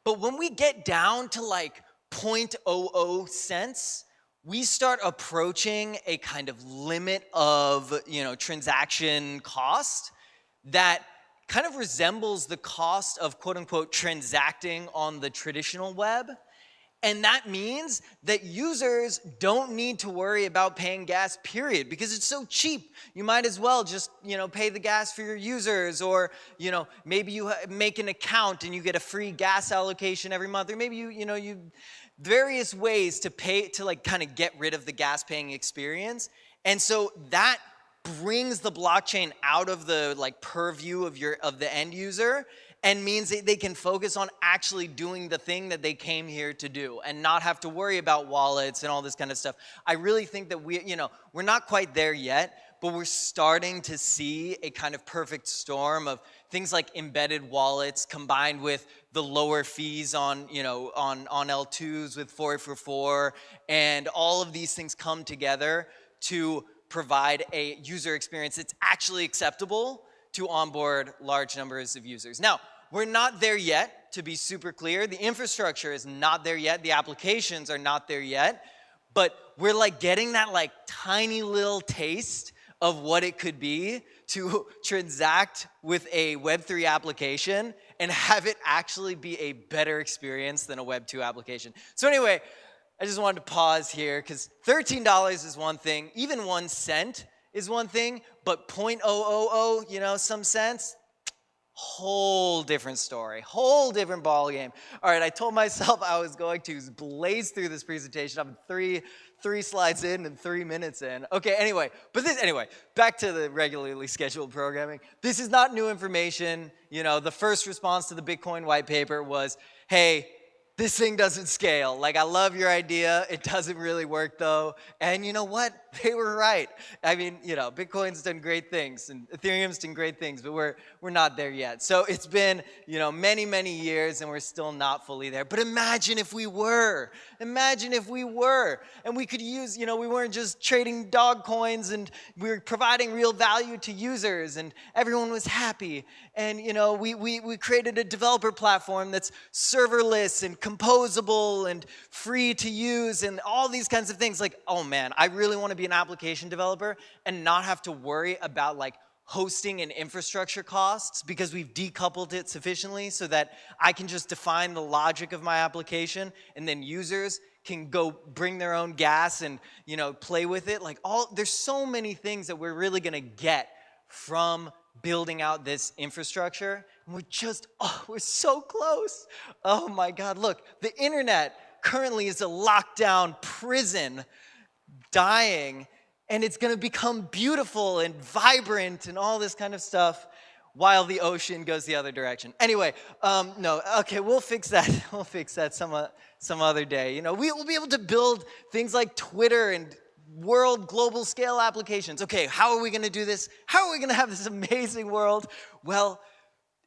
But when we get down to like 0.00 cents, we start approaching a kind of limit of, you know, transaction cost that kind of resembles the cost of quote unquote transacting on the traditional web. And that means that users don't need to worry about paying gas, period, because it's so cheap. You might as well just, you know, pay the gas for your users, or, you know, maybe you make an account and you get a free gas allocation every month, or maybe you various ways to pay, to like kind of get rid of the gas paying experience. And so that brings the blockchain out of the like purview of the end user, and means that they can focus on actually doing the thing that they came here to do and not have to worry about wallets and all this kind of stuff. I really think that we're not quite there yet, but we're starting to see a kind of perfect storm of things like embedded wallets combined with the lower fees on, you know, on L2s with 4for4, and all of these things come together to provide a user experience that's actually acceptable to onboard large numbers of users. Now, we're not there yet, to be super clear. The infrastructure is not there yet. The applications are not there yet. But we're like getting that like tiny little taste of what it could be to transact with a Web3 application and have it actually be a better experience than a Web2 application. So anyway, I just wanted to pause here because $13 is one thing. Even 1 cent is one thing, but 0.000, you know, some cents, whole different story, whole different ball game. All right, I told myself I was going to blaze through this presentation. I'm three slides in and 3 minutes in. Okay, anyway, back to the regularly scheduled programming. This is not new information. You know, the first response to the Bitcoin white paper was, hey, this thing doesn't scale. Like, I love your idea. It doesn't really work, though. And you know what? They were right. I mean, you know, Bitcoin's done great things, and Ethereum's done great things, but we're not there yet. So it's been, you know, many, many years, and we're still not fully there. But imagine if we were. Imagine if we were. And we could use, you know, we weren't just trading dog coins, and we were providing real value to users, and everyone was happy. And, you know, we created a developer platform that's serverless and composable and free to use and all these kinds of things. Like, oh man, I really want to be an application developer and not have to worry about like hosting and infrastructure costs, because we've decoupled it sufficiently so that I can just define the logic of my application, and then users can go bring their own gas and, you know, play with it. Like, there's so many things that we're really going to get from building out this infrastructure. And we're so close. Oh my God, look, the internet currently is a lockdown prison, dying, and it's gonna become beautiful and vibrant and all this kind of stuff while the ocean goes the other direction. Anyway, no, okay, we'll fix that. We'll fix that some other day. You know, we'll be able to build things like Twitter and global scale applications. Okay, how are we gonna do this? How are we gonna have this amazing world? Well,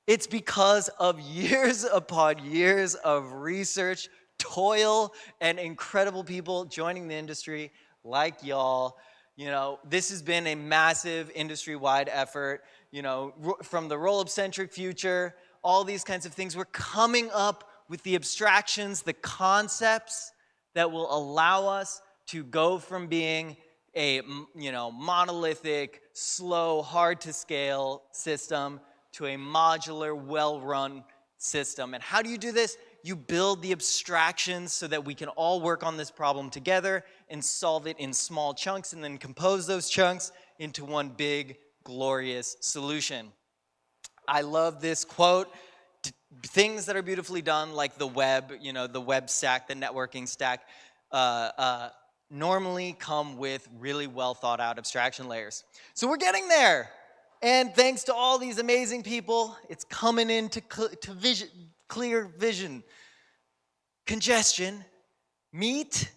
it's because of years upon years of research, toil, and incredible people joining the industry like y'all. You know, this has been a massive industry-wide effort, you know, from the rollup-centric future, all these kinds of things. We're coming up with the abstractions, the concepts that will allow us to go from being a, you know, monolithic, slow, hard-to-scale system to a modular, well-run system. And how do you do this? You build the abstractions so that we can all work on this problem together and solve it in small chunks, and then compose those chunks into one big, glorious solution. I love this quote. Things that are beautifully done, like the web, you know, the web stack, the networking stack, normally come with really well thought out abstraction layers. So we're getting there. And thanks to all these amazing people, it's coming into clear vision. Congestion, meet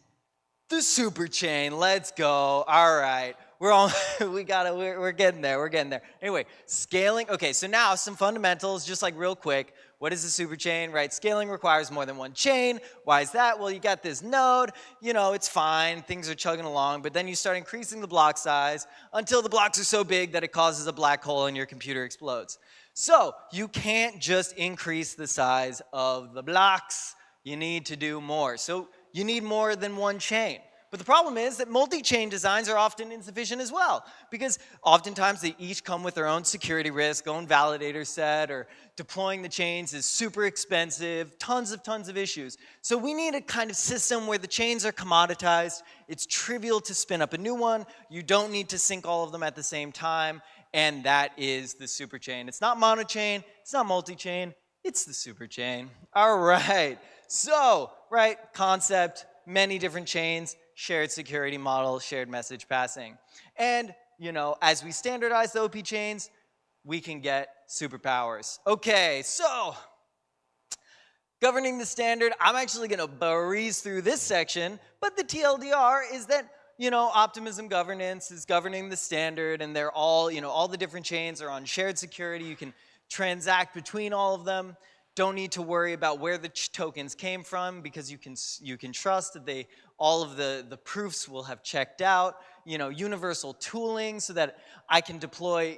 the superchain. Let's go. All right. We're getting there. Anyway, scaling. Okay, so now some fundamentals, just like real quick. What is a superchain, right? Scaling requires more than one chain. Why is that? Well, you got this node, you know, it's fine, things are chugging along, but then you start increasing the block size until the blocks are so big that it causes a black hole and your computer explodes. So you can't just increase the size of the blocks. You need to do more. So you need more than one chain. But the problem is that multi-chain designs are often insufficient as well, because oftentimes they each come with their own security risk, own validator set, or deploying the chains is super expensive, tons of issues. So we need a kind of system where the chains are commoditized, it's trivial to spin up a new one, you don't need to sync all of them at the same time, and that is the superchain. It's not monochain, it's not multi-chain, it's the superchain. All right, so, right, concept, many different chains, shared security model, shared message passing. And, you know, as we standardize the OP chains, we can get superpowers. Okay, so, governing the standard, I'm actually gonna breeze through this section, but the TLDR is that, you know, Optimism governance is governing the standard, and they're all, you know, all the different chains are on shared security. You can transact between all of them. Don't need to worry about where the tokens came from, because you can trust that all of the proofs will have checked out. You know, universal tooling so that I can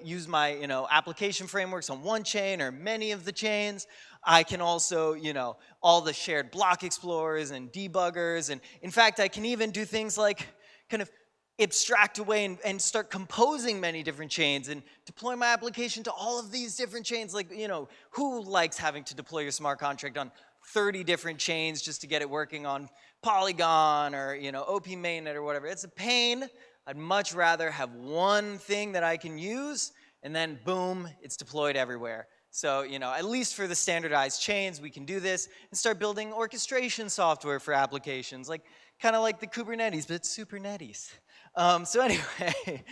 use my, you know, application frameworks on one chain or many of the chains. I can also, you know, all the shared block explorers and debuggers, and in fact, I can even do things like kind of abstract away and start composing many different chains and deploy my application to all of these different chains. Like, you know, who likes having to deploy your smart contract on 30 different chains just to get it working on Polygon or, you know, OP mainnet or whatever? It's a pain. I'd much rather have one thing that I can use, and then boom, it's deployed everywhere. So, you know, at least for the standardized chains, we can do this and start building orchestration software for applications, like kind of like the Kubernetes, but it's Supernetes. So anyway,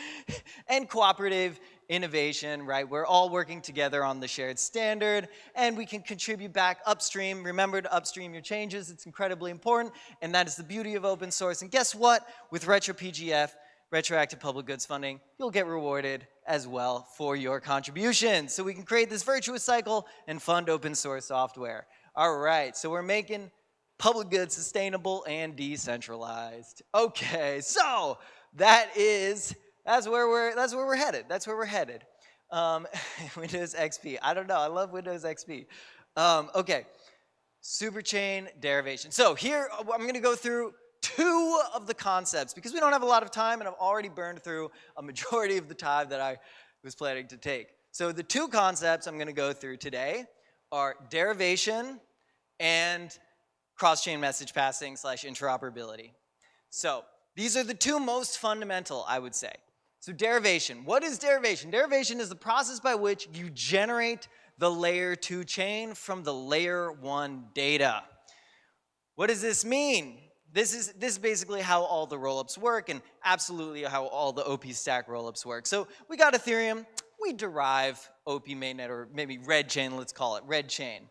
and cooperative innovation, right? We're all working together on the shared standard, and we can contribute back upstream. Remember to upstream your changes. It's incredibly important, and that is the beauty of open source. And guess what? With RetroPGF, retroactive public goods funding, you'll get rewarded as well for your contributions. So we can create this virtuous cycle and fund open source software. All right, so we're making public goods sustainable and decentralized. Okay, so that's where we're headed. That's where we're headed. Windows XP. I don't know. I love Windows XP. Okay, superchain derivation. So here I'm going to go through two of the concepts because we don't have a lot of time, and I've already burned through a majority of the time that I was planning to take. So the two concepts I'm going to go through today are derivation and cross-chain message passing / interoperability. So these are the two most fundamental, I would say. So derivation. What is derivation? Derivation is the process by which you generate the layer 2 chain from the layer 1 data. What does this mean? This is basically how all the rollups work, and absolutely how all the OP stack rollups work. So we got Ethereum, we derive OP mainnet, or maybe red chain, let's call it red chain.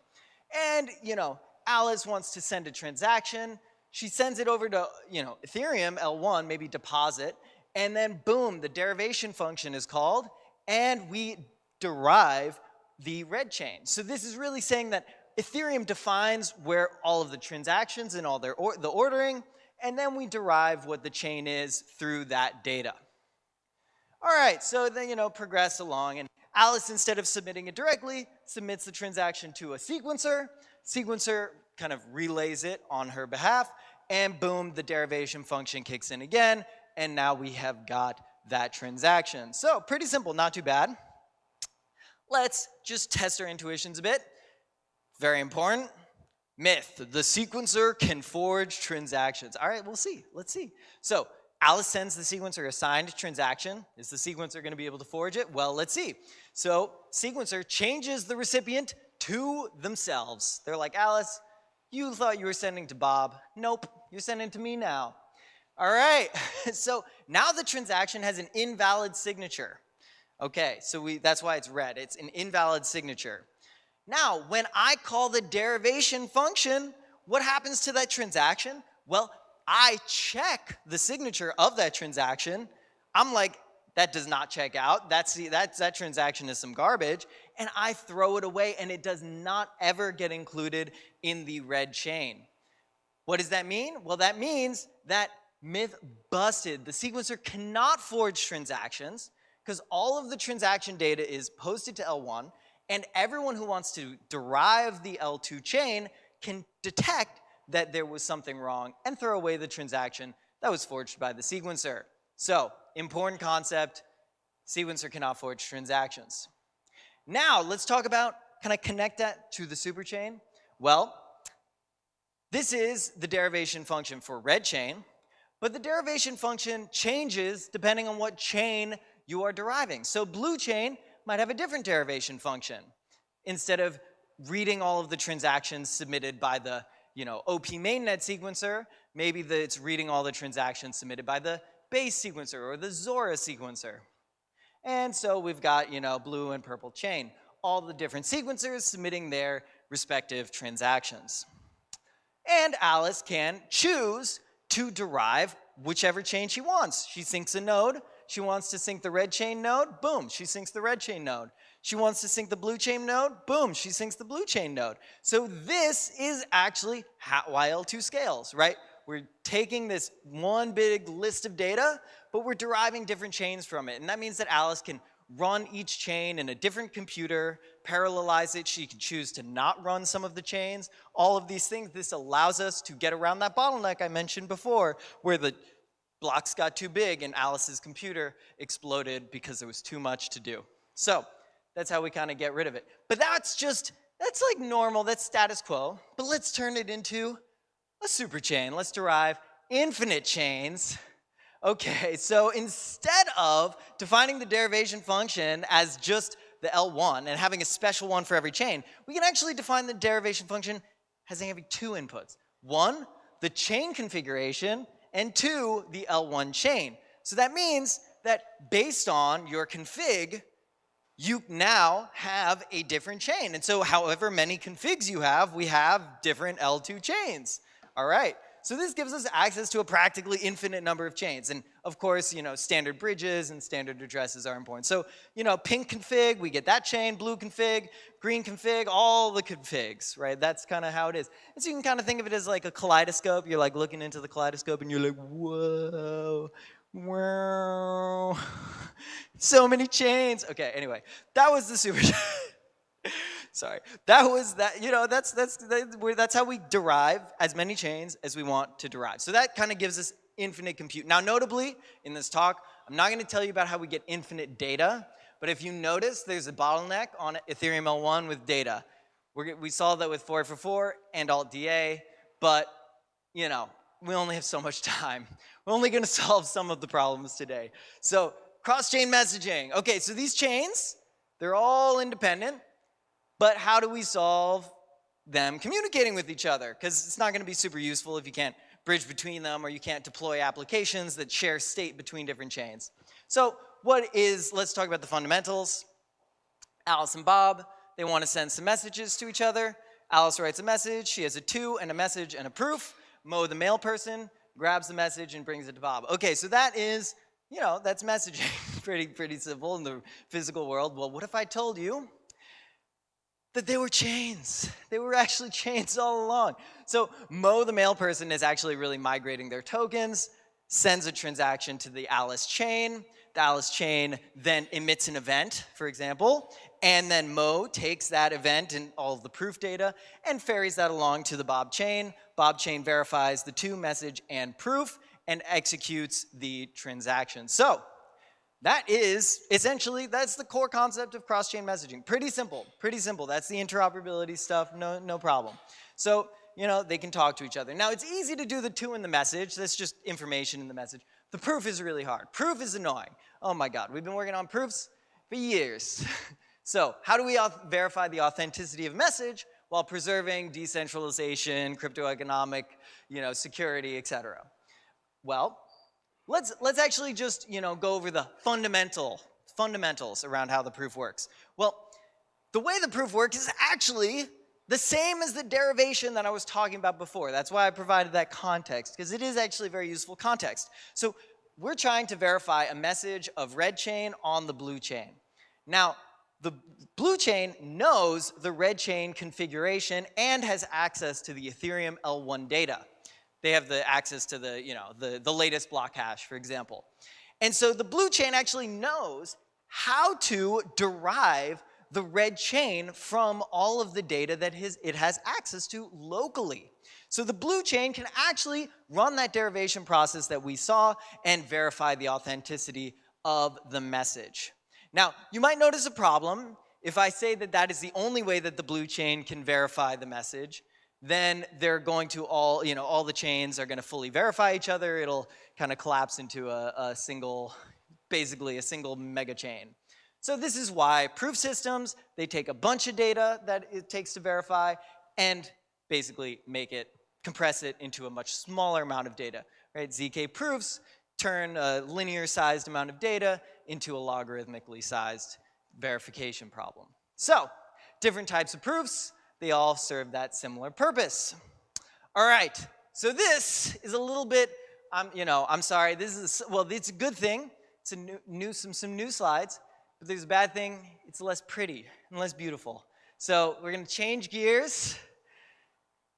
And, you know, Alice wants to send a transaction. She sends it over to, you know, Ethereum, L1, maybe deposit, and then boom, the derivation function is called, and we derive the red chain. So this is really saying that Ethereum defines where all of the transactions and all the ordering, and then we derive what the chain is through that data. All right, so then, you know, progress along, and Alice, instead of submitting it directly, submits the transaction to a sequencer. Sequencer kind of relays it on her behalf, and boom, the derivation function kicks in again, and now we have got that transaction. So pretty simple, not too bad. Let's just test our intuitions a bit. Very important. Myth, the sequencer can forge transactions. All right, we'll see, let's see. So Alice sends the sequencer a signed transaction. Is the sequencer going to be able to forge it? Well, let's see. So sequencer changes the recipient to themselves. They're like, Alice, you thought you were sending to Bob. Nope, you're sending to me now. All right, so now the transaction has an invalid signature. Okay, so that's why it's red. It's an invalid signature. Now, when I call the derivation function, what happens to that transaction? Well, I check the signature of that transaction. I'm like, that does not check out. That transaction is some garbage. And I throw it away, and it does not ever get included in the red chain. What does that mean? Well, that means that myth busted. The sequencer cannot forge transactions because all of the transaction data is posted to L1, and everyone who wants to derive the L2 chain can detect that there was something wrong and throw away the transaction that was forged by the sequencer. So, important concept, sequencer cannot forge transactions. Now, let's talk about, can I connect that to the superchain? Well, this is the derivation function for red chain, but the derivation function changes depending on what chain you are deriving. So blue chain might have a different derivation function. Instead of reading all of the transactions submitted by the OP mainnet sequencer, maybe it's reading all the transactions submitted by the base sequencer or the Zora sequencer. And so we've got, blue and purple chain, all the different sequencers submitting their respective transactions. And Alice can choose to derive whichever chain she wants. She syncs a node. She wants to sync the red chain node. Boom, she syncs the red chain node. She wants to sync the blue chain node. Boom, she syncs the blue chain node. So this is actually why L2 scales, right? We're taking this one big list of data, but we're deriving different chains from it. And that means that Alice can run each chain in a different computer, parallelize it. She can choose to not run some of the chains. All of these things, this allows us to get around that bottleneck I mentioned before, where the blocks got too big and Alice's computer exploded because there was too much to do. So that's how we kind of get rid of it. But that's like normal, that's status quo. But let's turn it into a superchain. Let's derive infinite chains. Okay, so instead of defining the derivation function as just the L1 and having a special one for every chain, we can actually define the derivation function as having two inputs. One, the chain configuration, and two, the L1 chain. So that means that based on your config, you now have a different chain. And so however many configs you have, we have different L2 chains. All right. So this gives us access to a practically infinite number of chains. And of course, standard bridges and standard addresses are important. So, pink config, we get that chain, blue config, green config, all the configs, right? That's kind of how it is. And so you can kind of think of it as like a kaleidoscope. You're like looking into the kaleidoscope and you're like, whoa, wow, so many chains. Okay, anyway, that was the super. Sorry, that was that. That's how we derive as many chains as we want to derive. So that kind of gives us infinite compute. Now, notably in this talk, I'm not going to tell you about how we get infinite data, but if you notice, there's a bottleneck on Ethereum L1 with data. We solved that with 4for4 and Alt-DA, but we only have so much time. We're only going to solve some of the problems today. So cross-chain messaging. Okay, so these chains, they're all independent. But how do we solve them communicating with each other? Because it's not going to be super useful if you can't bridge between them or you can't deploy applications that share state between different chains. So let's talk about the fundamentals. Alice and Bob, they want to send some messages to each other. Alice writes a message. She has a to and a message and a proof. Mo, the mail person, grabs the message and brings it to Bob. Okay, so that is, that's messaging. pretty simple in the physical world. Well, what if I told you that they were chains? They were actually chains all along. So Mo, the mail person, is actually really migrating their tokens, sends a transaction to the Alice chain. The Alice chain then emits an event, for example, and then Mo takes that event and all of the proof data and ferries that along to the Bob chain. Bob chain verifies the to, message, and proof and executes the transaction. So that is, essentially, that's the core concept of cross-chain messaging. Pretty simple, pretty simple. That's the interoperability stuff, no problem. So, they can talk to each other. Now, it's easy to do the to in the message. That's just information in the message. The proof is really hard. Proof is annoying. Oh my God, we've been working on proofs for years. So, how do we verify the authenticity of a message while preserving decentralization, crypto-economic, security, etc.? Well, let's actually just, go over the fundamental fundamentals around how the proof works. Well, the way the proof works is actually the same as the derivation that I was talking about before. That's why I provided that context, because it is actually very useful context. So we're trying to verify a message of red chain on the blue chain. Now, the blue chain knows the red chain configuration and has access to the Ethereum L1 data. They have the access to the latest block hash, for example. And so the blue chain actually knows how to derive the red chain from all of the data that it has access to locally. So the blue chain can actually run that derivation process that we saw and verify the authenticity of the message. Now, you might notice a problem. If I say that that is the only way that the blue chain can verify the message, then they're going to all the chains are going to fully verify each other. It'll kind of collapse into a single, basically a single mega chain. So this is why proof systems, they take a bunch of data that it takes to verify and basically compress it into a much smaller amount of data, right? ZK proofs turn a linear sized amount of data into a logarithmically sized verification problem. So, different types of proofs, they all serve that similar purpose. All right, so this is a little bit, I'm sorry, it's a good thing. It's some new slides, but there's a bad thing, it's less pretty and less beautiful. So we're gonna change gears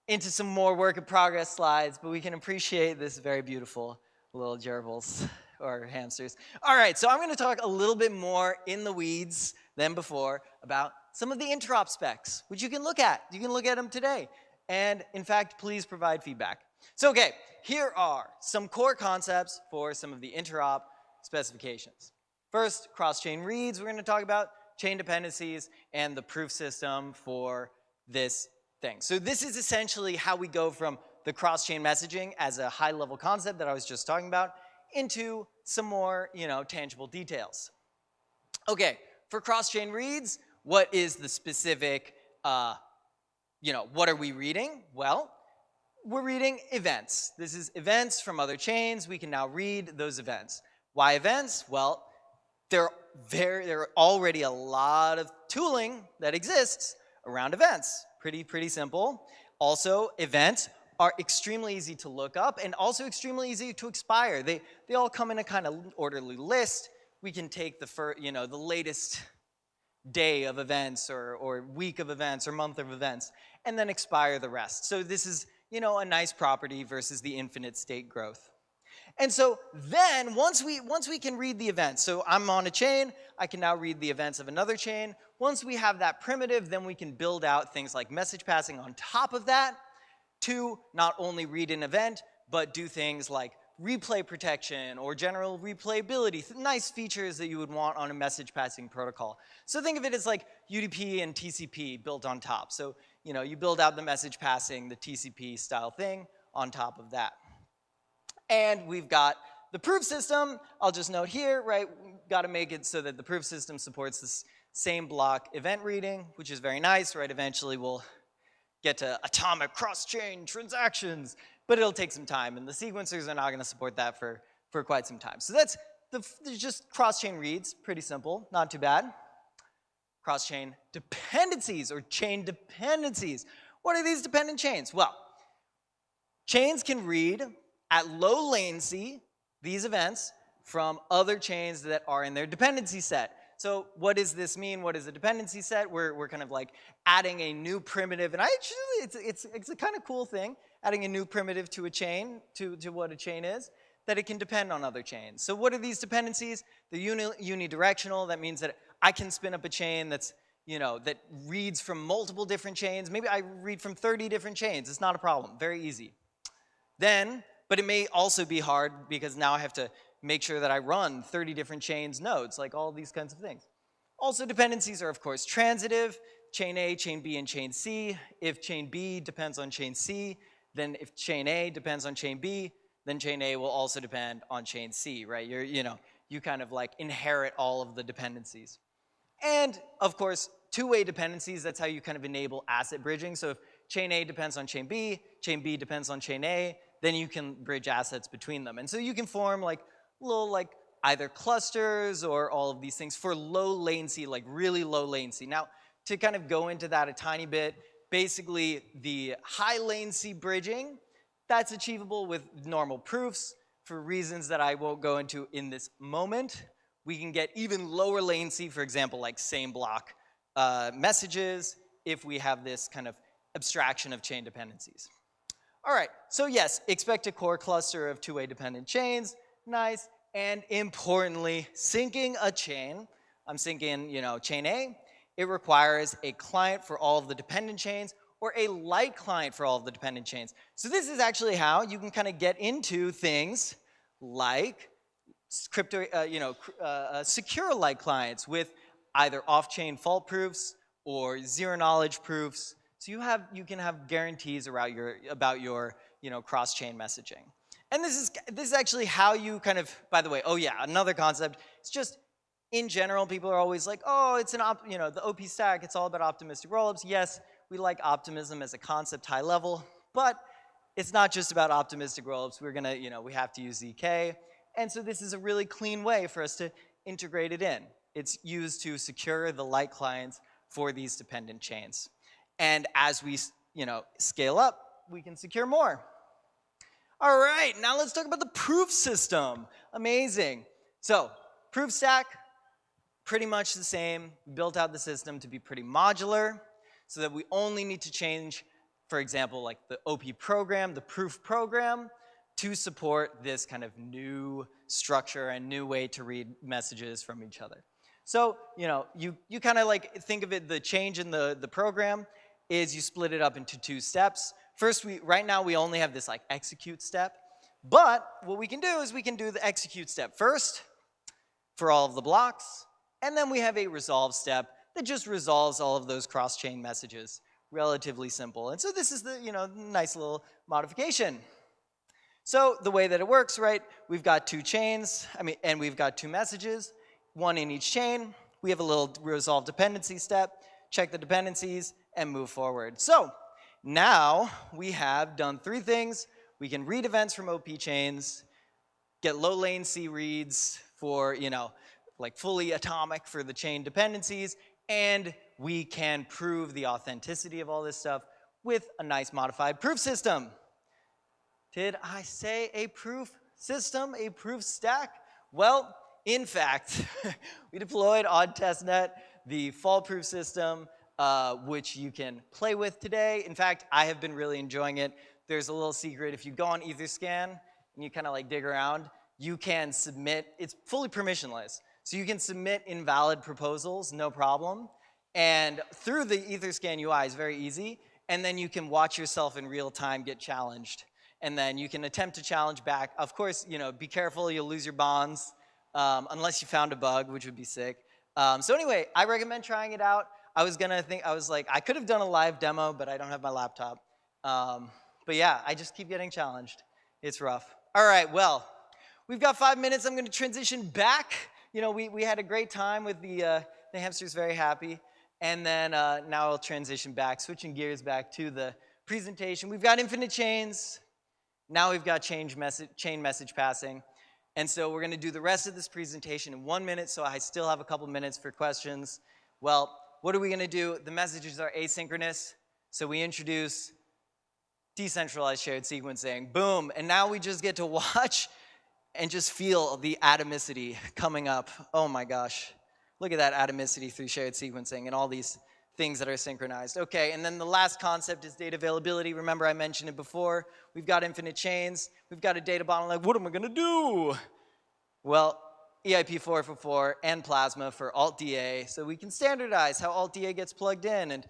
into some more work in progress slides, but we can appreciate this very beautiful little gerbils or hamsters. All right, so I'm gonna talk a little bit more in the weeds than before about some of the interop specs, which you can look at. You can look at them today. And in fact, please provide feedback. So okay, here are some core concepts for some of the interop specifications. First, cross-chain reads, we're gonna talk about chain dependencies and the proof system for this thing. So this is essentially how we go from the cross-chain messaging as a high-level concept that I was just talking about into some more, tangible details. Okay, for cross-chain reads, what is the specific, what are we reading? Well, we're reading events. This is events from other chains. We can now read those events. Why events? Well, there are already a lot of tooling that exists around events. Pretty simple. Also, events are extremely easy to look up and also extremely easy to expire. They all come in a kind of orderly list. We can take the latest day of events or week of events or month of events and then expire the rest. So this is, a nice property versus the infinite state growth. And so then once we can read the events, so I'm on a chain, I can now read the events of another chain. Once we have that primitive, then we can build out things like message passing on top of that to not only read an event, but do things like replay protection or general replayability, nice features that you would want on a message passing protocol. So think of it as like UDP and TCP built on top. So, you build out the message passing, the TCP style thing on top of that. And we've got the proof system. I'll just note here, right, got to make it so that the proof system supports this same block event reading, which is very nice, right? Eventually we'll get to atomic cross-chain transactions, but it'll take some time, and the sequencers are not going to support that for quite some time. So that's just cross-chain reads, pretty simple, not too bad. Cross-chain dependencies or chain dependencies. What are these dependent chains? Well, chains can read at low latency these events from other chains that are in their dependency set. So what does this mean? What is a dependency set? We're kind of like adding a new primitive, and it's a kind of cool thing, adding a new primitive to a chain, to what a chain is, that it can depend on other chains. So what are these dependencies? They're unidirectional. That means that I can spin up a chain that's, that reads from multiple different chains. Maybe I read from 30 different chains. It's not a problem, very easy. But it may also be hard because now I have to make sure that I run 30 different chains nodes, like all these kinds of things. Also, dependencies are, of course, transitive. Chain A, chain B, and chain C. If chain B depends on chain C, then if chain A depends on chain B, then chain A will also depend on chain C, right? You kind of like inherit all of the dependencies. And, of course, two-way dependencies, that's how you kind of enable asset bridging. So if chain A depends on chain B depends on chain A, then you can bridge assets between them. And so you can form like little like either clusters or all of these things for low latency, like really low latency. Now, to kind of go into that a tiny bit, basically the high latency bridging, that's achievable with normal proofs for reasons that I won't go into in this moment. We can get even lower latency, for example, like same block messages, if we have this kind of abstraction of chain dependencies. All right, so yes, expect a core cluster of two-way dependent chains, nice, and importantly, syncing a chain. I'm syncing, chain A. It requires a client for all of the dependent chains, or a light client for all of the dependent chains. So this is actually how you can kind of get into things like crypto, secure light clients with either off-chain fault proofs or zero-knowledge proofs. So you can have guarantees about your cross-chain messaging. And this is actually how you kind of, by the way, oh yeah, another concept. It's just in general, people are always like, oh, it's the OP stack. It's all about optimistic rollups. Yes, we like optimism as a concept high level, but it's not just about optimistic rollups. We're gonna, we have to use ZK, and so this is a really clean way for us to integrate it in. It's used to secure the light clients for these dependent chains. And as we, scale up, we can secure more. All right, now let's talk about the proof system. Amazing. So, proof stack, pretty much the same. We built out the system to be pretty modular so that we only need to change, for example, like the OP program, the proof program, to support this kind of new structure and new way to read messages from each other. So, you kind of like think of it, the change in the program is you split it up into two steps. First, right now we only have this like execute step, but what we can do is we can do the execute step first for all of the blocks, and then we have a resolve step that just resolves all of those cross-chain messages. Relatively simple. And so this is the, nice little modification. So the way that it works, right, we've got two chains, and we've got two messages, one in each chain. We have a little resolve dependency step, check the dependencies, and move forward. So now we have done three things. We can read events from OP chains, get low latency reads for, like fully atomic for the chain dependencies, and we can prove the authenticity of all this stuff with a nice modified proof system. Did I say a proof system, a proof stack? Well, in fact, we deployed on testnet the fault proof system, which you can play with today. In fact, I have been really enjoying it. There's a little secret. If you go on Etherscan and you kind of like dig around, you can submit, it's fully permissionless. So you can submit invalid proposals, no problem. And through the Etherscan UI is very easy. And then you can watch yourself in real time get challenged. And then you can attempt to challenge back. Of course, be careful, you'll lose your bonds, unless you found a bug, which would be sick. So anyway, I recommend trying it out. I was like, I could have done a live demo, but I don't have my laptop. But yeah, I just keep getting challenged. It's rough. All right, well, we've got 5 minutes. I'm gonna transition back. We had a great time with the hamster's very happy. And then now I'll transition back, switching gears back to the presentation. We've got infinite chains. Now we've got chain message passing. And so we're gonna do the rest of this presentation in 1 minute, so I still have a couple minutes for questions. Well, what are we gonna do? The messages are asynchronous, so we introduce decentralized shared sequencing, boom, and now we just get to watch and just feel the atomicity coming up. Oh my gosh, look at that atomicity through shared sequencing and all these things that are synchronized. Okay, and then the last concept is data availability. Remember I mentioned it before. We've got infinite chains. We've got a data bottleneck. What am I gonna do? Well, EIP 444 and Plasma for AltDA, so we can standardize how AltDA gets plugged in, and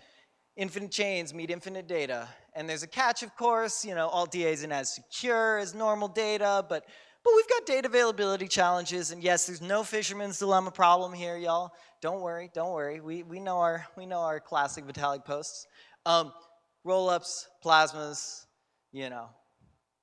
infinite chains meet infinite data. And there's a catch, of course, AltDA isn't as secure as normal data, but we've got data availability challenges, and yes, there's no fisherman's dilemma problem here, y'all. Don't worry, don't worry. We know our classic Vitalik posts. Rollups, plasmas,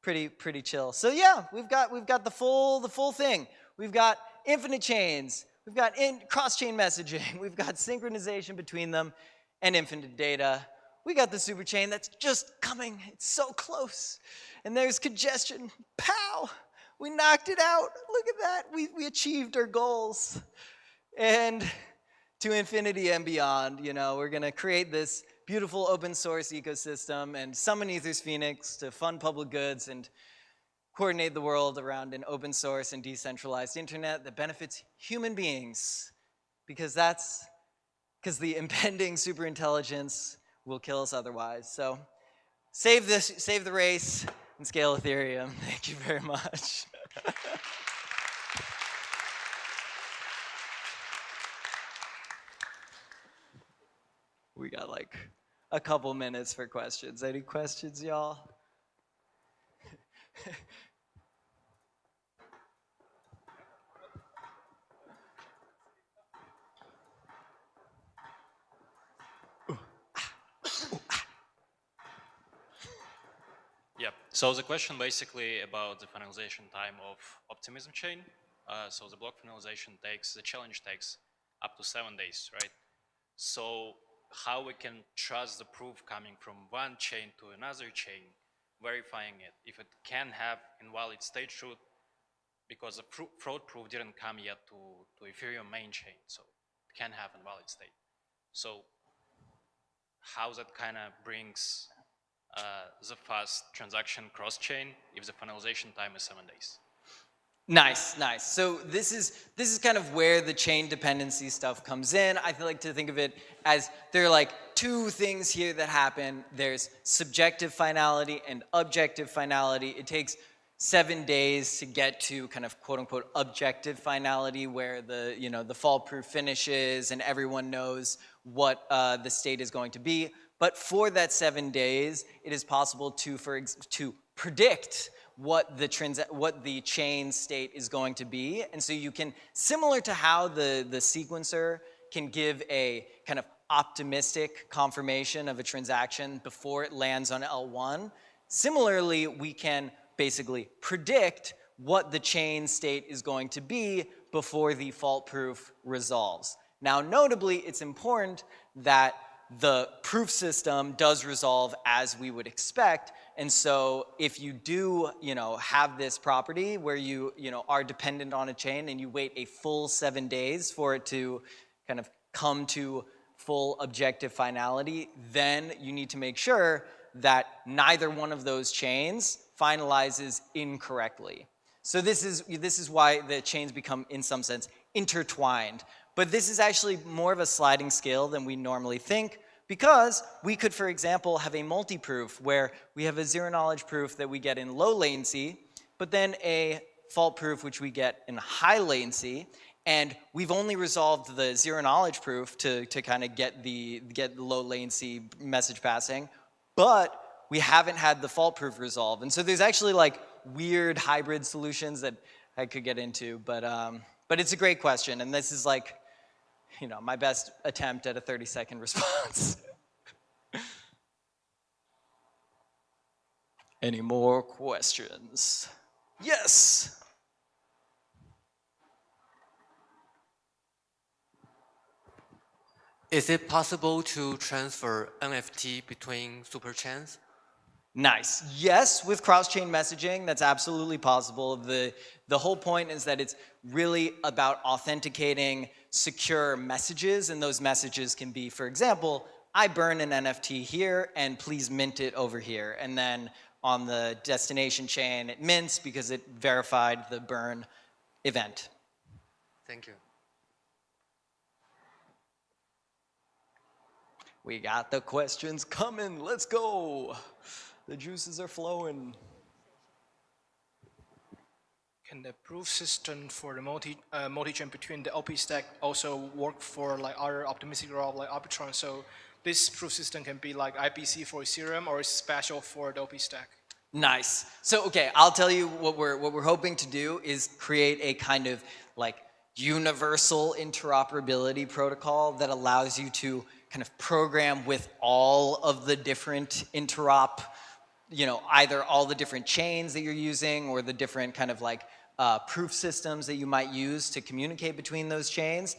pretty chill. So yeah, we've got the full thing. We've got infinite chains. We've got cross-chain messaging. We've got synchronization between them, and infinite data. We got the superchain that's just coming. It's so close. And there's congestion. Pow! We knocked it out. Look at that. We achieved our goals. And to infinity and beyond, you know, we're going to create this beautiful open source ecosystem and summon Ether's Phoenix to fund public goods and coordinate the world around an open source and decentralized internet that benefits human beings, because the impending superintelligence will kill us otherwise. So save the race and scale Ethereum. Thank you very much. We got like a couple minutes for questions. Any questions, y'all? Yep. So the question basically about the finalization time of Optimism chain. So the block finalization the challenge takes up to 7 days, right? So how we can trust the proof coming from one chain to another chain, verifying it, if it can have invalid state truth, because the fraud proof didn't come yet to Ethereum main chain, so it can have invalid state. So how that kind of brings the fast transaction cross-chain if the finalization time is 7 days? Nice, nice. So this is kind of where the chain dependency stuff comes in. I like to think of it as there are like two things here that happen. There's subjective finality and objective finality. It takes 7 days to get to kind of quote unquote objective finality, where the fault proof finishes and everyone knows what the state is going to be. But for that 7 days, it is possible to predict what the chain state is going to be. And so you can, similar to how the sequencer can give a kind of optimistic confirmation of a transaction before it lands on L1, similarly, we can basically predict what the chain state is going to be before the fault proof resolves. Now, notably, it's important that the proof system does resolve as we would expect. And so if you do, have this property where you are dependent on a chain and you wait a full 7 days for it to kind of come to full objective finality, then you need to make sure that neither one of those chains finalizes incorrectly. So this is why the chains become, in some sense, intertwined. But this is actually more of a sliding scale than we normally think, because we could, for example, have a multi-proof where we have a zero-knowledge proof that we get in low latency, but then a fault proof which we get in high latency, and we've only resolved the zero-knowledge proof to kind of get the low latency message passing, but we haven't had the fault proof resolve. And so there's actually like weird hybrid solutions that I could get into, but it's a great question, and this is like, my best attempt at a 30-second response. Any more questions? Yes. Is it possible to transfer NFT between superchains? Nice. Yes, with cross-chain messaging, that's absolutely possible. The whole point is that it's really about authenticating secure messages, and those messages can be, for example, I burn an NFT here and please mint it over here. And then on the destination chain, it mints because it verified the burn event. Thank you. We got the questions coming. Let's go. The juices are flowing. Can the proof system for the multi-chain between the OP stack also work for like other optimistic rollup like Arbitron? So this proof system can be like IPC for Ethereum, or is special for the OP stack? Nice. So okay, I'll tell you what we're hoping to do is create a kind of like universal interoperability protocol that allows you to kind of program with all of the different interop, either all the different chains that you're using or the different kind of like proof systems that you might use to communicate between those chains.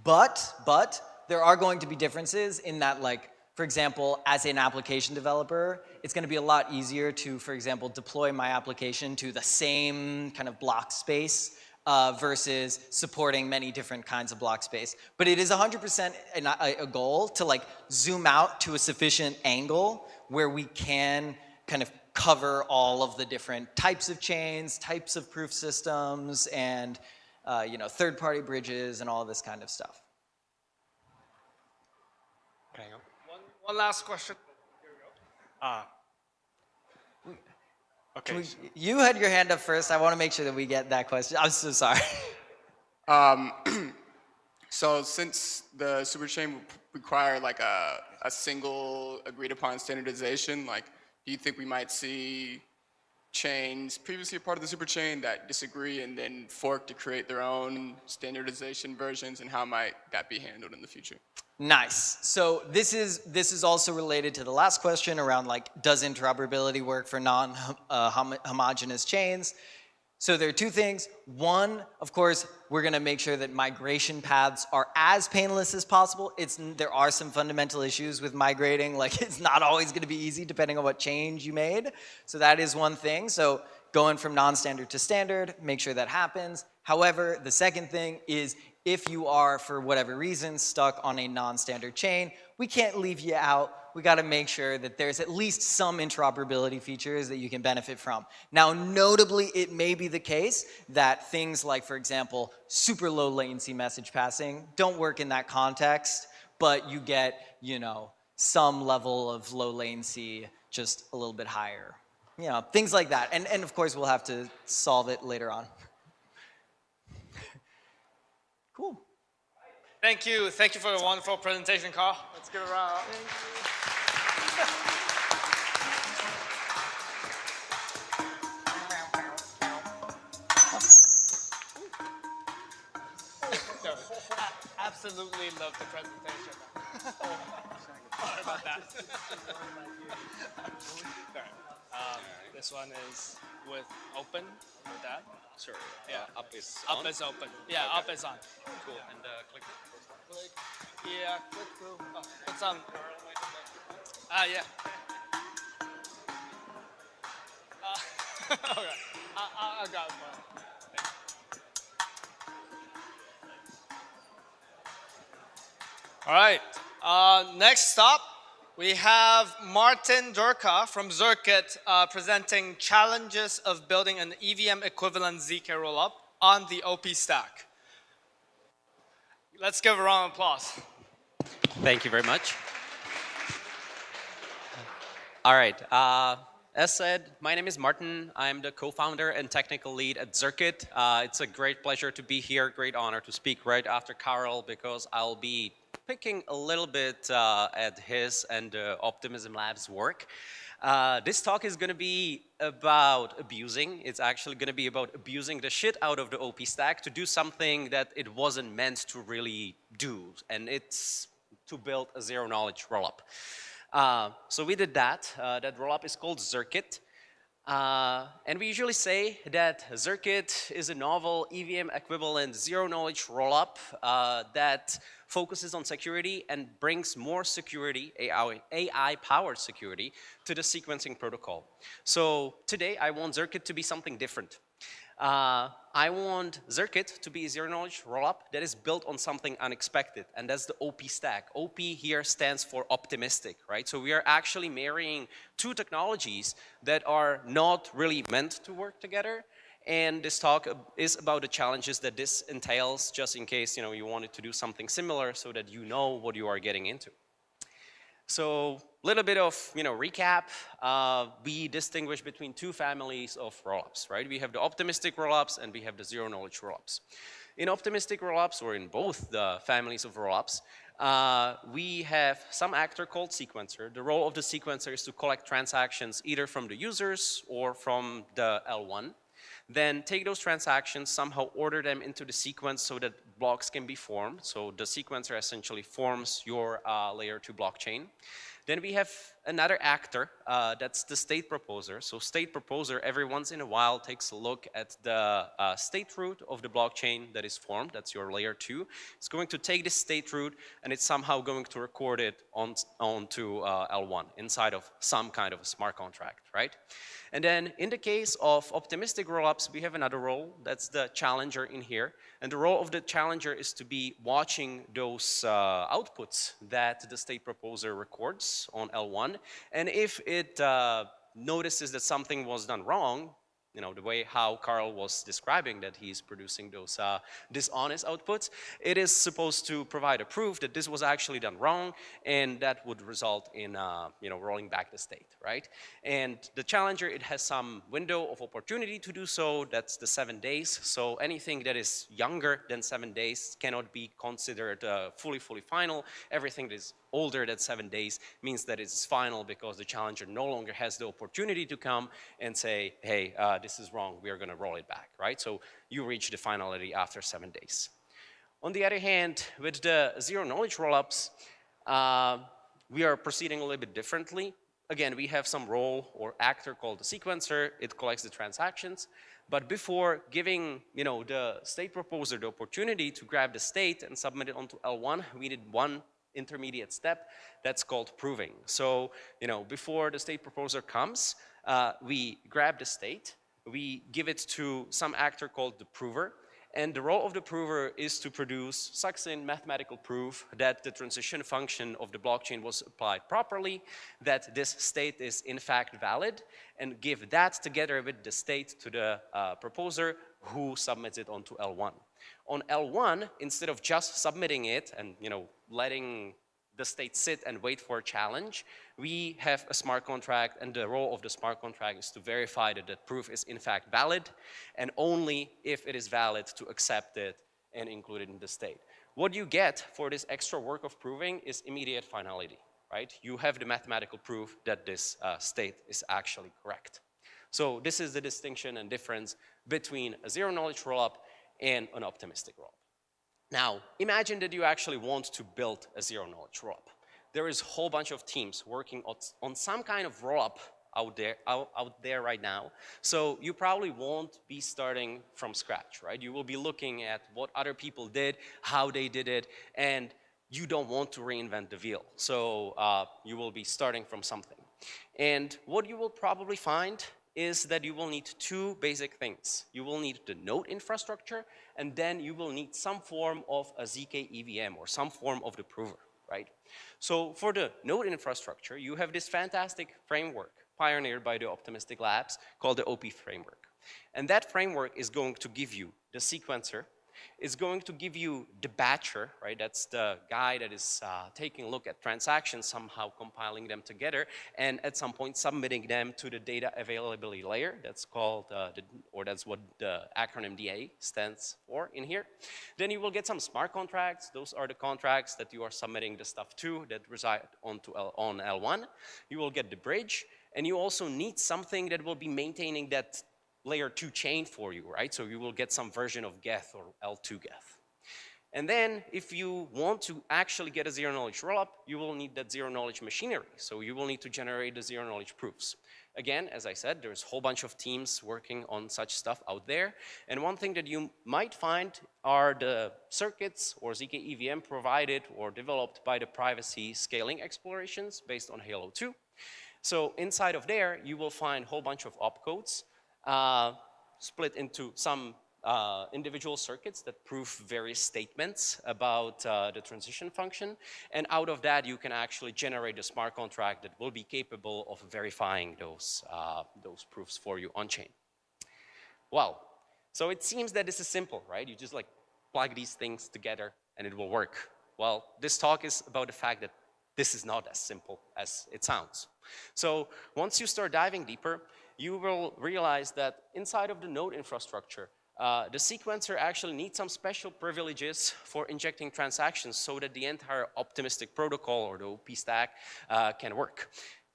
But there are going to be differences in that, like, For example, as an application developer, it's going to be a lot easier to, for example, deploy my application to the same kind of block space versus supporting many different kinds of block space. But it is 100% a goal to like zoom out to a sufficient angle where we can kind of cover all of the different types of chains, types of proof systems, and you know, third-party bridges and all of this kind of stuff. One last question. Okay. You had your hand up first. I want to make sure that we get that question. I'm so sorry. So since the superchain would require like a single agreed upon standardization, like do you think we might see chains previously a part of the superchain that disagree and then fork to create their own standardization versions, and how might that be handled in the future? Nice. So this is also related to the last question around like, does interoperability work for non-homogeneous chains? So there are two things. One, of course, we're going to make sure that migration paths are as painless as possible. There are some fundamental issues with migrating. Like, it's not always going to be easy depending on what change you made. So that is one thing. So going from non-standard to standard, make sure that happens. However, the second thing is if you are, for whatever reason, stuck on a non-standard chain, we can't leave you out. We got to make sure that there's at least some interoperability features that you can benefit from. Now, notably, it may be the case that things like, for example, super low latency message passing don't work in that context, but you get, you know, some level of low latency just a little bit higher. You know, things like that. And of course, we'll have to solve it later on. Cool. Thank you. Thank you for the wonderful presentation, Carl. Let's give it a round. Absolutely love the presentation. Sorry about that. This one is with open, with that. Sure. Yeah. Up is Up on. is open. Yeah, Okay. up is on. Cool. And click. Click. Yeah, click through. Oh, it's on. Yeah. Okay. I got it. All right. Next stop, we have Martin Durka from Zirkit presenting challenges of building an EVM equivalent ZK rollup on the OP stack. Let's give a round of applause. Thank you very much. All right. As said, my name is Martin. I'm the co-founder and technical lead at Zirkit. It's a great pleasure to be here, great honor to speak right after Carl, because I'll be picking a little bit at his and Optimism Lab's work. This talk is going to be about abusing. It's actually going to be about abusing the shit out of the OP stack to do something that it wasn't meant to really do, and it's to build a zero-knowledge rollup. So we did that. That rollup is called Zirkit. And we usually say that Zirkit is a novel EVM equivalent zero-knowledge rollup that focuses on security and brings more security, AI-powered security, to the sequencing protocol. So today, I want Zirkit to be something different. I want Zirkit to be a zero-knowledge rollup that is built on something unexpected, and that's the OP stack. OP here stands for optimistic, right? So we are actually marrying two technologies that are not really meant to work together, and this talk is about the challenges that this entails, just in case you wanted to do something similar so that you know what you are getting into. So a little bit of recap. We distinguish between two families of rollups, right? We have the optimistic rollups and we have the zero-knowledge rollups. In optimistic rollups, or in both the families of rollups, we have some actor called sequencer. The role of the sequencer is to collect transactions either from the users or from the L1. Then take those transactions, somehow order them into the sequence so that blocks can be formed. So the sequencer essentially forms your layer 2 blockchain. Then we have another actor, that's the state proposer. So state proposer every once in a while takes a look at the state root of the blockchain that is formed, that's your layer 2. It's going to take this state root and it's somehow going to record it onto L1 inside of some kind of a smart contract, right? And then in the case of optimistic rollups, we have another role, that's the challenger in here. And the role of the challenger is to be watching those outputs that the state proposer records on L1. And if it notices that something was done wrong, you know, the way how Carl was describing that he's producing those dishonest outputs, it is supposed to provide a proof that this was actually done wrong, and that would result in, you know, rolling back the state, right? And the challenger, it has some window of opportunity to do so, that's the 7 days. So anything that is younger than 7 days cannot be considered fully final. Everything that is older than 7 days means that it's final because the challenger no longer has the opportunity to come and say, hey, this is wrong, we are going to roll it back, right? So you reach the finality after 7 days. On the other hand, with the zero knowledge rollups, we are proceeding a little bit differently. Again, we have some role or actor called the sequencer. It collects the transactions. But before giving, you know, the state proposer the opportunity to grab the state and submit it onto L1, we did one intermediate step that's called proving. So, you know, before the state proposer comes, we grab the state, we give it to some actor called the prover, and the role of the prover is to produce succinct mathematical proof that the transition function of the blockchain was applied properly, that this state is in fact valid, and give that together with the state to the proposer who submits it onto L1. On L1, instead of just submitting it and, you know, letting the state sit and wait for a challenge, we have a smart contract, and the role of the smart contract is to verify that the proof is in fact valid, and only if it is valid to accept it and include it in the state. What you get for this extra work of proving is immediate finality, right? You have the mathematical proof that this state is actually correct. So this is the distinction and difference between a zero knowledge rollup and an optimistic rollup. Now, imagine that you actually want to build a zero knowledge rollup. There is a whole bunch of teams working on some kind of rollup out there right now. So you probably won't be starting from scratch, right? You will be looking at what other people did, how they did it, and you don't want to reinvent the wheel. So you will be starting from something. And what you will probably find is that you will need two basic things. You will need the node infrastructure, and then you will need some form of a ZK EVM or some form of the prover, right? So for the node infrastructure, you have this fantastic framework pioneered by the Optimistic Labs called the OP framework. And that framework is going to give you the sequencer, is going to give you the batcher, right? That's the guy that is taking a look at transactions, somehow compiling them together, and at some point submitting them to the data availability layer. That's called, or that's what the acronym DA stands for in here. Then you will get some smart contracts. Those are the contracts that you are submitting the stuff to that reside on L1. You will get the bridge, and you also need something that will be maintaining that layer 2 chain for you, right? So you will get some version of Geth or L2 Geth. And then if you want to actually get a zero knowledge rollup, you will need that zero knowledge machinery. So you will need to generate the zero knowledge proofs. Again, as I said, there's a whole bunch of teams working on such stuff out there. And one thing that you might find are the circuits or ZK EVM provided or developed by the privacy scaling explorations based on Halo 2. So inside of there, you will find a whole bunch of opcodes split into some individual circuits that prove various statements about the transition function. And out of that, you can actually generate a smart contract that will be capable of verifying those proofs for you on-chain. Well, so it seems that this is simple, right? You just like plug these things together and it will work. Well, this talk is about the fact that this is not as simple as it sounds. So once you start diving deeper, you will realize that inside of the node infrastructure, the sequencer actually needs some special privileges for injecting transactions so that the entire optimistic protocol or the OP stack can work.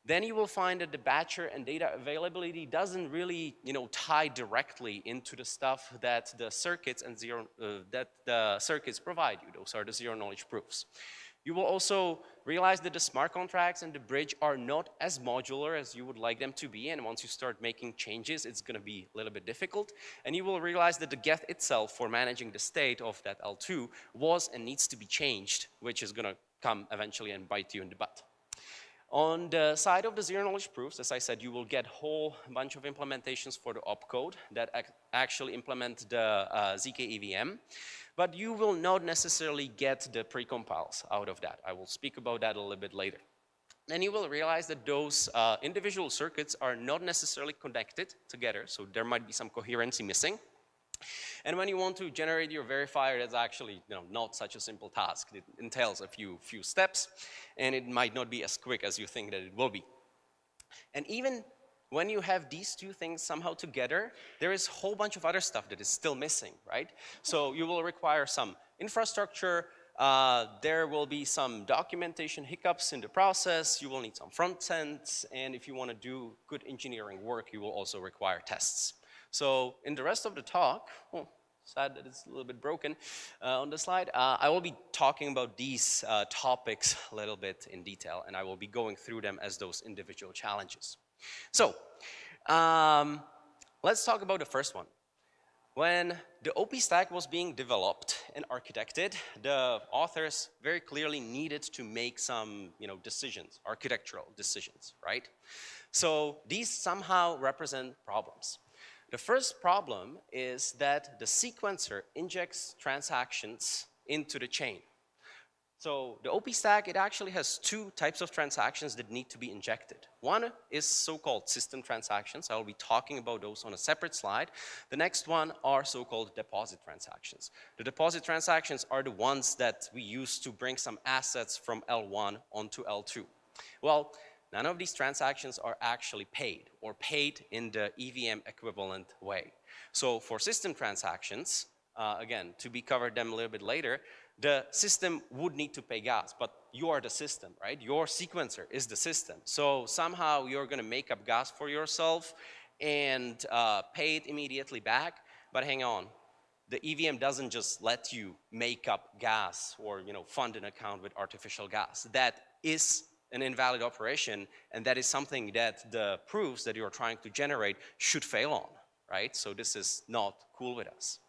Then you will find that the batcher and data availability doesn't really, tie directly into the stuff that the circuits and circuits provide you. Those are the zero knowledge proofs. You will also realize that the smart contracts and the bridge are not as modular as you would like them to be, and once you start making changes, it's going to be a little bit difficult. And you will realize that the Geth itself for managing the state of that L2 was and needs to be changed, which is going to come eventually and bite you in the butt. On the side of the zero-knowledge proofs, as I said, you will get a whole bunch of implementations for the opcode that actually implement the ZK EVM, but you will not necessarily get the precompiles out of that. I will speak about that a little bit later. Then you will realize that those individual circuits are not necessarily connected together, so there might be some coherency missing. And when you want to generate your verifier, that's actually not such a simple task. It entails a few steps, and it might not be as quick as you think that it will be. And even when you have these two things somehow together, there is a whole bunch of other stuff that is still missing, right? So you will require some infrastructure, there will be some documentation hiccups in the process, you will need some front ends, and if you want to do good engineering work, you will also require tests. So in the rest of the talk, sad that it's a little bit broken on the slide, I will be talking about these topics a little bit in detail, and I will be going through them as those individual challenges. So let's talk about the first one. When the OP stack was being developed and architected, the authors very clearly needed to make some decisions, architectural decisions, right? So these somehow represent problems. The first problem is that the sequencer injects transactions into the chain. So the OP stack, it actually has two types of transactions that need to be injected. One is so-called system transactions. I will be talking about those on a separate slide. The next one are so-called deposit transactions. The deposit transactions are the ones that we use to bring some assets from L1 onto L2. Well, none of these transactions are actually paid or paid in the EVM equivalent way. So for system transactions, again, to be covered them a little bit later, the system would need to pay gas, but you are the system, right? Your sequencer is the system. So somehow you're going to make up gas for yourself and pay it immediately back, but hang on. The EVM doesn't just let you make up gas or fund an account with artificial gas. That is an invalid operation, and that is something that the proofs that you're trying to generate should fail on, right? So this is not cool with us.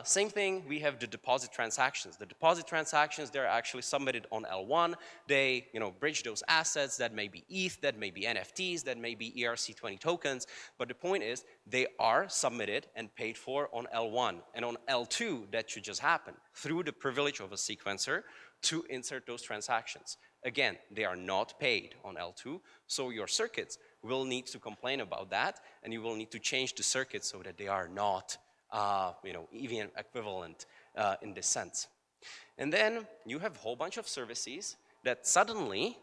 Same thing, we have the deposit transactions. The deposit transactions, they're actually submitted on L1. They bridge those assets. That may be ETH, that may be NFTs, that may be ERC20 tokens. But the point is, they are submitted and paid for on L1. And on L2, that should just happen through the privilege of a sequencer to insert those transactions. Again, they are not paid on L2, so your circuits will need to complain about that, and you will need to change the circuits so that they are not EVM equivalent in this sense. And then you have a whole bunch of services that suddenly,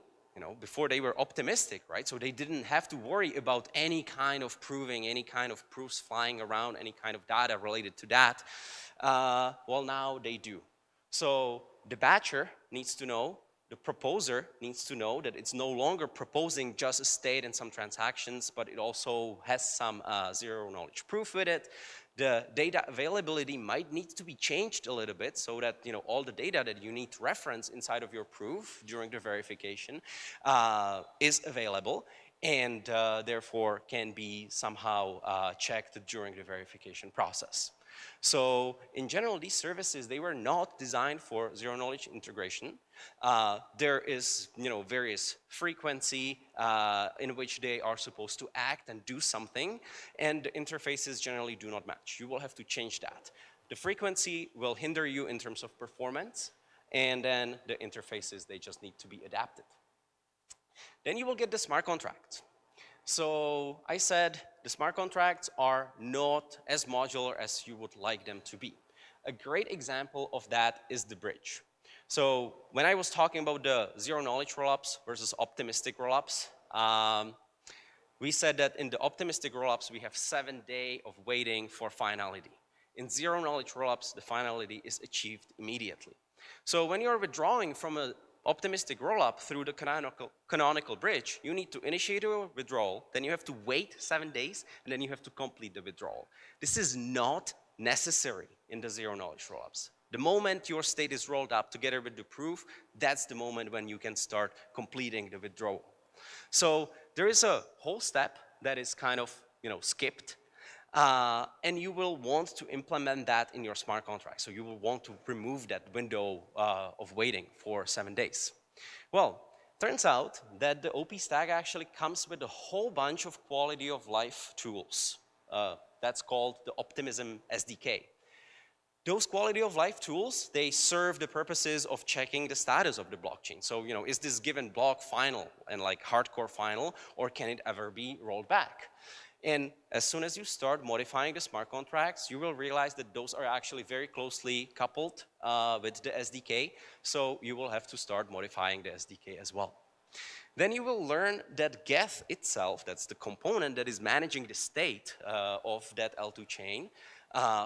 before they were optimistic, right? So they didn't have to worry about any kind of proving, any kind of proofs flying around, any kind of data related to that. Well, now they do. So the batcher needs to know, the proposer needs to know that it's no longer proposing just a state and some transactions, but it also has some zero-knowledge proof with it. The data availability might need to be changed a little bit so that all the data that you need to reference inside of your proof during the verification is available and therefore can be somehow checked during the verification process. So in general, these services, they were not designed for zero-knowledge integration. There is various frequency in which they are supposed to act and do something, and the interfaces generally do not match. You will have to change that. The frequency will hinder you in terms of performance, and then the interfaces, they just need to be adapted. Then you will get the smart contracts. So I said the smart contracts are not as modular as you would like them to be. A great example of that is the bridge. So when I was talking about the zero-knowledge rollups versus optimistic rollups, we said that in the optimistic rollups, we have 7 days of waiting for finality. In zero-knowledge rollups, the finality is achieved immediately. So when you're withdrawing from an optimistic rollup through the canonical bridge, you need to initiate a withdrawal, then you have to wait 7 days, and then you have to complete the withdrawal. This is not necessary in the zero-knowledge rollups. The moment your state is rolled up together with the proof, that's the moment when you can start completing the withdrawal. So there is a whole step that is kind of skipped. And you will want to implement that in your smart contract. So you will want to remove that window of waiting for 7 days. Well, turns out that the OP stack actually comes with a whole bunch of quality of life tools. That's called the Optimism SDK. Those quality of life tools, they serve the purposes of checking the status of the blockchain. So, is this given block final and like hardcore final, or can it ever be rolled back? And as soon as you start modifying the smart contracts, you will realize that those are actually very closely coupled with the SDK. So you will have to start modifying the SDK as well. Then you will learn that Geth itself, that's the component that is managing the state of that L2 chain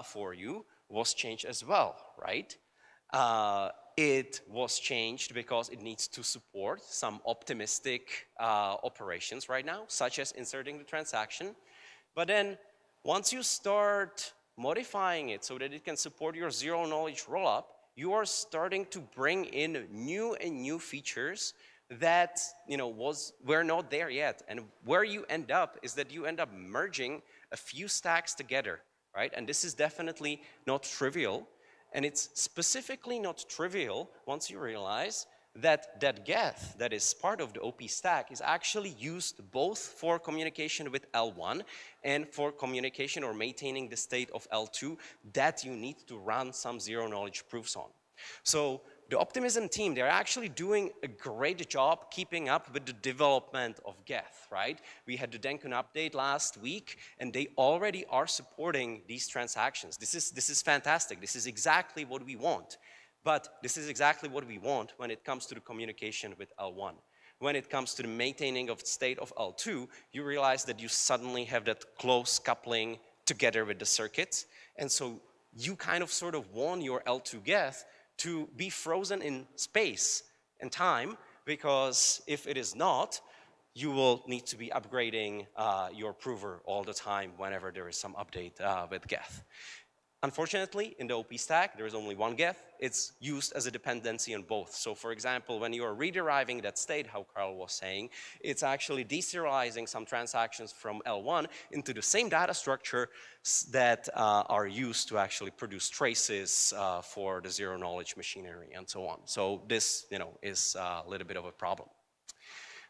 for you, was changed as well, right? It was changed because it needs to support some optimistic operations right now, such as inserting the transaction. But then once you start modifying it so that it can support your zero knowledge rollup, you are starting to bring in new features that were not there yet. And where you end up is that you end up merging a few stacks together, right? And this is definitely not trivial. And it's specifically not trivial once you realize that Geth that is part of the OP stack is actually used both for communication with L1 and for communication or maintaining the state of L2 that you need to run some zero knowledge proofs on. So the Optimism team, they're actually doing a great job keeping up with the development of Geth, right? We had the Denkun update last week, and they already are supporting these transactions. This is fantastic. This is exactly what we want. But this is exactly what we want when it comes to the communication with L1. When it comes to the maintaining of the state of L2, you realize that you suddenly have that close coupling together with the circuits. And so you kind of sort of want your L2 Geth to be frozen in space and time, because if it is not, you will need to be upgrading your prover all the time whenever there is some update with Geth. Unfortunately, in the OP stack, there is only one Geth. It's used as a dependency on both. So for example, when you are rederiving that state, how Carl was saying, it's actually deserializing some transactions from L1 into the same data structure that are used to actually produce traces for the zero knowledge machinery and so on. So this, is a little bit of a problem.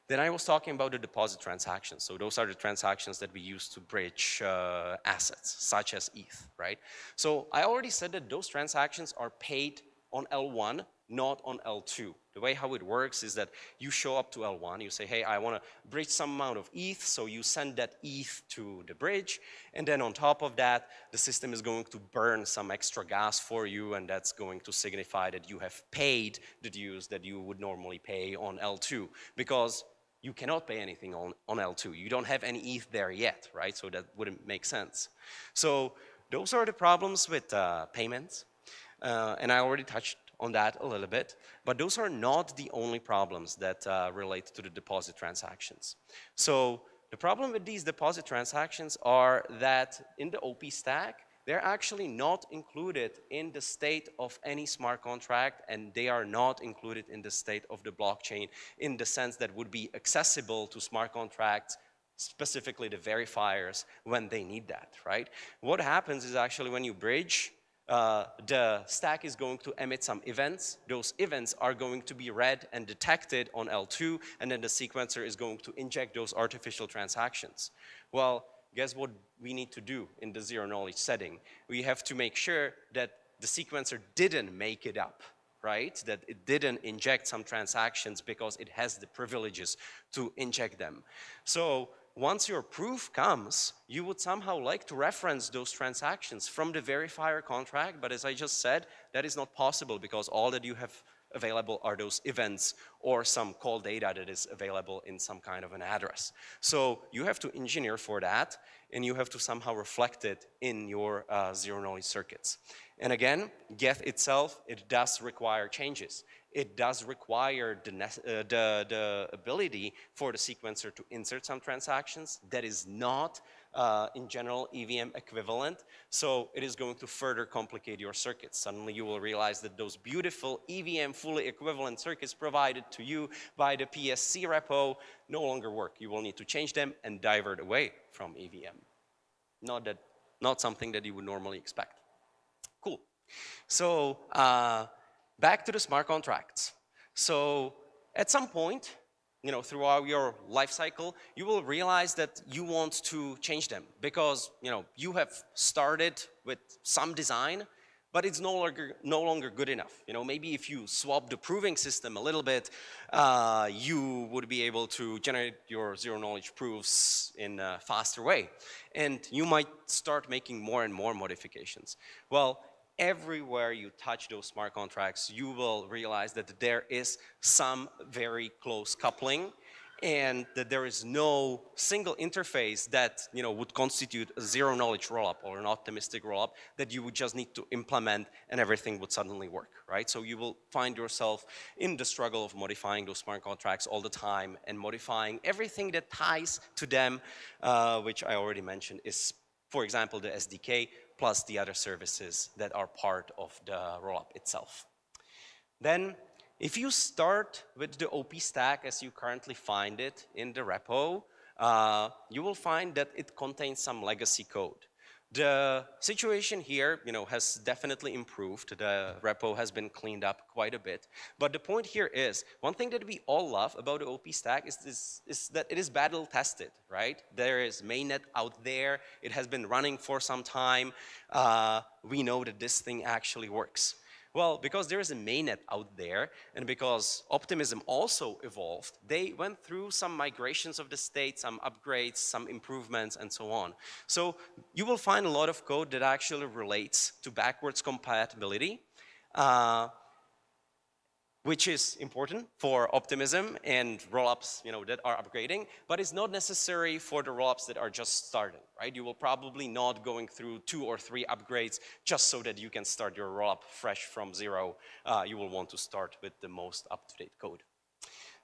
Then I was talking about the deposit transactions. So those are the transactions that we use to bridge assets, such as ETH, right? So I already said that those transactions are paid on L1, not on L2. The way how it works is that you show up to L1, you say, hey, I want to bridge some amount of ETH, so you send that ETH to the bridge, and then on top of that, the system is going to burn some extra gas for you, and that's going to signify that you have paid the dues that you would normally pay on L2, because you cannot pay anything on L2. You don't have any ETH there yet, right? So that wouldn't make sense. So those are the problems with payments. And I already touched on that a little bit. But those are not the only problems that relate to the deposit transactions. So the problem with these deposit transactions are that in the OP stack, they're actually not included in the state of any smart contract, and they are not included in the state of the blockchain in the sense that would be accessible to smart contracts, specifically the verifiers, when they need that, right? What happens is actually when you bridge, the stack is going to emit some events. Those events are going to be read and detected on L2, and then the sequencer is going to inject those artificial transactions. Well, guess what we need to do in the zero knowledge setting? We have to make sure that the sequencer didn't make it up, right? That it didn't inject some transactions because it has the privileges to inject them. So once your proof comes, you would somehow like to reference those transactions from the verifier contract, but as I just said, that is not possible because all that you have available are those events or some call data that is available in some kind of an address. So you have to engineer for that, and you have to somehow reflect it in your zero knowledge circuits. And again, Geth itself, it does require changes. It does require the ability for the sequencer to insert some transactions. That is not in general EVM equivalent. So it is going to further complicate your circuits. Suddenly you will realize that those beautiful EVM fully equivalent circuits provided to you by the PSC repo no longer work. You will need to change them and divert away from EVM. Not something that you would normally expect. Cool. So back to the smart contracts. So at some point, throughout your life cycle, you will realize that you want to change them because, you have started with some design, but it's no longer good enough. Maybe if you swap the proving system a little bit, you would be able to generate your zero-knowledge proofs in a faster way. And you might start making more and more modifications. Well, everywhere you touch those smart contracts, you will realize that there is some very close coupling and that there is no single interface that would constitute a zero-knowledge rollup or an optimistic rollup that you would just need to implement and everything would suddenly work, right? So you will find yourself in the struggle of modifying those smart contracts all the time and modifying everything that ties to them, which I already mentioned is, for example, the SDK plus the other services that are part of the rollup itself. Then, if you start with the OP stack as you currently find it in the repo, you will find that it contains some legacy code. The situation here, has definitely improved. The repo has been cleaned up quite a bit. But the point here is, one thing that we all love about the OP stack is that it is battle tested, right? There is mainnet out there. It has been running for some time. We know that this thing actually works. Well, because there is a mainnet out there, and because Optimism also evolved, they went through some migrations of the state, some upgrades, some improvements, and so on. So you will find a lot of code that actually relates to backwards compatibility, which is important for Optimism and rollups, that are upgrading, but it's not necessary for the rollups that are just starting, right? You will probably not going through 2 or 3 upgrades just so that you can start your rollup fresh from zero. You will want to start with the most up-to-date code.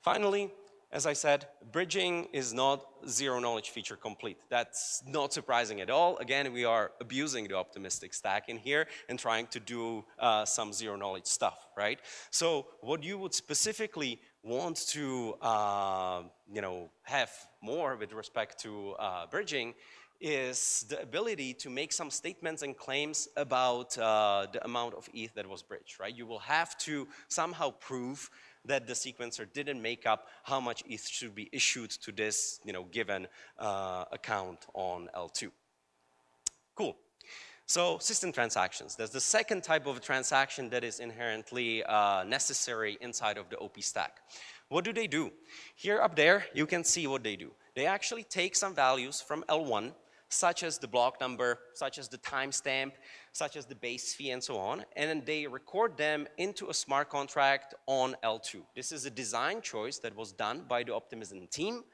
Finally, as I said, bridging is not zero-knowledge feature complete. That's not surprising at all. Again, we are abusing the optimistic stack in here and trying to do some zero-knowledge stuff, right? So what you would specifically want to have more with respect to bridging is the ability to make some statements and claims about the amount of ETH that was bridged, right? You will have to somehow prove that the sequencer didn't make up how much ETH should be issued to this, given account on L2. Cool. So system transactions. There's the second type of transaction that is inherently necessary inside of the OP stack. What do? Here up there, you can see what they do. They actually take some values from L1, such as the block number, such as the timestamp, such as the base fee, and so on, and then they record them into a smart contract on L2. This is a design choice that was done by the Optimism team.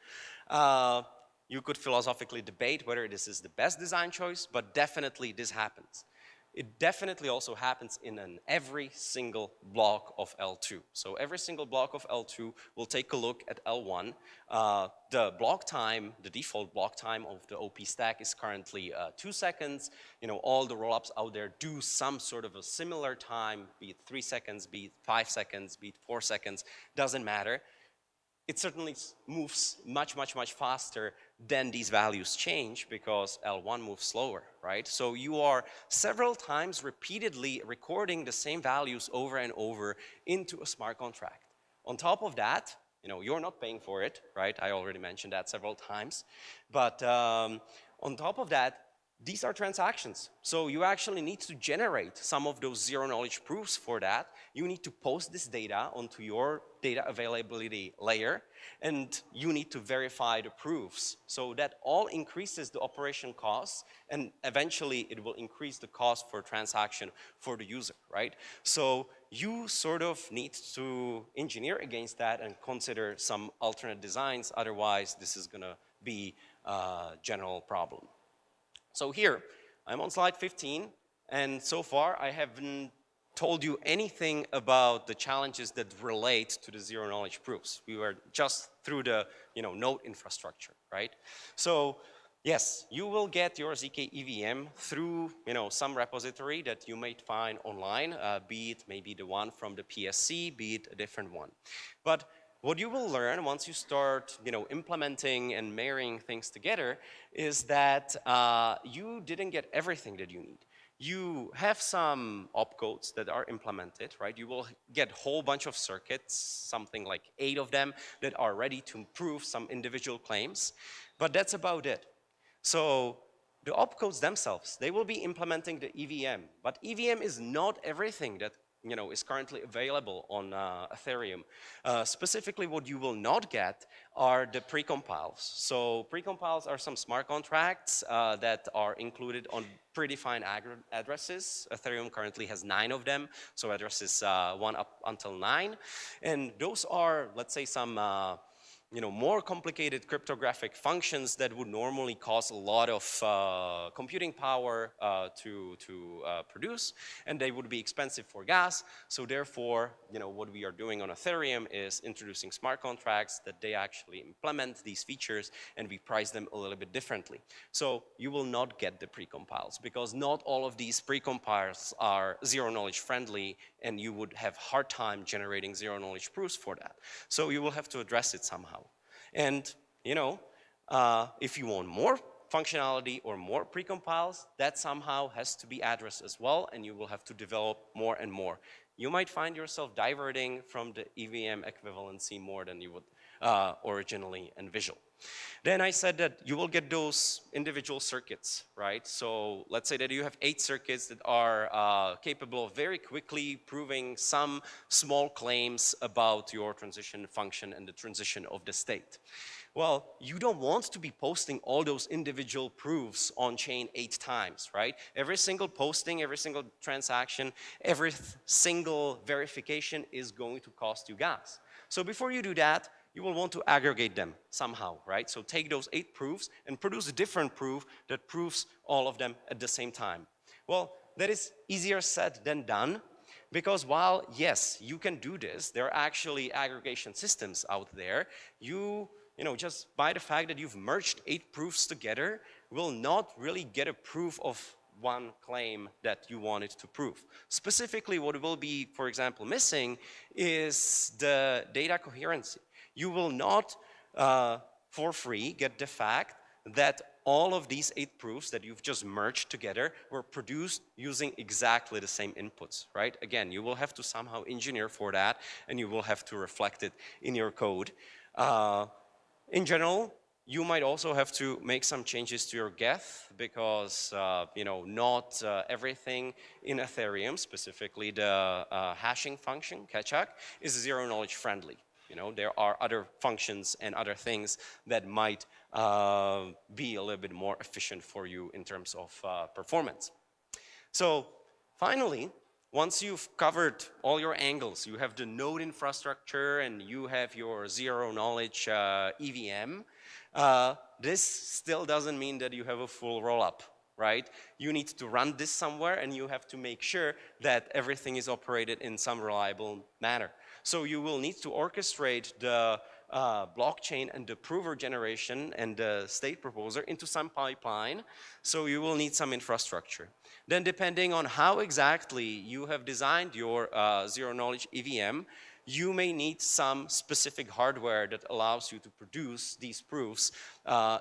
You could philosophically debate whether this is the best design choice, but definitely this happens. It definitely also happens in every single block of L2. So every single block of L2 will take a look at L1. The block time, the default block time of the OP stack is currently 2 seconds. All the rollups out there do some sort of a similar time, be it 3 seconds, be it 5 seconds, be it 4 seconds, doesn't matter. It certainly moves much faster than these values change because L1 moves slower, right? So you are several times repeatedly recording the same values over and over into a smart contract. On top of that, you're not paying for it, right? I already mentioned that several times. But on top of that, these are transactions. So you actually need to generate some of those zero-knowledge proofs for that. You need to post this data onto your data availability layer, and you need to verify the proofs. So that all increases the operation costs, and eventually it will increase the cost for transaction for the user, right? So you sort of need to engineer against that and consider some alternate designs. Otherwise, this is gonna be a general problem. So here, I'm on slide 15, and so far I haven't told you anything about the challenges that relate to the zero-knowledge proofs. We were just through the node infrastructure, right? So Yes, you will get your ZK EVM through some repository that you might find online, be it maybe the one from the PSC, be it a different one. But what you will learn once you start implementing and marrying things together is that you didn't get everything that you need. You have some opcodes that are implemented, right? You will get a whole bunch of circuits, something like 8 of them, that are ready to prove some individual claims, but that's about it. So the opcodes themselves, they will be implementing the EVM, but EVM is not everything that is currently available on Ethereum. Specifically, what you will not get are the precompiles. So precompiles are some smart contracts that are included on predefined addresses. Ethereum currently has 9 of them, so addresses 1 up until 9. And those are, let's say, some more complicated cryptographic functions that would normally cost a lot of computing power to produce, and they would be expensive for gas. So therefore, what we are doing on Ethereum is introducing smart contracts that they actually implement these features, and we price them a little bit differently. So you will not get the precompiles, because not all of these precompiles are zero-knowledge friendly, and you would have hard time generating zero-knowledge proofs for that. So you will have to address it somehow. And, if you want more functionality or more precompiles, that somehow has to be addressed as well, and you will have to develop more and more. You might find yourself diverting from the EVM equivalency more than you would originally envision. Then I said that you will get those individual circuits, right? So let's say that you have 8 circuits that are capable of very quickly proving some small claims about your transition function and the transition of the state. Well, you don't want to be posting all those individual proofs on chain 8 times, right? Every single posting, every single transaction, every single verification is going to cost you gas. So before you do that, you will want to aggregate them somehow, right? So take those 8 proofs and produce a different proof that proves all of them at the same time. Well, that is easier said than done, because while, yes, you can do this, there are actually aggregation systems out there. Just by the fact that you've merged 8 proofs together, will not really get a proof of one claim that you wanted to prove. Specifically, what will be, for example, missing is the data coherency. You will not, for free, get the fact that all of these 8 proofs that you've just merged together were produced using exactly the same inputs, right? Again, you will have to somehow engineer for that, and you will have to reflect it in your code. In general, you might also have to make some changes to your geth, because not everything in Ethereum, specifically the hashing function, Ketchak, is zero-knowledge friendly. There are other functions and other things that might be a little bit more efficient for you in terms of performance. So finally, once you've covered all your angles, you have the node infrastructure and you have your zero-knowledge EVM, this still doesn't mean that you have a full rollup, right? You need to run this somewhere, and you have to make sure that everything is operated in some reliable manner. So you will need to orchestrate the blockchain and the prover generation and the state proposer into some pipeline. So you will need some infrastructure. Then depending on how exactly you have designed your zero-knowledge EVM, you may need some specific hardware that allows you to produce these proofs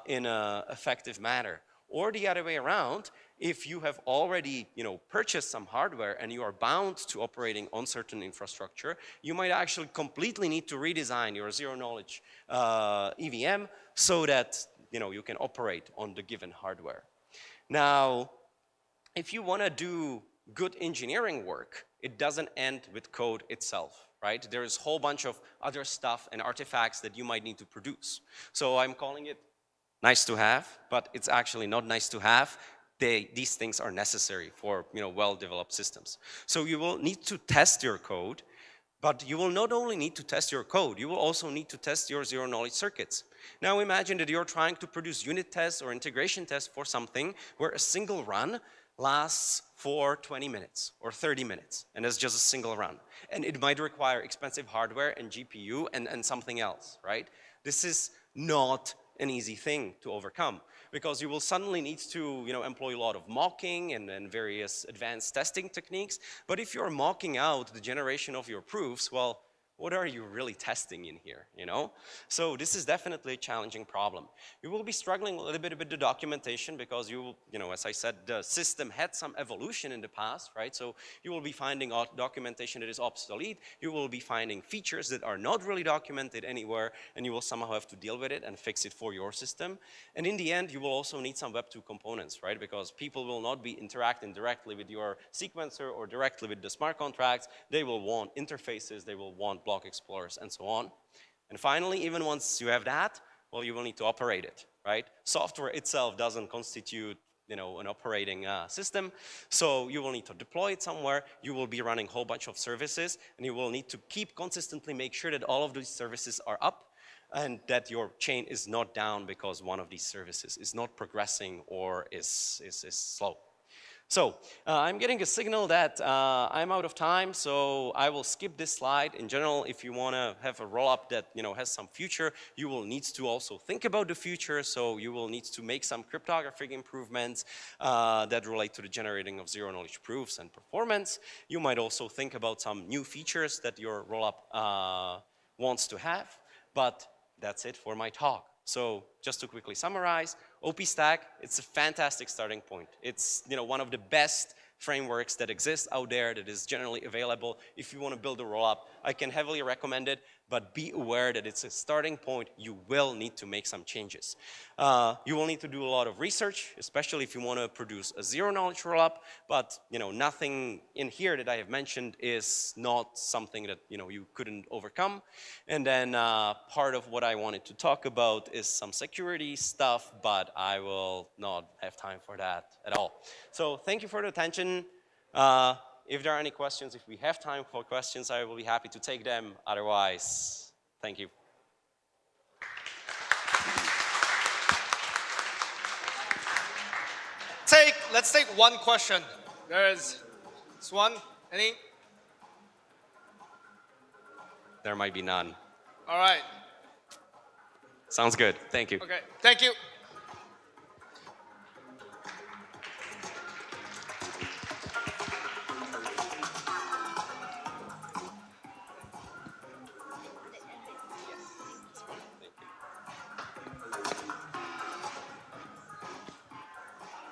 in an effective manner. Or the other way around, if you have already purchased some hardware and you are bound to operating on certain infrastructure, you might actually completely need to redesign your zero-knowledge EVM so that you can operate on the given hardware. Now, if you want to do good engineering work, it doesn't end with code itself, right? There is a whole bunch of other stuff and artifacts that you might need to produce. So I'm calling it nice to have, but it's actually not nice to have. These things are necessary for well-developed systems. So you will need to test your code, but you will not only need to test your code, you will also need to test your zero-knowledge circuits. Now imagine that you're trying to produce unit tests or integration tests for something where a single run lasts for 20 minutes or 30 minutes, and that's just a single run. And it might require expensive hardware and GPU and something else, right? This is not an easy thing to overcome. because you will suddenly need to, employ a lot of mocking and various advanced testing techniques. But if you're mocking out the generation of your proofs, well, what are you really testing in here, So this is definitely a challenging problem. You will be struggling a little bit with the documentation because as I said, the system had some evolution in the past, right? So you will be finding documentation that is obsolete. You will be finding features that are not really documented anywhere, and you will somehow have to deal with it and fix it for your system. And in the end, you will also need some Web2 components, right? Because people will not be interacting directly with your sequencer or directly with the smart contracts. They will want interfaces, they will want block explorers, and so on. And finally, even once you have that, well, you will need to operate it, right? Software itself doesn't constitute, an operating system, so you will need to deploy it somewhere. You will be running a whole bunch of services, and you will need to keep consistently make sure that all of these services are up and that your chain is not down because one of these services is not progressing or is slow. So I'm getting a signal that I'm out of time, so I will skip this slide. In general, if you want to have a rollup that has some future, you will need to also think about the future. So you will need to make some cryptographic improvements that relate to the generating of zero-knowledge proofs and performance. You might also think about some new features that your rollup wants to have. But that's it for my talk. So just to quickly summarize, OPStack, it's a fantastic starting point. It's one of the best frameworks that exist out there that is generally available. If you want to build a rollup, I can heavily recommend it, but be aware that it's a starting point. You will need to make some changes. You will need to do a lot of research, especially if you want to produce a zero-knowledge rollup, but nothing in here that I have mentioned is not something that you couldn't overcome. And then part of what I wanted to talk about is some security stuff, but I will not have time for that at all. So thank you for the attention. If there are any questions, if we have time for questions, I will be happy to take them. Otherwise, thank you. Let's take one question. There's one. Any? There might be none. All right. Sounds good. Thank you. Okay. Thank you.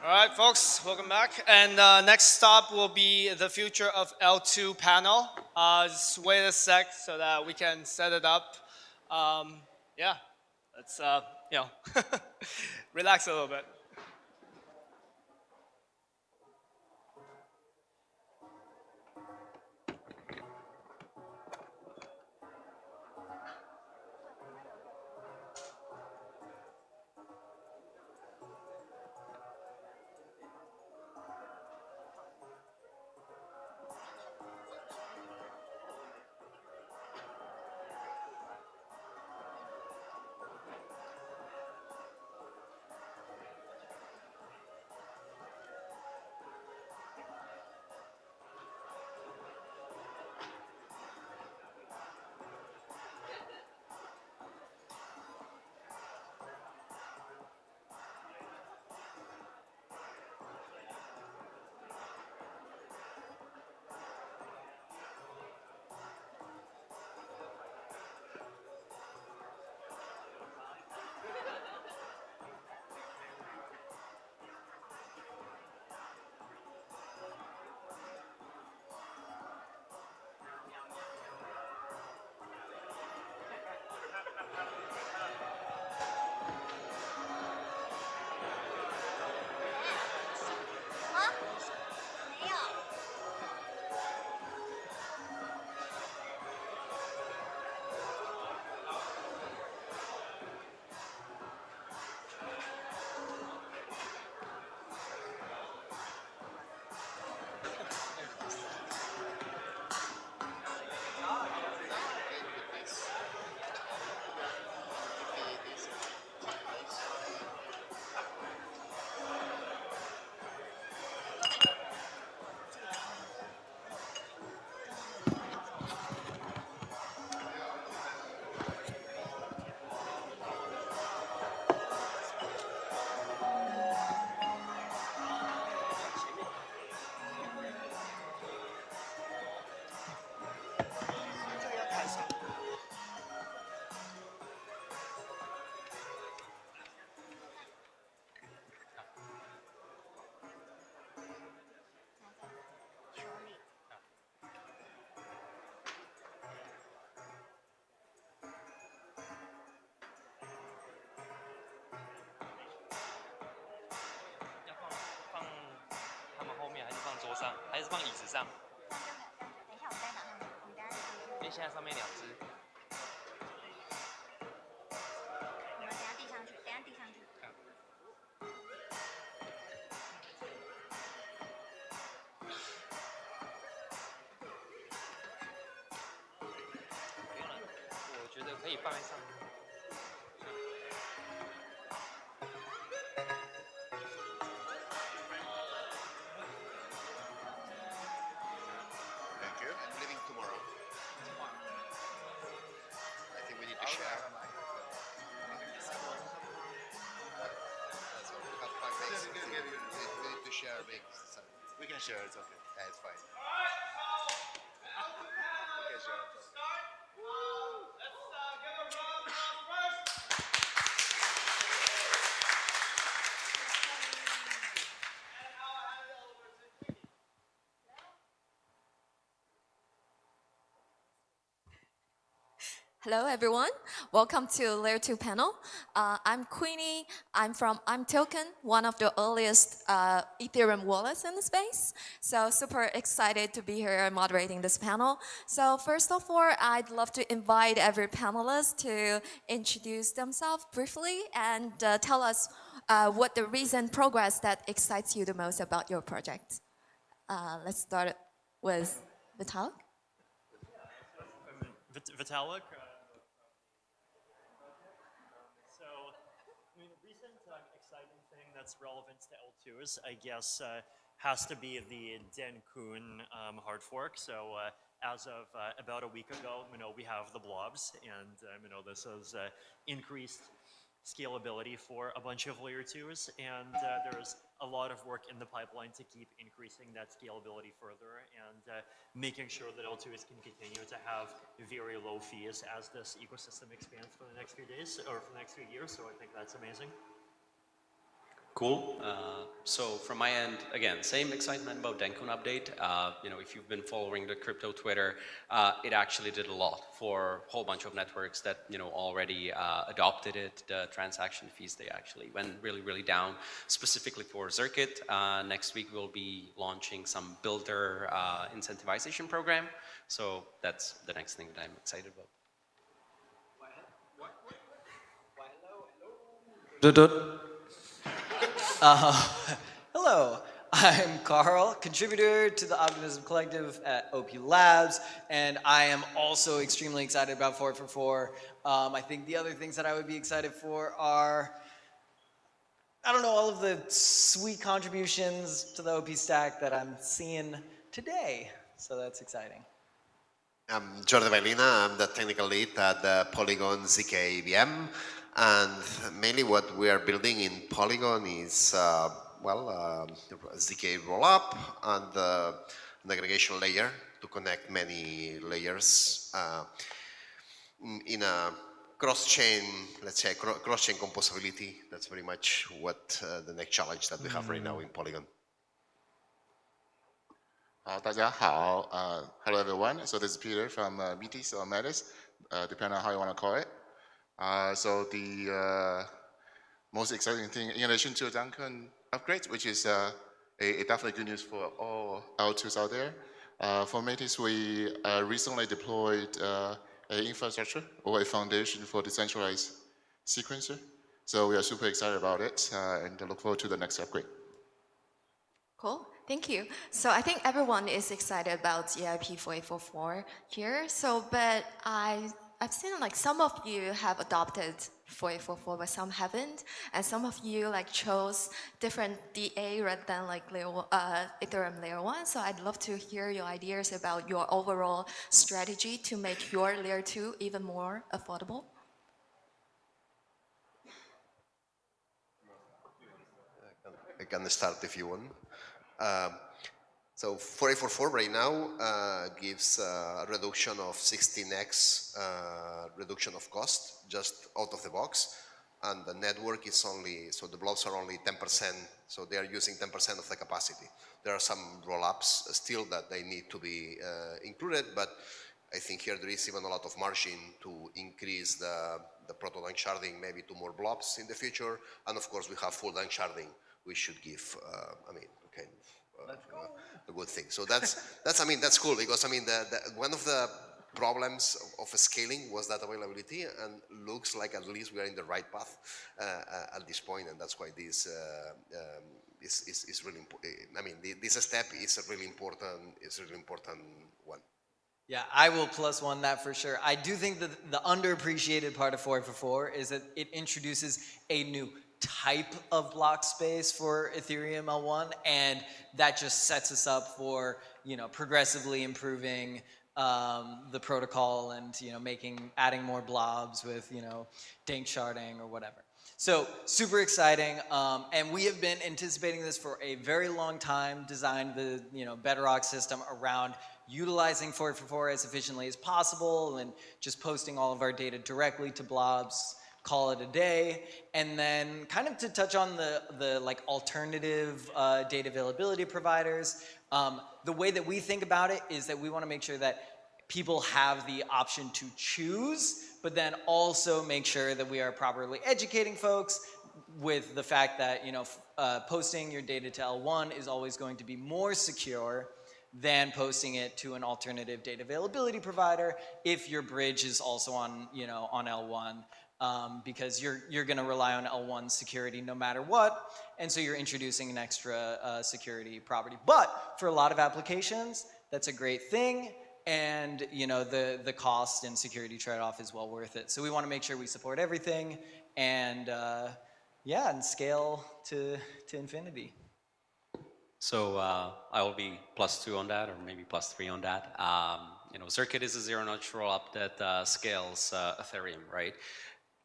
All right, folks, welcome back. And next stop will be the future of L2 panel. Just wait a sec so that we can set it up. Yeah, let's relax a little bit. 上，还是放椅子上？因为现在上面2只。你们等下递上去，等下递上去。不用了，我觉得可以放在上面。Thank you. I'm leaving tomorrow. I think we need to share. So we have 5 days. We need to share big. So we can share. It's okay. Yeah, it's fine. We can share. Hello, everyone. Welcome to Layer 2 panel. I'm Queenie. I'm Token, one of the earliest Ethereum wallets in the space. So super excited to be here moderating this panel. So first of all, I'd love to invite every panelist to introduce themselves briefly and tell us what the recent progress that excites you the most about your project. Let's start with Vitalik. Vitalik. So, I mean, recent exciting thing that's relevant to L2s, I guess, has to be the Denkun hard fork. So, as of about a week ago, we have the blobs, and this has increased scalability for a bunch of layer 2s, and there's a lot of work in the pipeline to keep increasing that scalability further and making sure that L2s can continue to have very low fees as this ecosystem expands for the next few days or for the next few years. So I think that's amazing. Cool. So from my end, again, same excitement about Denkun update. If you've been following the crypto Twitter, it actually did a lot for a whole bunch of networks that already adopted it. The transaction fees, they actually went really, really down. Specifically for Circuit, next week we'll be launching some builder incentivization program. So that's the next thing that I'm excited about. Hello, I'm Carl, contributor to the Optimism Collective at OP Labs, and I am also extremely excited about 444. I think the other things that I would be excited for are, all of the sweet contributions to the OP stack that I'm seeing today. So that's exciting. I'm Jordi Bailina. I'm the technical lead at the Polygon ZK VM. And mainly what we are building in Polygon is, ZK rollup and an aggregation layer to connect many layers in a cross-chain, let's say, cross-chain composability. That's very much what the next challenge that we have right now in Polygon. 大家好, hello everyone. So this is Peter from Metis or Metis, depending on how you want to call it. So the most exciting thing, in addition to Duncan upgrade, which is a definitely good news for all L2s out there. For Metis, we recently deployed an infrastructure or a foundation for decentralized sequencer. So we are super excited about it and look forward to the next upgrade. Cool, thank you. So I think everyone is excited about EIP 4844 here. So, but I've seen some of you have adopted 4844, but some haven't, and some of you chose different DA rather than Ethereum layer 1. So I'd love to hear your ideas about your overall strategy to make your layer 2 even more affordable. I can start if you want. So 4844 right now gives a reduction of 16x reduction of cost just out of the box, and the network is only, so the blobs are only 10%, so they are using 10% of the capacity. There are some roll-ups still that they need to be included, but I think here there is even a lot of margin to increase the proto-dunk sharding maybe to more blobs in the future, and of course we have full dunk sharding, which should give, a good good thing. So that's cool because one of the problems of scaling was that availability, and looks like at least we are in the right path at this point, and that's why this is really important. This step is a really important. It's a really important one. Yeah, I will plus one that for sure. I do think that the underappreciated part of 4x4 is that it introduces a new type of block space for Ethereum L1, and that just sets us up for progressively improving the protocol and adding more blobs with dank sharding or whatever. So super exciting, and we have been anticipating this for a very long time. Designed the Bedrock system around utilizing 4x4 as efficiently as possible and just posting all of our data directly to blobs. Call it a day. And then kind of to touch on the alternative data availability providers, the way that we think about it is that we want to make sure that people have the option to choose, but then also make sure that we are properly educating folks with the fact that posting your data to L1 is always going to be more secure than posting it to an alternative data availability provider if your bridge is also on on L1. Because you're going to rely on L1 security no matter what, and so you're introducing an extra security property. But for a lot of applications, that's a great thing, and the cost and security trade-off is well worth it. So we want to make sure we support everything, and and scale to infinity. So I will be +2 on that, or maybe +3 on that. Zirkit is a zero-knowledge rollup that scales Ethereum, right?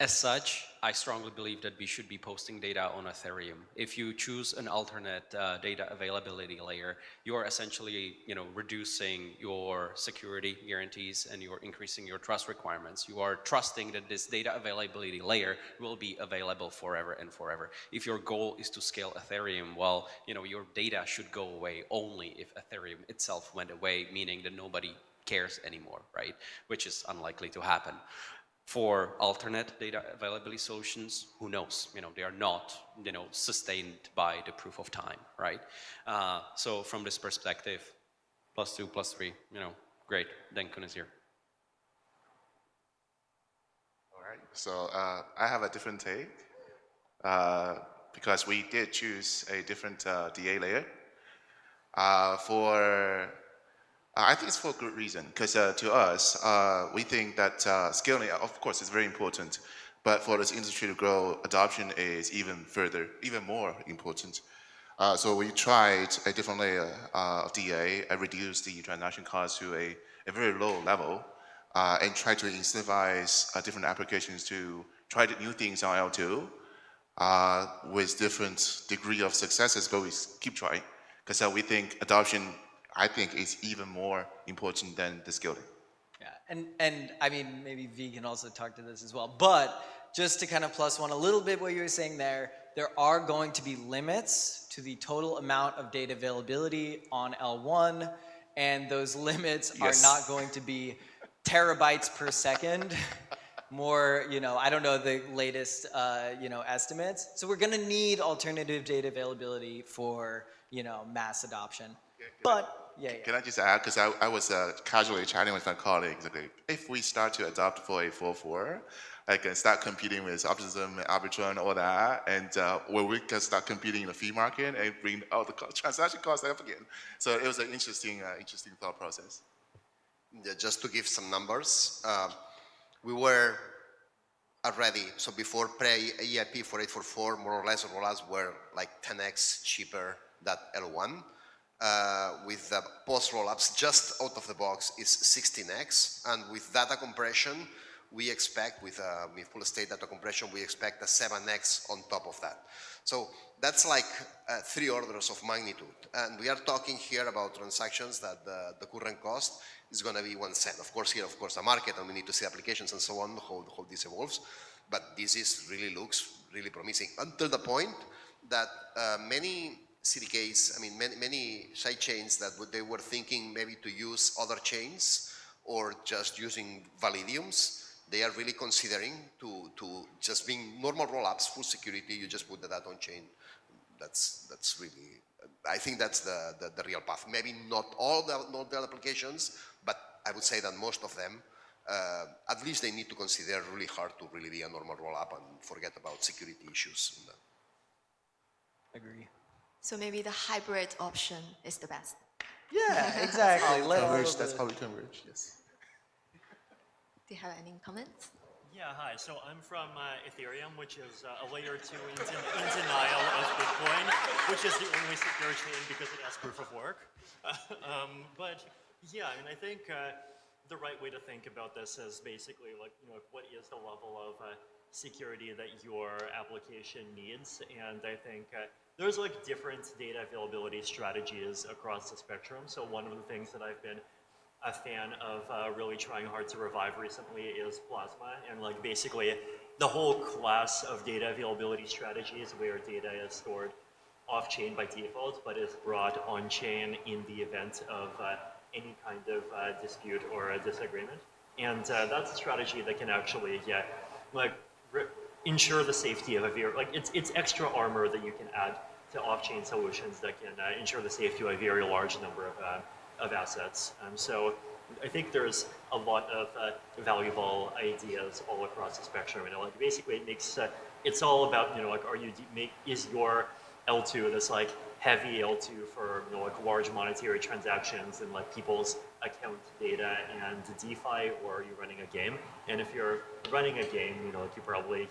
As such, I strongly believe that we should be posting data on Ethereum. If you choose an alternate data availability layer, you are essentially, reducing your security guarantees and you're increasing your trust requirements. You are trusting that this data availability layer will be available forever and forever. If your goal is to scale Ethereum, well, your data should go away only if Ethereum itself went away, meaning that nobody cares anymore, right? Which is unlikely to happen. For alternate data availability solutions, who knows? They are not, sustained by the proof of time, right? So from this perspective, +2, +3, great. Denkun is here. All right. So I have a different take because we did choose a different DA layer I think it's for a good reason, because to us, we think that scaling, of course, is very important, but for this industry to grow, adoption is even more important. So we tried a different layer of DA and reduced the transaction cost to a very low level and try to incentivize different applications to try new things on L2 with different degree of successes, but we keep trying because we think adoption, is even more important than the scaling. Yeah, and I mean, maybe V can also talk to this as well, but just to kind of +1 a little bit what you were saying there are going to be limits to the total amount of data availability on L1, and those limits are not going to be terabytes per second. More, I don't know the latest, estimates. So we're going to need alternative data availability for, mass adoption. Can I just add, because I was casually chatting with my colleagues, if we start to adopt for a 4.4, I can start competing with Optimism, Arbitrum, all that, and where we can start competing in the fee market and bring all the transaction costs up again. So it was an interesting thought process. Yeah, just to give some numbers, we were already, so before pre-EIP for 844, more or less, rollups were like 10x cheaper than L1. With the post rollups just out of the box is 16x, and with data compression we expect with full state data compression we expect a 7x on top of that. So that's like 3 orders of magnitude, and we are talking here about transactions that the current cost is going to be 1 cent. Of course, here a market, and we need to see applications and so on how this evolves, but this looks really promising until the point that many CDKs, many side chains that they were thinking maybe to use other chains or just using Validiums, they are really considering to just being normal rollups, full security, you just put the data on chain. That's really I think that's the real path. Maybe not all the applications, but I would say that most of them, at least they need to consider really hard to really be a normal rollup and forget about security issues. Agree. So maybe the hybrid option is the best. Yeah, exactly. That's how we converge, yes. Do you have any comments? Yeah, hi. So I'm from Ethereum, which is a layer 2 in denial of Bitcoin, which is the only secure chain because it has proof of work. But yeah, I mean, I think the right way to think about this is basically like, what is the level of security that your application needs? And I think there's like different data availability strategies across the spectrum. So one of the things that I've been a fan of really trying hard to revive recently is Plasma, and like basically the whole class of data availability strategies where data is stored off-chain by default, but is brought on-chain in the event of any kind of dispute or a disagreement. And that's a strategy that can actually, ensure the safety of it's extra armor that you can add to off-chain solutions that can ensure the safety of a very large number of assets. So I think there's a lot of valuable ideas all across the spectrum. And like basically it makes it's all about is your L2 this like heavy L2 for like large monetary transactions and like people's account data and DeFi, or are you running a game? And if you're running a game, like you probably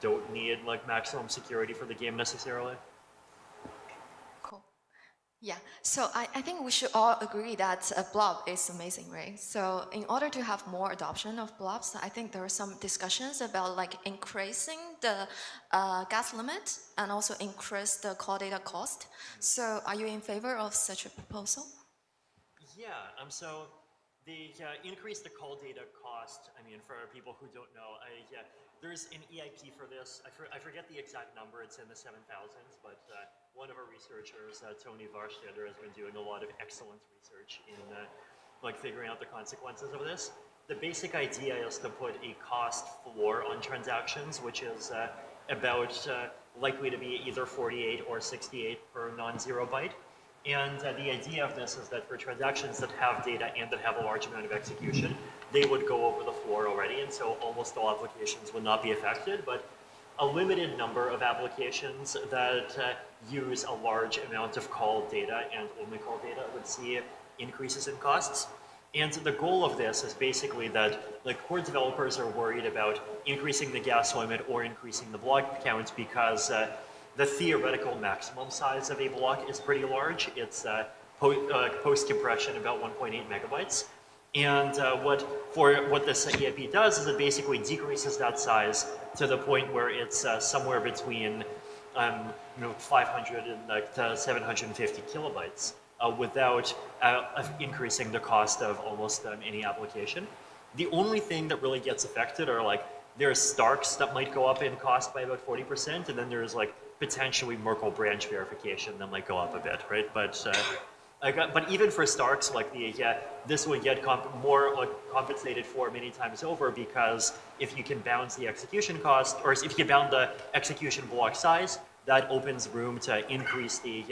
don't need like maximum security for the game necessarily. Yeah, so I think we should all agree that a blob is amazing, right? So in order to have more adoption of blobs, I think there are some discussions about like increasing the gas limit and also increase the call data cost. So are you in favor of such a proposal? Yeah, so the increase the call data cost, I mean, for people who don't know, there's an EIP for this. I forget the exact number, it's in the 7,000s, but one of our researchers, Tony Varstetter, has been doing a lot of excellent research in like figuring out the consequences of this. The basic idea is to put a cost floor on transactions, which is about likely to be either 48 or 68 per non-zero byte. And the idea of this is that for transactions that have data and that have a large amount of execution, they would go over the floor already, and so almost all applications would not be affected, but a limited number of applications that use a large amount of call data and only call data would see increases in costs. And the goal of this is basically that like core developers are worried about increasing the gas limit or increasing the block count because the theoretical maximum size of a block is pretty large. It's post-compression about 1.8 megabytes. And what this EIP does is it basically decreases that size to the point where it's somewhere between 500 and 750 kilobytes without increasing the cost of almost any application. The only thing that really gets affected are like there's Starks that might go up in cost by about 40%, and then there's like potentially Merkle branch verification that might go up a bit, right? But even for Starks, like this would get more compensated for many times over, because if you can bound the execution cost, or if you can bound the execution block size, that opens room to increase the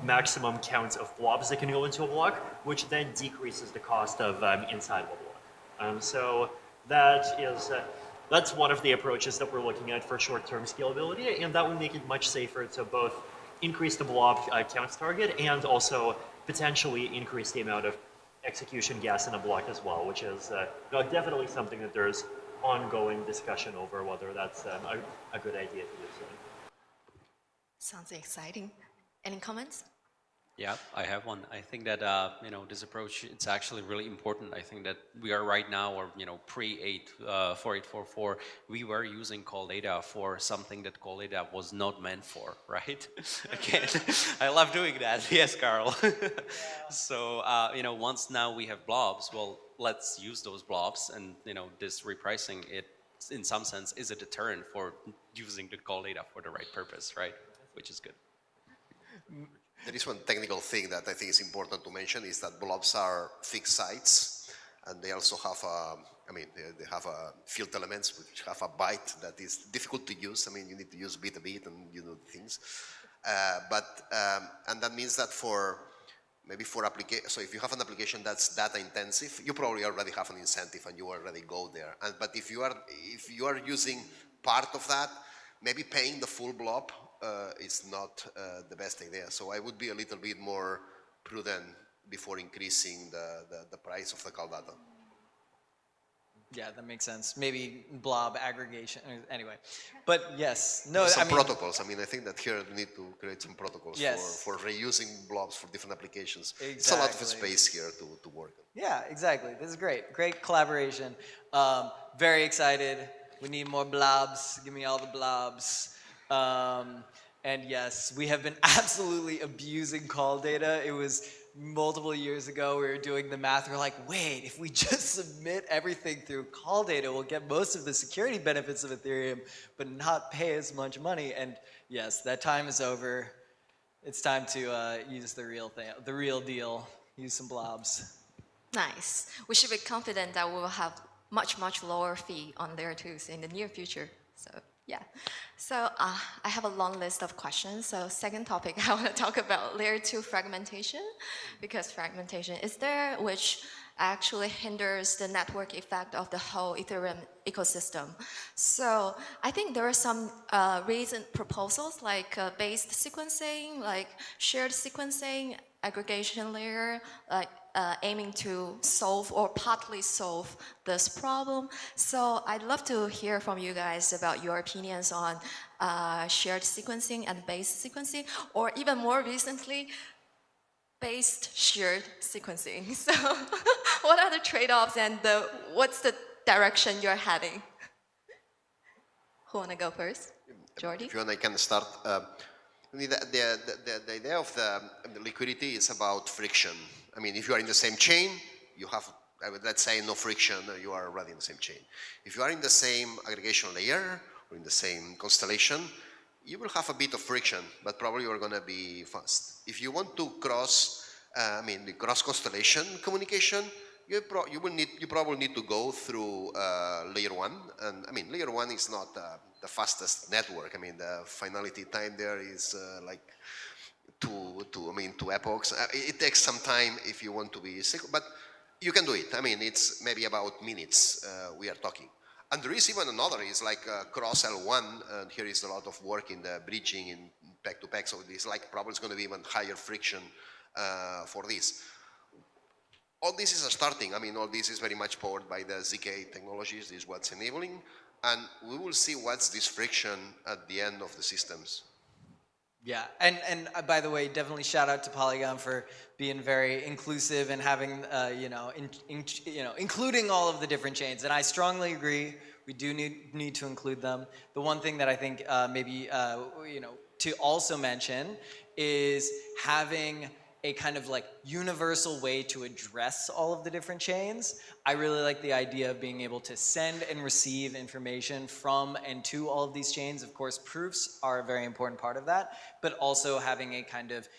maximum count of blobs that can go into a block, which then decreases the cost of inside a block. So that's one of the approaches that we're looking at for short-term scalability, and that would make it much safer to both increase the blob counts target and also potentially increase the amount of execution gas in a block as well, which is definitely something that there's ongoing discussion over whether that's a good idea to do so. Sounds exciting. Any comments? Yeah, I have one. I think that this approach, it's actually really important. I think that we are right now, or pre-4844, we were using call data for something that call data was not meant for, right? Again, I love doing that. Yes, Carl. So once now we have blobs, well, let's use those blobs, and this repricing, it in some sense is a deterrent for using the call data for the right purpose, right? Which is good. There is one technical thing that I think is important to mention, is that blobs are fixed sites, and they also have they have field elements which have a byte that is difficult to use. I mean, you need to use bit a bit and things. And that means that maybe for application, so if you have an application that's data intensive, you probably already have an incentive and you already go there. But if you are using part of that, maybe paying the full blob is not the best idea. So I would be a little bit more prudent before increasing the price of the call data. Yeah, that makes sense. Maybe blob aggregation, anyway. But yes, no, some I mean, protocols. I mean, I think that here we need to create some protocols yes. for reusing blobs for different applications. Exactly. It's a lot of space here to work on. Yeah, exactly. This is great. Great collaboration. Very excited. We need more blobs. Give me all the blobs. And yes, we have been absolutely abusing call data. It was multiple years ago, we were doing the math. We're like, wait, if we just submit everything through call data, we'll get most of the security benefits of Ethereum, but not pay as much money. And yes, that time is over. It's time to use the real thing, the real deal. Use some blobs. Nice. We should be confident that we will have much, much lower fee on Layer 2s in the near future. So yeah. So I have a long list of questions. So second topic, I want to talk about Layer 2 fragmentation, because fragmentation is there, which actually hinders the network effect of the whole Ethereum ecosystem. So I think there are some recent proposals like based sequencing, like shared sequencing, aggregation layer, like aiming to solve or partly solve this problem. So I'd love to hear from you guys about your opinions on shared sequencing and based sequencing, or even more recently, based shared sequencing. So what are the trade-offs and what's the direction you're heading? Who want to go first? Jordi? If you want, I can start. The idea of the liquidity is about friction. I mean, if you are in the same chain, you have, let's say, no friction, you are already in the same chain. If you are in the same aggregation layer or in the same constellation, you will have a bit of friction, but probably you are going to be fast. If you want to cross, the cross-constellation communication, you probably need to go through layer 1. And I mean, layer 1 is not the fastest network. I mean, the finality time there is like two epochs. It takes some time if you want to be sick, but you can do it. I mean, it's maybe about minutes we are talking. And there is even another, is like cross L1, and here is a lot of work in the bridging in pack-to-pack, so it's like probably it's going to be even higher friction for this. All this is starting. I mean, all this is very much powered by the ZK technologies. This is what's enabling, and we will see what's this friction at the end of the systems. Yeah, and by the way, definitely shout out to Polygon for being very inclusive and having, including all of the different chains. And I strongly agree, we do need to include them. The one thing that I think maybe, to also mention is having a kind of like universal way to address all of the different chains. I really like the idea of being able to send and receive information from and to all of these chains. Of course, proofs are a very important part of that, but also having a kind of,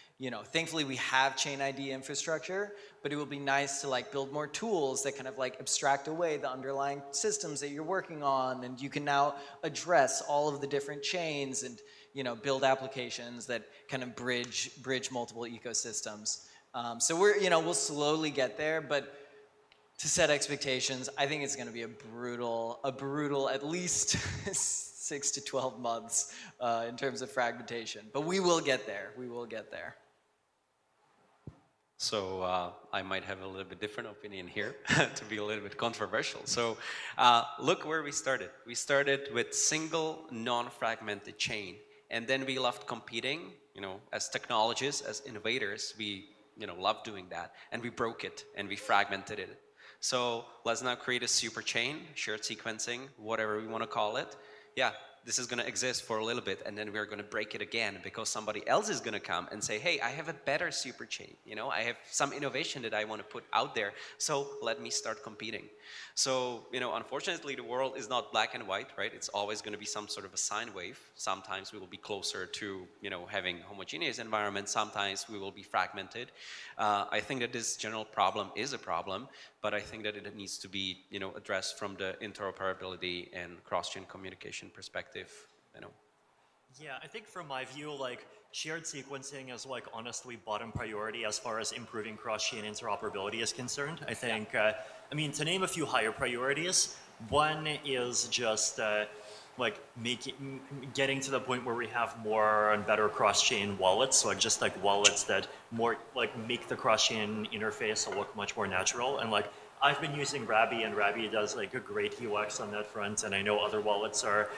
thankfully we have chain ID infrastructure, but it would be nice to like build more tools that kind of like abstract away the underlying systems that you're working on, and you can now address all of the different chains and build applications that kind of bridge multiple ecosystems. So we'll slowly get there, but to set expectations, I think it's going to be a brutal at least 6 to 12 months in terms of fragmentation. But we will get there. We will get there. So I might have a little bit different opinion here, to be a little bit controversial. So look where we started. We started with single non-fragmented chain, and then we loved competing. As technologists, as innovators, we love doing that, and we broke it and we fragmented it. So let's now create a super chain, shared sequencing, whatever we want to call it. Yeah, this is going to exist for a little bit, and then we're going to break it again because somebody else is going to come and say, hey, I have a better super chain. I have some innovation that I want to put out there, so let me start competing. So, unfortunately, the world is not black and white, right? It's always going to be some sort of a sine wave. Sometimes we will be closer to, having homogeneous environments. Sometimes we will be fragmented. I think that this general problem is a problem, but I think that it needs to be, addressed from the interoperability and cross-chain communication perspective. Yeah, I think from my view, like shared sequencing is like honestly bottom priority as far as improving cross-chain interoperability is concerned. I think, I mean, to name a few higher priorities, one is just like getting to the point where we have more and better cross-chain wallets, like just like wallets that more like make the cross-chain interface look much more natural. And like I've been using Rabby, and Rabby does like a great UX on that front, and I know other wallets are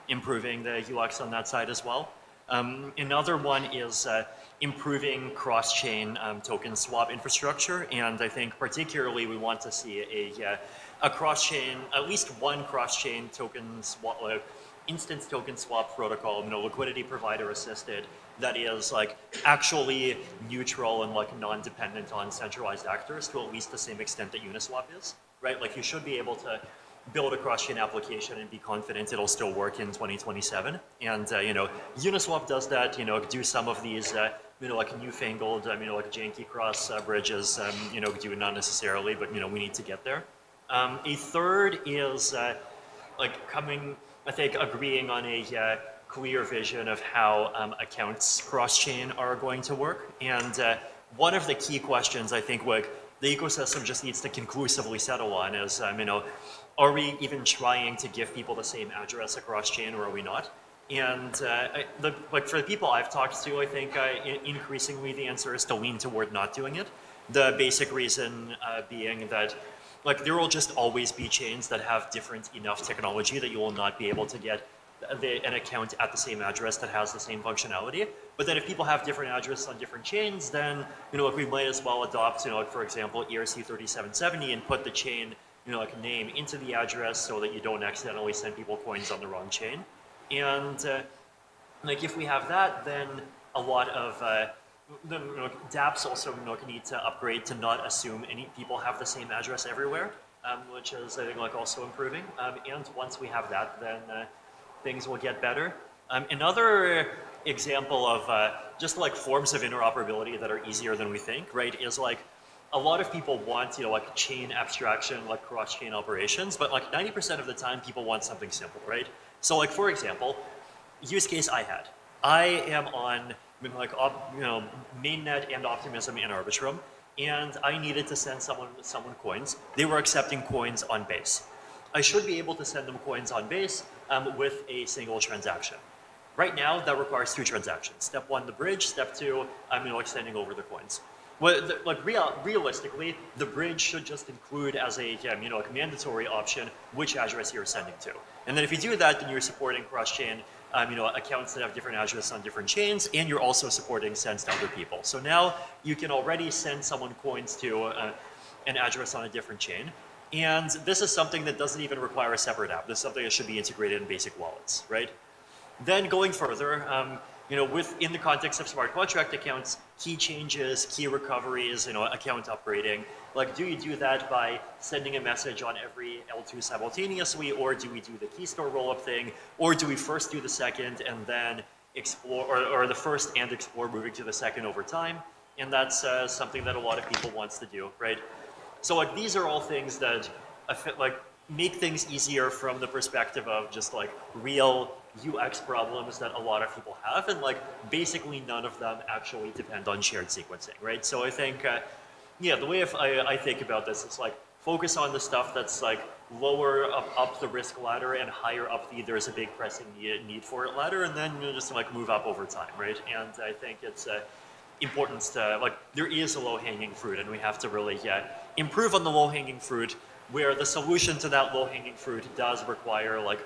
improving the UX on that side as well. Another one is improving cross-chain token swap infrastructure, and I think particularly we want to see a cross-chain, at least one cross-chain token swap, instance token swap protocol, liquidity provider assisted, that is like actually neutral and like non-dependent on centralized actors to at least the same extent that Uniswap is, right? Like you should be able to build a cross-chain application and be confident it'll still work in 2027. And Uniswap does that. Do some of these like newfangled, like janky cross bridges. Do not necessarily, but we need to get there. A third is I think agreeing on a clear vision of how accounts cross-chain are going to work. And one of the key questions I think like the ecosystem just needs to conclusively settle on is, are we even trying to give people the same address across chain, or are we not? And like for the people I've talked to, I think increasingly the answer is to lean toward not doing it. The basic reason being that like there will just always be chains that have different enough technology that you will not be able to get an account at the same address that has the same functionality. But then if people have different addresses on different chains, then like we might as well adopt like for example ERC3770 and put the chain like name into the address so that you don't accidentally send people coins on the wrong chain. And like if we have that, then a lot of dApps also need to upgrade to not assume any people have the same address everywhere, which is I think like also improving. And once we have that, then things will get better. Another example of just like forms of interoperability that are easier than we think, right, is like a lot of people want, like chain abstraction, like cross-chain operations, but like 90% of the time people want something simple, right? So like, for example, use case I had. I am on like, mainnet and Optimism and Arbitrum, and I needed to send someone coins. They were accepting coins on Base. I should be able to send them coins on Base with a single transaction. Right now, that requires 2 transactions. Step 1, the bridge. Step 2, like sending over the coins. Well, realistically, the bridge should just include as a like mandatory option which address you're sending to. And then if you do that, then you're supporting cross-chain accounts that have different addresses on different chains, and you're also supporting sends to other people. So now you can already send someone coins to an address on a different chain. And this is something that doesn't even require a separate app. This is something that should be integrated in basic wallets, right? Then going further, in the context of smart contract accounts, key changes, key recoveries, account upgrading, like do you do that by sending a message on every L2 simultaneously, or do we do the key store rollup thing, or do we first do the second and then explore, or the first and explore moving to the second over time? And that's something that a lot of people wants to do, right? So like these are all things that like make things easier from the perspective of just like real UX problems that a lot of people have, and like basically none of them actually depend on shared sequencing, right? So I think, yeah, the way I think about this is like focus on the stuff that's like lower up the risk ladder and higher up the there's a big pressing need for it ladder, and then just like move up over time, right? And I think it's important to like there is a low-hanging fruit, and we have to really improve on the low-hanging fruit, where the solution to that low-hanging fruit does require like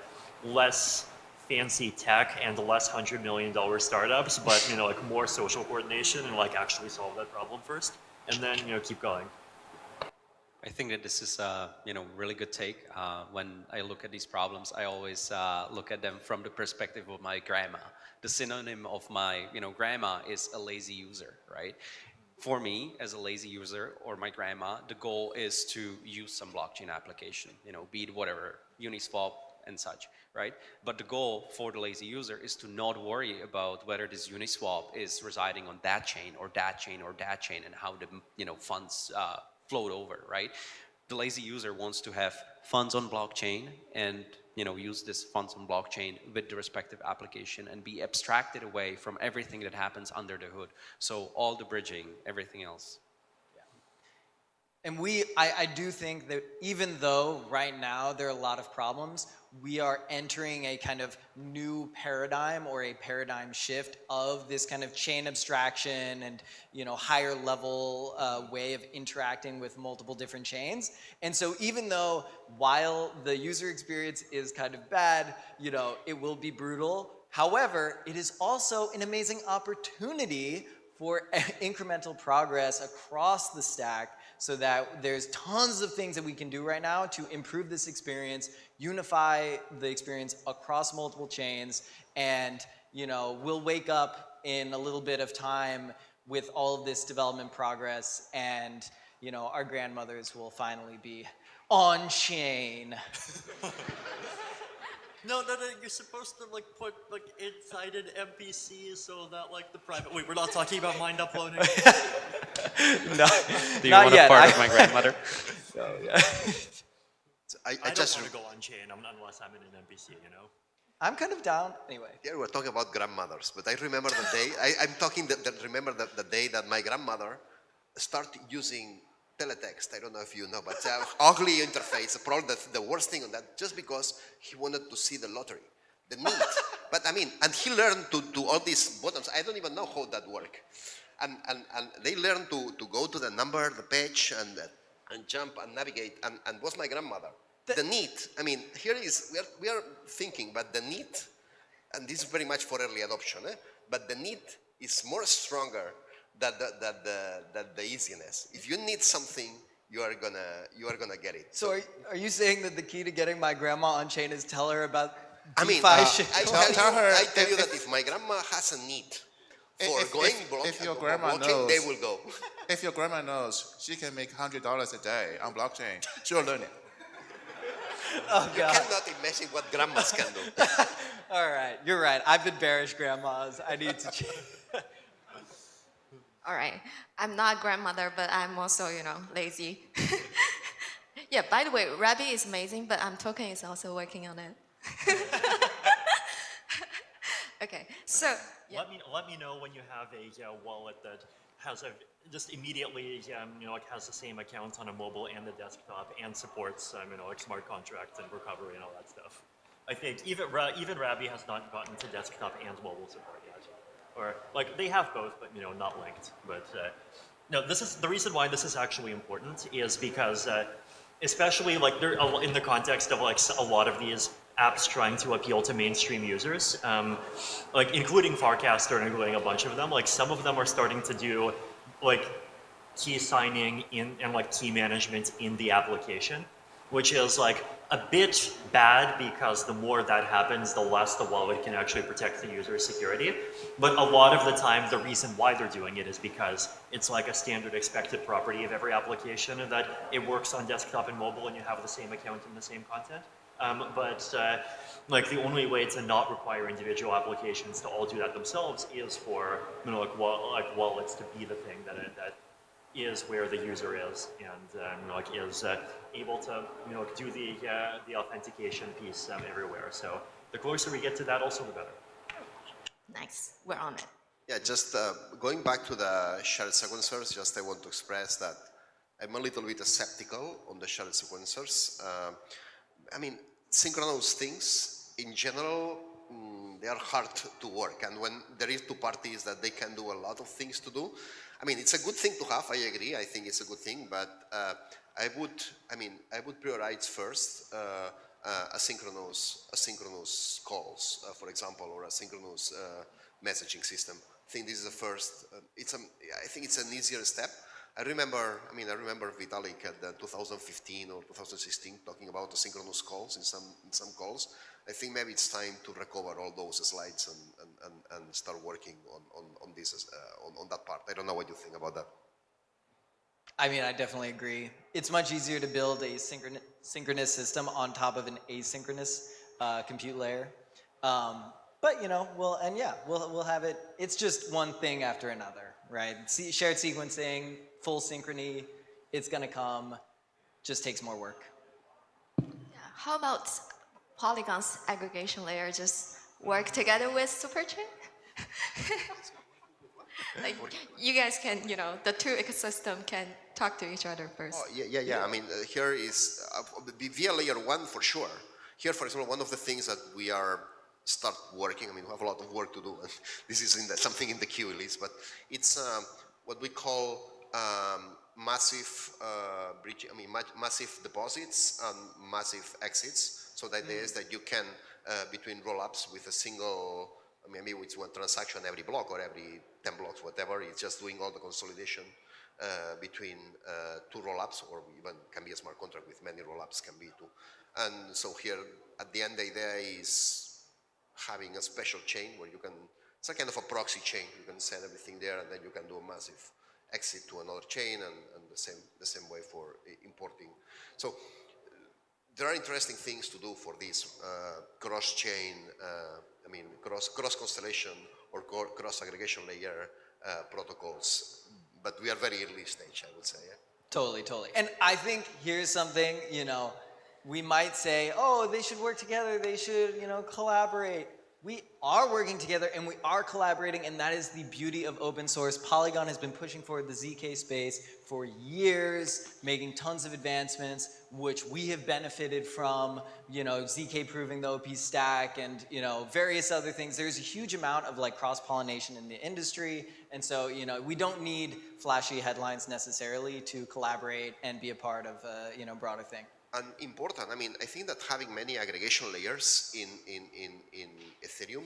less fancy tech and less $100 million startups, but like more social coordination and like actually solve that problem first, and then keep going. I think that this is a really good take. When I look at these problems, I always look at them from the perspective of my grandma. The synonym of my grandma is a lazy user, right? For me, as a lazy user or my grandma, the goal is to use some blockchain application, be it whatever, Uniswap and such, right? But the goal for the lazy user is to not worry about whether this Uniswap is residing on that chain or that chain or that chain, and how the funds float over, right? the lazy user wants to have funds on blockchain and use this funds on blockchain with the respective application and be abstracted away from everything that happens under the hood. So all the bridging, everything else. And I do think that even though right now there are a lot of problems, we are entering a kind of new paradigm or a paradigm shift of this kind of chain abstraction and higher level way of interacting with multiple different chains. And so even though while the user experience is kind of bad, it will be brutal. However, it is also an amazing opportunity for incremental progress across the stack, so that there's tons of things that we can do right now to improve this experience, unify the experience across multiple chains, and we'll wake up in a little bit of time with all of this development progress, and our grandmothers will finally be on chain. No, you're supposed to put inside an MPC so that the private. Wait, we're not talking about mind uploading. No, do you want a part of my grandmother? No, yeah. I don't want to go on chain unless I'm in an MPC, I'm kind of down. Anyway. Yeah, we're talking about grandmothers, but I remember the day, remember the day that my grandmother started using teletext. I don't know if you know, but it's an ugly interface, probably the worst thing on that, just because he wanted to see the lottery, the need. But and he learned to do all these buttons. I don't even know how that works. And they learned to go to the number, the page, and jump and navigate, and was my grandmother. The need, here is, we are thinking, but the need, and this is very much for early adoption, but the need is more stronger than the easiness. If you need something, you are gonna get it. So are you saying that the key to getting my grandma on chain is tell her about DeFi I tell you that if my grandma has a need for if your grandma knows, they will go. If your grandma knows she can make $100 a day on blockchain, she'll learn it. Oh, God. You cannot imagine what grandmas can do. All right, you're right. I've been bearish grandmas. I need to change. All right, I'm not a grandmother, but I'm also, lazy. Yeah, by the way, Rabbi is amazing, but Token is also working on it. Okay, so. Yeah. Let me know when you have a wallet that has just immediately has the same account on a mobile and the desktop and supports smart contracts and recovery and all that stuff. I think even Rabbi has not gotten to desktop and mobile support yet, or they have both, but not linked. But no, this is the reason why this is actually important is because especially they're in the context of a lot of these apps trying to appeal to mainstream users, including Farcaster and including a bunch of them. Some of them are starting to do key signing and key management in the application, which is a bit bad because the more that happens, the less the wallet can actually protect the user's security. But a lot of the time, the reason why they're doing it is because it's a standard expected property of every application that it works on desktop and mobile and you have the same account and the same content. But the only way to not require individual applications to all do that themselves is for wallets to be the thing that is where the user is and is able to do the authentication piece everywhere. So the closer we get to that, also the better. Nice, we're on it. Yeah, just going back to the shared sequencers, I want to express that I'm a little bit skeptical on the shared sequencers. Synchronous things in general, they are hard to work, and when there is two parties that they can do a lot of things to do, it's a good thing to have. I agree. I think it's a good thing, but I would prioritize first asynchronous calls, for example, or asynchronous messaging system. I think this is the first. I think it's an easier step. I remember Vitalik at the 2015 or 2016 talking about asynchronous calls in some calls. I think maybe it's time to recover all those slides and start working on this on that part. I don't know what you think about that. I definitely agree. It's much easier to build a synchronous system on top of an asynchronous compute layer. But we'll have it. It's just one thing after another, right? Shared sequencing, full synchrony, it's gonna come. just takes more work. How about Polygon's aggregation layer just work together with superchain? Like you guys can, the two ecosystem can talk to each other first. Oh, yeah. I mean, here is via layer 1 for sure. Here, for example, one of the things that we are start working, I mean, we have a lot of work to do, and this is something in the queue at least, but it's what we call massive bridging, massive deposits and massive exits. So the idea is that you can, between rollups with a single, maybe it's one transaction every block or every 10 blocks, whatever, it's just doing all the consolidation between two rollups, or even can be a smart contract with many rollups, can be too. And so here, at the end, the idea is having a special chain where you can, it's a kind of a proxy chain. You can send everything there, and then you can do a massive exit to another chain, and the same way for importing. So there are interesting things to do for this cross-chain, cross-constellation or cross-aggregation layer protocols. But we are very early stage, I would say. Yeah? Totally. And I think here's something, we might say, oh, they should work together, they should, collaborate. We are working together and we are collaborating, and that is the beauty of open source. Polygon has been pushing forward the ZK space for years, making tons of advancements, which we have benefited from, ZK proving the OP stack and, various other things. There's a huge amount of cross-pollination in the industry. And so, we don't need flashy headlines necessarily to collaborate and be a part of a, broader thing. And important, I think that having many aggregation layers in Ethereum,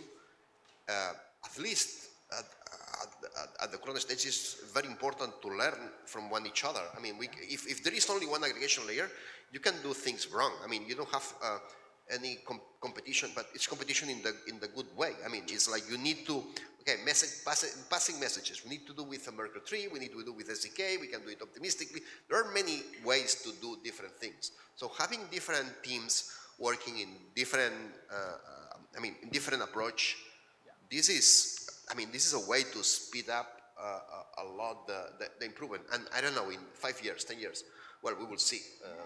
at least at the current stage, is very important to learn from each other. If there is only one aggregation layer, you can do things wrong. You don't have any competition, but it's competition in the good way. It's like you need to, passing messages. We need to do with a Merkle tree, we need to do with SDK, we can do it optimistically. There are many ways to do different things. So having different teams working in different, in different approach, this is a way to speed up a lot the improvement. And I don't know, in 5 years, 10 years, well, we will see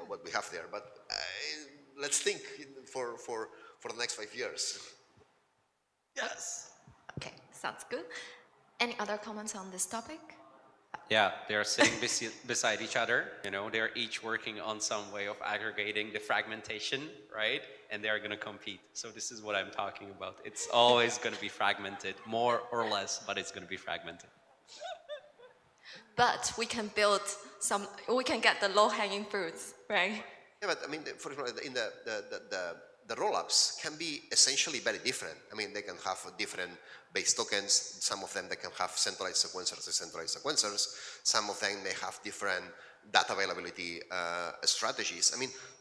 what we have there. But let's think for the next 5 years. Yes. Okay, sounds good. Any other comments on this topic? Yeah, they're sitting beside each other. They're each working on some way of aggregating the fragmentation, right? And they're going to compete. So this is what I'm talking about. It's always going to be fragmented, more or less, but it's going to be fragmented. But we can build we can get the low-hanging fruits, right? Yeah, but for example, in the rollups can be essentially very different. They can have different base tokens. Some of them they can have centralized sequencers, decentralized sequencers. Some of them they have different data availability strategies.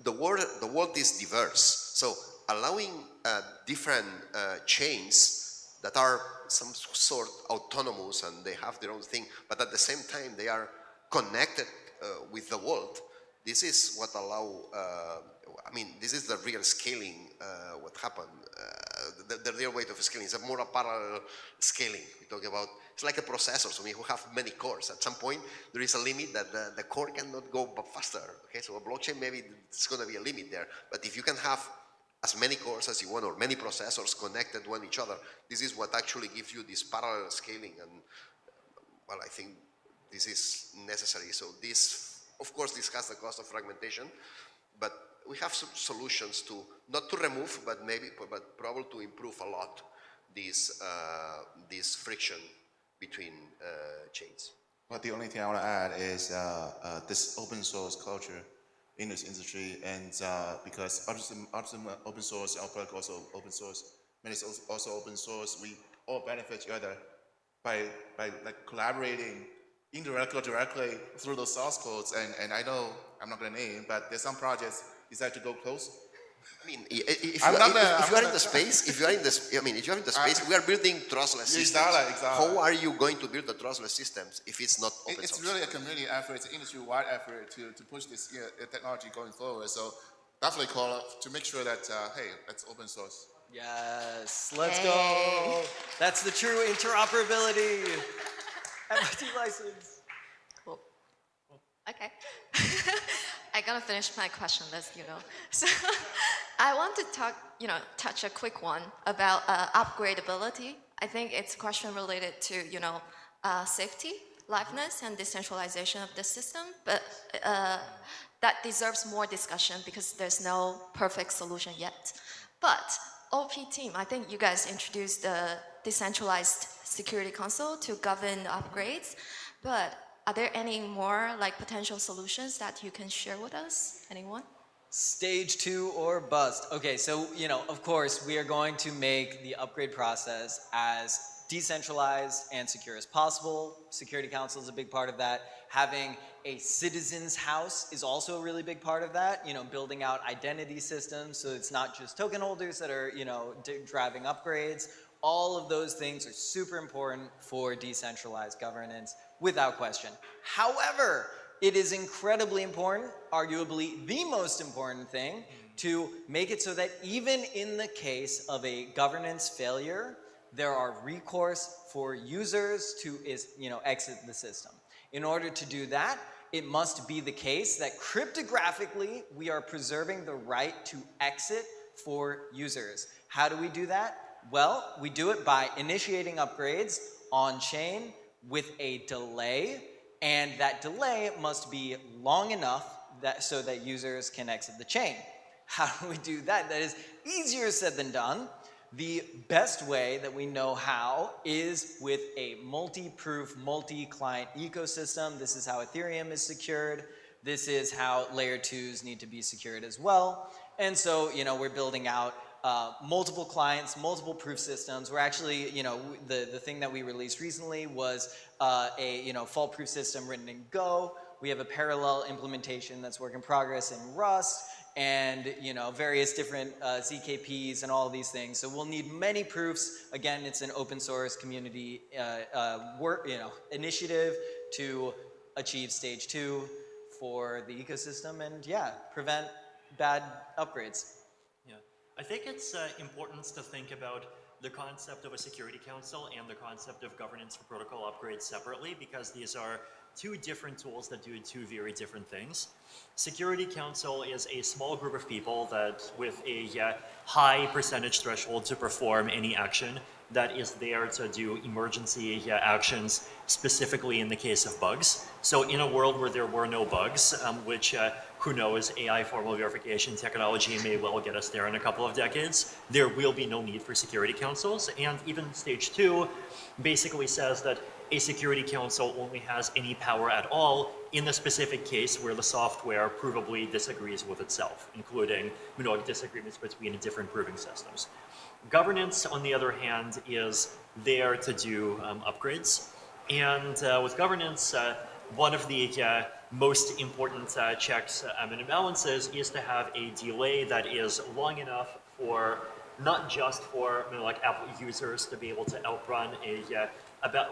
The world is diverse. So allowing different chains that are some sort autonomous and they have their own thing, but at the same time they are connected with the world. This is what allow, this is the real scaling, what happened. The real way of scaling is a more parallel scaling. We talk about, it's like a processor, so we have many cores. At some point, there is a limit that the core cannot go faster. Okay, so a blockchain, maybe it's going to be a limit there. But if you can have as many cores as you want, or many processors connected to each other, this is what actually gives you this parallel scaling. And, well, I think this is necessary. So this, of course, this has the cost of fragmentation, but we have some solutions to, not to remove, but probably to improve a lot this friction between chains. But the only thing I want to add is this open source culture in this industry, and because Optimism open source, our product also open source, many also open source, we all benefit each other by collaborating indirectly or directly through those source codes. And I know I'm not going to name, but there's some projects decide to go close. If you are in the space, we are building trustless systems. Exactly. How are you going to build the trustless systems if it's not open source? It's really a community effort, it's an industry-wide effort to push this technology going forward. So definitely call up to make sure that, hey, that's open source. Yes, let's go. That's the true interoperability. MIT license. Cool. Okay. I gotta finish my question list, you know. So I want to talk, touch a quick one about upgradability. I think it's a question related to, safety, liveness, and decentralization of the system, but that deserves more discussion because there's no perfect solution yet. But OP team, I think you guys introduced the decentralized security console to govern the upgrades, but are there any more potential solutions that you can share with us? Anyone? Stage 2 or bust. Okay, so, of course, we are going to make the upgrade process as decentralized and secure as possible. Security Council is a big part of that. Having a citizen's house is also a really big part of that. Building out identity systems so it's not just token holders that are, driving upgrades. All of those things are super important for decentralized governance, without question. However, it is incredibly important, arguably the most important thing, to make it so that even in the case of a governance failure, there are recourse for users to exit the system. In order to do that, it must be the case that cryptographically we are preserving the right to exit for users. How do we do that? Well, we do it by initiating upgrades on-chain with a delay, and that delay must be long enough so that users can exit the chain. How do we do that? That is easier said than done. The best way that we know how is with a multi-proof, multi-client ecosystem. This is how Ethereum is secured. This is how layer 2s need to be secured as well. And so, we're building out multiple clients, multiple proof systems. We're actually, the thing that we released recently was a fault proof system written in Go. We have a parallel implementation that's work in progress in Rust, and various different ZKPs and all of these things. So we'll need many proofs. Again, it's an open source community initiative to achieve stage 2 for the ecosystem and prevent bad upgrades. Yeah, I think it's important to think about the concept of a security council and the concept of governance for protocol upgrades separately, because these are two different tools that do two very different things. Security Council is a small group of people that with a high percentage threshold to perform any action that is there to do emergency actions, specifically in the case of bugs. So in a world where there were no bugs, which who knows, AI formal verification technology may well get us there in a couple of decades, there will be no need for security councils. And even stage 2 basically says that a security council only has any power at all in the specific case where the software provably disagrees with itself, including disagreements between different proving systems. Governance, on the other hand, is there to do upgrades. And with governance, one of the most important checks and balances is to have a delay that is long enough for not just for Apple users to be able to outrun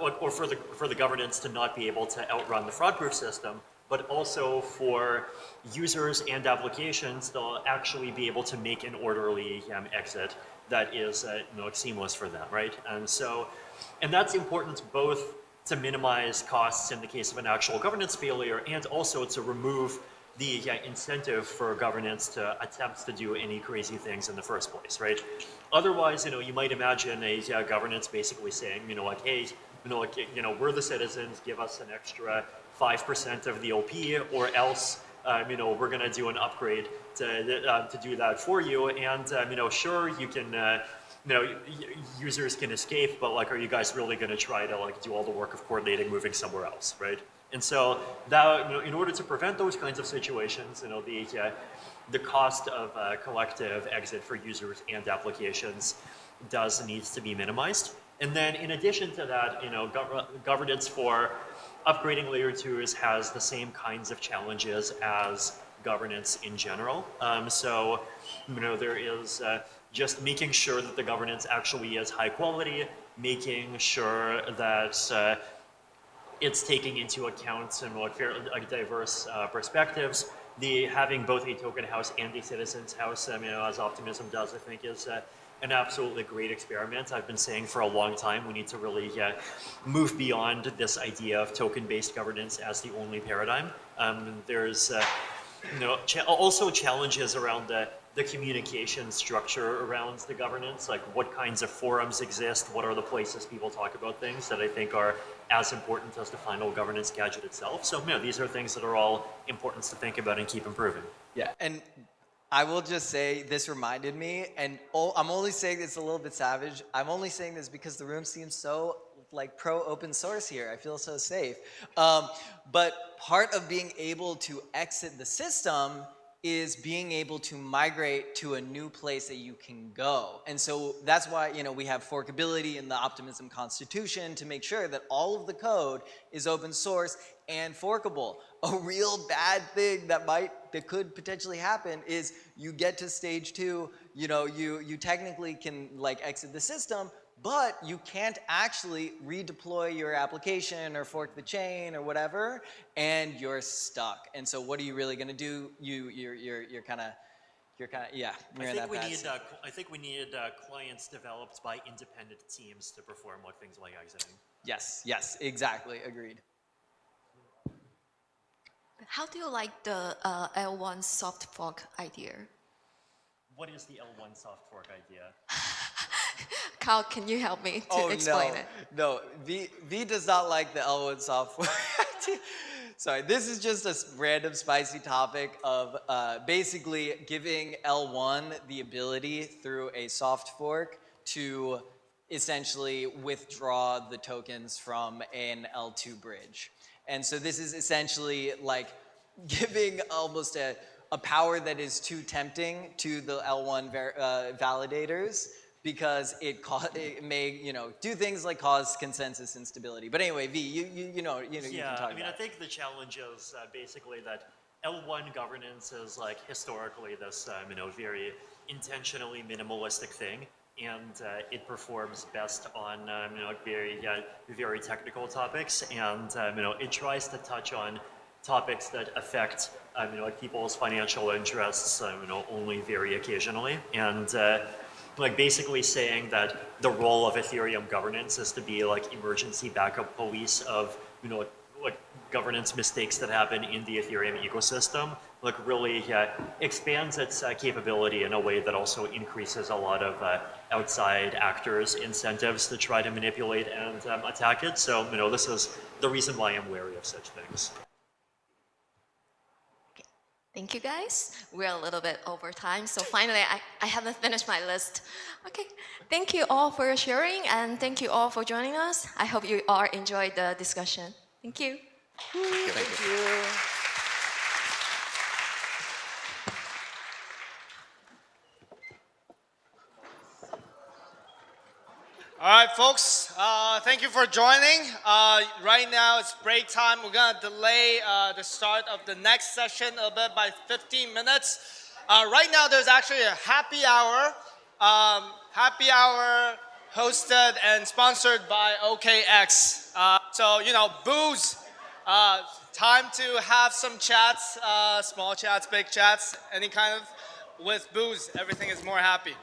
or for the governance to not be able to outrun the fraud-proof system, but also for users and applications to actually be able to make an orderly exit that is seamless for them, right? And that's important both to minimize costs in the case of an actual governance failure, and also to remove the incentive for governance to attempt to do any crazy things in the first place, right? Otherwise, you might imagine a governance basically saying, hey, we're the citizens, give us an extra 5% of the OP, or else, we're gonna do an upgrade to do that for you, and sure, you can. Users can escape, but are you guys really going to try to do all the work of coordinating moving somewhere else, right? And so that in order to prevent those kinds of situations, the cost of collective exit for users and applications needs to be minimized. And then in addition to that, governance for upgrading layer 2s has the same kinds of challenges as governance in general. So there is just making sure that the governance actually is high quality, making sure that it's taking into account some diverse perspectives. Having both a token house and a citizen's house, as Optimism does, I think is an absolutely great experiment. I've been saying for a long time we need to really move beyond this idea of token-based governance as the only paradigm. Also challenges around the communication structure around the governance, like what kinds of forums exist, what are the places people talk about things that I think are as important as the final governance gadget itself. So these are things that are all important to think about and keep improving. Yeah, and I will just say this reminded me, and I'm only saying this a little bit savage. I'm only saying this because the room seems so like pro open source here. I feel so safe. But part of being able to exit the system is being able to migrate to a new place that you can go. And so that's why, we have forkability in the Optimism Constitution to make sure that all of the code is open source and forkable. A real bad thing that could potentially happen is you get to stage 2, you technically can exit the system, but you can't actually redeploy your application or fork the chain or whatever, and you're stuck. And so what are you really gonna do? You're kind of I think we need clients developed by independent teams to perform things like exiting. Yes, exactly, agreed. How do you like the L1 soft fork idea? What is the L1 soft fork idea? Carl, can you help me to explain it? No, V does not like the L1 soft fork idea. Sorry, this is just a random spicy topic of basically giving L1 the ability through a soft fork to essentially withdraw the tokens from an L2 bridge. And so this is essentially like giving almost a power that is too tempting to the L1 validators, because it may do things like cause consensus instability. But anyway, V, you can talk about it. I think the challenge is basically that L1 governance is historically this very intentionally minimalistic thing, and it performs best on very technical topics, and it tries to touch on topics that affect people's financial interests only very occasionally, and basically saying that the role of Ethereum governance is to be emergency backup police of governance mistakes that happen in the Ethereum ecosystem, really expands its capability in a way that also increases a lot of outside actors' incentives to try to manipulate and attack it. So this is the reason why I'm wary of such things. Thank you, guys. We're a little bit over time, so finally I haven't finished my list. Okay, thank you all for sharing, and thank you all for joining us. I hope you all enjoyed the discussion. Thank you. Thank you. All right, folks, thank you for joining. Right now it's break time. We're gonna delay the start of the next session a bit by 15 minutes. Right now there's actually a happy hour hosted and sponsored by OKX. So, booze, time to have some chats, small chats, big chats, any kind of, with booze, everything is more happy.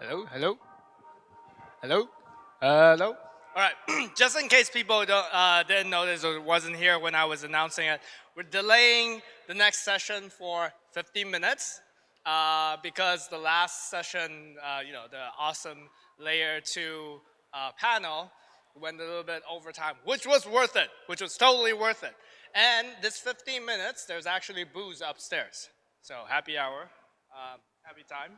Hello, hello, hello, hello. All right, just in case people didn't notice or wasn't here when I was announcing it, we're delaying the next session for 15 minutes because the last session, the awesome layer 2 panel went a little bit over time, which was worth it, which was totally worth it. And this 15 minutes, there's actually booze upstairs. So happy hour, happy time.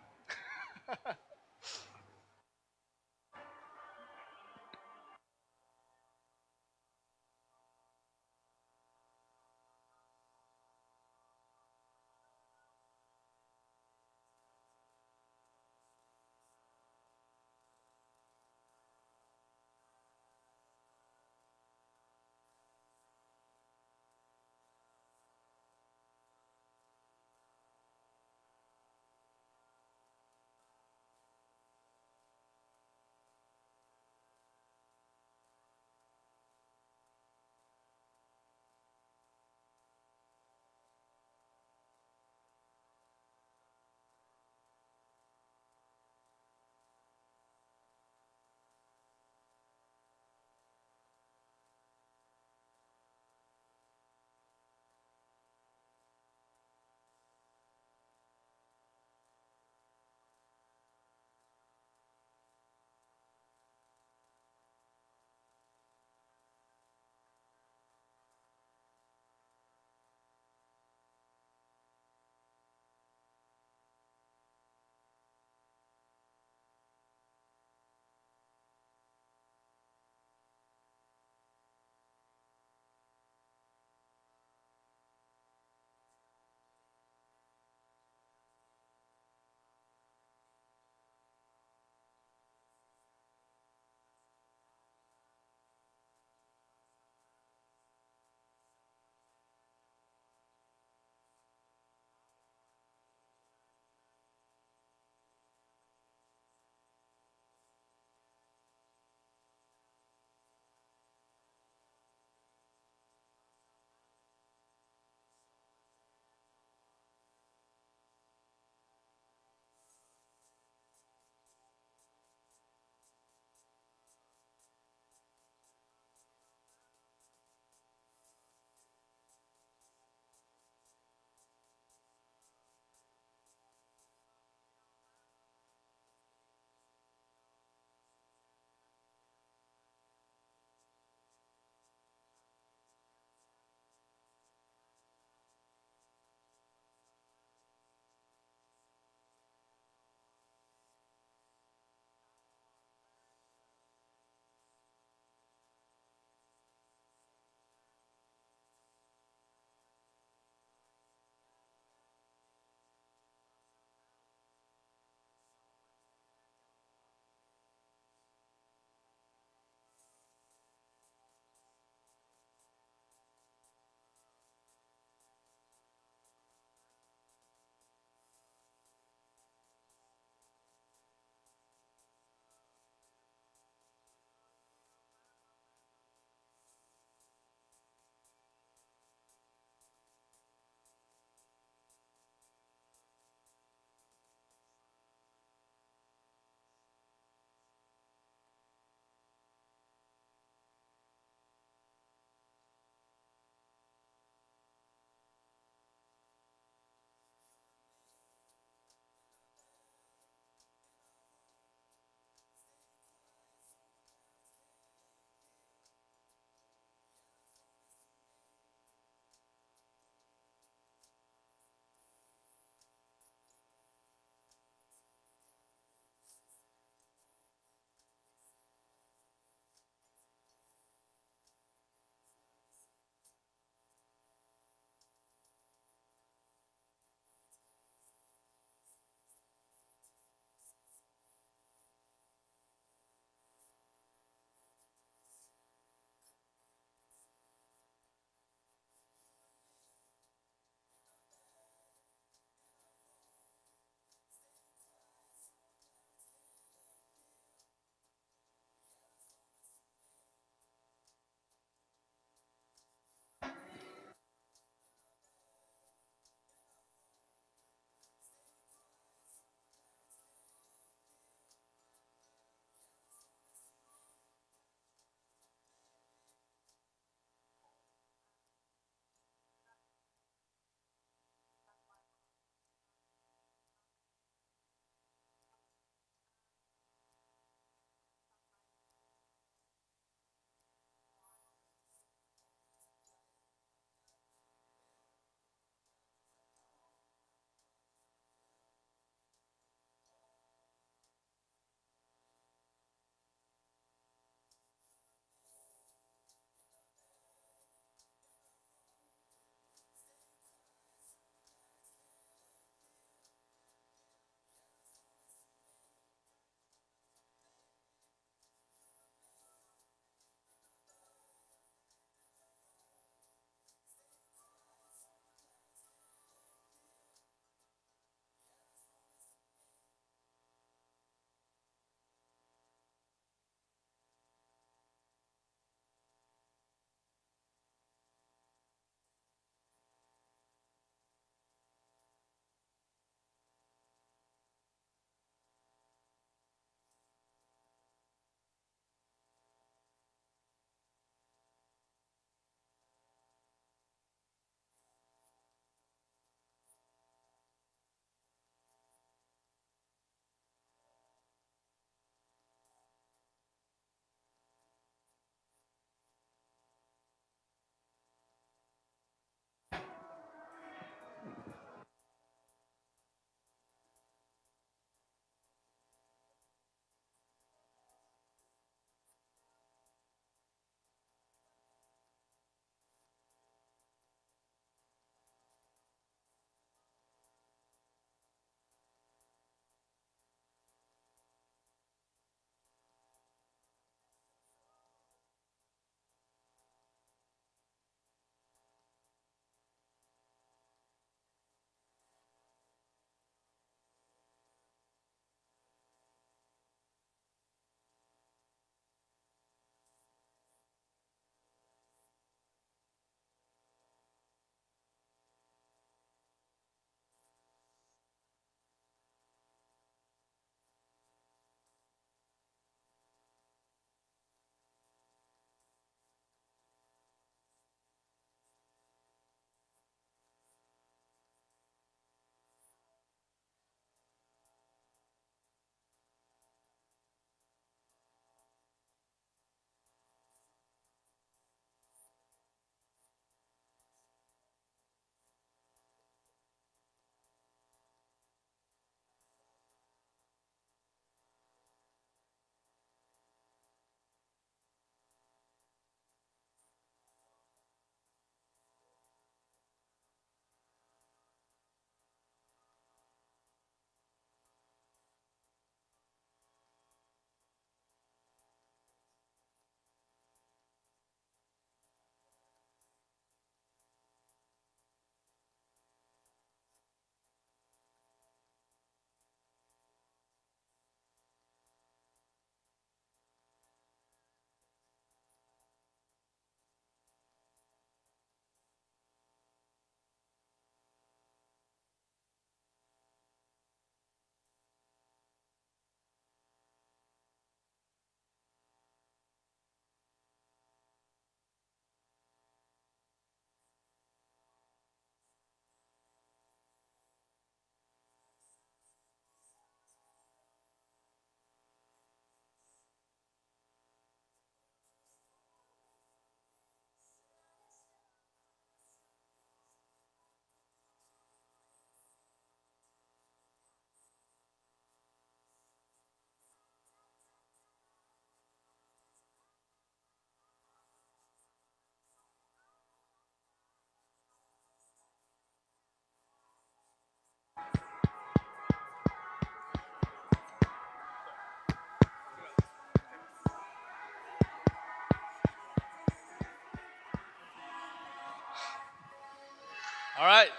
All right,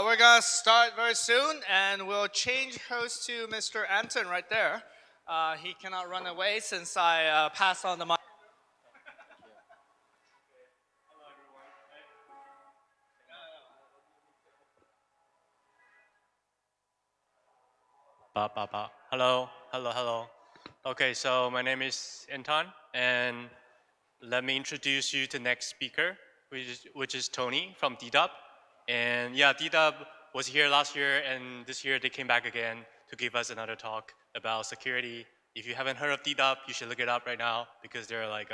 we're gonna start very soon, and we'll change host to Mr. Anton right there. He cannot run away since I passed on the mic. Hello, hello, hello. Okay, so my name is Anton, and let me introduce you to the next speaker, which is Tony from DDUB. And yeah, DDUB was here last year, and this year they came back again to give us another talk about security. If you haven't heard of DDUB, you should look it up right now because they're like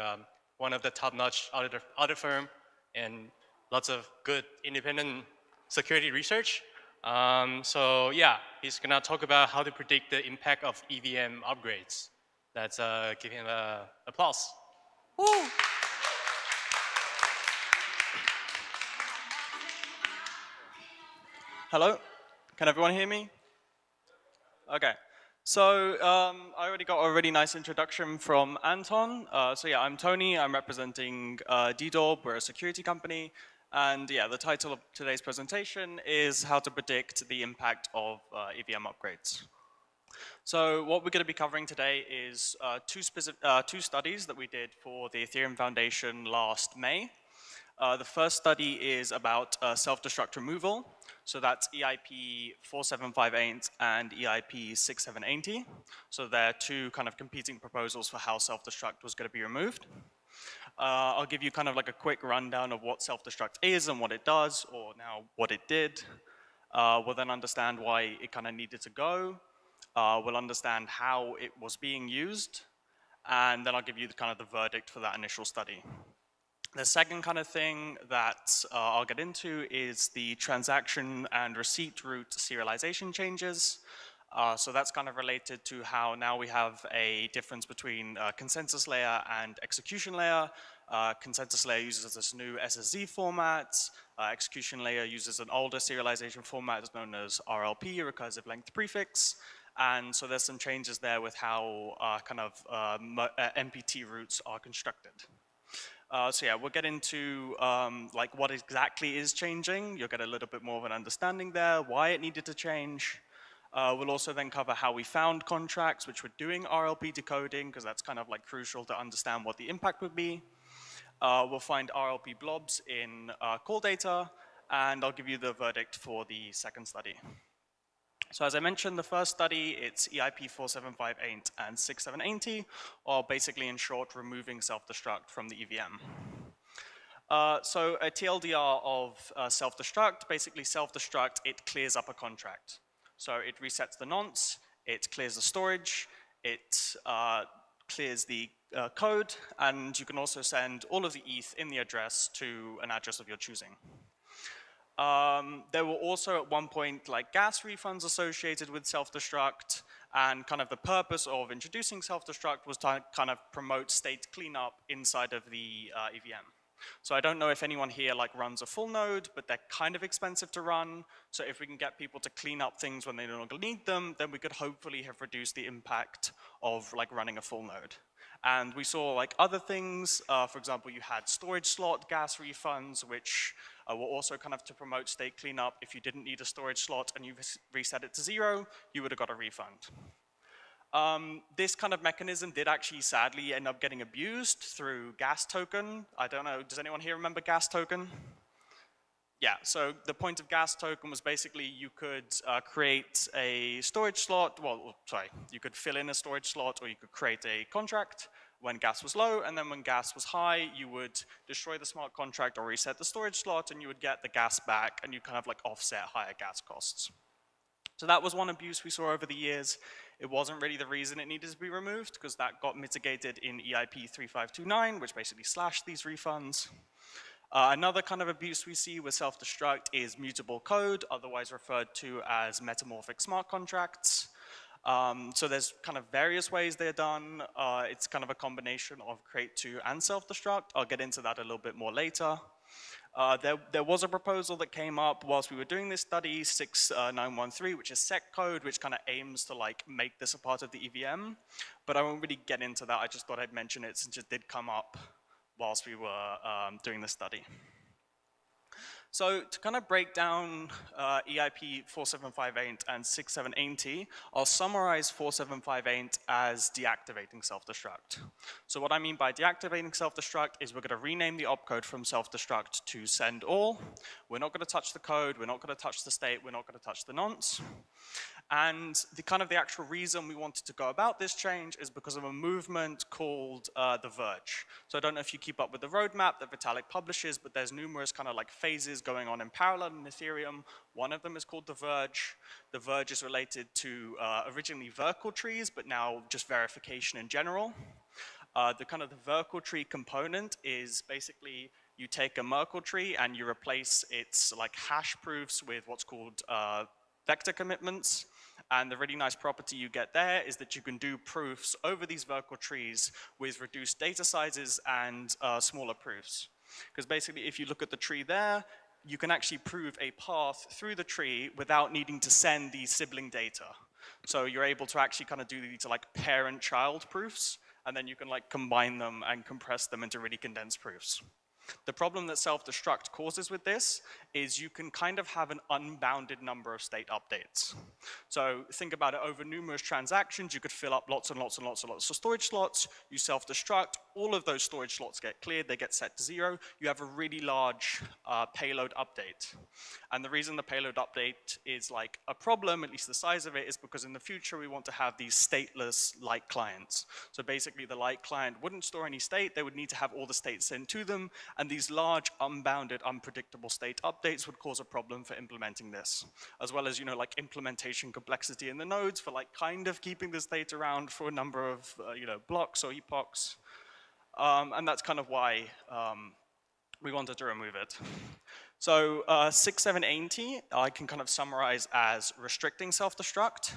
one of the top-notch audit firm and lots of good independent security research. So yeah, he's gonna talk about how to predict the impact of EVM upgrades. Let's give him applause. Woo! Hello, can everyone hear me? Okay, so I already got a really nice introduction from Anton. So yeah, I'm Tony, I'm representing DDORB, we're a security company. And yeah, the title of today's presentation is how to predict the impact of EVM upgrades. So what we're going to be covering today is two studies that we did for the Ethereum Foundation last May. The first study is about self-destruct removal. So that's EIP 4758 and EIP 6780. So they're two kind of competing proposals for how self-destruct was going to be removed. I'll give you kind of like a quick rundown of what self-destruct is and what it does, or now what it did. We'll then understand why it kind of needed to go. We'll understand how it was being used, and then I'll give you the kind of the verdict for that initial study. The second kind of thing that I'll get into is the transaction and receipt route serialization changes. So that's kind of related to how now we have a difference between consensus layer and execution layer. Consensus layer uses this new SSZ format. Execution layer uses an older serialization format known as RLP, recursive length prefix. And so there's some changes there with how MPT routes are constructed. So yeah, we'll get into like what exactly is changing. You'll get a little bit more of an understanding there, why it needed to change. We'll also then cover how we found contracts which were doing RLP decoding, because that's kind of like crucial to understand what the impact would be. We'll find RLP blobs in call data, and I'll give you the verdict for the second study. So as I mentioned, the first study, it's EIP 4758 and 6780, or basically in short, removing self-destruct from the EVM. So a TLDR of self-destruct, basically self-destruct, it clears up a contract. So it resets the nonce, it clears the storage, it clears the code, and you can also send all of the ETH in the address to an address of your choosing. There were also at one point like gas refunds associated with self-destruct, and kind of the purpose of introducing self-destruct was to kind of promote state cleanup inside of the EVM. So I don't know if anyone here like runs a full node, but they're kind of expensive to run. So if we can get people to clean up things when they no longer need them, then we could hopefully have reduced the impact of like running a full node. And we saw like other things, for example, you had storage slot gas refunds, which were also kind of to promote state cleanup. If you didn't need a storage slot and you reset it to 0, you would have got a refund. This kind of mechanism did actually sadly end up getting abused through gas token. I don't know, does anyone here remember gas token? Yeah, so the point of gas token was basically you could create a storage slot, you could fill in a storage slot, or you could create a contract when gas was low, and then when gas was high, you would destroy the smart contract or reset the storage slot, and you would get the gas back, and you kind of like offset higher gas costs. So that was one abuse we saw over the years. It wasn't really the reason it needed to be removed, because that got mitigated in EIP 3529, which basically slashed these refunds. Another kind of abuse we see with self-destruct is mutable code, otherwise referred to as metamorphic smart contracts. So there's kind of various ways they're done. It's kind of a combination of create to and self-destruct. I'll get into that a little bit more later. There was a proposal that came up whilst we were doing this study, 6913, which is sec code, which kind of aims to like make this a part of the EVM. But I won't really get into that. I just thought I'd mention it since it did come up whilst we were doing the study. So to kind of break down EIP 4758 and 6780, I'll summarize 4758 as deactivating self-destruct. So what I mean by deactivating self-destruct is we're going to rename the opcode from self-destruct to send all. We're not going to touch the code, we're not going to touch the state, we're not going to touch the nonce. And the actual reason we wanted to go about this change is because of a movement called the Verge. So I don't know if you keep up with the roadmap that Vitalik publishes, but there's numerous kind of like phases going on in parallel in Ethereum. One of them is called the Verge. The Verge is related to originally Verkle trees, but now just verification in general. The Verkle tree component is basically you take a Merkle tree and you replace its like hash proofs with what's called vector commitments. And the really nice property you get there is that you can do proofs over these Verkle trees with reduced data sizes and smaller proofs. Because basically if you look at the tree there, you can actually prove a path through the tree without needing to send these sibling data. So you're able to actually kind of do these like parent-child proofs, and then you can like combine them and compress them into really condensed proofs. The problem that self-destruct causes with this is you can kind of have an unbounded number of state updates. So think about it, over numerous transactions, you could fill up lots and lots and lots and lots of storage slots, you self-destruct, all of those storage slots get cleared, they get set to 0, you have a really large payload update. And the reason the payload update is like a problem, at least the size of it, is because in the future we want to have these stateless light clients. So basically the light client wouldn't store any state, they would need to have all the state sent to them, and these large, unbounded, unpredictable state updates would cause a problem for implementing this, as well as, you know, like implementation complexity in the nodes for like kind of keeping the state around for a number of, you know, blocks or epochs. And that's kind of why we wanted to remove it. So 6780, I can kind of summarize as restricting self-destruct.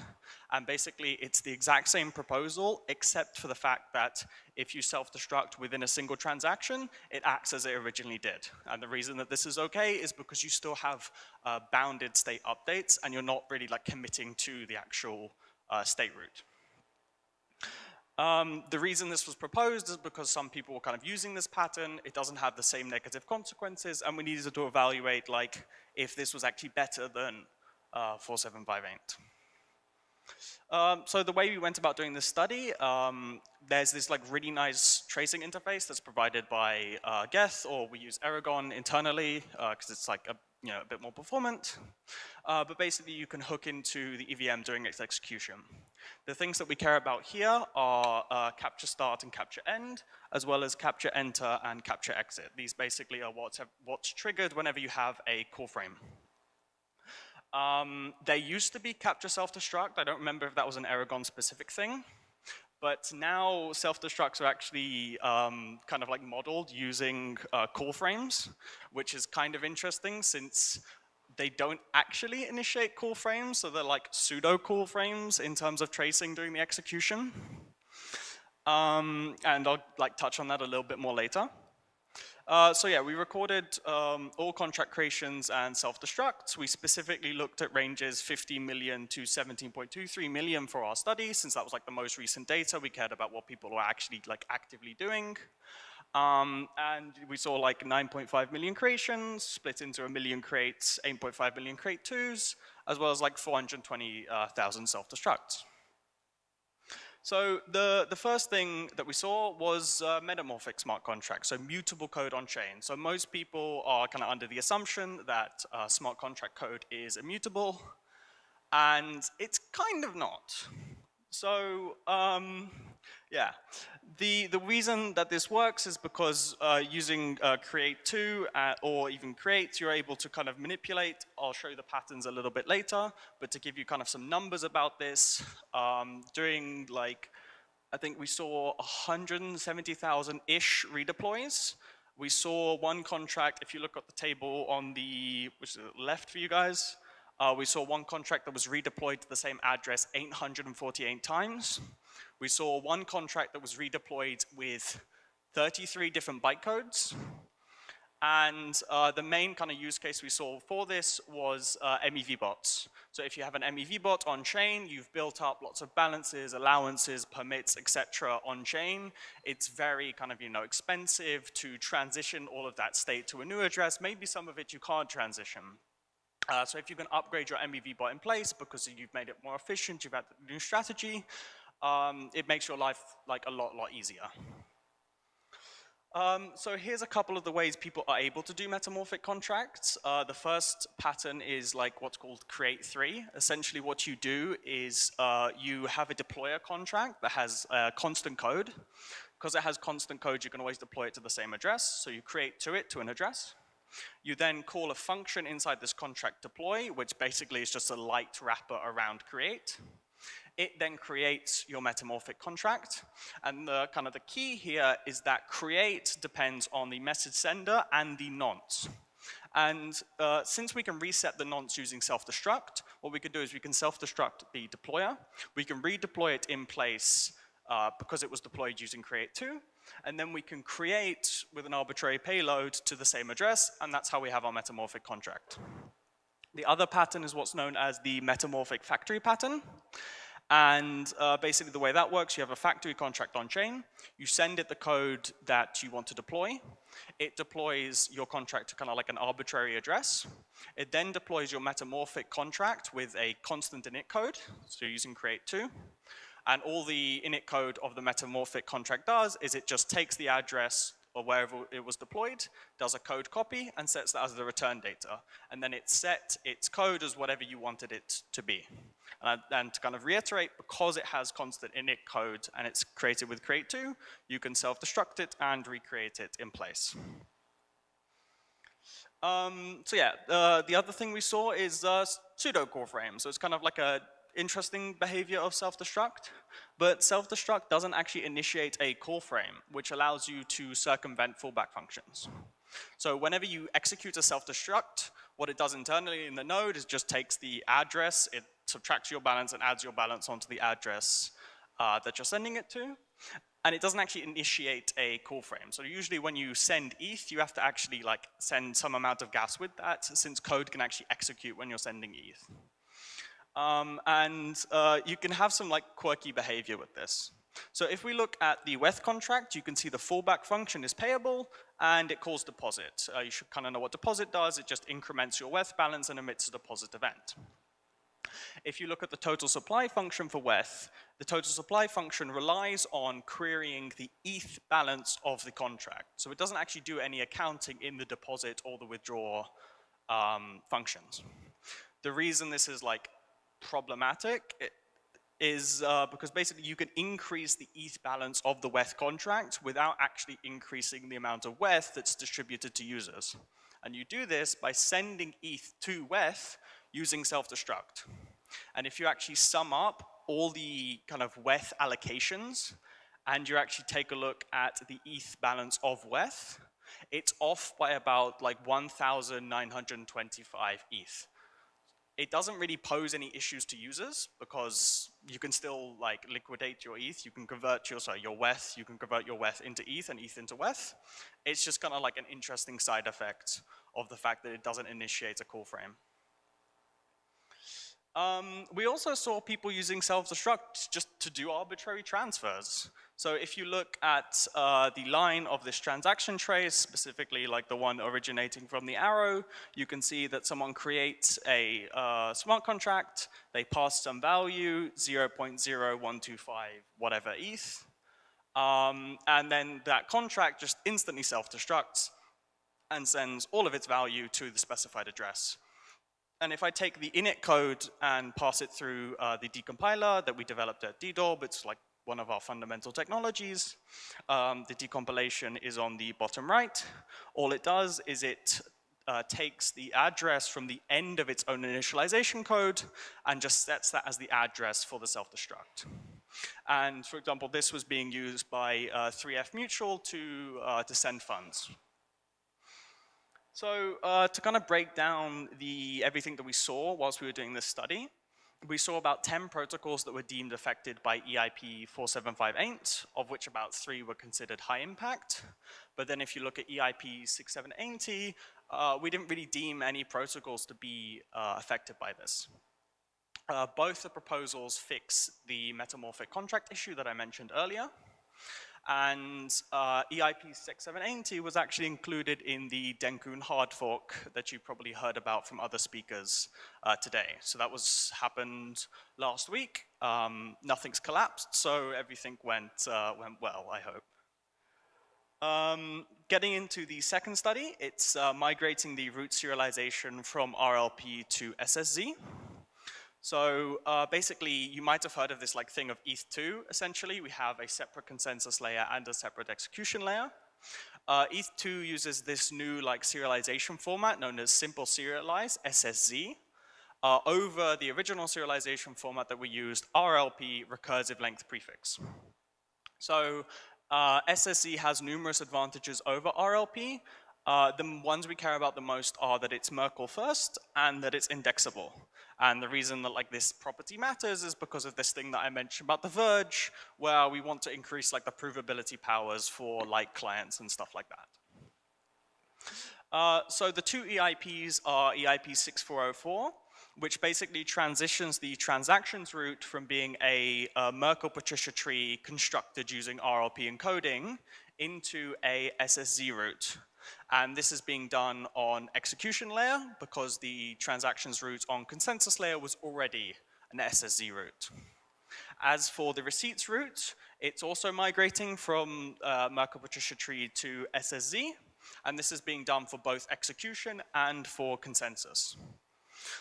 And basically, it's the exact same proposal, except for the fact that if you self-destruct within a single transaction, it acts as it originally did. And the reason that this is okay is because you still have bounded state updates, and you're not really like committing to the actual state root. The reason this was proposed is because some people were kind of using this pattern, it doesn't have the same negative consequences, and we needed to evaluate like if this was actually better than 4758. So the way we went about doing this study, there's this like really nice tracing interface that's provided by Geth, or we use Aragon internally because it's like a bit more performant. But basically you can hook into the EVM during its execution. The things that we care about here are capture start and capture end, as well as capture enter and capture exit. These basically are what's triggered whenever you have a call frame. There used to be capture self-destruct. I don't remember if that was an Aragon specific thing. But now self-destructs are actually kind of like modeled using call frames, which is kind of interesting since they don't actually initiate call frames, so they're like pseudo call frames in terms of tracing during the execution. And I'll like touch on that a little bit more later. So yeah, we recorded all contract creations and self-destructs. We specifically looked at ranges 50 million to 17.23 million for our study, since that was like the most recent data. We cared about what people were actually like actively doing. And we saw like 9.5 million creations split into 1 million crates, 8.5 million crate 2s, as well as like 420,000 self-destructs. So the first thing that we saw was metamorphic smart contracts, so mutable code on chain. So most people are kind of under the assumption that smart contract code is immutable, and it's kind of not. So yeah, the reason that this works is because using create2 or even create, you're able to kind of manipulate. I'll show you the patterns a little bit later, but to give you kind of some numbers about this, during like, I think we saw 170,000-ish redeploys. We saw one contract, if you look at the table on the, which is left for you guys, we saw one contract that was redeployed to the same address 848 times. We saw one contract that was redeployed with 33 different bytecodes. And the main kind of use case we saw for this was MEV bots. So if you have an MEV bot on chain, you've built up lots of balances, allowances, permits, etc. on chain. It's very kind of, expensive to transition all of that state to a new address. Maybe some of it you can't transition. So if you can upgrade your MEV bot in place because you've made it more efficient, you've had a new strategy, it makes your life like a lot easier. So here's a couple of the ways people are able to do metamorphic contracts. The first pattern is like what's called create 3. Essentially what you do is you have a deployer contract that has constant code. Because it has constant code, you can always deploy it to the same address. So you create to an address. You then call a function inside this contract deploy, which basically is just a light wrapper around create. It then creates your metamorphic contract. And the key here is that create depends on the message sender and the nonce. And since we can reset the nonce using self-destruct, what we could do is we can self-destruct the deployer. We can redeploy it in place because it was deployed using create2. And then we can create with an arbitrary payload to the same address, and that's how we have our metamorphic contract. The other pattern is what's known as the metamorphic factory pattern. And basically the way that works, you have a factory contract on chain, you send it the code that you want to deploy, it deploys your contract to kind of like an arbitrary address, it then deploys your metamorphic contract with a constant init code, so you're using create2, and all the init code of the metamorphic contract does is it just takes the address or wherever it was deployed, does a code copy, and sets that as the return data. And then it set its code as whatever you wanted it to be. And to kind of reiterate, because it has constant init code and it's created with create2, you can self-destruct it and recreate it in place. So yeah, the other thing we saw is pseudo call frame. So it's kind of like a interesting behavior of self-destruct, but self-destruct doesn't actually initiate a call frame, which allows you to circumvent fallback functions. So whenever you execute a self-destruct, what it does internally in the node is just takes the address, it subtracts your balance and adds your balance onto the address that you're sending it to, and it doesn't actually initiate a call frame. So usually when you send ETH, you have to actually like send some amount of gas with that, since code can actually execute when you're sending ETH. You can have some like quirky behavior with this. So if we look at the WETH contract, you can see the fallback function is payable and it calls deposit. You should kind of know what deposit does. It just increments your WETH balance and emits a deposit event. If you look at the total supply function for WETH, the total supply function relies on querying the ETH balance of the contract. So it doesn't actually do any accounting in the deposit or the withdraw functions. The reason this is like problematic is because basically you can increase the ETH balance of the WETH contract without actually increasing the amount of WETH that's distributed to users. And you do this by sending ETH to WETH using self-destruct. And if you actually sum up all the kind of WETH allocations and you actually take a look at the ETH balance of WETH, it's off by about like 1,925 ETH. It doesn't really pose any issues to users because you can still like liquidate your ETH. You can convert your WETH. You can convert your WETH into ETH and ETH into WETH. It's just kind of like an interesting side effect of the fact that it doesn't initiate a call frame. We also saw people using self-destruct just to do arbitrary transfers. So if you look at the line of this transaction trace, specifically like the one originating from the arrow, you can see that someone creates a smart contract, they pass some value, 0.0125 whatever ETH, and then that contract just instantly self-destructs and sends all of its value to the specified address. And if I take the init code and pass it through the decompiler that we developed at DDoB, it's like one of our fundamental technologies. The decompilation is on the bottom right. All it does is it takes the address from the end of its own initialization code and just sets that as the address for the self-destruct. And for example, this was being used by 3F Mutual to send funds. So to kind of break down everything that we saw whilst we were doing this study, we saw about 10 protocols that were deemed affected by EIP 4758, of which about 3 were considered high impact. But then if you look at EIP 6780, we didn't really deem any protocols to be affected by this. Both the proposals fix the metamorphic contract issue that I mentioned earlier. And EIP 6780 was actually included in the Denkun hard fork that you probably heard about from other speakers today. So that happened last week. Nothing's collapsed, so everything went well, I hope. Getting into the second study, it's migrating the root serialization from RLP to SSZ. So basically, you might have heard of this like thing of ETH2, essentially. We have a separate consensus layer and a separate execution layer. ETH2 uses this new like serialization format known as simple serialize, SSZ, over the original serialization format that we used, RLP, recursive length prefix. So SSZ has numerous advantages over RLP. The ones we care about the most are that it's Merkle first and that it's indexable. And the reason that like this property matters is because of this thing that I mentioned about the verge, where we want to increase like the provability powers for like clients and stuff like that. So the two EIPs are EIP 6404, which basically transitions the transactions route from being a Merkle-Patricia tree constructed using RLP encoding into a SSZ route. And this is being done on execution layer because the transactions route on consensus layer was already an SSZ route. As for the receipts route, it's also migrating from Merkle-Patricia tree to SSZ, and this is being done for both execution and for consensus.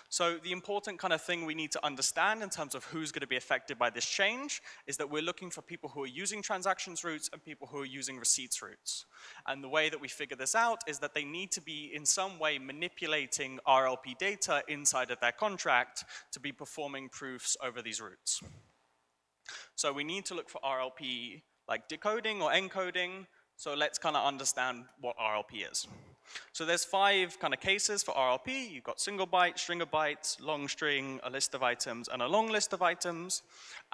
So the important kind of thing we need to understand in terms of who's going to be affected by this change is that we're looking for people who are using transactions routes and people who are using receipts routes. And the way that we figure this out is that they need to be in some way manipulating RLP data inside of their contract to be performing proofs over these routes. So we need to look for RLP like decoding or encoding. So let's kind of understand what RLP is. So there's 5 kind of cases for RLP. You've got single byte, string of bytes, long string, a list of items, and a long list of items.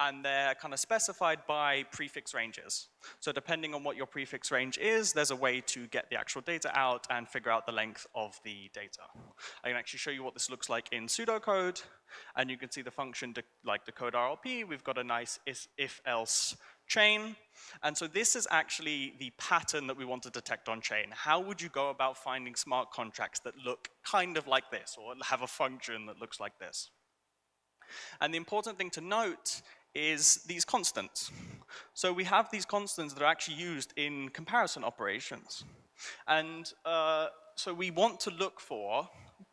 And they're kind of specified by prefix ranges. So depending on what your prefix range is, there's a way to get the actual data out and figure out the length of the data. I can actually show you what this looks like in pseudocode. And you can see the function like decode RLP. We've got a nice if-else chain. And so this is actually the pattern that we want to detect on chain. How would you go about finding smart contracts that look kind of like this or have a function that looks like this? And the important thing to note is these constants. So we have these constants that are actually used in comparison operations. And so we want to look for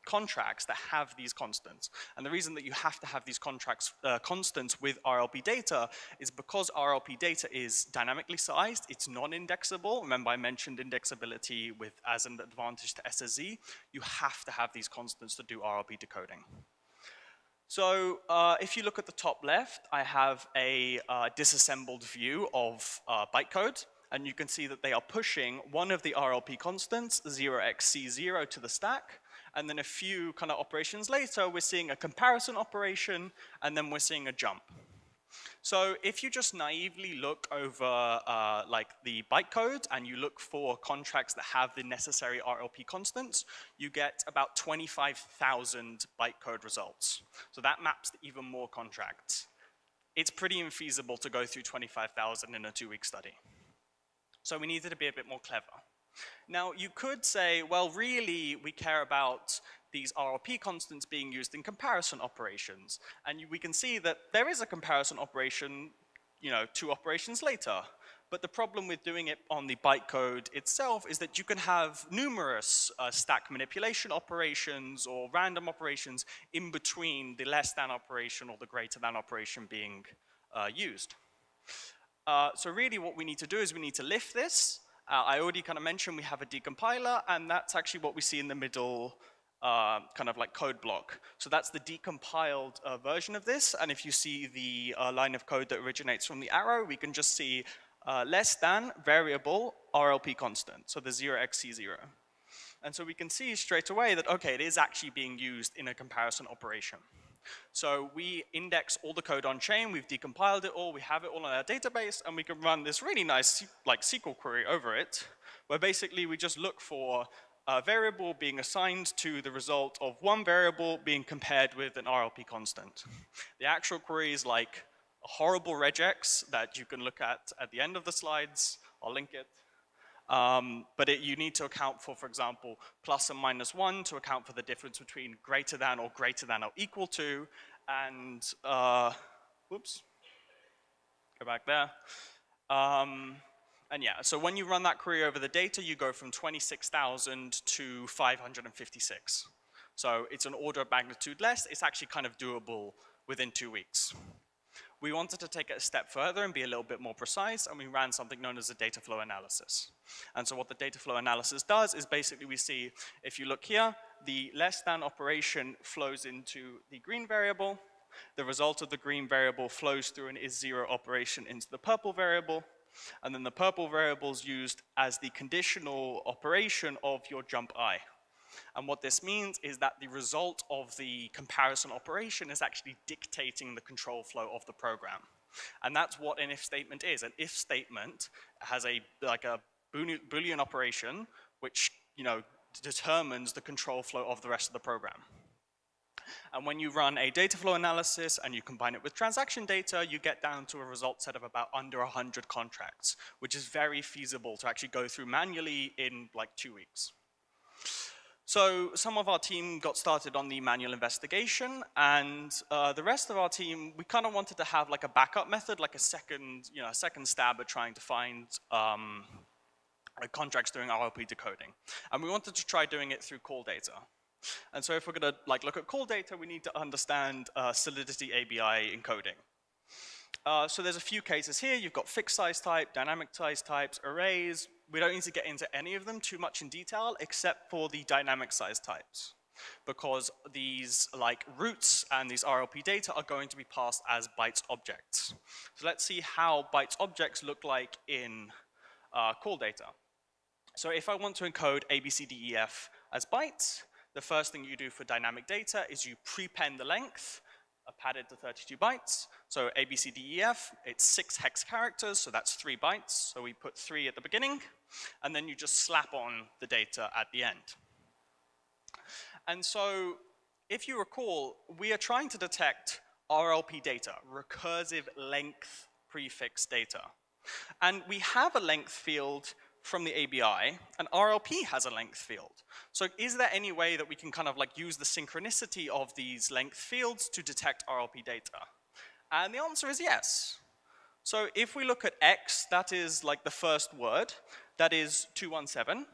contracts that have these constants. And the reason that you have to have these constants with RLP data is because RLP data is dynamically sized, it's non-indexable. Remember I mentioned indexability as an advantage to SSZ. You have to have these constants to do RLP decoding. So if you look at the top left, I have a disassembled view of bytecode. And you can see that they are pushing one of the RLP constants, 0xC0, to the stack. And then a few kind of operations later, we're seeing a comparison operation, and then we're seeing a jump. So if you just naively look over like the bytecode and you look for contracts that have the necessary RLP constants, you get about 25,000 bytecode results. So that maps to even more contracts. It's pretty infeasible to go through 25,000 in a 2-week study. So we needed to be a bit more clever. Now, you could say, well, really, we care about these RLP constants being used in comparison operations. And we can see that there is a comparison operation, 2 operations later. But the problem with doing it on the bytecode itself is that you can have numerous stack manipulation operations or random operations in between the less than operation or the greater than operation being used. So really what we need to do is we need to lift this. I already kind of mentioned we have a decompiler, and that's actually what we see in the middle kind of like code block. So that's the decompiled version of this, and if you see the line of code that originates from the arrow, we can just see less than variable RLP constant, so the 0xC0. And so we can see straight away that, okay, it is actually being used in a comparison operation. So we index all the code on chain, we've decompiled it all, we have it all in our database, and we can run this really nice like SQL query over it, where basically we just look for a variable being assigned to the result of one variable being compared with an RLP constant. The actual query is like a horrible regex that you can look at the end of the slides. I'll link it. But you need to account for example, plus and minus 1 to account for the difference between greater than or equal to, and, whoops, go back there. And yeah, so when you run that query over the data, you go from 26,000 to 556. So it's an order of magnitude less. It's actually kind of doable within 2 weeks. We wanted to take it a step further and be a little bit more precise, and we ran something known as a data flow analysis. And so what the data flow analysis does is basically we see, if you look here, the less than operation flows into the green variable. The result of the green variable flows through an is0 operation into the purple variable. And then the purple variable is used as the conditional operation of your jump I. And what this means is that the result of the comparison operation is actually dictating the control flow of the program. And that's what an if statement is. An if statement has a Boolean operation which, determines the control flow of the rest of the program. And when you run a data flow analysis and you combine it with transaction data, you get down to a result set of about under 100 contracts, which is very feasible to actually go through manually in like 2 weeks. So some of our team got started on the manual investigation, and the rest of our team, we kind of wanted to have like a backup method, like a second stab at trying to find contracts doing RLP decoding. And we wanted to try doing it through call data. And so if we're going to look at call data, we need to understand Solidity ABI encoding. So there's a few cases here. You've got fixed size type, dynamic size types, arrays. We don't need to get into any of them too much in detail, except for the dynamic size types, because these roots and these RLP data are going to be passed as bytes objects. So let's see how bytes objects look like in call data. So if I want to encode ABCDEF as bytes, the first thing you do for dynamic data is you prepend the length, padded to 32 bytes. So ABCDEF, it's 6 hex characters, so that's 3 bytes. So we put 3 at the beginning, and then you just slap on the data at the end. And so if you recall, we are trying to detect RLP data, recursive length prefix data. And we have a length field from the ABI, and RLP has a length field. So is there any way that we can kind of use the synchronicity of these length fields to detect RLP data? And the answer is yes. So if we look at X, that is the first word, that is 217,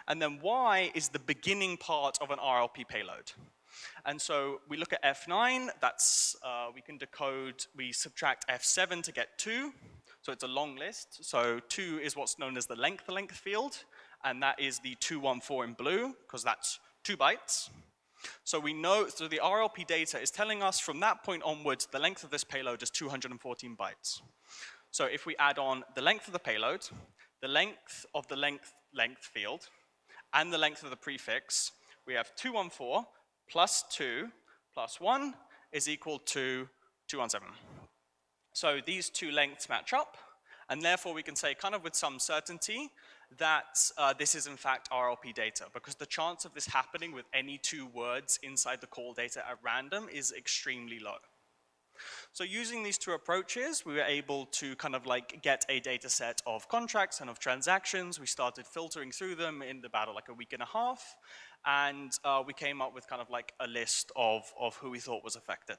and then Y is the beginning part of an RLP payload. And so we look at F9, that's, we can decode, we subtract F7 to get 2. So it's a long list. So 2 is what's known as the length field, and that is the 214 in blue, because that's 2 bytes. So we know, so the RLP data is telling us from that point onwards, the length of this payload is 214 bytes. So if we add on the length of the payload, the length of the length field, and the length of the prefix, we have 214 plus 2 plus 1 is equal to 217. So these two lengths match up, and therefore we can say kind of with some certainty that this is in fact RLP data, because the chance of this happening with any 2 words inside the call data at random is extremely low. So using these 2 approaches, we were able to kind of get a data set of contracts and of transactions. We started filtering through them in about a week and a half, and we came up with kind of a list of who we thought was affected.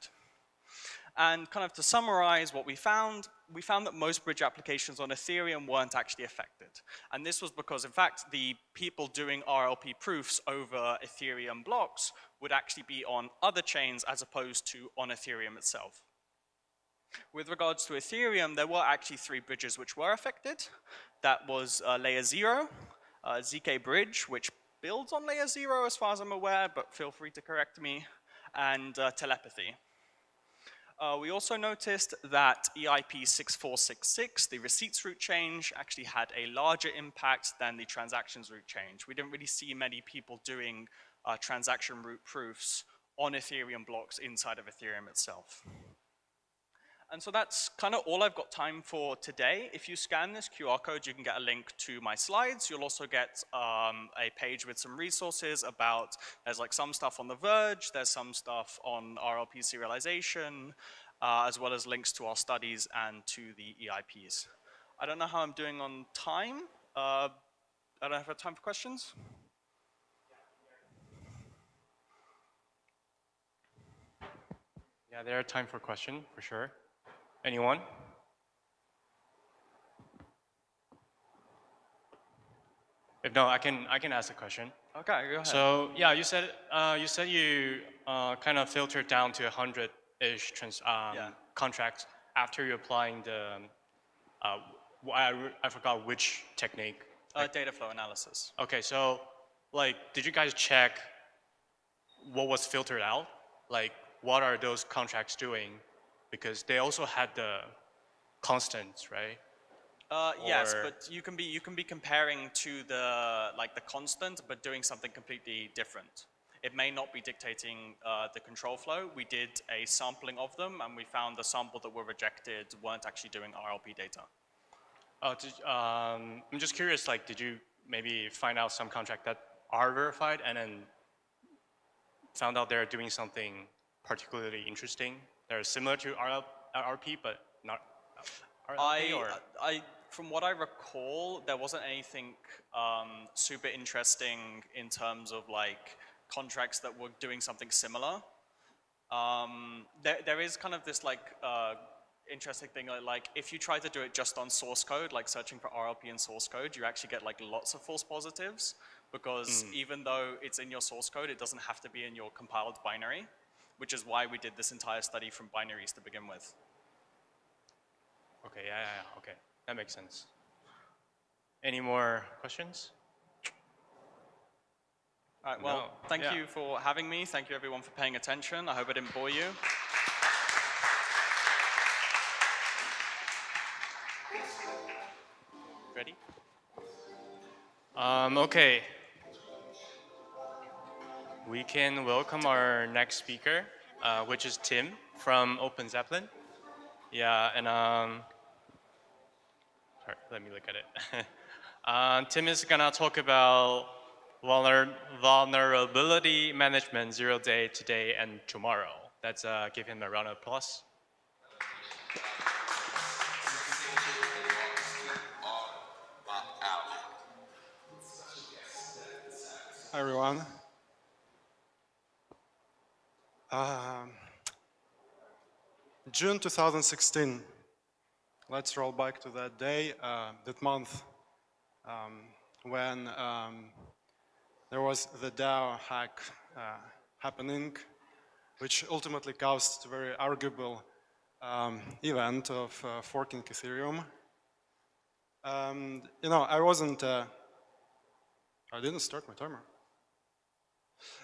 And kind of to summarize what we found that most bridge applications on Ethereum weren't actually affected. And this was because, in fact, the people doing RLP proofs over Ethereum blocks would actually be on other chains as opposed to on Ethereum itself. With regards to Ethereum, there were actually 3 bridges which were affected. That was layer 0, ZK bridge, which builds on layer 0 as far as I'm aware, but feel free to correct me, and telepathy. We also noticed that EIP 6466, the receipts route change, actually had a larger impact than the transactions route change. We didn't really see many people doing transaction route proofs on Ethereum blocks inside of Ethereum itself. And so that's kind of all I've got time for today. If you scan this QR code, you can get a link to my slides. You'll also get a page with some resources about, there's like some stuff on The Verge, there's some stuff on RLP serialization, as well as links to our studies and to the EIPs. I don't know how I'm doing on time. I don't have time for questions. Yeah, there are time for question, for sure. Anyone? If no, I can ask a question. Okay, go ahead. So yeah, you said you kind of filtered down to 100-ish contracts after you applying the I forgot which technique. Data flow analysis. Okay, so like, did you guys check what was filtered out? Like, what are those contracts doing? Because they also had the constants, right? Yes, but you can be comparing to the constant, but doing something completely different. It may not be dictating the control flow. We did a sampling of them, and we found the sample that were rejected weren't actually doing RLP data. I'm just curious, like, did you maybe find out some contract that are verified and then found out they're doing something particularly interesting? They're similar to RLP, but not RLP, from what I recall, there wasn't anything super interesting in terms of like contracts that were doing something similar. There is kind of this like interesting thing, like if you try to do it just on source code, like searching for RLP in source code, you actually get like lots of false positives, because even though it's in your source code, it doesn't have to be in your compiled binary, which is why we did this entire study from binaries to begin with. Okay, yeah, okay, that makes sense. Any more questions? All right, well, thank you for having me. Thank you everyone for paying attention. I hope I didn't bore you. Ready? Okay. We can welcome our next speaker, which is Tim from Open Zeppelin. Yeah, and sorry, let me look at it. Tim is gonna talk about vulnerability management 0 day, today, and tomorrow. Let's give him a round of applause. Hi everyone. June 2016. Let's roll back to that day, that month, when there was the DAO hack happening, which ultimately caused a very arguable event of forking Ethereum. You know, I didn't start my timer.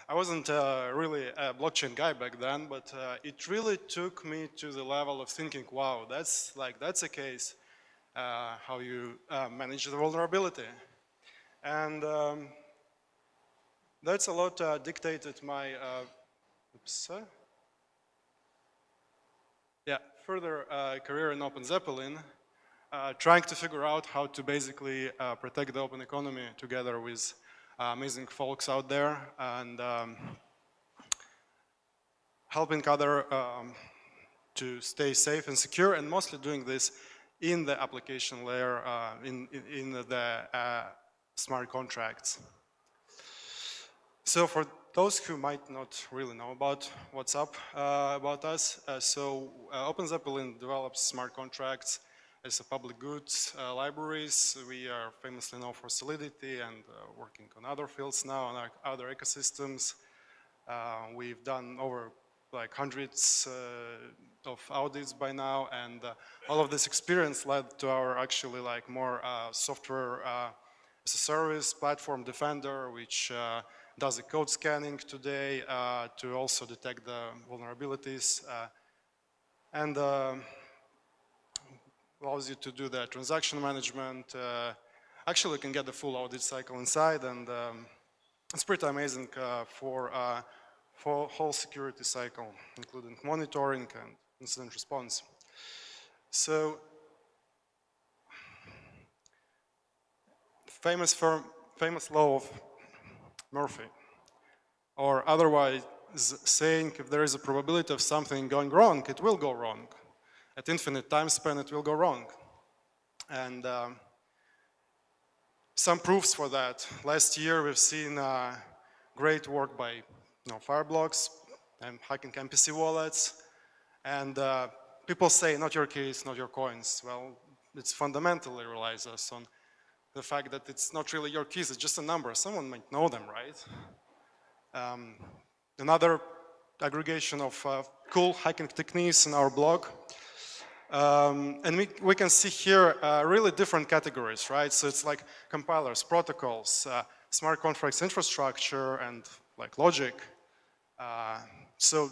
I wasn't really a blockchain guy back then, but it really took me to the level of thinking, wow, that's a case how you manage the vulnerability. And that's a lot dictated my further career in Open Zeppelin, trying to figure out how to basically protect the open economy together with amazing folks out there, and helping other to stay safe and secure, and mostly doing this in the application layer, in the smart contracts. So for those who might not really know about what's up about us, Open Zeppelin develops smart contracts as a public goods libraries. We are famously known for Solidity and working on other fields now, on other ecosystems. We've done over like hundreds of audits by now, and all of this experience led to our actually like more software as a service platform Defender, which does the code scanning today to also detect the vulnerabilities, and allows you to do the transaction management. Actually, you can get the full audit cycle inside, and it's pretty amazing for for whole security cycle, including monitoring and incident response. So, famous law of Murphy, or otherwise saying if there is a probability of something going wrong, it will go wrong. At infinite time span, it will go wrong. And some proofs for that. Last year, we've seen great work by Fireblocks and hacking MPC wallets. And people say, not your keys, not your coins. Well, it's fundamentally relies us on the fact that it's not really your keys, it's just a number. Someone might know them, right? Another aggregation of cool hacking techniques in our blog. And we can see here really different categories, right? So it's like compilers, protocols, smart contracts infrastructure, and like logic. So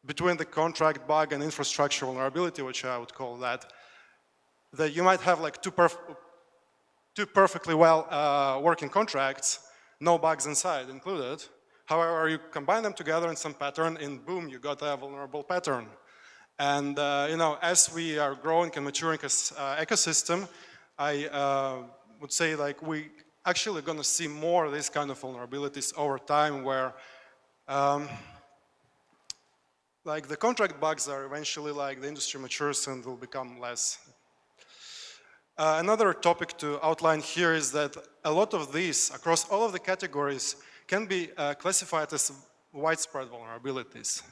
between the contract bug and infrastructure vulnerability, which I would call that you might have like two perfectly well working contracts, no bugs inside included. However, you combine them together in some pattern, and boom, you got a vulnerable pattern. And as we are growing and maturing as ecosystem, I would say like we actually going to see more of these kind of vulnerabilities over time, where like the contract bugs are eventually like the industry matures and will become less. Another topic to outline here is that a lot of these, across all of the categories, can be classified as widespread vulnerabilities.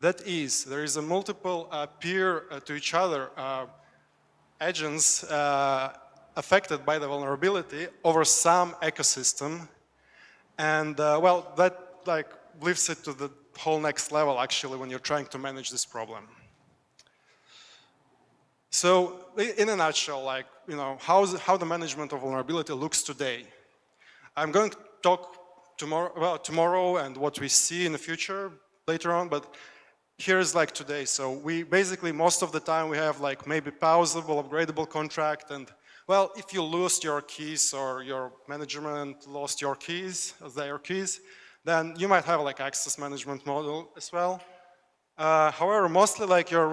That is, there is a multiple peer to each other agents affected by the vulnerability over some ecosystem. And well, that like lifts it to the whole next level actually when you're trying to manage this problem. So in a nutshell, like, how the management of vulnerability looks today. I'm going to talk tomorrow and what we see in the future later on, but here's like today. So we basically, most of the time we have like maybe pausable, upgradable contract, and well, if you lose your keys or your management lost your keys, their keys, then you might have like access management model as well. However, mostly like you're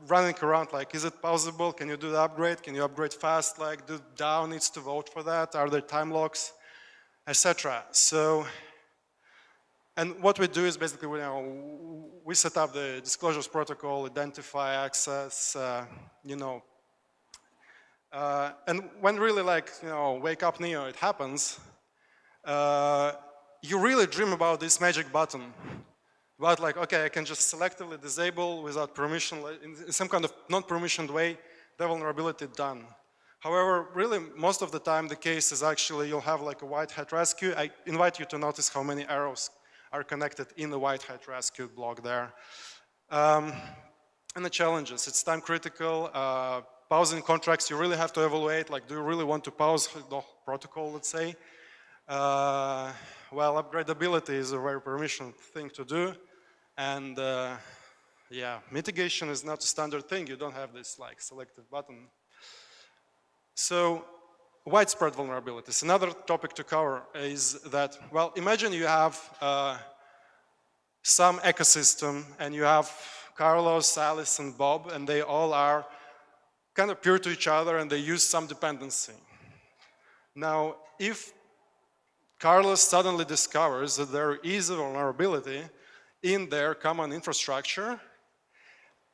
running around like, is it pausable? Can you do the upgrade? Can you upgrade fast? Like, do DAO needs to vote for that? Are there time locks, etc. So, and what we do is basically we set up the disclosures protocol, identify access, and when really like wake up Neo, it happens. You really dream about this magic button. But like, okay, I can just selectively disable without permission, in some kind of non-permissioned way, the vulnerability done. However, really, most of the time, the case is actually you'll have like a white hat rescue. I invite you to notice how many arrows are connected in the white hat rescue block there. And the challenges, it's time critical. Pausing contracts, you really have to evaluate, like, do you really want to pause the protocol, let's say? Well, upgradability is a very permission thing to do. And yeah, mitigation is not a standard thing. You don't have this like selective button. So widespread vulnerabilities. Another topic to cover is that, well, imagine you have some ecosystem and you have Carlos, Alice, and Bob, and they all are kind of peer to each other and they use some dependency. Now, if Carlos suddenly discovers that there is a vulnerability in their common infrastructure,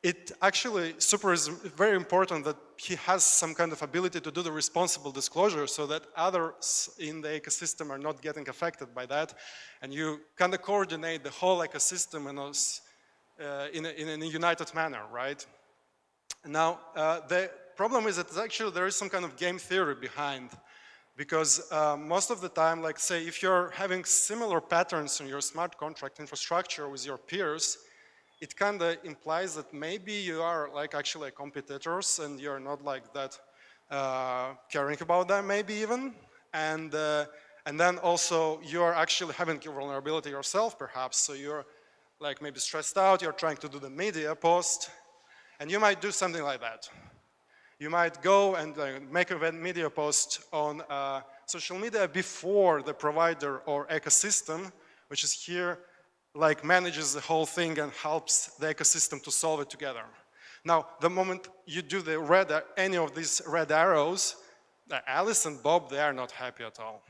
it actually is very important that he has some kind of ability to do the responsible disclosure so that others in the ecosystem are not getting affected by that. And you kind of coordinate the whole ecosystem in a united manner, right? Now, the problem is that actually there is some kind of game theory behind, because most of the time, like say, if you're having similar patterns in your smart contract infrastructure with your peers, it kind of implies that maybe you are like actually competitors and you're not like that caring about them maybe even. And then also you're actually having your vulnerability yourself perhaps, so you're like maybe stressed out, you're trying to do the media post, and you might do something like that. You might go and make a media post on social media before the provider or ecosystem, which is here, like manages the whole thing and helps the ecosystem to solve it together. Now, the moment you do the any of these red arrows, Alice and Bob, they are not happy at all.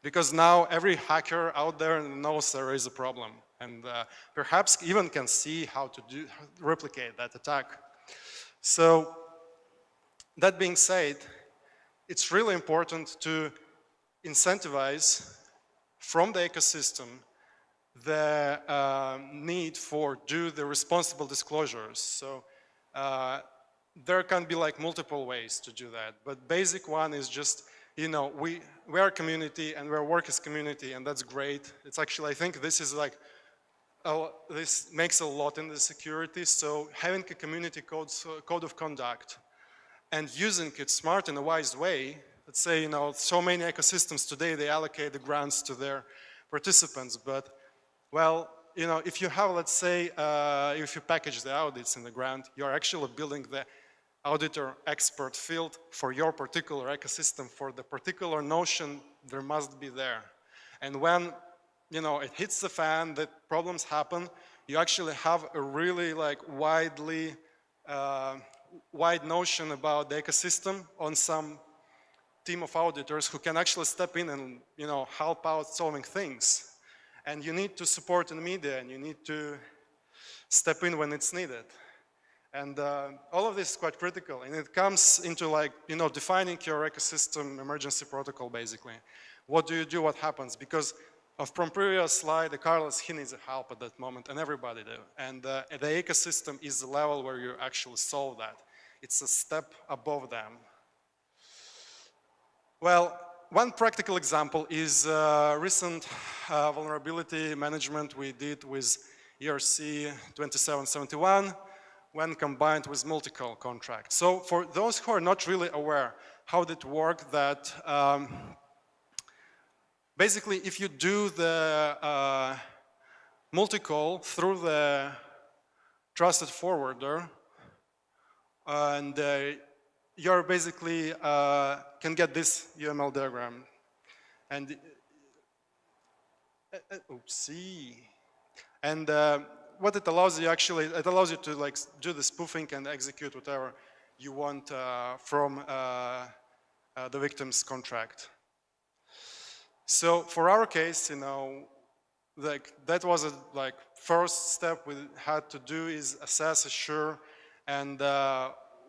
Because now every hacker out there knows there is a problem and perhaps even can see how to replicate that attack. So that being said, it's really important to incentivize from the ecosystem the need for the responsible disclosures. So there can be like multiple ways to do that, but basic one is just, you know, we are a community and we work as community, and that's great. It's actually, I think this is like, this makes a lot in the security. So having a community code of conduct and using it smart in a wise way. Let's say, you know, so many ecosystems today, they allocate the grants to their participants, but well, you know, if you have, let's say, if you package the audits in the grant, you're actually building the auditor expert field for your particular ecosystem, for the particular notion there must be there. And when, you know, it hits the fan, that problems happen, you actually have a really like wide notion about the ecosystem on some team of auditors who can actually step in and, you know, help out solving things. And you need to support in media, and you need to step in when it's needed. And all of this is quite critical, and it comes into like, you know, defining your ecosystem emergency protocol, basically. What do you do, what happens? Because from previous slide, Carlos, he needs help at that moment, and everybody do. And the ecosystem is the level where you actually solve that. It's a step above them. Well, one practical example is recent vulnerability management we did with ERC 2771 when combined with multi-call contracts. So for those who are not really aware how that worked, that basically if you do the multi-call through the trusted forwarder, and you're basically can get this UML diagram, and oopsie, and what it allows you actually, it allows you to like do the spoofing and execute whatever you want from the victim's contract. So for our case, you know, like that was a like first step we had to do is assess, assure, and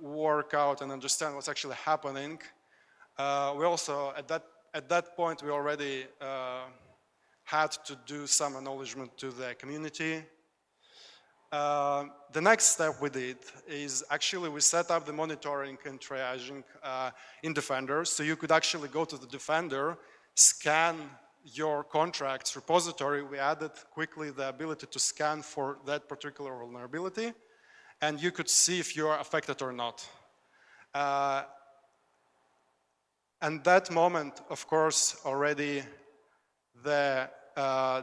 work out and understand what's actually happening. We also, at that point, we already had to do some acknowledgement to the community. The next step we did is actually we set up the monitoring and triaging in Defender, so you could actually go to the Defender, scan your contracts repository. We added quickly the ability to scan for that particular vulnerability, and you could see if you are affected or not. And that moment, of course, already the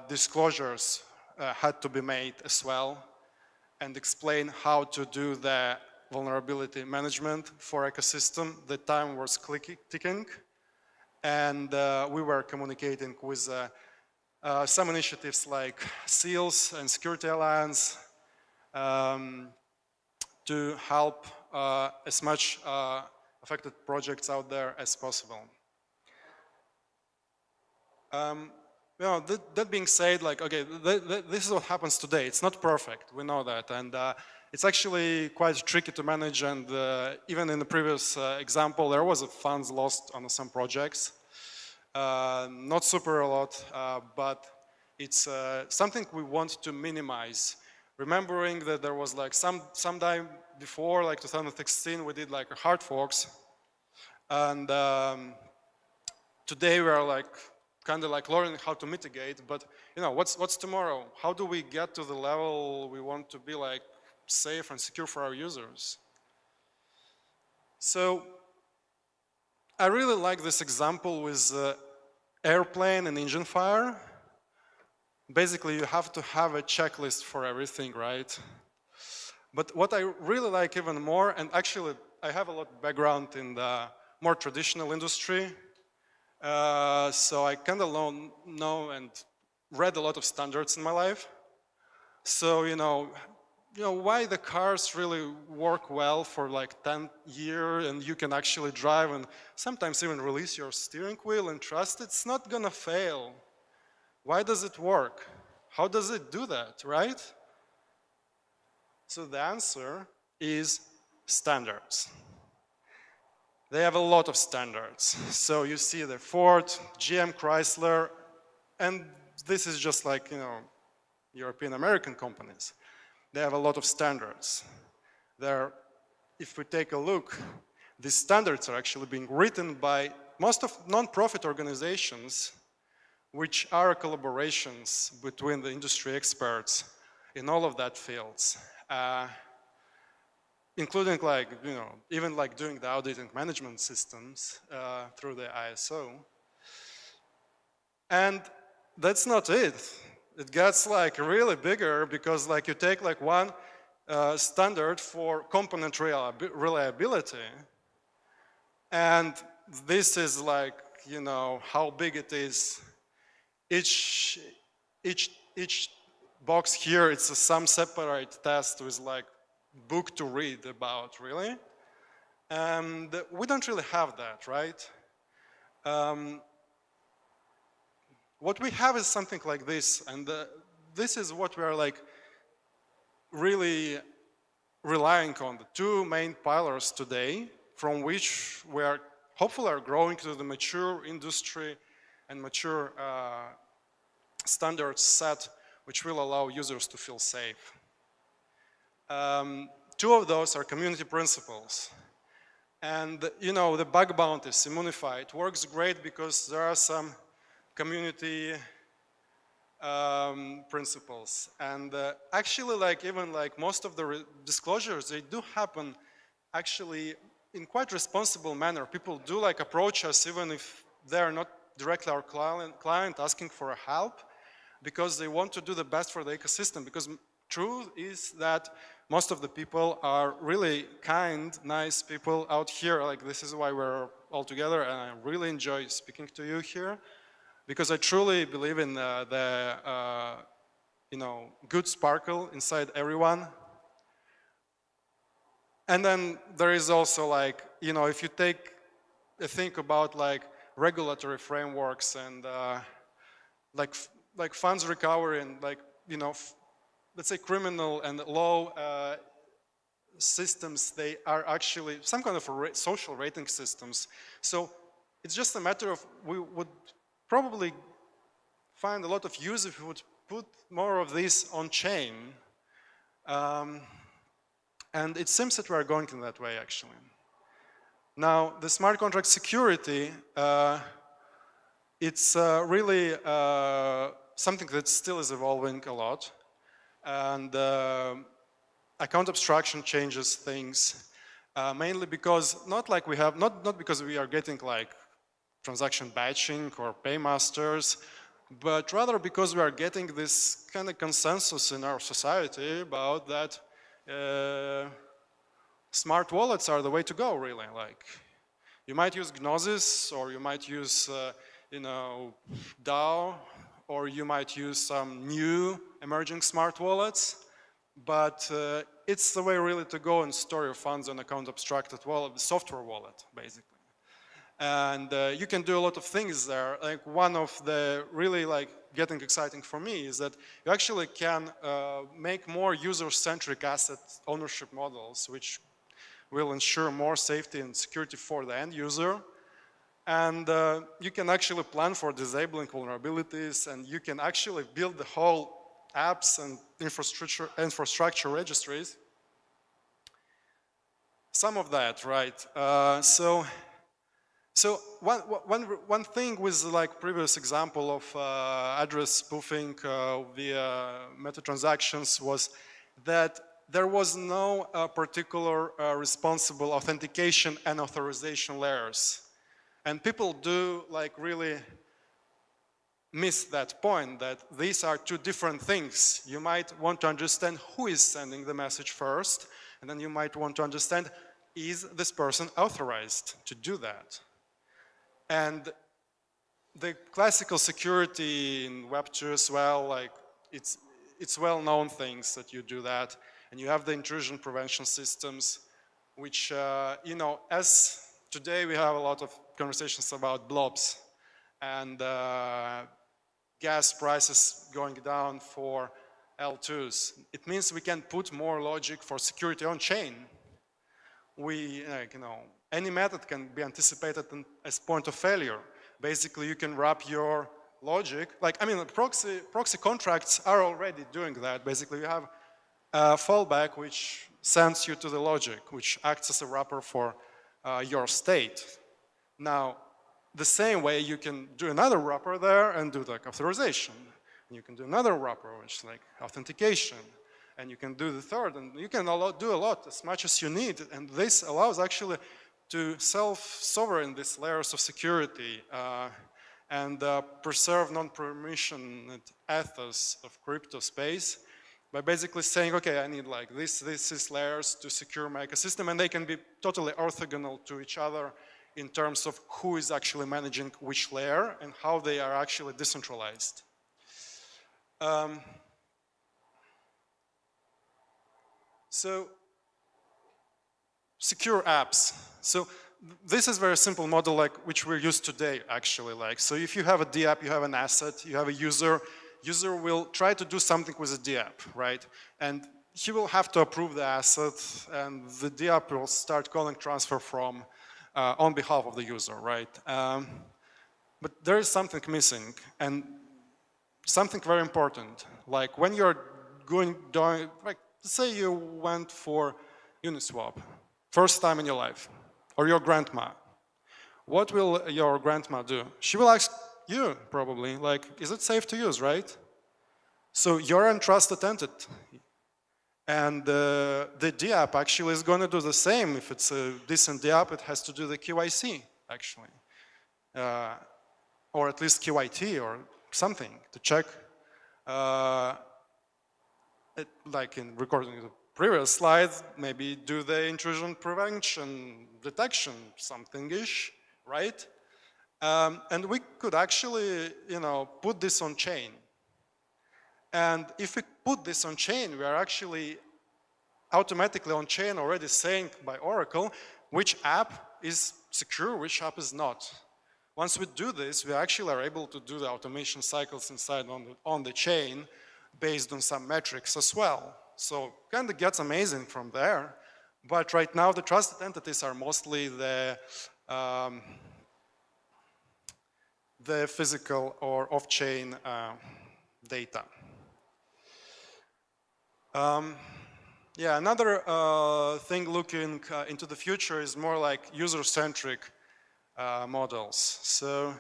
disclosures had to be made as well, and explain how to do the vulnerability management for ecosystem. The time was ticking, and we were communicating with some initiatives like SEALs and Security Alliance, to help as much affected projects out there as possible. You know, that being said, like, okay, this is what happens today. It's not perfect, we know that, and it's actually quite tricky to manage, and even in the previous example, there was funds lost on some projects. Not super a lot, but it's something we want to minimize. Remembering that there was like some time before, like 2016, we did like a hard forks, and today we are like kind of like learning how to mitigate. But you know, what's tomorrow? How do we get to the level we want to be like safe and secure for our users? So I really like this example with airplane and engine fire. Basically, you have to have a checklist for everything, right? But what I really like even more, and actually I have a lot of background in the more traditional industry, so I kind of know and read a lot of standards in my life. So, why the cars really work well for like 10 years and you can actually drive and sometimes even release your steering wheel and trust it's not gonna fail. Why does it work? How does it do that, right? So the answer is standards. They have a lot of standards. So you see the Ford, GM, Chrysler, and this is just like, European American companies. They have a lot of standards. If we take a look, these standards are actually being written by most of non-profit organizations, which are collaborations between the industry experts in all of that fields, including like, even like doing the audit and management systems through the ISO. And that's not it. It gets like really bigger because like you take like one standard for component reliability, and this is like, how big it is. Each box here, it's some separate test with like book to read about, really. And we don't really have that, right? What we have is something like this, and this is what we are like really relying on, the two main pillars today, from which we are hopefully are growing to the mature industry and mature standards set, which will allow users to feel safe. Two of those are community principles. And the bug bounties, Immunify, it works great because there are some community principles. And actually, like even like most of the disclosures, they do happen actually in quite responsible manner. People do like approach us even if they're not directly our client asking for help, because they want to do the best for the ecosystem. Because truth is that most of the people are really kind, nice people out here. Like this is why we're all together, and I really enjoy speaking to you here, because I truly believe in the good sparkle inside everyone. And then there is also like, if you think about like regulatory frameworks and like funds recovery and like, let's say criminal and law systems, they are actually some kind of social rating systems. So it's just a matter of, we would probably find a lot of use if we would put more of this on chain. And it seems that we are going in that way, actually. Now, the smart contract security, it's really something that still is evolving a lot. And account abstraction changes things, mainly because not because we are getting like transaction batching or paymasters, but rather because we are getting this kind of consensus in our society about that smart wallets are the way to go, really. Like, you might use Gnosis, or you might use, DAO, or you might use some new emerging smart wallets, but it's the way really to go and store your funds on account abstracted wallet, software wallet, basically. And you can do a lot of things there. Like one of the really like getting exciting for me is that you actually can make more user-centric asset ownership models, which will ensure more safety and security for the end user. And you can actually plan for disabling vulnerabilities, and you can actually build the whole apps and infrastructure registries. Some of that, right? So one thing with like previous example of address spoofing via meta transactions was that there was no particular responsible authentication and authorization layers. And people do like really miss that point, that these are two different things. You might want to understand who is sending the message first, and then you might want to understand, is this person authorized to do that? And the classical security in Web 2 as well, like it it's well-known things that you do that, and you have the intrusion prevention systems, which, you know, as today we have a lot of conversations about blobs and gas prices going down for L2s. It means we can put more logic for security on chain. We, like, you know, any method can be anticipated as point of failure. Basically, you can wrap your logic, like, I mean, proxy contracts are already doing that. Basically, you have a fallback which sends you to the logic, which acts as a wrapper for your state. Now, the same way you can do another wrapper there and do like authorization. And you can do another wrapper, which is like authentication. And you can do the third, and you can do a lot, as much as you need. And this allows actually to self-sovereign these layers of security and preserve non-permissioned ethos of crypto space by basically saying, okay, I need like this layers to secure my ecosystem, and they can be totally orthogonal to each other in terms of who is actually managing which layer and how they are actually decentralized. So, secure apps. So this is a very simple model like which we use today actually. Like, so if you have a DApp, you have an asset, you have a user will try to do something with a DApp, right? And he will have to approve the asset, and the DApp will start calling transfer from on behalf of the user, right? But there is something missing, and something very important. Like when you're doing, like say you went for Uniswap, first time in your life, or your grandma. What will your grandma do? She will ask you probably, like, is it safe to use, right? So you're an trusted entity. And the DApp actually is going to do the same. If it's a decent DApp, it has to do the KYC, actually. Or at least QIT or something to check. Like in recording the previous slide, maybe do the intrusion prevention detection, something-ish, right? And we could actually, you know, put this on chain. And if we put this on chain, we are actually automatically on chain already saying by Oracle which app is secure, which app is not. Once we do this, we actually are able to do the automation cycles inside on the chain based on some metrics as well. So kind of gets amazing from there. But right now, the trusted entities are mostly the physical or off-chain data. Yeah, another thing looking into the future is more like user-centric models. So,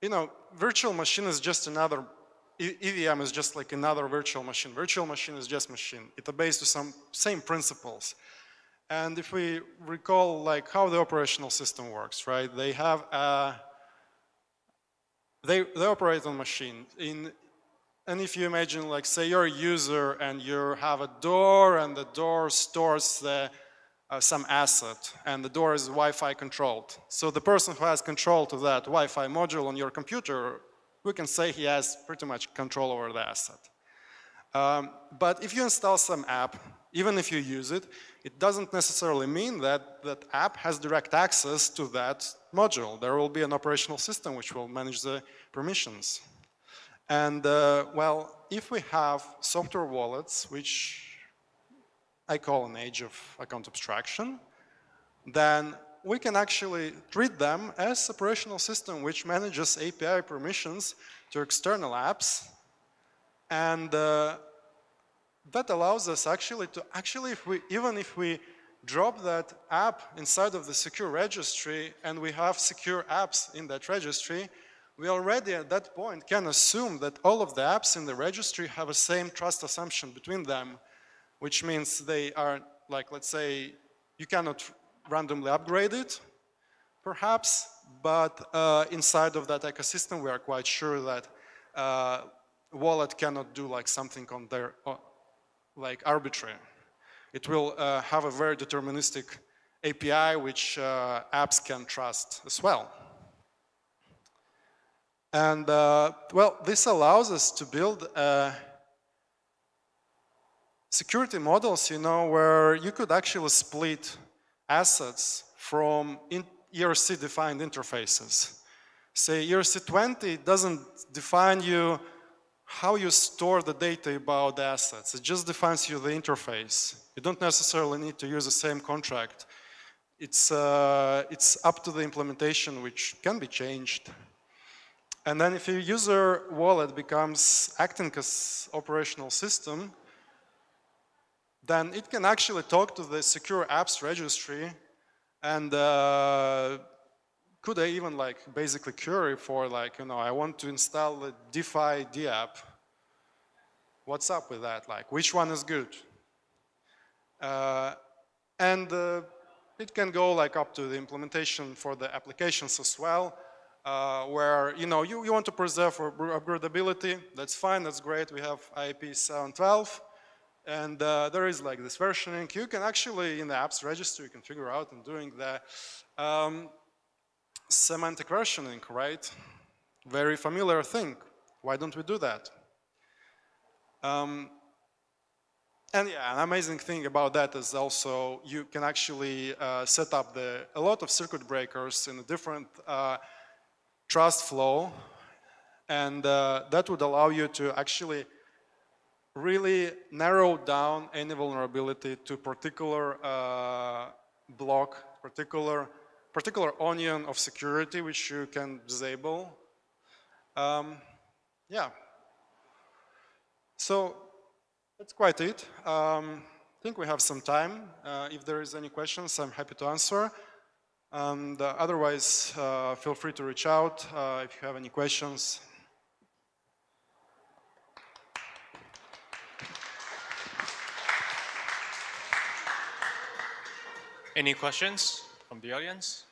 you know, virtual machine is just another, EVM is just like another virtual machine. Virtual machine is just machine. It's based on some same principles. And if we recall like how the operational system works, right? They have they operate on machine. And if you imagine, like, say you're a user and you have a door, and the door stores some asset, and the door is Wi-Fi controlled. So the person who has control to that Wi-Fi module on your computer, we can say he has pretty much control over the asset. But if you install some app, even if you use it, it doesn't necessarily mean that that app has direct access to that module. There will be an operational system which will manage the permissions. And well, if we have software wallets, which I call an age of account abstraction, then we can actually treat them as operational system which manages API permissions to external apps. And that allows us actually to, even if we drop that app inside of the secure registry and we have secure apps in that registry, we already at that point can assume that all of the apps in the registry have a same trust assumption between them, which means they are, like, let's say, you cannot randomly upgrade it, perhaps, but inside of that ecosystem, we are quite sure that wallet cannot do like something on their, like arbitrary. It will have a very deterministic API which apps can trust as well. And well, this allows us to build security models, you know, where you could actually split assets from ERC-defined interfaces. Say ERC-20 doesn't define you how you store the data about the assets. It just defines you the interface. You don't necessarily need to use the same contract. It's up to the implementation, which can be changed. And then if your user wallet becomes acting as operational system, then it can actually talk to the secure apps registry and could I even like basically query for like, you know, I want to install the DeFi DApp. What's up with that? Like, which one is good? And it can go like up to the implementation for the applications as well, where, you know, you want to preserve upgradability. That's fine, that's great. We have IP 712. And there is like this versioning. You can actually, in the apps registry, you can figure out and doing the semantic versioning, right? Very familiar thing. Why don't we do that? And yeah, an amazing thing about that is also you can actually set up a lot of circuit breakers in a different trust flow, and that would allow you to actually really narrow down any vulnerability to particular block, particular onion of security which you can disable. Yeah. So that's quite it. I think we have some time. If there is any questions, I'm happy to answer. And otherwise, feel free to reach out if you have any questions. Any questions from the audience?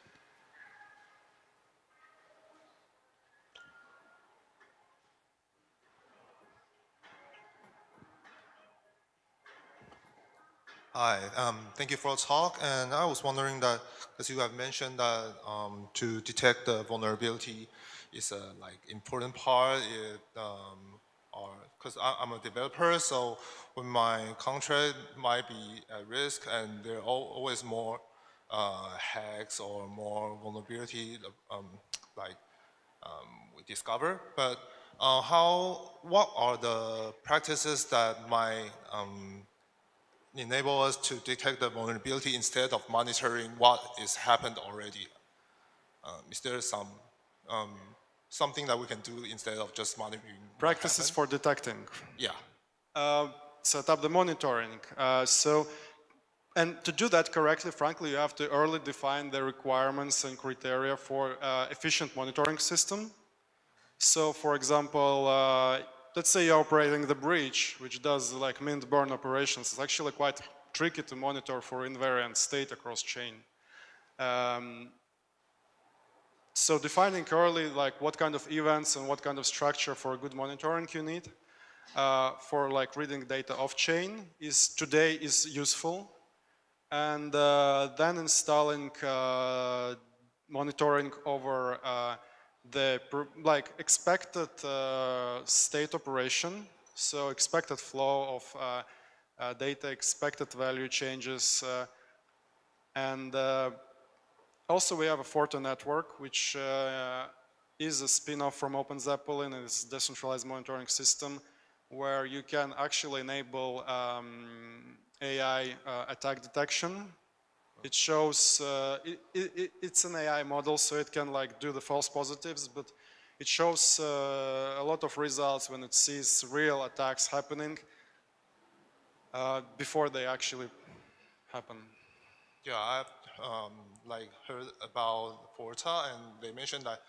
Hi, thank you for the talk. And I was wondering that, because you have mentioned that to detect the vulnerability is a like important part. Because I'm a developer, so when my contract might be at risk, and there are always more hacks or more vulnerability we discover. But what are the practices that might enable us to detect the vulnerability instead of monitoring what is happened already? Is there something that we can do instead of just monitoring? Practices for detecting. Yeah. Set up the monitoring. And to do that correctly, frankly, you have to early define the requirements and criteria for efficient monitoring system. So, for example, let's say you're operating the bridge, which does like mint burn operations. It's actually quite tricky to monitor for invariant state across chain. So defining early like what kind of events and what kind of structure for good monitoring you need for like reading data off chain today is useful. And then installing monitoring over the like expected state operation, so expected flow of data, expected value changes, and also we have a Forte network, which is a spin-off from OpenZeppelin, and it's a decentralized monitoring system where you can actually enable AI attack detection. It shows, it's an AI model, so it can like do the false positives, but it shows a lot of results when it sees real attacks happening before they actually happen. Yeah, I've like heard about Forte, and they mentioned that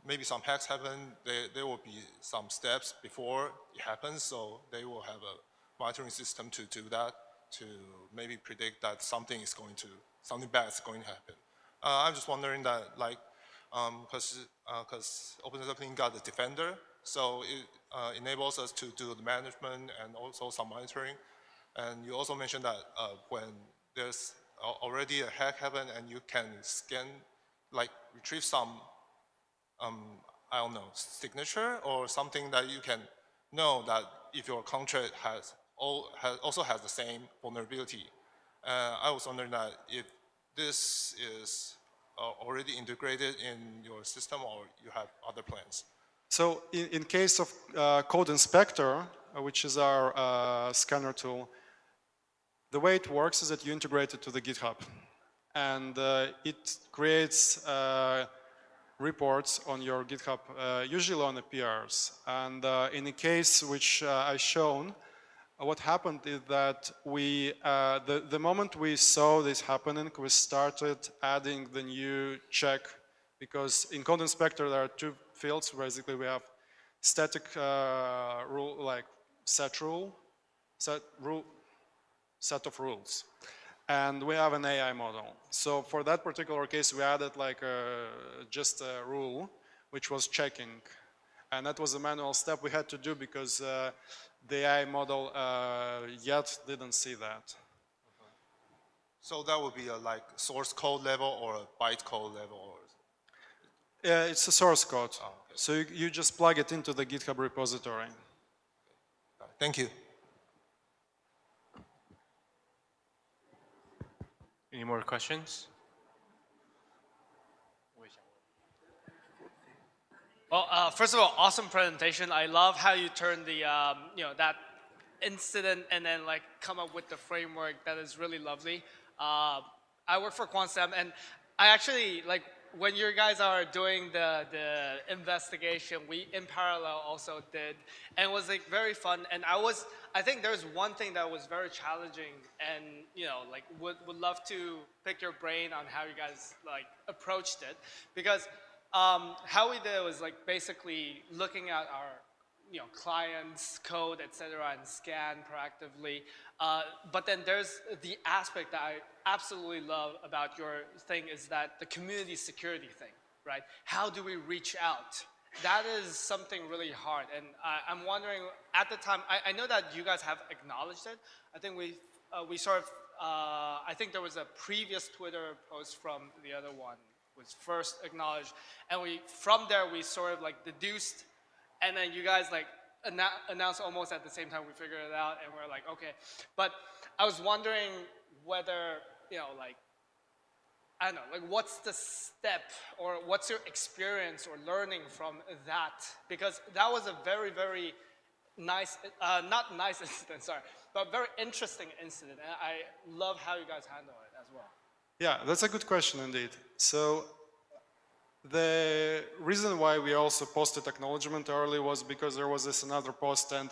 maybe some hacks happen. There will be some steps before it happens, so they will have a monitoring system to do that, to maybe predict that something bad is going to happen. I'm just wondering that, like, because OpenZeppelin got the Defender, so it enables us to do the management and also some monitoring. And you also mentioned that when there's already a hack happen and you can scan, like retrieve some I don't know, signature or something that you can know that if your contract also has the same vulnerability. I was wondering that if this is already integrated in your system or you have other plans. So in case of Code Inspector, which is our scanner tool, the way it works is that you integrate it to the GitHub. And it creates reports on your GitHub, usually on the PRs. And in a case which I shown, what happened is that we, the moment we saw this happening, we started adding the new check, because in Code Inspector there are two fields. Basically, we have static rule, like set of rules, and we have an AI model. So for that particular case, we added like just a rule, which was checking, and that was a manual step we had to do because the AI model yet didn't see that. So that would be a like source code level or a bytecode level? Or... It's a source code. Oh, okay. So you just plug it into the GitHub repository. Thank you. Any more questions? Well, first of all, awesome presentation. I love how you turn the, that incident and then like come up with the framework. That is really lovely. I work for QuantStem, and I actually, like, when you guys are doing the investigation, we in parallel also did, and it was like very fun. And I think there's one thing that was very challenging, and like would love to pick your brain on how you guys like approached it, because how we did it was like basically looking at our clients, code, etc., and scan proactively. But then there's the aspect that I absolutely love about your thing is that the community security thing, right? How do we reach out? That is something really hard. And I'm wondering, at the time, I know that you guys have acknowledged it. I think we sort of, I think there was a previous Twitter post from the other one was first acknowledged. And from there, we sort of like deduced, and then you guys like announced almost at the same time we figured it out, and we're like, okay. But I was wondering whether, like, I don't know, like what's the step or what's your experience or learning from that? Because that was a very, very nice, not nice incident, sorry, but very interesting incident. And I love how you guys handle it as well. Yeah, that's a good question indeed. So the reason why we also posted acknowledgement early was because there was this another post, and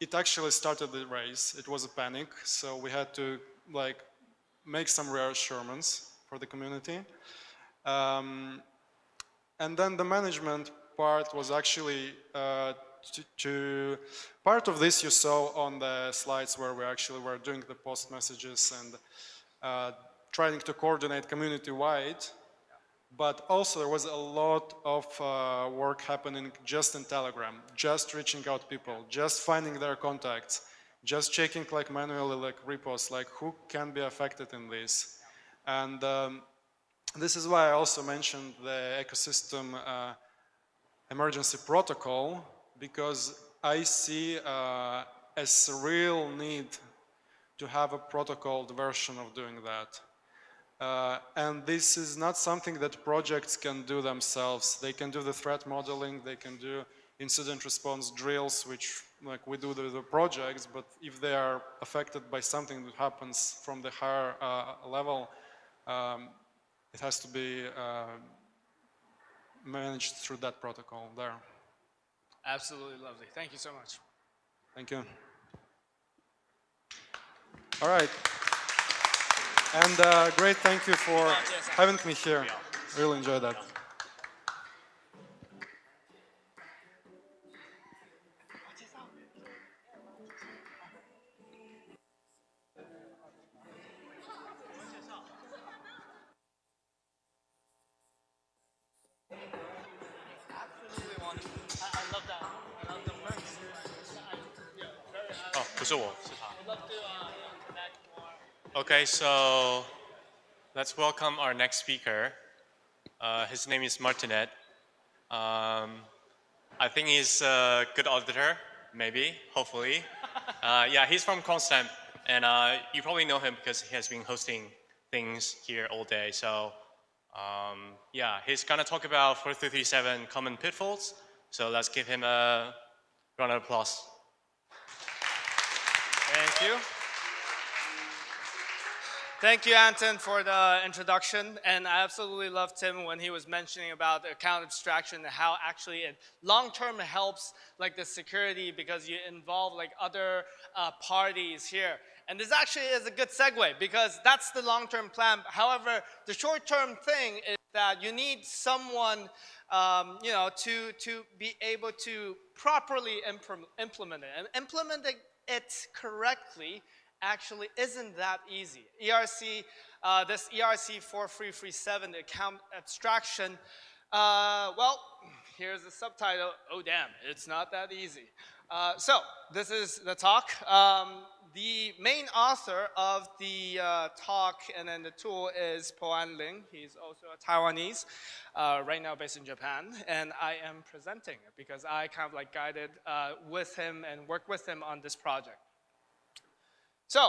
it actually started the race. It was a panic, so we had to like make some reassurance for the community. And then the management part was actually part of this you saw on the slides where we actually were doing the post messages and trying to coordinate community-wide. But also there was a lot of work happening just in Telegram, just reaching out people, just finding their contacts, just checking like manually like repos, like who can be affected in this. And this is why I also mentioned the ecosystem emergency protocol, because I see as a real need to have a protocoled version of doing that. And this is not something that projects can do themselves. They can do the threat modeling, they can do incident response drills, which like we do the projects, but if they are affected by something that happens from the higher level, it has to be managed through that protocol there. Absolutely lovely. Thank you so much. Thank you. All right. And great, thank you for having me here. Really enjoyed that. Oh, 不是我，是他。Okay, so let's welcome our next speaker. His name is Martinet. I think he's a good auditor, maybe, hopefully. Yeah, he's from Constant, and you probably know him because he has been hosting things here all day. So yeah, he's gonna talk about 4337 common pitfalls. So let's give him a round of applause. Thank you. Thank you, Anton, for the introduction. And I absolutely loved Tim when he was mentioning about account abstraction and how actually it long-term helps like the security because you involve like other parties here. And this actually is a good segue because that's the long-term plan. However, the short-term thing is that you need someone you know, to be able to properly implement it. And implementing it correctly actually isn't that easy. ERC, this ERC 4337, the account abstraction, well, here's the subtitle. Oh, damn, it's not that easy. So this is the talk. The main author of the talk and then the tool is Po-An Ling. He's also a Taiwanese, right now based in Japan. And I am presenting it because I kind of like guided with him and worked with him on this project. So,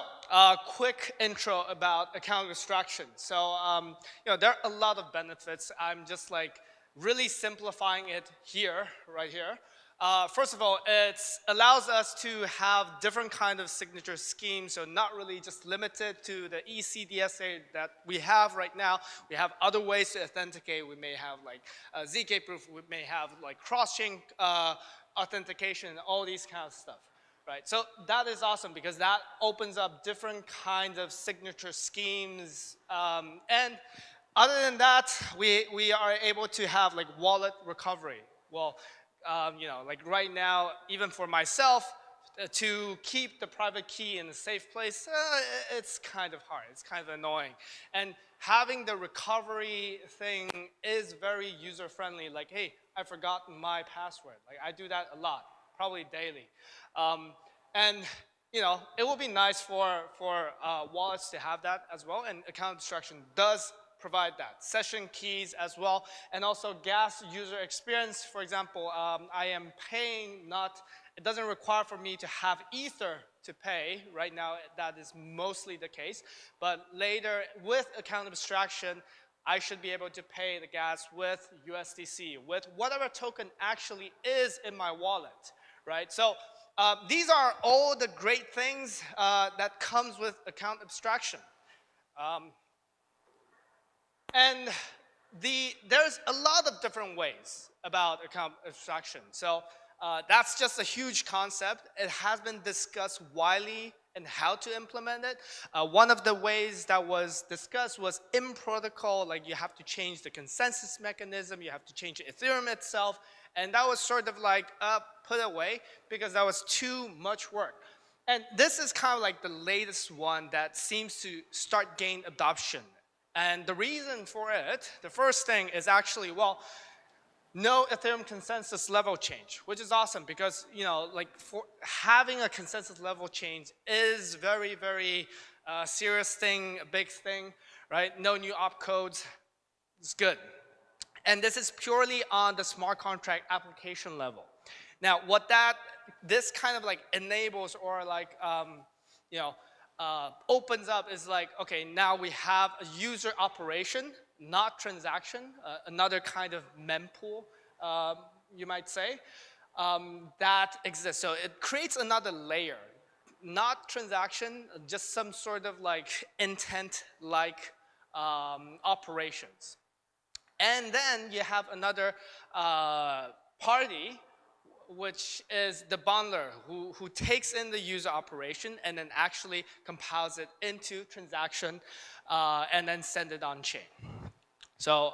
quick intro about account abstraction. So, you know, there are a lot of benefits. I'm just like really simplifying it here, right here. First of all, it allows us to have different kind of signature schemes, so not really just limited to the ECDSA that we have right now. We have other ways to authenticate. We may have like ZK proof. We may have like cross-chain authentication, all these kind of stuff. Right, so that is awesome because that opens up different kinds of signature schemes. And other than that, we are able to have like wallet recovery. Well, you know, like right now, even for myself, to keep the private key in a safe place, it's kind of hard. It's kind of annoying. And having the recovery thing is very user-friendly. Like, hey, I've forgotten my password. Like, I do that a lot, probably daily. And you know, it will be nice for wallets to have that as well, and account abstraction does provide that. Session keys as well, and also gas user experience. For example, I am paying not, it doesn't require for me to have Ether to pay. Right now, that is mostly the case. But later, with account abstraction, I should be able to pay the gas with USDC, with whatever token actually is in my wallet, right? So these are all the great things that comes with account abstraction. And there's a lot of different ways about account abstraction. So that's just a huge concept. It has been discussed widely and how to implement it. One of the ways that was discussed was in protocol, like you have to change the consensus mechanism, you have to change Ethereum itself, and that was sort of like put away because that was too much work. And this is kind of like the latest one that seems to start gain adoption. And the reason for it, the first thing is actually, well, no Ethereum consensus level change, which is awesome because, you know, like for having a consensus level change is very, very serious thing, a big thing, right? No new opcodes, it's good. And this is purely on the smart contract application level. Now, what this kind of like enables or like, you know, opens up is like, okay, now we have a user operation, not transaction, another kind of mempool, you might say, that exists. So it creates another layer, not transaction, just some sort of like intent-like operations. And then you have another party, which is the bundler who takes in the user operation and then actually compiles it into transaction and then send it on chain. So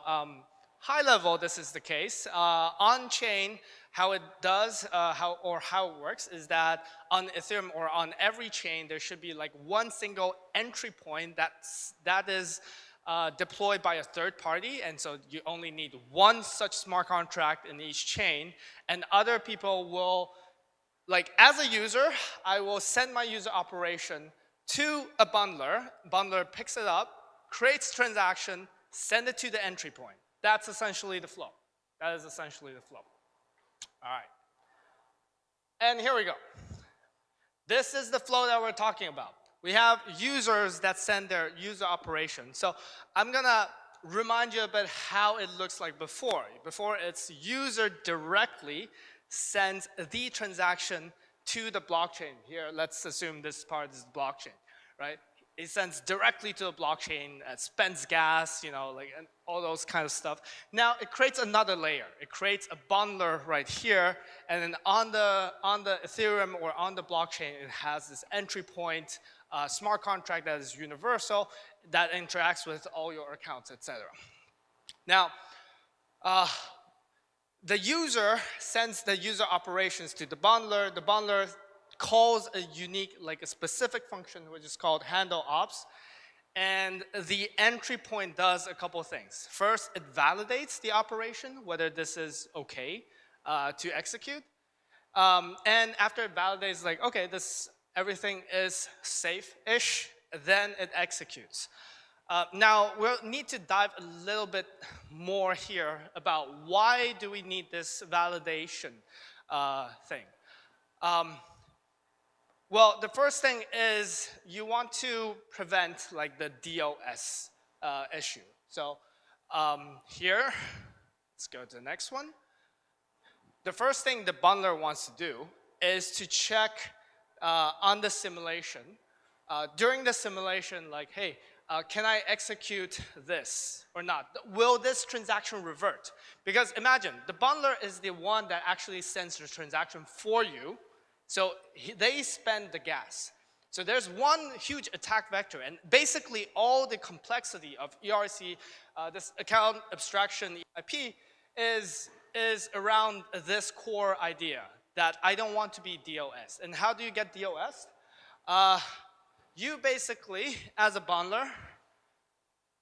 high level, this is the case. On chain, how it does, how it works is that on Ethereum or on every chain, there should be like one single entry point that is deployed by a third party, and so you only need one such smart contract in each chain, and other people will, like as a user, I will send my user operation to a bundler, bundler picks it up, creates transaction, send it to the entry point. That's essentially the flow. That is essentially the flow. All right. And here we go. This is the flow that we're talking about. We have users that send their user operation. So I'm gonna remind you a bit how it looks like before. Before, it's user directly sends the transaction to the blockchain. Here, let's assume this part is the blockchain, right? It sends directly to the blockchain, spends gas, you know, like, and all those kind of stuff. Now it creates another layer. It creates a bundler right here, and then on the Ethereum or on the blockchain, it has this entry point smart contract that is universal that interacts with all your accounts, etc. Now, the user sends the user operations to the bundler. The bundler calls a unique, like a specific function, which is called handle ops. And the entry point does a couple of things. First, it validates the operation, whether this is okay to execute. And after it validates, like, okay, everything is safe-ish, then it executes. Now, we'll need to dive a little bit more here about why do we need this validation thing. Well, the first thing is you want to prevent like the DOS issue. So here, let's go to the next one. The first thing the bundler wants to do is to check on the simulation. During the simulation, like, hey, can I execute this or not? Will this transaction revert? Because imagine, the bundler is the one that actually sends the transaction for you. So they spend the gas. So there's one huge attack vector, and basically all the complexity of ERC, this account abstraction EIP, is around this core idea that I don't want to be DOS. And how do you get DOS? You basically, as a bundler,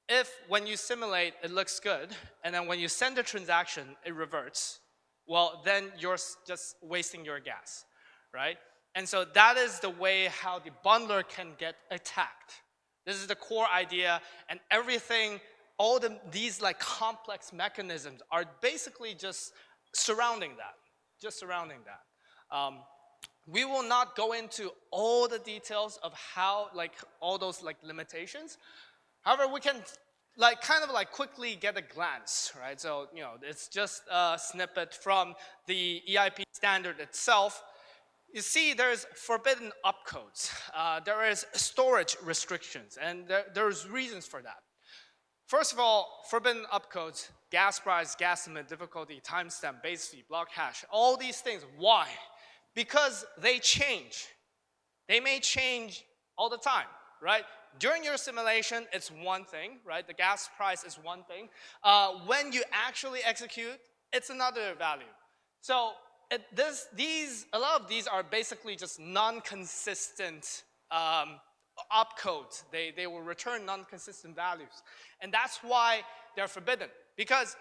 if when you simulate it looks good, and then when you send a transaction it reverts, well then you're just wasting your gas. Right? And so that is the way how the bundler can get attacked. This is the core idea, and everything, all these like complex mechanisms are basically just surrounding that. We will not go into all the details of how, like, all those like limitations. However, we can like kind of like quickly get a glance, right? So, you know, it's just a snippet from the EIP standard itself. You see there's forbidden opcodes. There is storage restrictions, and there's reasons for that. First of all, forbidden opcodes, gas price, gas limit, difficulty, timestamp, base fee, block hash, all these things. Why? Because they change. They may change all the time, right? During your simulation, it's one thing, right? The gas price is one thing. When you actually execute, it's another value. So a lot of these are basically just non-consistent opcodes. They will return non-consistent values. And that's why they're forbidden. Because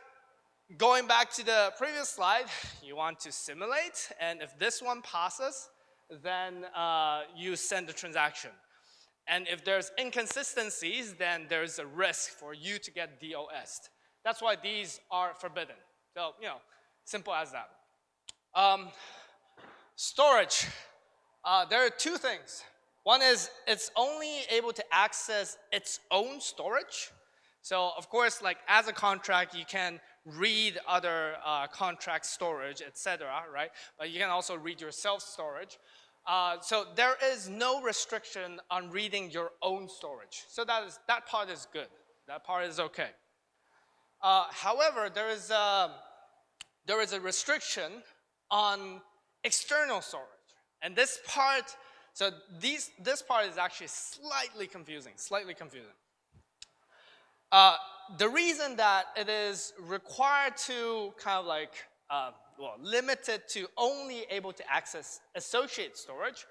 going back to the previous slide, you want to simulate, and if this one passes, then you send a transaction. And if there's inconsistencies, then there's a risk for you to get DOS'd. That's why these are forbidden. So, you know, simple as that. Storage. There are two things. One is it's only able to access its own storage. So of course, like as a contract, you can read other contract storage, etc., right? But you can also read your self-storage. So there is no restriction on reading your own storage. So that part is good. That part is okay. However, there is a restriction on external storage. And this part, so this part is actually slightly confusing, The reason that it is required to kind of like, limited to only able to access associate storage,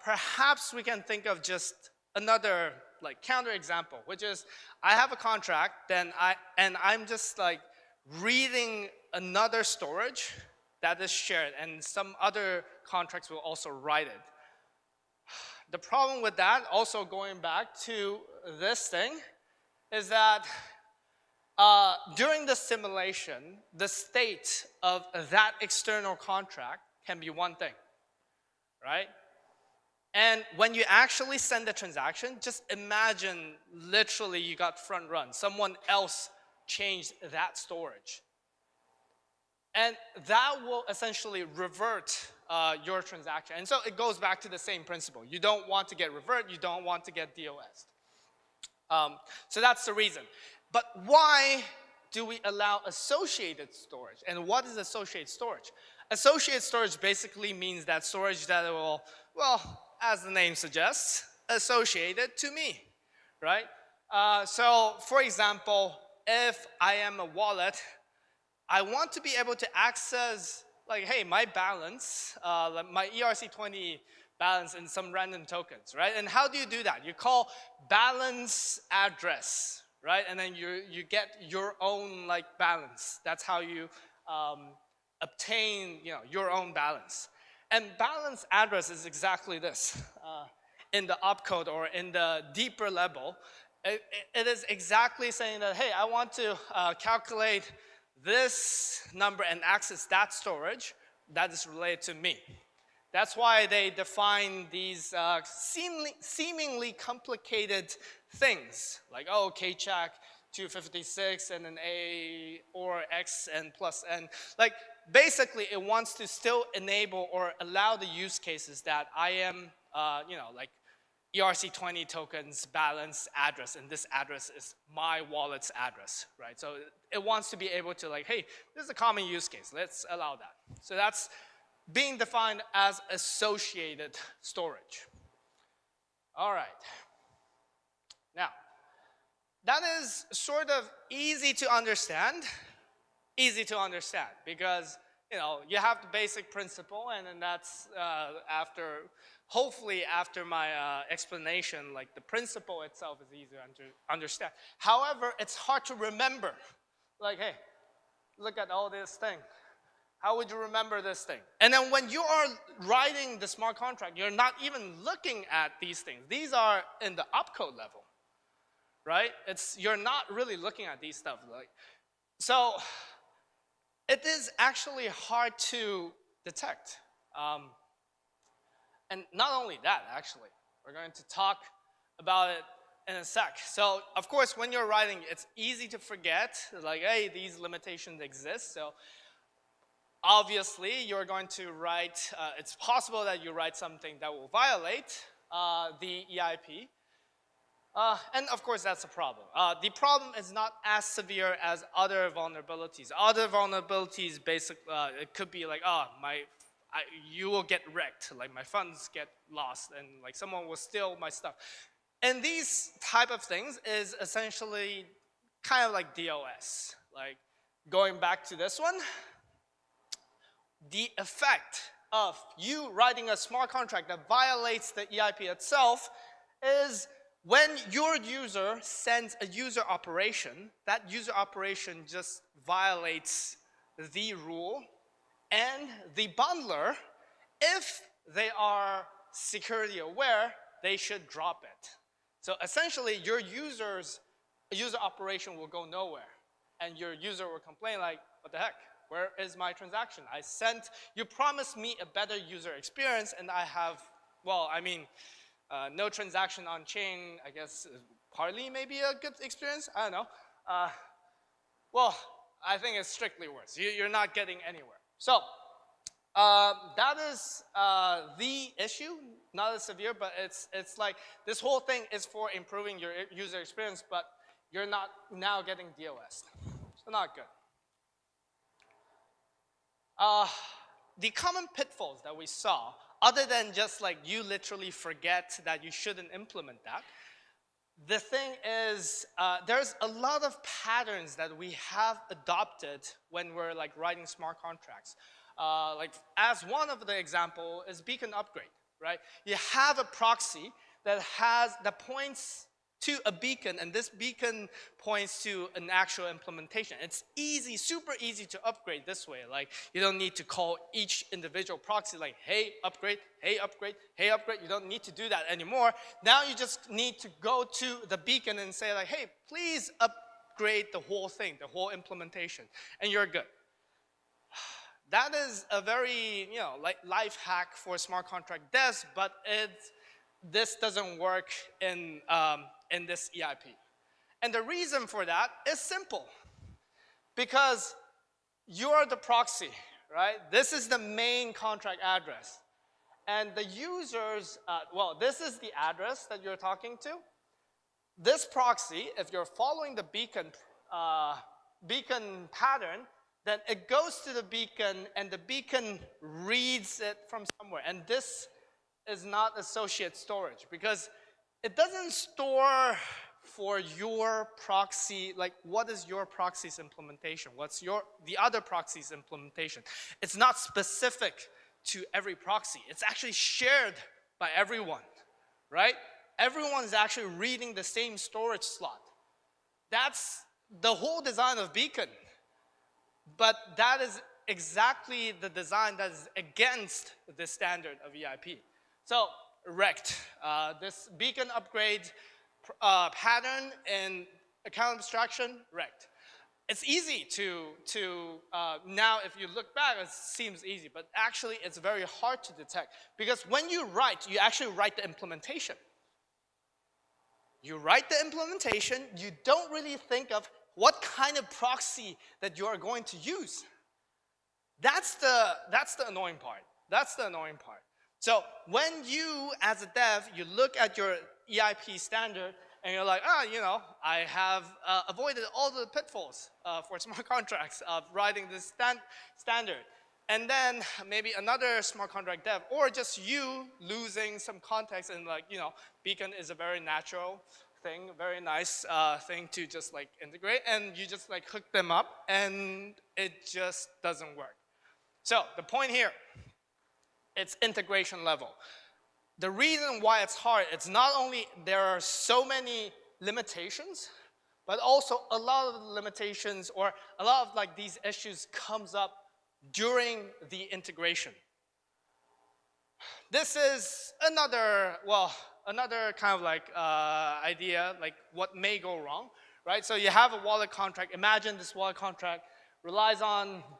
perhaps we can think of just another like counter example, which is I have a contract, and I'm just like reading another storage that is shared, and some other contracts will also write it. The problem with that, also going back to this thing, is that during the simulation, the state of that external contract can be one thing, right? And when you actually send a transaction, just imagine literally you got front run. Someone else changed that storage. And that will essentially revert your transaction. And so it goes back to the same principle. You don't want to get revert, you don't want to get DOS. So that's the reason. But why do we allow associated storage? And what is associated storage? Associated storage basically means that storage that will, well, as the name suggests, associated to me, right? So for example, if I am a wallet, I want to be able to access, like, hey, my balance, like my ERC20 balance in some random tokens, right? And how do you do that? You call balance address, right? And then you get your own like balance. That's how you obtain, your own balance. And balance address is exactly this. In the opcode or in the deeper level, it is exactly saying that, hey, I want to calculate this number and access that storage that is related to me. That's why they define these seemingly complicated things, like, oh, K-check 256 and an A or X and plus N. Like, basically, it wants to still enable or allow the use cases that I am, like ERC20 tokens balance address, and this address is my wallet's address, right? So it wants to be able to like, hey, this is a common use case, let's allow that. So that's being defined as associated storage. All right. Now, that is sort of easy to understand because, you have the basic principle, and then that's hopefully after my explanation, like the principle itself is easier to understand. However, it's hard to remember. Like, hey, look at all this thing. How would you remember this thing? And then when you are writing the smart contract, you're not even looking at these things. These are in the opcode level, right? You're not really looking at these stuff. So it is actually hard to detect. And not only that, actually, we're going to talk about it in a sec. So, of course, when you're writing, it's easy to forget, like, hey, these limitations exist. So, obviously, you're going to write, it's possible that you write something that will violate the EIP. And, of course, that's a problem. The problem is not as severe as other vulnerabilities. Other vulnerabilities, basically, it could be like, oh, you will get wrecked, like my funds get lost, and like someone will steal my stuff. And these type of things is essentially kind of like DOS. Like going back to this one, the effect of you writing a smart contract that violates the EIP itself is when your user sends a user operation, that user operation just violates the rule. And the bundler, if they are security aware, they should drop it. So essentially, your user operation will go nowhere. And your user will complain like, what the heck? Where is my transaction? You promised me a better user experience, and I have, no transaction on chain, I guess, partly maybe a good experience. I don't know. I think it's strictly worse. You're not getting anywhere. So that is the issue, not as severe, but it's like this whole thing is for improving your user experience, but you're not now getting DOS. So not good. The common pitfalls that we saw, other than just like you literally forget that you shouldn't implement that, the thing is, there's a lot of patterns that we have adopted when we're like writing smart contracts. Like as one of the example is beacon upgrade, right? You have a proxy that points to a beacon, and this beacon points to an actual implementation. It's easy, super easy to upgrade this way. Like you don't need to call each individual proxy like, hey, upgrade, hey, upgrade, hey, upgrade. You don't need to do that anymore. Now you just need to go to the beacon and say like, hey, please upgrade the whole thing, the whole implementation, and you're good. That is a very, like life hack for smart contract devs, but this doesn't work in this EIP. And the reason for that is simple. Because you're the proxy, right? This is the main contract address. And the users, this is the address that you're talking to. This proxy, if you're following the beacon pattern, then it goes to the beacon and the beacon reads it from somewhere. And this is not associate storage because it doesn't store for your proxy, like what is your proxy's implementation? What's the other proxy's implementation? It's not specific to every proxy. It's actually shared by everyone, right? Everyone is actually reading the same storage slot. That's the whole design of Beacon. But that is exactly the design that is against the standard of EIP. So, wrecked. This Beacon upgrade pattern in account abstraction, wrecked. It's easy to now if you look back, it seems easy, but actually it's very hard to detect because when you actually write the implementation. You write the implementation, you don't really think of what kind of proxy that you are going to use. That's the annoying part. That's the annoying part. So when you, as a dev, you look at your EIP standard and you're like, I have avoided all the pitfalls for smart contracts of writing this standard. And then maybe another smart contract dev, or just you losing some context and Beacon is a very natural thing, very nice thing to just integrate, and you just hook them up, and it just doesn't work. So the point here, it's integration level. The reason why it's hard, it's not only there are so many limitations, but also a lot of the limitations or a lot of these issues comes up during the integration. This is another kind of idea, what may go wrong, right? So you have a wallet contract. Imagine this wallet contract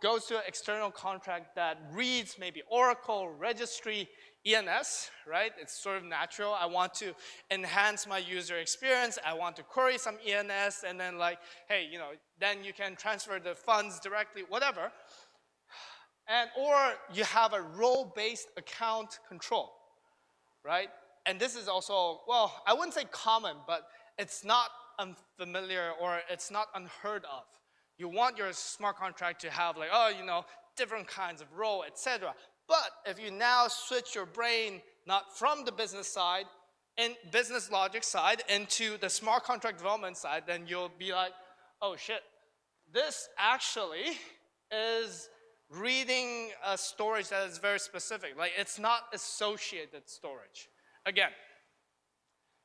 goes to an external contract that reads maybe Oracle, registry, ENS, right? It's sort of natural. I want to enhance my user experience. I want to query some ENS, and then hey, then you can transfer the funds directly, whatever. Or you have a role-based account control, right? And this is also, I wouldn't say common, but it's not unfamiliar or it's not unheard of. You want your smart contract to have different kinds of role, etc. But if you now switch your brain not from the business side, and business logic side, into the smart contract development side, then you'll be like, oh shit, this actually is reading a storage that is very specific. It's not associated storage. Again.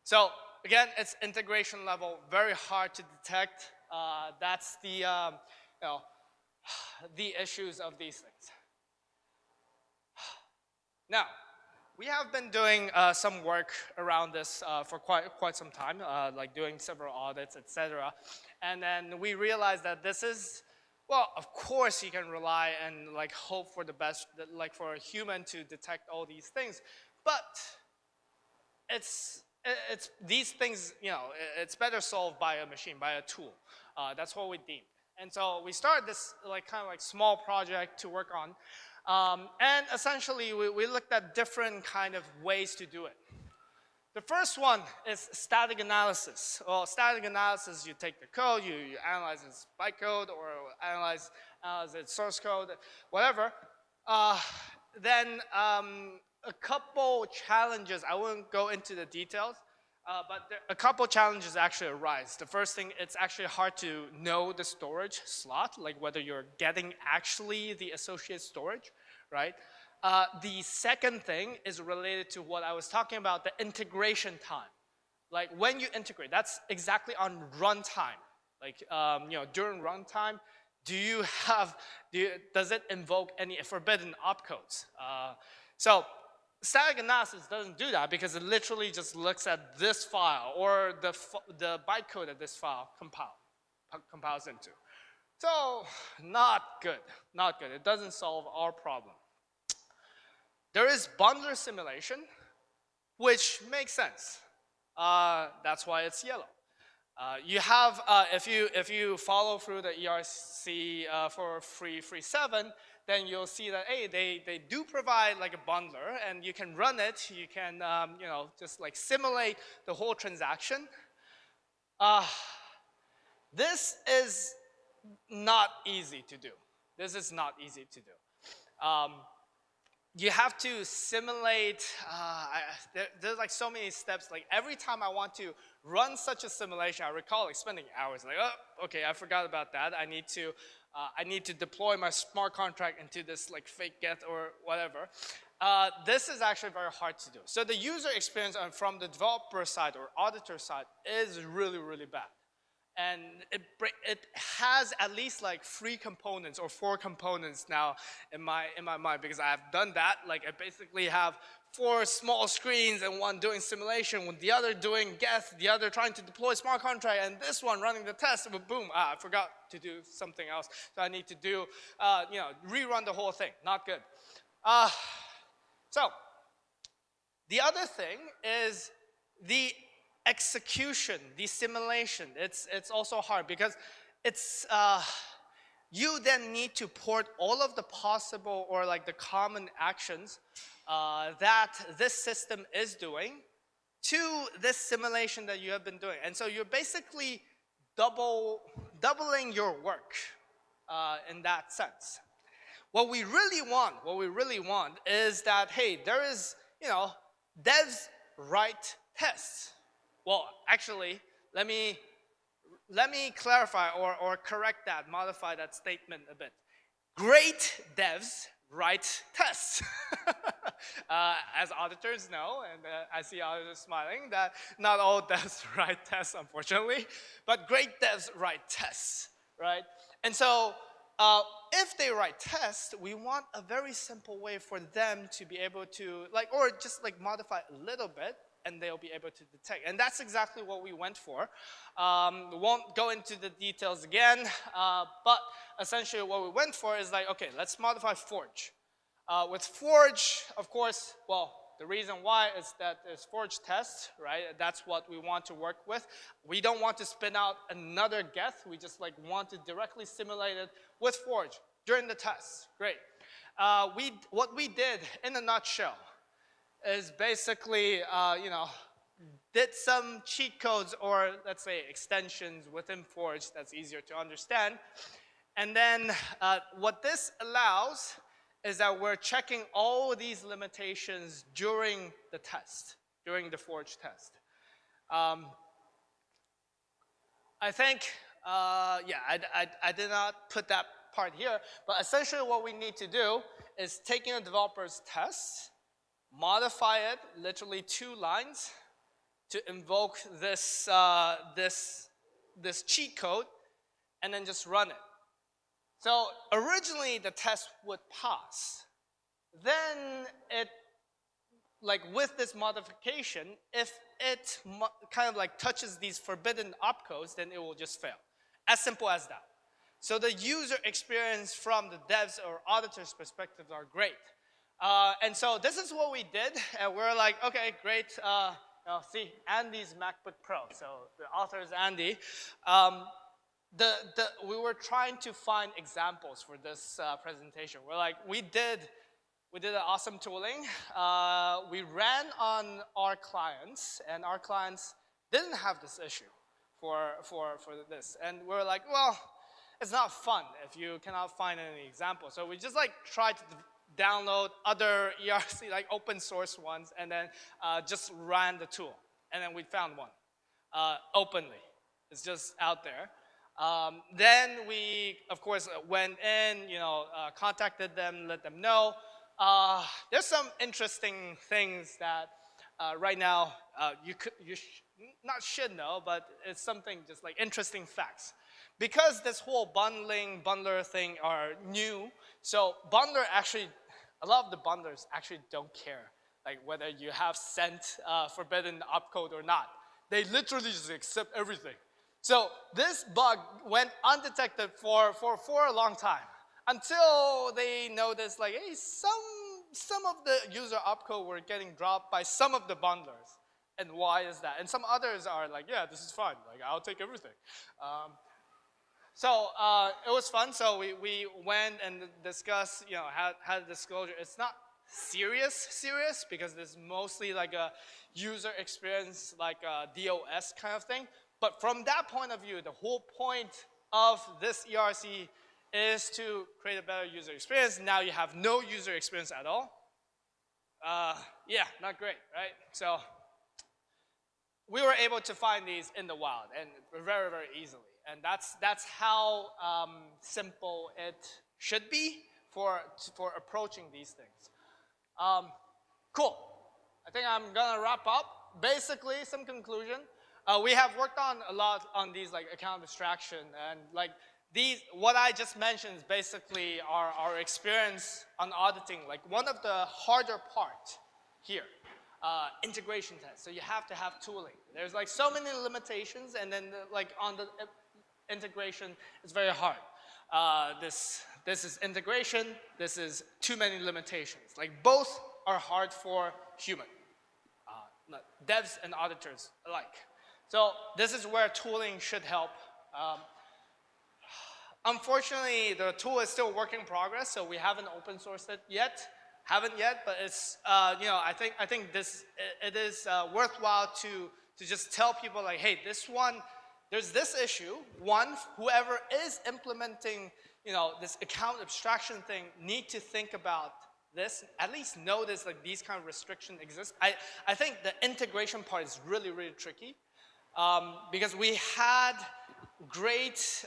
So again, it's integration level, very hard to detect. That's the issues of these things. Now, we have been doing some work around this for quite some time, doing several audits, etc. And then we realized that this is, of course you can rely and hope for the best, for a human to detect all these things, but it's these things, it's better solved by a machine, by a tool. That's what we deemed. And so we started this kind of small project to work on. And essentially, we looked at different kind of ways to do it. The first one is static analysis. Well, static analysis, you take the code, you analyze its bytecode, or analyze its source code, whatever. Then a couple challenges, I won't go into the details, but a couple challenges actually arise. The first thing, it's actually hard to know the storage slot, whether you're getting actually the associated storage, right? The second thing is related to what I was talking about, the integration time. When you integrate, that's exactly on runtime. During runtime, does it invoke any forbidden opcodes? So static analysis doesn't do that because it literally just looks at this file or the bytecode of this file compiled. compiles into. So not good, not good. It doesn't solve our problem. There is bundler simulation, which makes sense. That's why it's yellow. You have, if you follow through the ERC for free 7, then you'll see that, hey, they do provide like a bundler, and you can run it. You can, you know, just like simulate the whole transaction. This is not easy to do. This is not easy to do. You have to simulate, there's like so many steps. Like every time I want to run such a simulation, I recall like spending hours like, oh, okay, I forgot about that. I need to deploy my smart contract into this like fake get or whatever. This is actually very hard to do. So the user experience from the developer side or auditor side is really, really bad. And it has at least like 3 components or 4 components now in my mind, because I have done that. Like I basically have 4 small screens and one doing simulation, with the other doing get, the other trying to deploy smart contract, and this one running the test. But boom, I forgot to do something else, so I need to do, you know, rerun the whole thing. Not good. So the other thing is the execution, the simulation. It's also hard because it's you then need to port all of the possible or like the common actions that this system is doing to this simulation that you have been doing. And so you're basically doubling your work in that sense. What we really want is that, hey, there is, you know, devs write tests. Well, actually, let me clarify or correct that, modify that statement a bit. Great devs write tests. As auditors know, and I see auditors smiling, that not all devs write tests, unfortunately, but great devs write tests, right? And so if they write tests, we want a very simple way for them to be able to, like, or just like modify a little bit, and they'll be able to detect. And that's exactly what we went for. We won't go into the details again, but essentially what we went for is like, okay, let's modify Forge. With Forge, of course, well, the reason why is that there's Forge tests, right? That's what we want to work with. We don't want to spin out another geth. We just like want to directly simulate it with Forge during the tests. Great. What we did in a nutshell is basically, you know, did some cheat codes or let's say extensions within Forge that's easier to understand. And then what this allows is that we're checking all these limitations during the test, during the Forge test. I think, yeah, I did not put that part here, but essentially what we need to do is taking a developer's test, modify it, literally 2 lines, to invoke this, this cheat code, and then just run it. So originally the test would pass. Then it, like with this modification, if it kind of like touches these forbidden opcodes, then it will just fail. As simple as that. So the user experience from the devs or auditors' perspectives are great. And so this is what we did, and we're like, okay, great. See, Andy's MacBook Pro, so the author is Andy. We were trying to find examples for this presentation. We're like, we did an awesome tooling. We ran on our clients, and our clients didn't have this issue for this. And we're like, well, it's not fun if you cannot find any examples. So we just like tried to download other ERC, like open source ones, and then just ran the tool. And then we found one openly. It's just out there. Then we, of course, went in, you know, contacted them, let them know. There's some interesting things that right now you not should know, but it's something just like interesting facts. Because this whole bundler thing are new, so bundler actually, a lot of the bundlers actually don't care like whether you have sent forbidden opcode or not. They literally just accept everything. So this bug went undetected for a long time until they noticed like, hey, some of the user opcode were getting dropped by some of the bundlers. And why is that? And some others are like, yeah, this is fine. Like, I'll take everything. So it was fun. So we went and discussed, you know, how the disclosure. It's not serious because it's mostly like a user experience, like a DOS kind of thing. But from that point of view, the whole point of this ERC is to create a better user experience. Now you have no user experience at all. Yeah, not great, right? So we were able to find these in the wild and very, very easily. And that's how simple it should be for approaching these things. Cool. I think I'm gonna wrap up. Basically, some conclusion. We have worked on a lot on these like account abstraction and like these. What I just mentioned is basically our experience on auditing. Like one of the harder part here, integration tests. So you have to have tooling. There's like so many limitations, and then like on the integration, it's very hard. This is integration. This is too many limitations. Like both are hard for human devs and auditors alike. So this is where tooling should help. Unfortunately, the tool is still work in progress, so we haven't open sourced it yet. Haven't yet, but it's you know, I think it is worthwhile to just tell people like, hey, this one, there's this issue. One, whoever is implementing, you know, this account abstraction thing need to think about this, at least notice like these kind of restrictions exist. I think the integration part is really, really tricky because we had great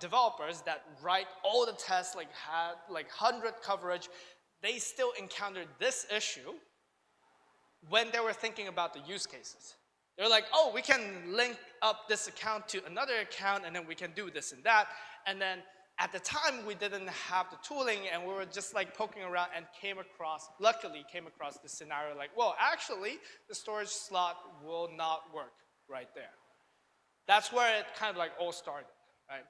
developers that write all the tests, like had like 100 coverage. They still encountered this issue when they were thinking about the use cases. They're like, oh, we can link up this account to another account, and then we can do this and that. And then at the time, we didn't have the tooling, and we were just like poking around and luckily came across this scenario like, well, actually, the storage slot will not work right there. That's where it kind of like all started, right?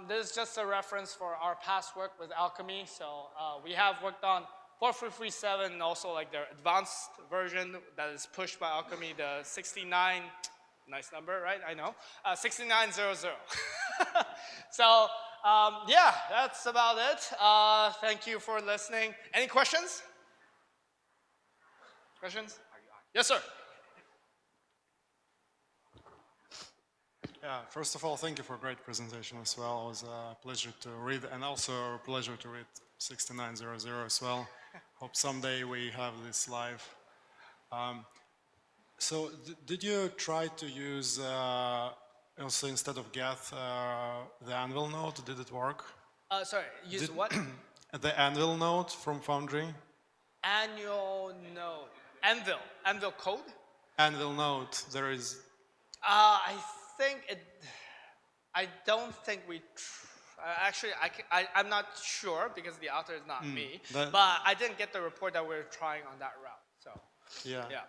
This is just a reference for our past work with Alchemy. So we have worked on 4337 and also like their advanced version that is pushed by Alchemy, the 69, nice number, right? I know, 6900. So yeah, that's about it. Thank you for listening. Any questions? Questions? Yes, sir. Yeah, first of all, thank you for a great presentation as well. It was a pleasure to read, and also a pleasure to read 6900 as well. Hope someday we have this live. So did you try to use also instead of Geth the Anvil node? Did it work? Sorry, use what? The Anvil node from Foundry. Annual node. Anvil code? Anvil node. There is. I don't think we. Actually, I'm not sure because the author is not me. But I didn't get the report that we're trying on that route. So. Yeah. Yeah.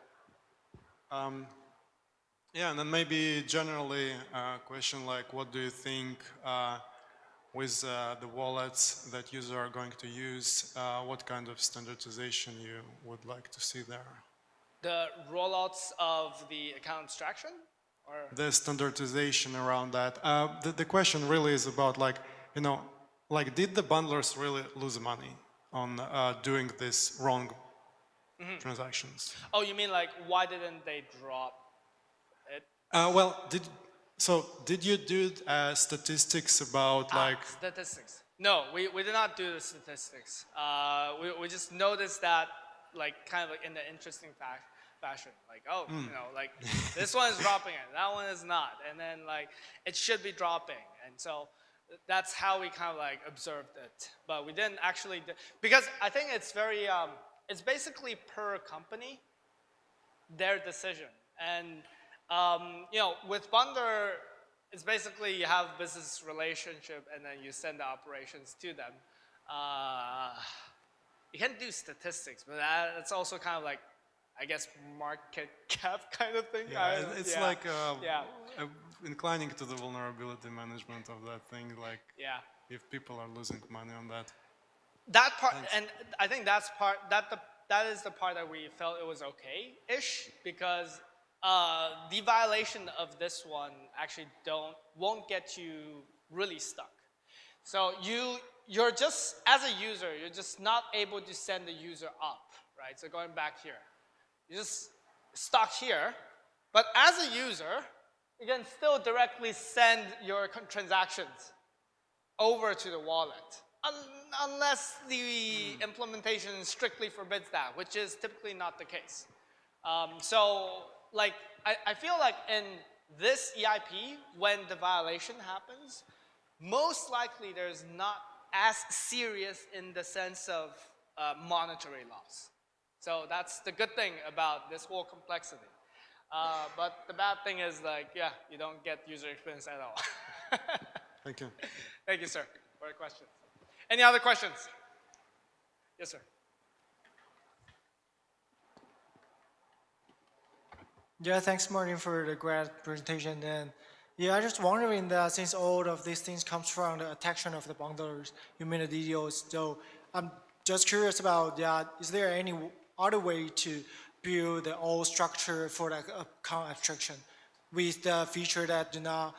Yeah, and then maybe generally a question like, what do you think with the wallets that users are going to use? What kind of standardization you would like to see there? The rollouts of the account abstraction? Or? The standardization around that. The question really is about like, you know, like did the bundlers really lose money on doing this wrong transactions? Oh, you mean like why didn't they drop it? Well, did you do statistics about like... Statistics. No, we did not do the statistics. We just noticed that like kind of like in the interesting fashion, like, oh, you know, like this one is dropping it, that one is not, and then like it should be dropping, and so that's how we kind of like observed it, but we didn't actually because I think it's very it's basically per company their decision, and you know, with bundler it's basically you have business relationship and then you send the operations to them. You can do statistics, but that's also kind of like I guess, market cap kind of thing. Yeah, it's like yeah. inclining to the vulnerability management of that thing. Like, Yeah. if people are losing money on that. That part, and I think that is the part that we felt it was okay-ish, because the violation of this one actually won't get you really stuck. So you're just, as a user, you're just not able to send the user up, right? So going back here, you're just stuck here, but as a user, you can still directly send your transactions over to the wallet, unless the implementation strictly forbids that, which is typically not the case. So, like, I feel like in this EIP, when the violation happens, most likely there's not as serious in the sense of monetary loss. So that's the good thing about this whole complexity. But the bad thing is, like, yeah, you don't get user experience at all. Thank you. Thank you, sir, for the question. Any other questions? Yes, sir. Yeah, thanks, Martin, for the great presentation. And yeah, I just wondering that since all of these things comes from the attraction of the bundlers, you mean the DDos. So I'm just curious about, yeah, is there any other way to build the old structure for the account abstraction with the feature that do not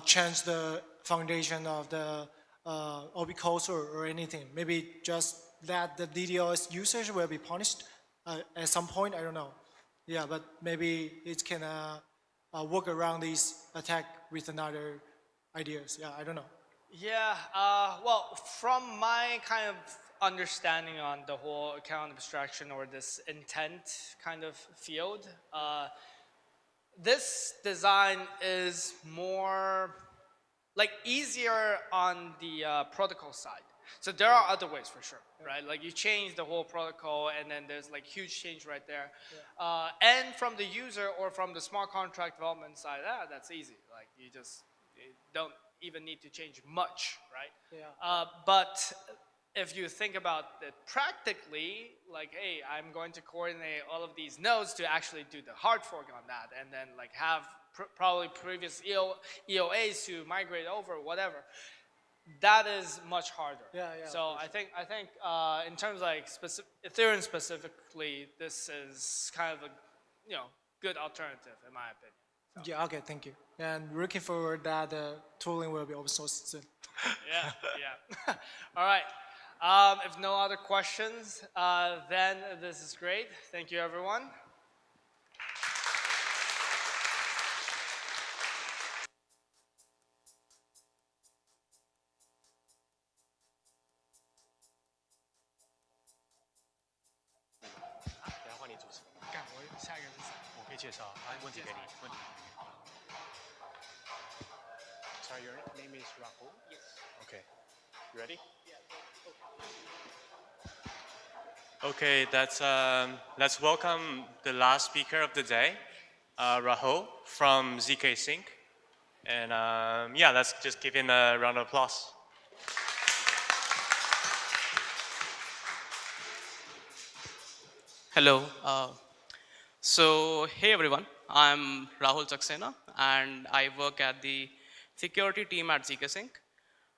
change the foundation of the OB codes or anything? Maybe just that the DDoS users will be punished at some point, I don't know. Yeah, but maybe it can work around this attack with another ideas. Yeah, I don't know. Yeah, well, from my kind of understanding on the whole account abstraction or this intent kind of field, this design is more like easier on the protocol side. So there are other ways for sure, right? Like you change the whole protocol and then there's like huge change right there. Yeah. And from the user or from the smart contract development side, that's easy. Like you don't even need to change much, right? Yeah. But if you think about it practically, like, hey, I'm going to coordinate all of these nodes to actually do the hard fork on that, and then like have probably previous EOAs to migrate over, whatever. That is much harder. Yeah, yeah. So I think in terms of like Ethereum specifically, this is kind of a good alternative in my opinion. So. Yeah. Okay. Thank you. And looking forward that the tooling will be open source soon. Yeah. Yeah. All right. If no other questions, then this is great. Thank you, everyone. Sorry, your name is Rahul? Yes. Okay. You ready? Yeah. Okay, let's welcome the last speaker of the day, Rahul from ZK Sync. And yeah, let's just give him a round of applause. Hello. So, hey everyone, I'm Rahul Saxena and I work at the security team at ZK Sync.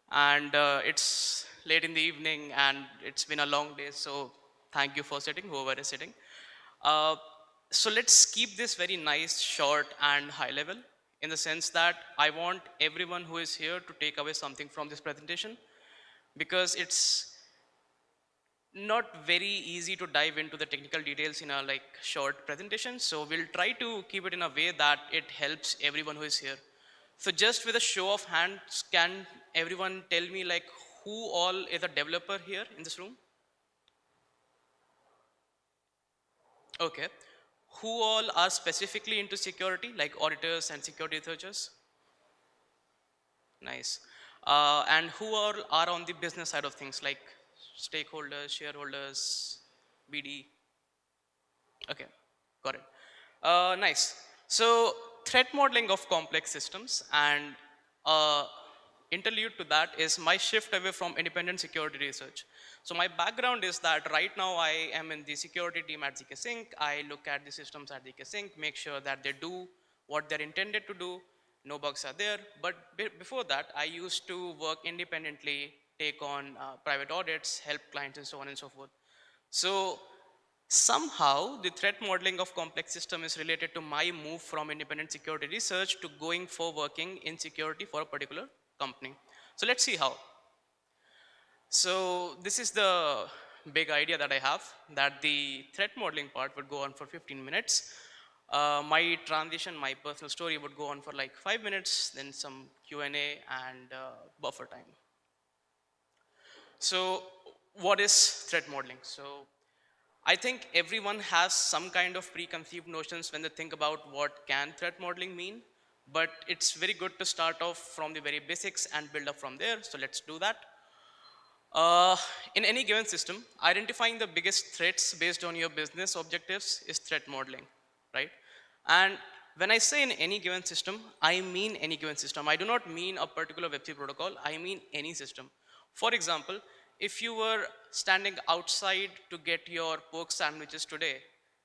And it's late in the evening and it's been a long day, so thank you for sitting, whoever is sitting. So let's keep this very nice, short and high level in the sense that I want everyone who is here to take away something from this presentation, because it's not very easy to dive into the technical details in a short presentation. So we'll try to keep it in a way that it helps everyone who is here. So just with a show of hands, can everyone tell me who all is a developer here in this room? Okay. Who all are specifically into security, like auditors and security researchers? Nice. And who all are on the business side of things, like stakeholders, shareholders, BD? Okay, got it. Nice. So threat modeling of complex systems and interlude to that is my shift away from independent security research. So my background is that right now I am in the security team at zkSync. I look at the systems at zkSync, make sure that they do what they're intended to do, no bugs are there. But before that, I used to work independently, take on private audits, help clients and so on and so forth. So somehow the threat modeling of complex system is related to my move from independent security research to going for working in security for a particular company. So let's see how. So this is the big idea that I have, that the threat modeling part would go on for 15 minutes. My transition, my personal story would go on for like 5 minutes, then some Q&A and buffer time. So what is threat modeling? So I think everyone has some kind of preconceived notions when they think about what can threat modeling mean, but it's very good to start off from the very basics and build up from there. So let's do that. In any given system, identifying the biggest threats based on your business objectives is threat modeling, right? And when I say in any given system, I mean any given system. I do not mean a particular Web3 protocol, I mean any system. For example, if you were standing outside to get your pork sandwiches today,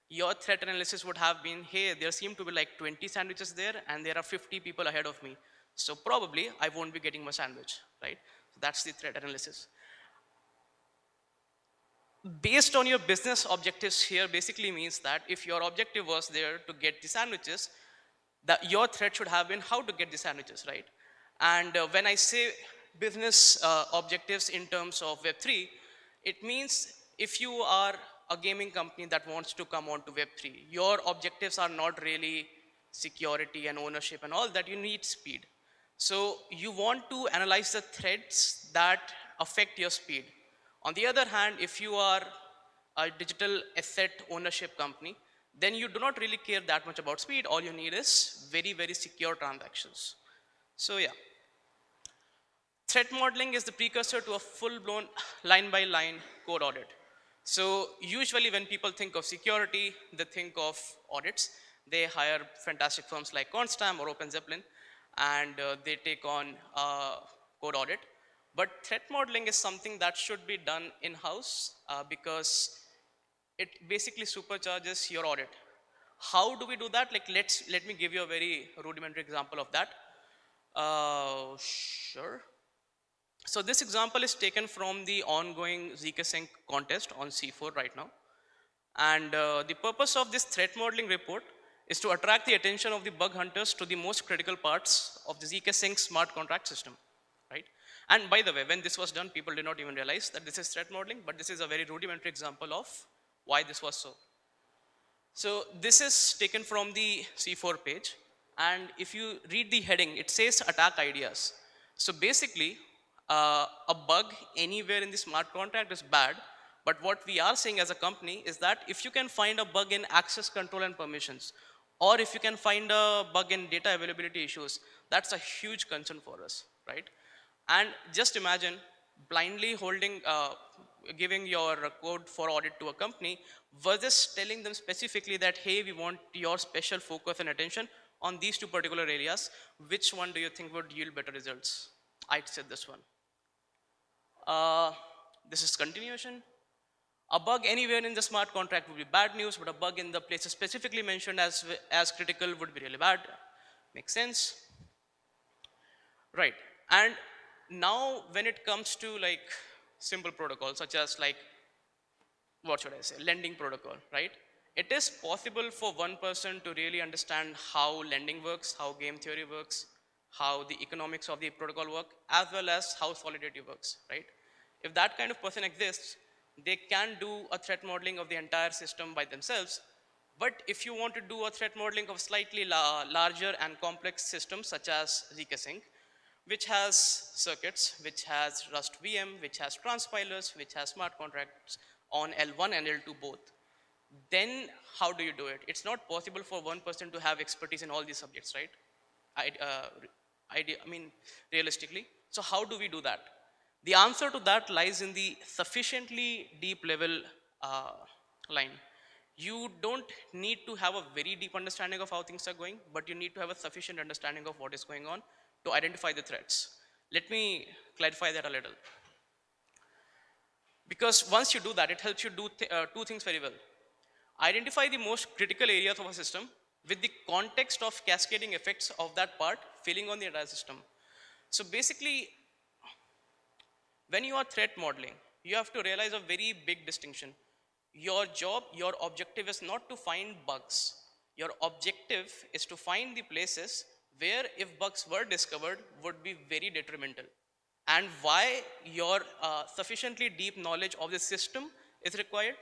your threat analysis would have been, hey, there seem to be like 20 sandwiches there and there are 50 people ahead of me. So probably I won't be getting my sandwich, right? So that's the threat analysis. Based on your business objectives here basically means that if your objective was there to get the sandwiches, that your threat should have been how to get the sandwiches, right? And when I say business objectives in terms of Web3, it means if you are a gaming company that wants to come on to Web3, your objectives are not really security and ownership and all that, you need speed. So you want to analyze the threats that affect your speed. On the other hand, if you are a digital asset ownership company, then you do not really care that much about speed. All you need is very, very secure transactions. So yeah. Threat modeling is the precursor to a full-blown line-by-line code audit. So usually when people think of security, they think of audits. They hire fantastic firms like Constam or OpenZeppelin, and they take on code audit. But threat modeling is something that should be done in-house because it basically supercharges your audit. How do we do that? Like let me give you a very rudimentary example of that. Sure. So this example is taken from the ongoing zkSync contest on C4 right now. And the purpose of this threat modeling report is to attract the attention of the bug hunters to the most critical parts of the zkSync smart contract system, right? And by the way, when this was done, people did not even realize that this is threat modeling, but this is a very rudimentary example of why this was so. So this is taken from the C4 page. And if you read the heading, it says attack ideas. So basically, a bug anywhere in the smart contract is bad. But what we are saying as a company is that if you can find a bug in access control and permissions, or if you can find a bug in data availability issues, that's a huge concern for us, right? And just imagine blindly holding, giving your code for audit to a company versus telling them specifically that, hey, we want your special focus and attention on these two particular areas. Which one do you think would yield better results? I'd say this one. This is continuation. A bug anywhere in the smart contract would be bad news, but a bug in the places specifically mentioned as critical would be really bad. Makes sense? Right. And now when it comes to like simple protocols such as like, what should I say, lending protocol, right? It is possible for one person to really understand how lending works, how game theory works, how the economics of the protocol work, as well as how Solidity works, right? If that kind of person exists, they can do a threat modeling of the entire system by themselves. But if you want to do a threat modeling of slightly larger and complex systems such as zkSync, which has circuits, which has Rust VM, which has transpilers, which has smart contracts on L1 and L2 both, then how do you do it? It's not possible for one person to have expertise in all these subjects, right? I mean, realistically. So how do we do that? The answer to that lies in the sufficiently deep level line. You don't need to have a very deep understanding of how things are going, but you need to have a sufficient understanding of what is going on to identify the threats. Let me clarify that a little. Because once you do that, it helps you do two things very well. Identify the most critical areas of a system with the context of cascading effects of that part failing on the entire system. So basically, when you are threat modeling, you have to realize a very big distinction. Your job, your objective is not to find bugs. Your objective is to find the places where, if bugs were discovered, would be very detrimental. And why your sufficiently deep knowledge of the system is required?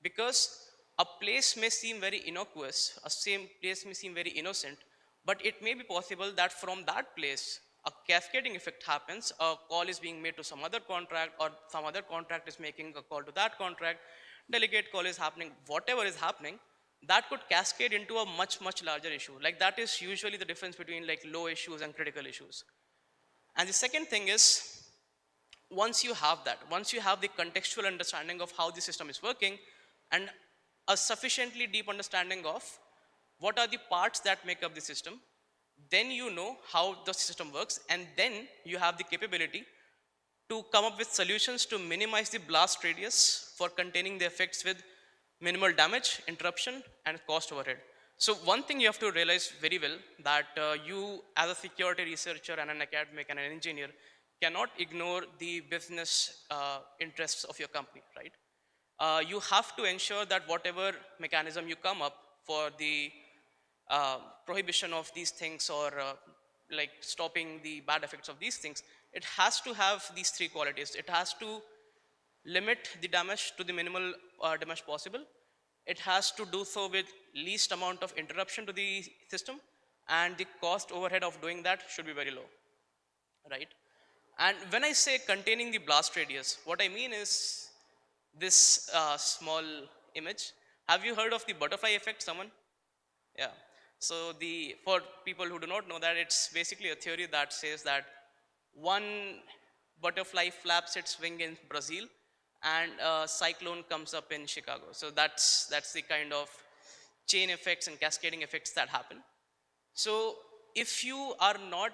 Because a place may seem very innocuous, a same place may seem very innocent, but it may be possible that from that place, a cascading effect happens, a call is being made to some other contract, or some other contract is making a call to that contract, delegate call is happening, whatever is happening, that could cascade into a much, much larger issue. Like that is usually the difference between like low issues and critical issues. And the second thing is, once you have that, once you have the contextual understanding of how the system is working and a sufficiently deep understanding of what are the parts that make up the system, then you know how the system works, and then you have the capability to come up with solutions to minimize the blast radius for containing the effects with minimal damage, interruption, and cost overhead. So one thing you have to realize very well, that you as a security researcher and an academic and an engineer cannot ignore the business interests of your company, right? You have to ensure that whatever mechanism you come up for the prohibition of these things, or like stopping the bad effects of these things, it has to have these three qualities. It has to limit the damage to the minimal damage possible. It has to do so with least amount of interruption to the system, and the cost overhead of doing that should be very low, right? And when I say containing the blast radius, what I mean is this small image. Have you heard of the butterfly effect, someone? Yeah. So for people who do not know that, it's basically a theory that says that one butterfly flaps its wing in Brazil and a cyclone comes up in Chicago. So that's the kind of chain effects and cascading effects that happen. So if you are not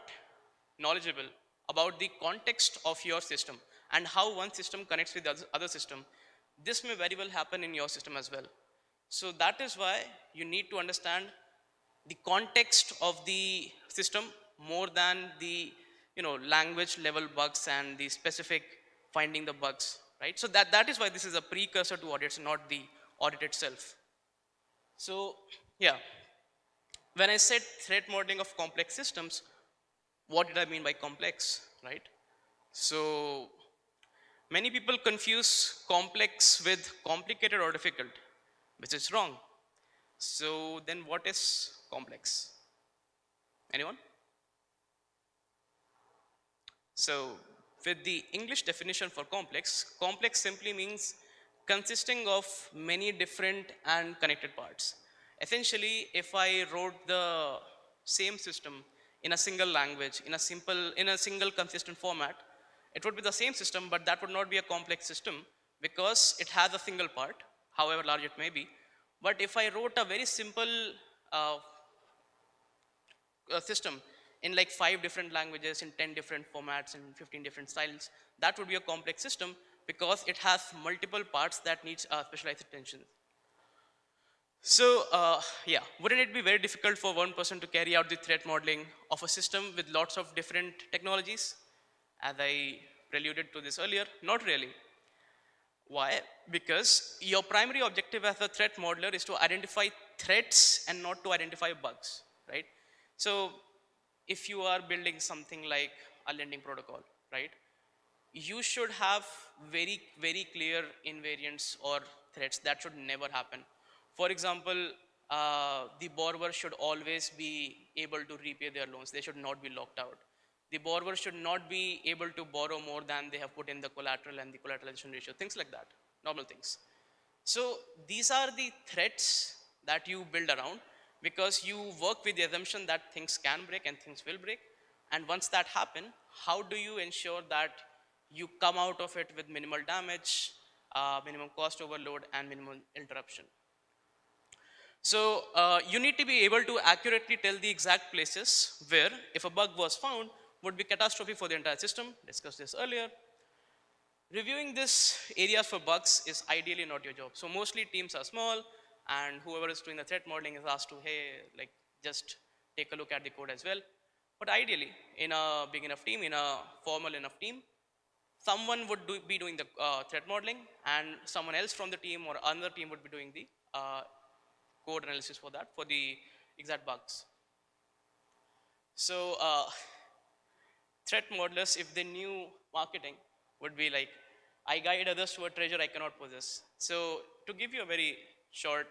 knowledgeable about the context of your system and how one system connects with the other system, this may very well happen in your system as well. So that is why you need to understand the context of the system more than the language level bugs and the specific finding the bugs, right? So that is why this is a precursor to audits, not the audit itself. So yeah, when I said threat modeling of complex systems, what did I mean by complex, right? So many people confuse complex with complicated or difficult, which is wrong. So then what is complex? Anyone? So with the English definition for complex, complex simply means consisting of many different and connected parts. Essentially, if I wrote the same system in a single language, in a single consistent format, it would be the same system, but that would not be a complex system because it has a single part, however large it may be. But if I wrote a very simple system in like 5 different languages, in 10 different formats, in 15 different styles, that would be a complex system because it has multiple parts that needs specialized attention. So yeah, wouldn't it be very difficult for one person to carry out the threat modeling of a system with lots of different technologies? As I preluded to this earlier, not really. Why? Because your primary objective as a threat modeler is to identify threats and not to identify bugs, right? So if you are building something like a lending protocol, right, you should have very, very clear invariants or threats that should never happen. For example, the borrower should always be able to repay their loans. They should not be locked out. The borrower should not be able to borrow more than they have put in the collateral and the collateralization ratio, things like that, normal things. So these are the threats that you build around because you work with the assumption that things can break and things will break. And once that happens, how do you ensure that you come out of it with minimal damage, minimum cost overload, and minimum interruption? So you need to be able to accurately tell the exact places where, if a bug was found, would be catastrophic for the entire system. Discussed this earlier. Reviewing this areas for bugs is ideally not your job. So mostly teams are small, and whoever is doing the threat modeling is asked to, hey, like just take a look at the code as well. But ideally, in a big enough team, in a formal enough team, someone would be doing the threat modeling, and someone else from the team or another team would be doing the code analysis for that, for the exact bugs. So threat modelers, if they knew marketing, would be like, I guide others to a treasure I cannot possess. So to give you a very short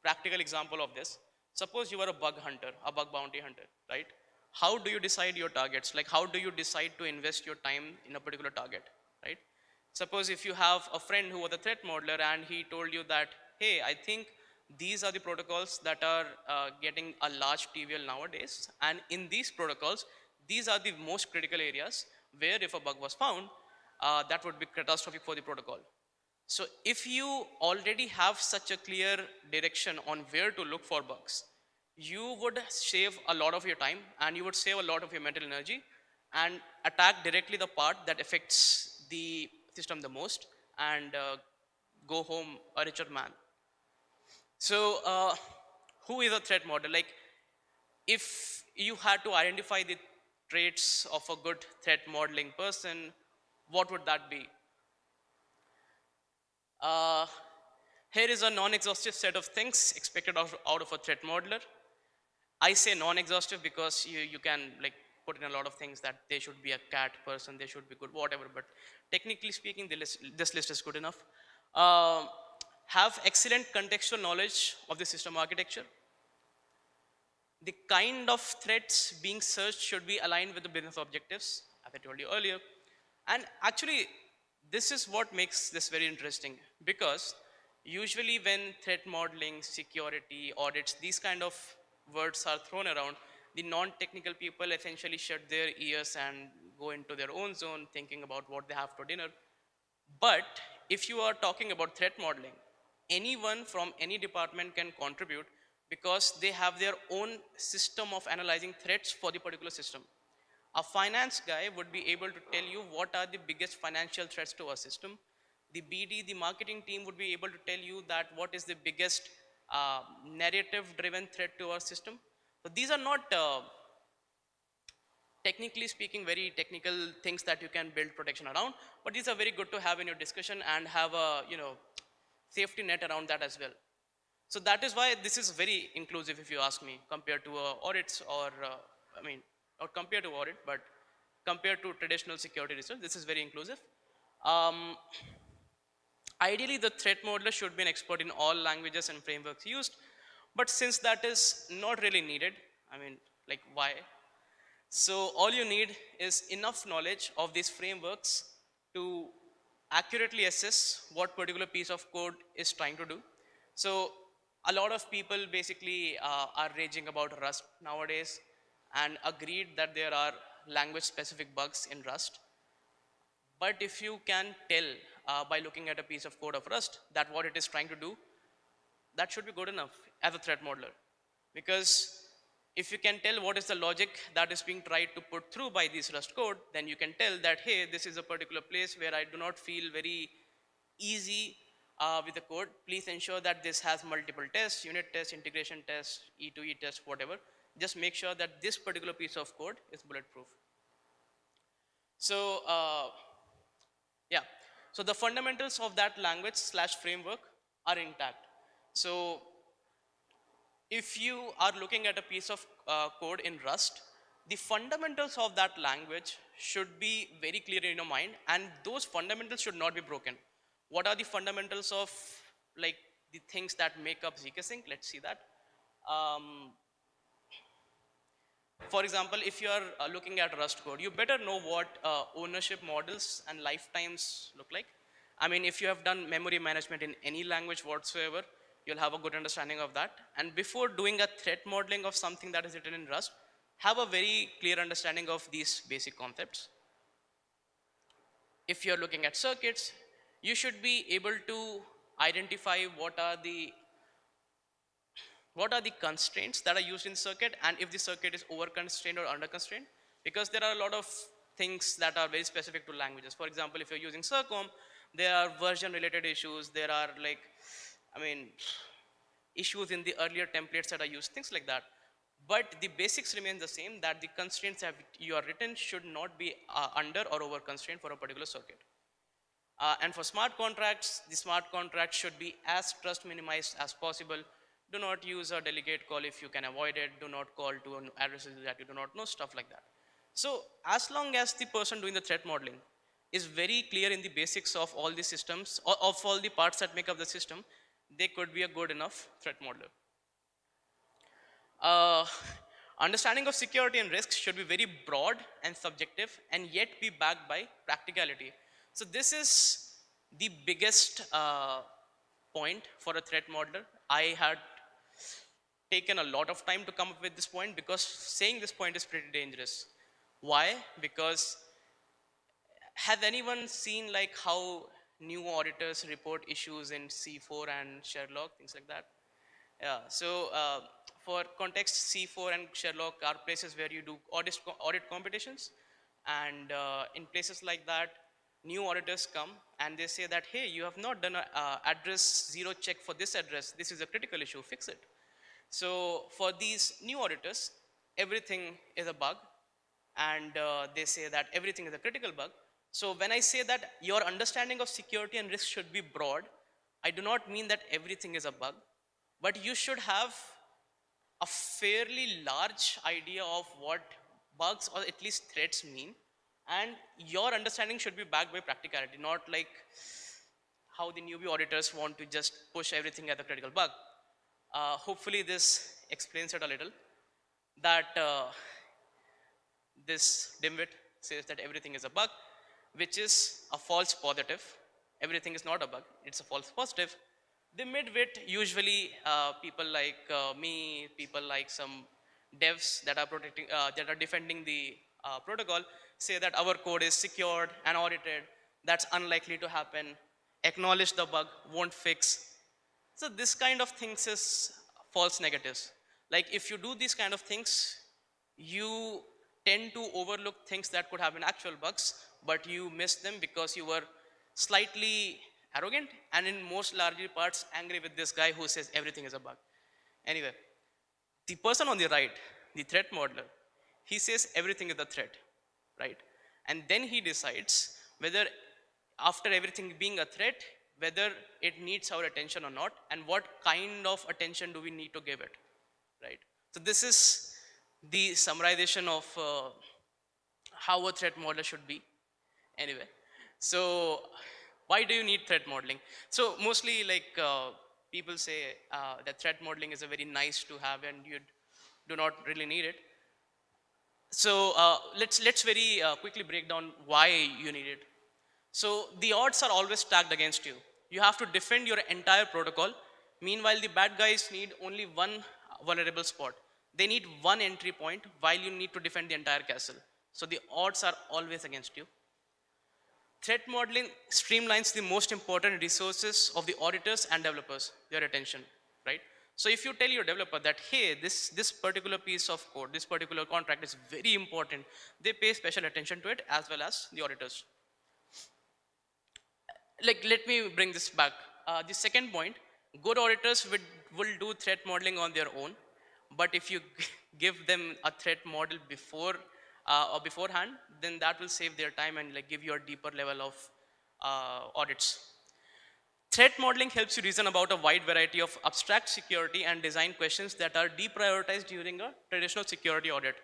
practical example of this, suppose you are a bug hunter, a bug bounty hunter, right? How do you decide your targets? Like, how do you decide to invest your time in a particular target, right? Suppose if you have a friend who was a threat modeler and he told you that, hey, I think these are the protocols that are getting a large TVL nowadays, and in these protocols, these are the most critical areas where if a bug was found, that would be catastrophic for the protocol. So if you already have such a clear direction on where to look for bugs, you would save a lot of your time and you would save a lot of your mental energy and attack directly the part that affects the system the most and go home a richer man. So who is a threat model? Like, if you had to identify the traits of a good threat modeling person, what would that be? Here is a non-exhaustive set of things expected out of a threat modeler. I say non-exhaustive because you can like put in a lot of things that they should be a cat person, they should be good, whatever, but technically speaking, this list is good enough. Have excellent contextual knowledge of the system architecture. The kind of threats being searched should be aligned with the business objectives, as I told you earlier. And actually, this is what makes this very interesting, because usually when threat modeling, security, audits, these kind of words are thrown around, the non-technical people essentially shut their ears and go into their own zone thinking about what they have for dinner. But if you are talking about threat modeling, anyone from any department can contribute because they have their own system of analyzing threats for the particular system. A finance guy would be able to tell you what are the biggest financial threats to our system. The BD, the marketing team, would be able to tell you that what is the biggest narrative-driven threat to our system. So these are not, technically speaking, very technical things that you can build protection around, but these are very good to have in your discussion and have a safety net around that as well. So that is why this is very inclusive, if you ask me, compared to audits or, not compared to audit, but compared to traditional security research, this is very inclusive. Ideally, the threat modeler should be an expert in all languages and frameworks used, but since that is not really needed, like why? So all you need is enough knowledge of these frameworks to accurately assess what particular piece of code is trying to do. So a lot of people basically are raging about Rust nowadays and agreed that there are language specific bugs in Rust. But if you can tell by looking at a piece of code of Rust that what it is trying to do, that should be good enough as a threat modeler. Because if you can tell what is the logic that is being tried to put through by this Rust code, then you can tell that, hey, this is a particular place where I do not feel very easy with the code. Please ensure that this has multiple tests, unit tests, integration tests, E2E tests, whatever. Just make sure that this particular piece of code is bulletproof. So yeah, so the fundamentals of that language / framework are intact. So if you are looking at a piece of code in Rust, the fundamentals of that language should be very clear in your mind, and those fundamentals should not be broken. What are the fundamentals of like the things that make up zkSync? Let's see that. For example, if you are looking at Rust code, you better know what ownership models and lifetimes look like. If you have done memory management in any language whatsoever, you'll have a good understanding of that. And before doing a threat modeling of something that is written in Rust, have a very clear understanding of these basic concepts. If you're looking at circuits, you should be able to identify what what are the constraints that are used in circuit, and if the circuit is over constrained or under constrained, because there are a lot of things that are very specific to languages. For example, if you're using Circom, there are version related issues, there are like, I mean, issues in the earlier templates that are used, things like that. But the basics remain the same, that the constraints that you are written should not be under or over constrained for a particular circuit. And for smart contracts, the smart contract should be as trust minimized as possible. Do not use a delegate call if you can avoid it. Do not call to an addresses that you do not know, stuff like that. So as long as the person doing the threat modeling is very clear in the basics of all the systems, or of all the parts that make up the system, they could be a good enough threat modeler. Understanding of security and risks should be very broad and subjective and yet be backed by practicality. So this is the biggest point for a threat modeler. I had taken a lot of time to come up with this point because saying this point is pretty dangerous. Why? Because have anyone seen like how new auditors report issues in C4 and Sherlock, things like that? Yeah, so for context, C4 and Sherlock are places where you do audit competitions, and in places like that, new auditors come and they say that, hey, you have not done an address zero check for this address, this is a critical issue, fix it. So for these new auditors, everything is a bug, and they say that everything is a critical bug. So when I say that your understanding of security and risk should be broad, I do not mean that everything is a bug, but you should have a fairly large idea of what bugs or at least threats mean, and your understanding should be backed by practicality, not like how the newbie auditors want to just push everything as a critical bug. Hopefully this explains it a little, that this dimwit says that everything is a bug, which is a false positive. Everything is not a bug, it's a false positive. The midwit, usually people like me, people like some devs that are protecting, that are defending the protocol, say that our code is secured and audited, that's unlikely to happen, acknowledge the bug, won't fix. So this kind of things is false negatives. Like if you do these kind of things, you tend to overlook things that could have been actual bugs, but you miss them because you were slightly arrogant and in most largely parts angry with this guy who says everything is a bug. Anyway, the person on the right, the threat modeler, he says everything is a threat, right? And then he decides whether after everything being a threat, whether it needs our attention or not, and what kind of attention do we need to give it, right? So this is the summarization of how a threat modeler should be. Anyway, so why do you need threat modeling? So mostly like people say that threat modeling is a very nice to have and you do not really need it. So let's very quickly break down why you need it. So the odds are always stacked against you. You have to defend your entire protocol. Meanwhile, the bad guys need only one vulnerable spot. They need one entry point while you need to defend the entire castle. So the odds are always against you. Threat modeling streamlines the most important resources of the auditors and developers, their attention, right? So if you tell your developer that, hey, this particular piece of code, this particular contract is very important, they pay special attention to it as well as the auditors. Like, let me bring this back. The second point, good auditors will do threat modeling on their own, but if you give them a threat model before or beforehand, then that will save their time and like give you a deeper level of audits. Threat modeling helps you reason about a wide variety of abstract security and design questions that are deprioritized during a traditional security audit.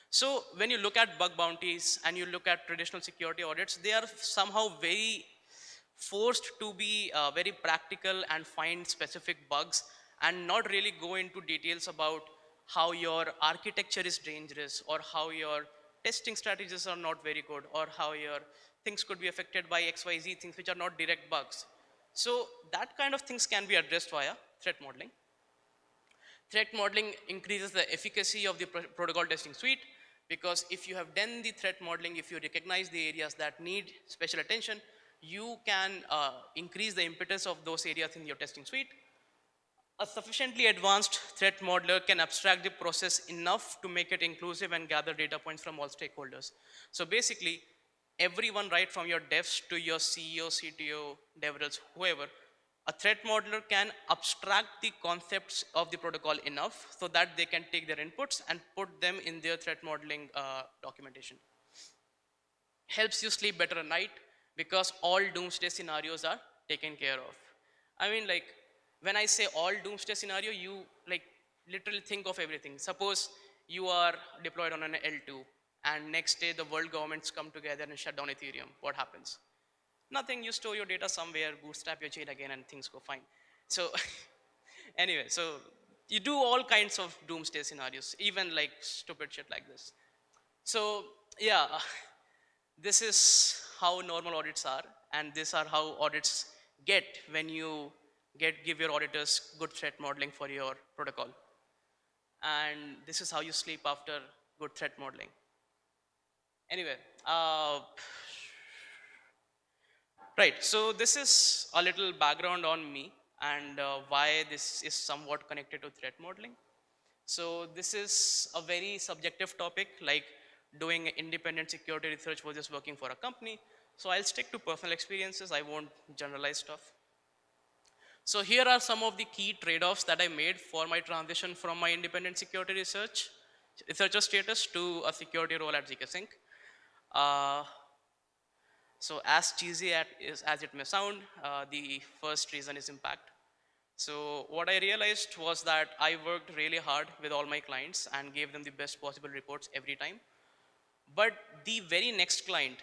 So when you look at bug bounties and you look at traditional security audits, they are somehow very forced to be very practical and find specific bugs and not really go into details about how your architecture is dangerous or how your testing strategies are not very good or how your things could be affected by XYZ things which are not direct bugs. So that kind of things can be addressed via threat modeling. Threat modeling increases the efficacy of the protocol testing suite, because if you have done the threat modeling, if you recognize the areas that need special attention, you can increase the impetus of those areas in your testing suite. A sufficiently advanced threat modeler can abstract the process enough to make it inclusive and gather data points from all stakeholders. So basically, everyone, right from your devs to your CEO, CTO, DevRels, whoever, a threat modeler can abstract the concepts of the protocol enough so that they can take their inputs and put them in their threat modeling documentation. Helps you sleep better at night because all doomsday scenarios are taken care of. I mean, like, when I say all doomsday scenario, you like literally think of everything. Suppose you are deployed on an L2 and next day the world governments come together and shut down Ethereum. What happens? Nothing, you store your data somewhere, bootstrap your chain again and things go fine. So anyway, so you do all kinds of doomsday scenarios, even like stupid shit like this. So yeah, this is how normal audits are, and these are how audits get when you give your auditors good threat modeling for your protocol. And this is how you sleep after good threat modeling. Anyway, right, so this is a little background on me and why this is somewhat connected to threat modeling. So this is a very subjective topic, like doing independent security research versus working for a company. So I'll stick to personal experiences, I won't generalize stuff. So here are some of the key trade-offs that I made for my transition from my independent security researcher status to a security role at ZK Sync. So as cheesy as it may sound, the first reason is impact. So what I realized was that I worked really hard with all my clients and gave them the best possible reports every time. But the very next client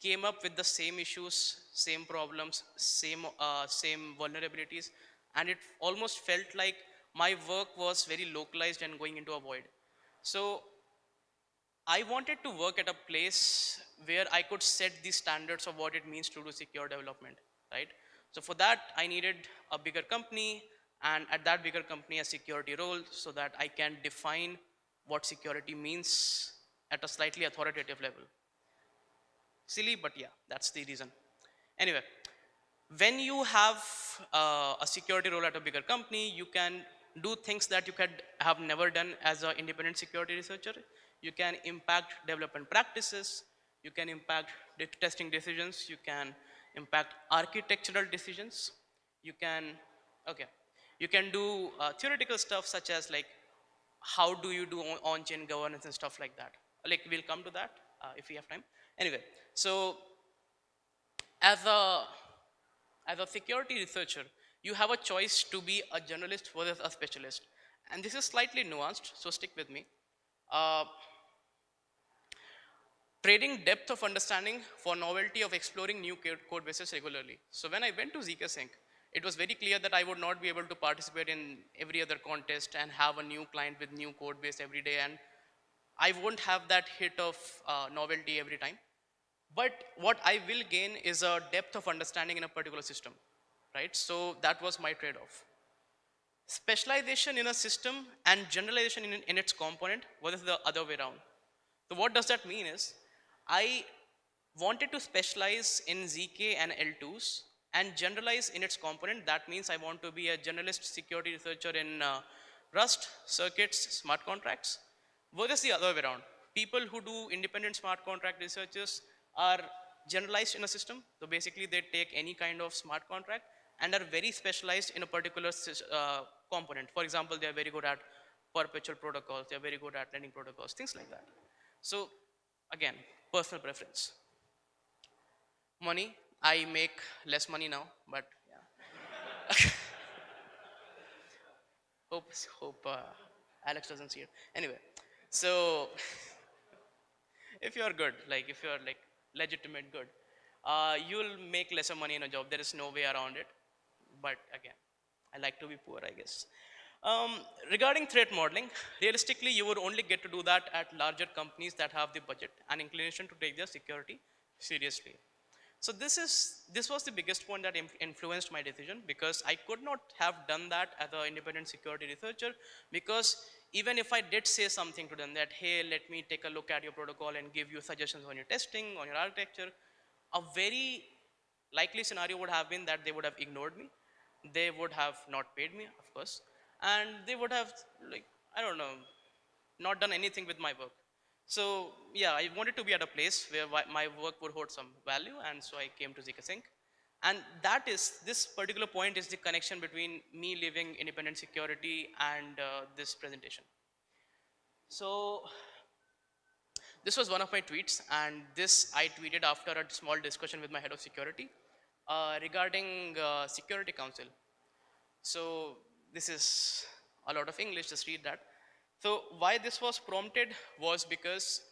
came up with the same issues, same problems, same vulnerabilities, and it almost felt like my work was very localized and going into a void. So I wanted to work at a place where I could set the standards of what it means to do secure development, right? So for that, I needed a bigger company, and at that bigger company, a security role, so that I can define what security means at a slightly authoritative level. Silly, but yeah, that's the reason. Anyway, when you have a security role at a bigger company, you can do things that you could have never done as an independent security researcher. You can impact development practices, you can impact testing decisions, you can impact architectural decisions, you can do theoretical stuff such as like how do you do on-chain governance and stuff like that. Like we'll come to that if we have time. Anyway, so as a security researcher, you have a choice to be a generalist versus a specialist. And this is slightly nuanced, so stick with me. Trading depth of understanding for novelty of exploring new code bases regularly. So when I went to ZK Sync, it was very clear that I would not be able to participate in every other contest and have a new client with new code base every day, and I won't have that hit of novelty every time. But what I will gain is a depth of understanding in a particular system, right? So that was my trade-off. Specialization in a system and generalization in its component versus the other way around. So what does that mean is, I wanted to specialize in ZK and L2s and generalize in its component. That means I want to be a generalist security researcher in Rust, circuits, smart contracts, versus the other way around. People who do independent smart contract researchers are generalized in a system. So basically they take any kind of smart contract and are very specialized in a particular component. For example, they are very good at perpetual protocols, they are very good at lending protocols, things like that. So again, personal preference. Money, I make less money now, but yeah. hope Alex doesn't see it. Anyway, so if you're good, like if you're like legitimate good, you'll make lesser money in a job. There is no way around it. But again, I like to be poor, I guess. Regarding threat modeling, realistically, you would only get to do that at larger companies that have the budget and inclination to take their security seriously. So this was the biggest point that influenced my decision, because I could not have done that as an independent security researcher, because even if I did say something to them that, hey, let me take a look at your protocol and give you suggestions on your testing, on your architecture, a very likely scenario would have been that they would have ignored me. they would have not paid me, of course, and they would have, like, I don't know, not done anything with my work. So yeah, I wanted to be at a place where my work would hold some value, and so I came to ZK And that is, this particular point is the connection between me leaving independent security and this presentation. So this was one of my tweets, and this I tweeted after a small discussion with my head of security regarding Security Council. So this is a lot of English, just read that. So why this was prompted was because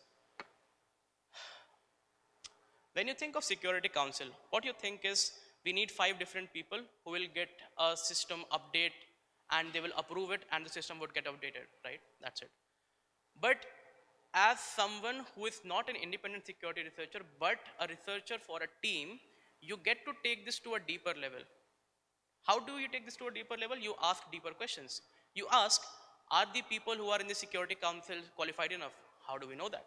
when you think of Security Council, what you think is we need 5 different people who will get a system update and they will approve it and the system would get updated, right? That's it. But as someone who is not an independent security researcher, but a researcher for a team, you get to take this to a deeper level. How do you take this to a deeper level? You ask deeper questions. You ask, are the people who are in the Security Council qualified enough? How do we know that?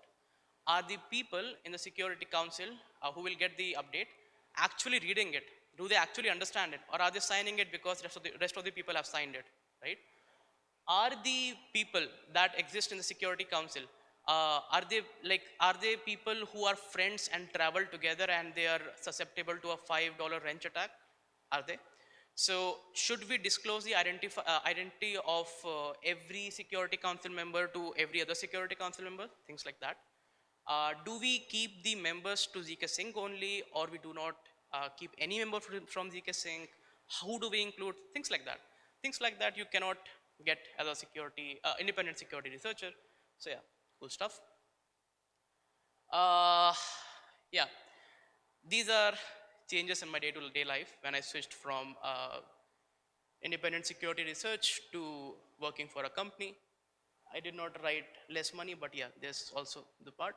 Are the people in the Security Council who will get the update actually reading it? Do they actually understand it? Or are they signing it because rest of the people have signed it, right? Are the people that exist in the Security Council, are they people who are friends and travel together and they are susceptible to a $5 wrench attack? Are they? So should we disclose the identity of every Security Council member to every other Security Council member? Things like that. Do we keep the members to ZK only, or we do not keep any member from ZK? How do we include? Things like that. Things like that you cannot get as a independent security researcher. So yeah, cool stuff. Yeah, these are changes in my day-to-day life when I switched from independent security research to working for a company. I did not write less money, but yeah, there's also the part.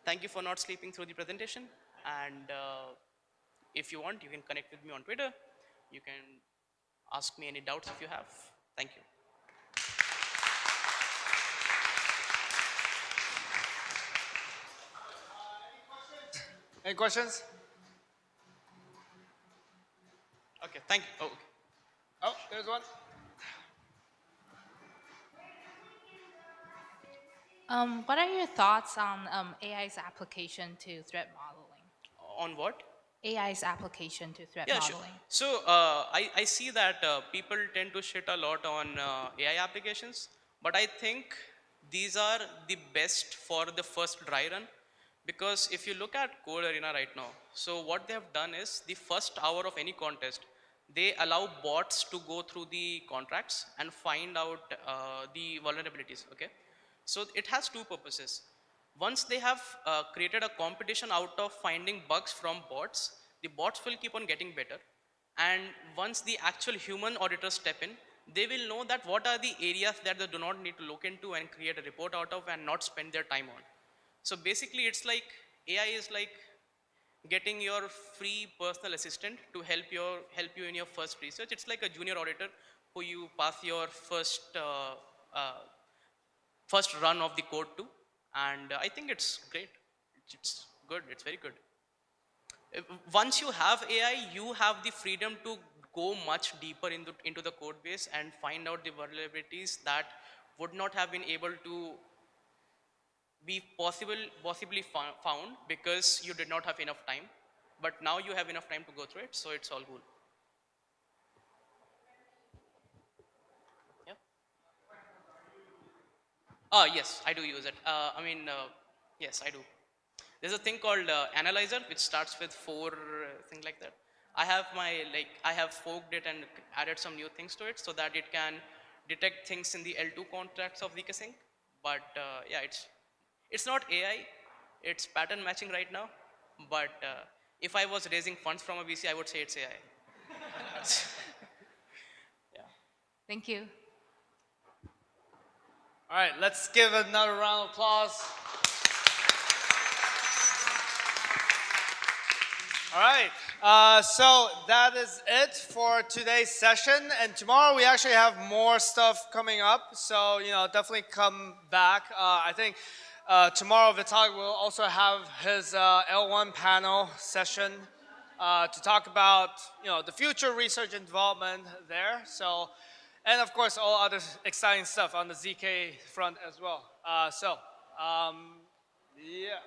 Thank you for not sleeping through the presentation. And if you want, you can connect with me on Twitter. You can ask me any doubts if you have. Thank you. Any questions? Okay, thank you. Oh, okay. Oh, there's one. What are your thoughts on AI's application to threat modeling? On what? AI's application to threat Yeah, modeling. sure. So I see that people tend to shit a lot on AI applications, but I think these are the best for the first dry run, because if you look at Code Arena right now, so what they have done is the first hour of any contest, they allow bots to go through the contracts and find out the vulnerabilities, okay? So it has 2 purposes. Once they have created a competition out of finding bugs from bots, the bots will keep on getting better. And once the actual human auditors step in, they will know that what are the areas that they do not need to look into and create a report out of and not spend their time on. So basically it's like AI is like getting your free personal assistant to help you in your first research. It's like a junior auditor who you pass your first run of the code to. And I think it's great. It's good. It's very good. Once you have AI, you have the freedom to go much deeper into the code base and find out the vulnerabilities that would not have been able to be possibly found because you did not have enough time. But now you have enough time to go through it, so it's all cool. Yes, I do use it. Yes, I do. There's a thing called analyzer, which starts with 4 things like that. I have forked it and added some new things to it so that it can detect things in the L2 contracts of ZK. But yeah, it's not AI. It's pattern matching right now. But if I was raising funds from a VC, I would say it's AI. Yeah. Thank you. All right, let's give another round of applause. All right, so that is it for today's session. And tomorrow we actually have more stuff coming up. So, definitely come back. I think tomorrow Vitalik will also have his L1 panel session. to talk about the future research and development there. So, and of course all other exciting stuff on the ZK front as well. Yeah.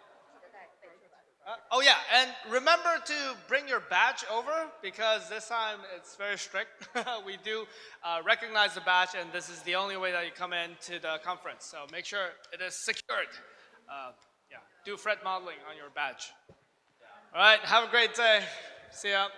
Oh yeah, and remember to bring your badge over because this time it's very strict. We do recognize the badge, and this is the only way that you come into the conference. So make sure it is secured. Yeah, do threat modeling on your badge. All right, have a great day. See ya.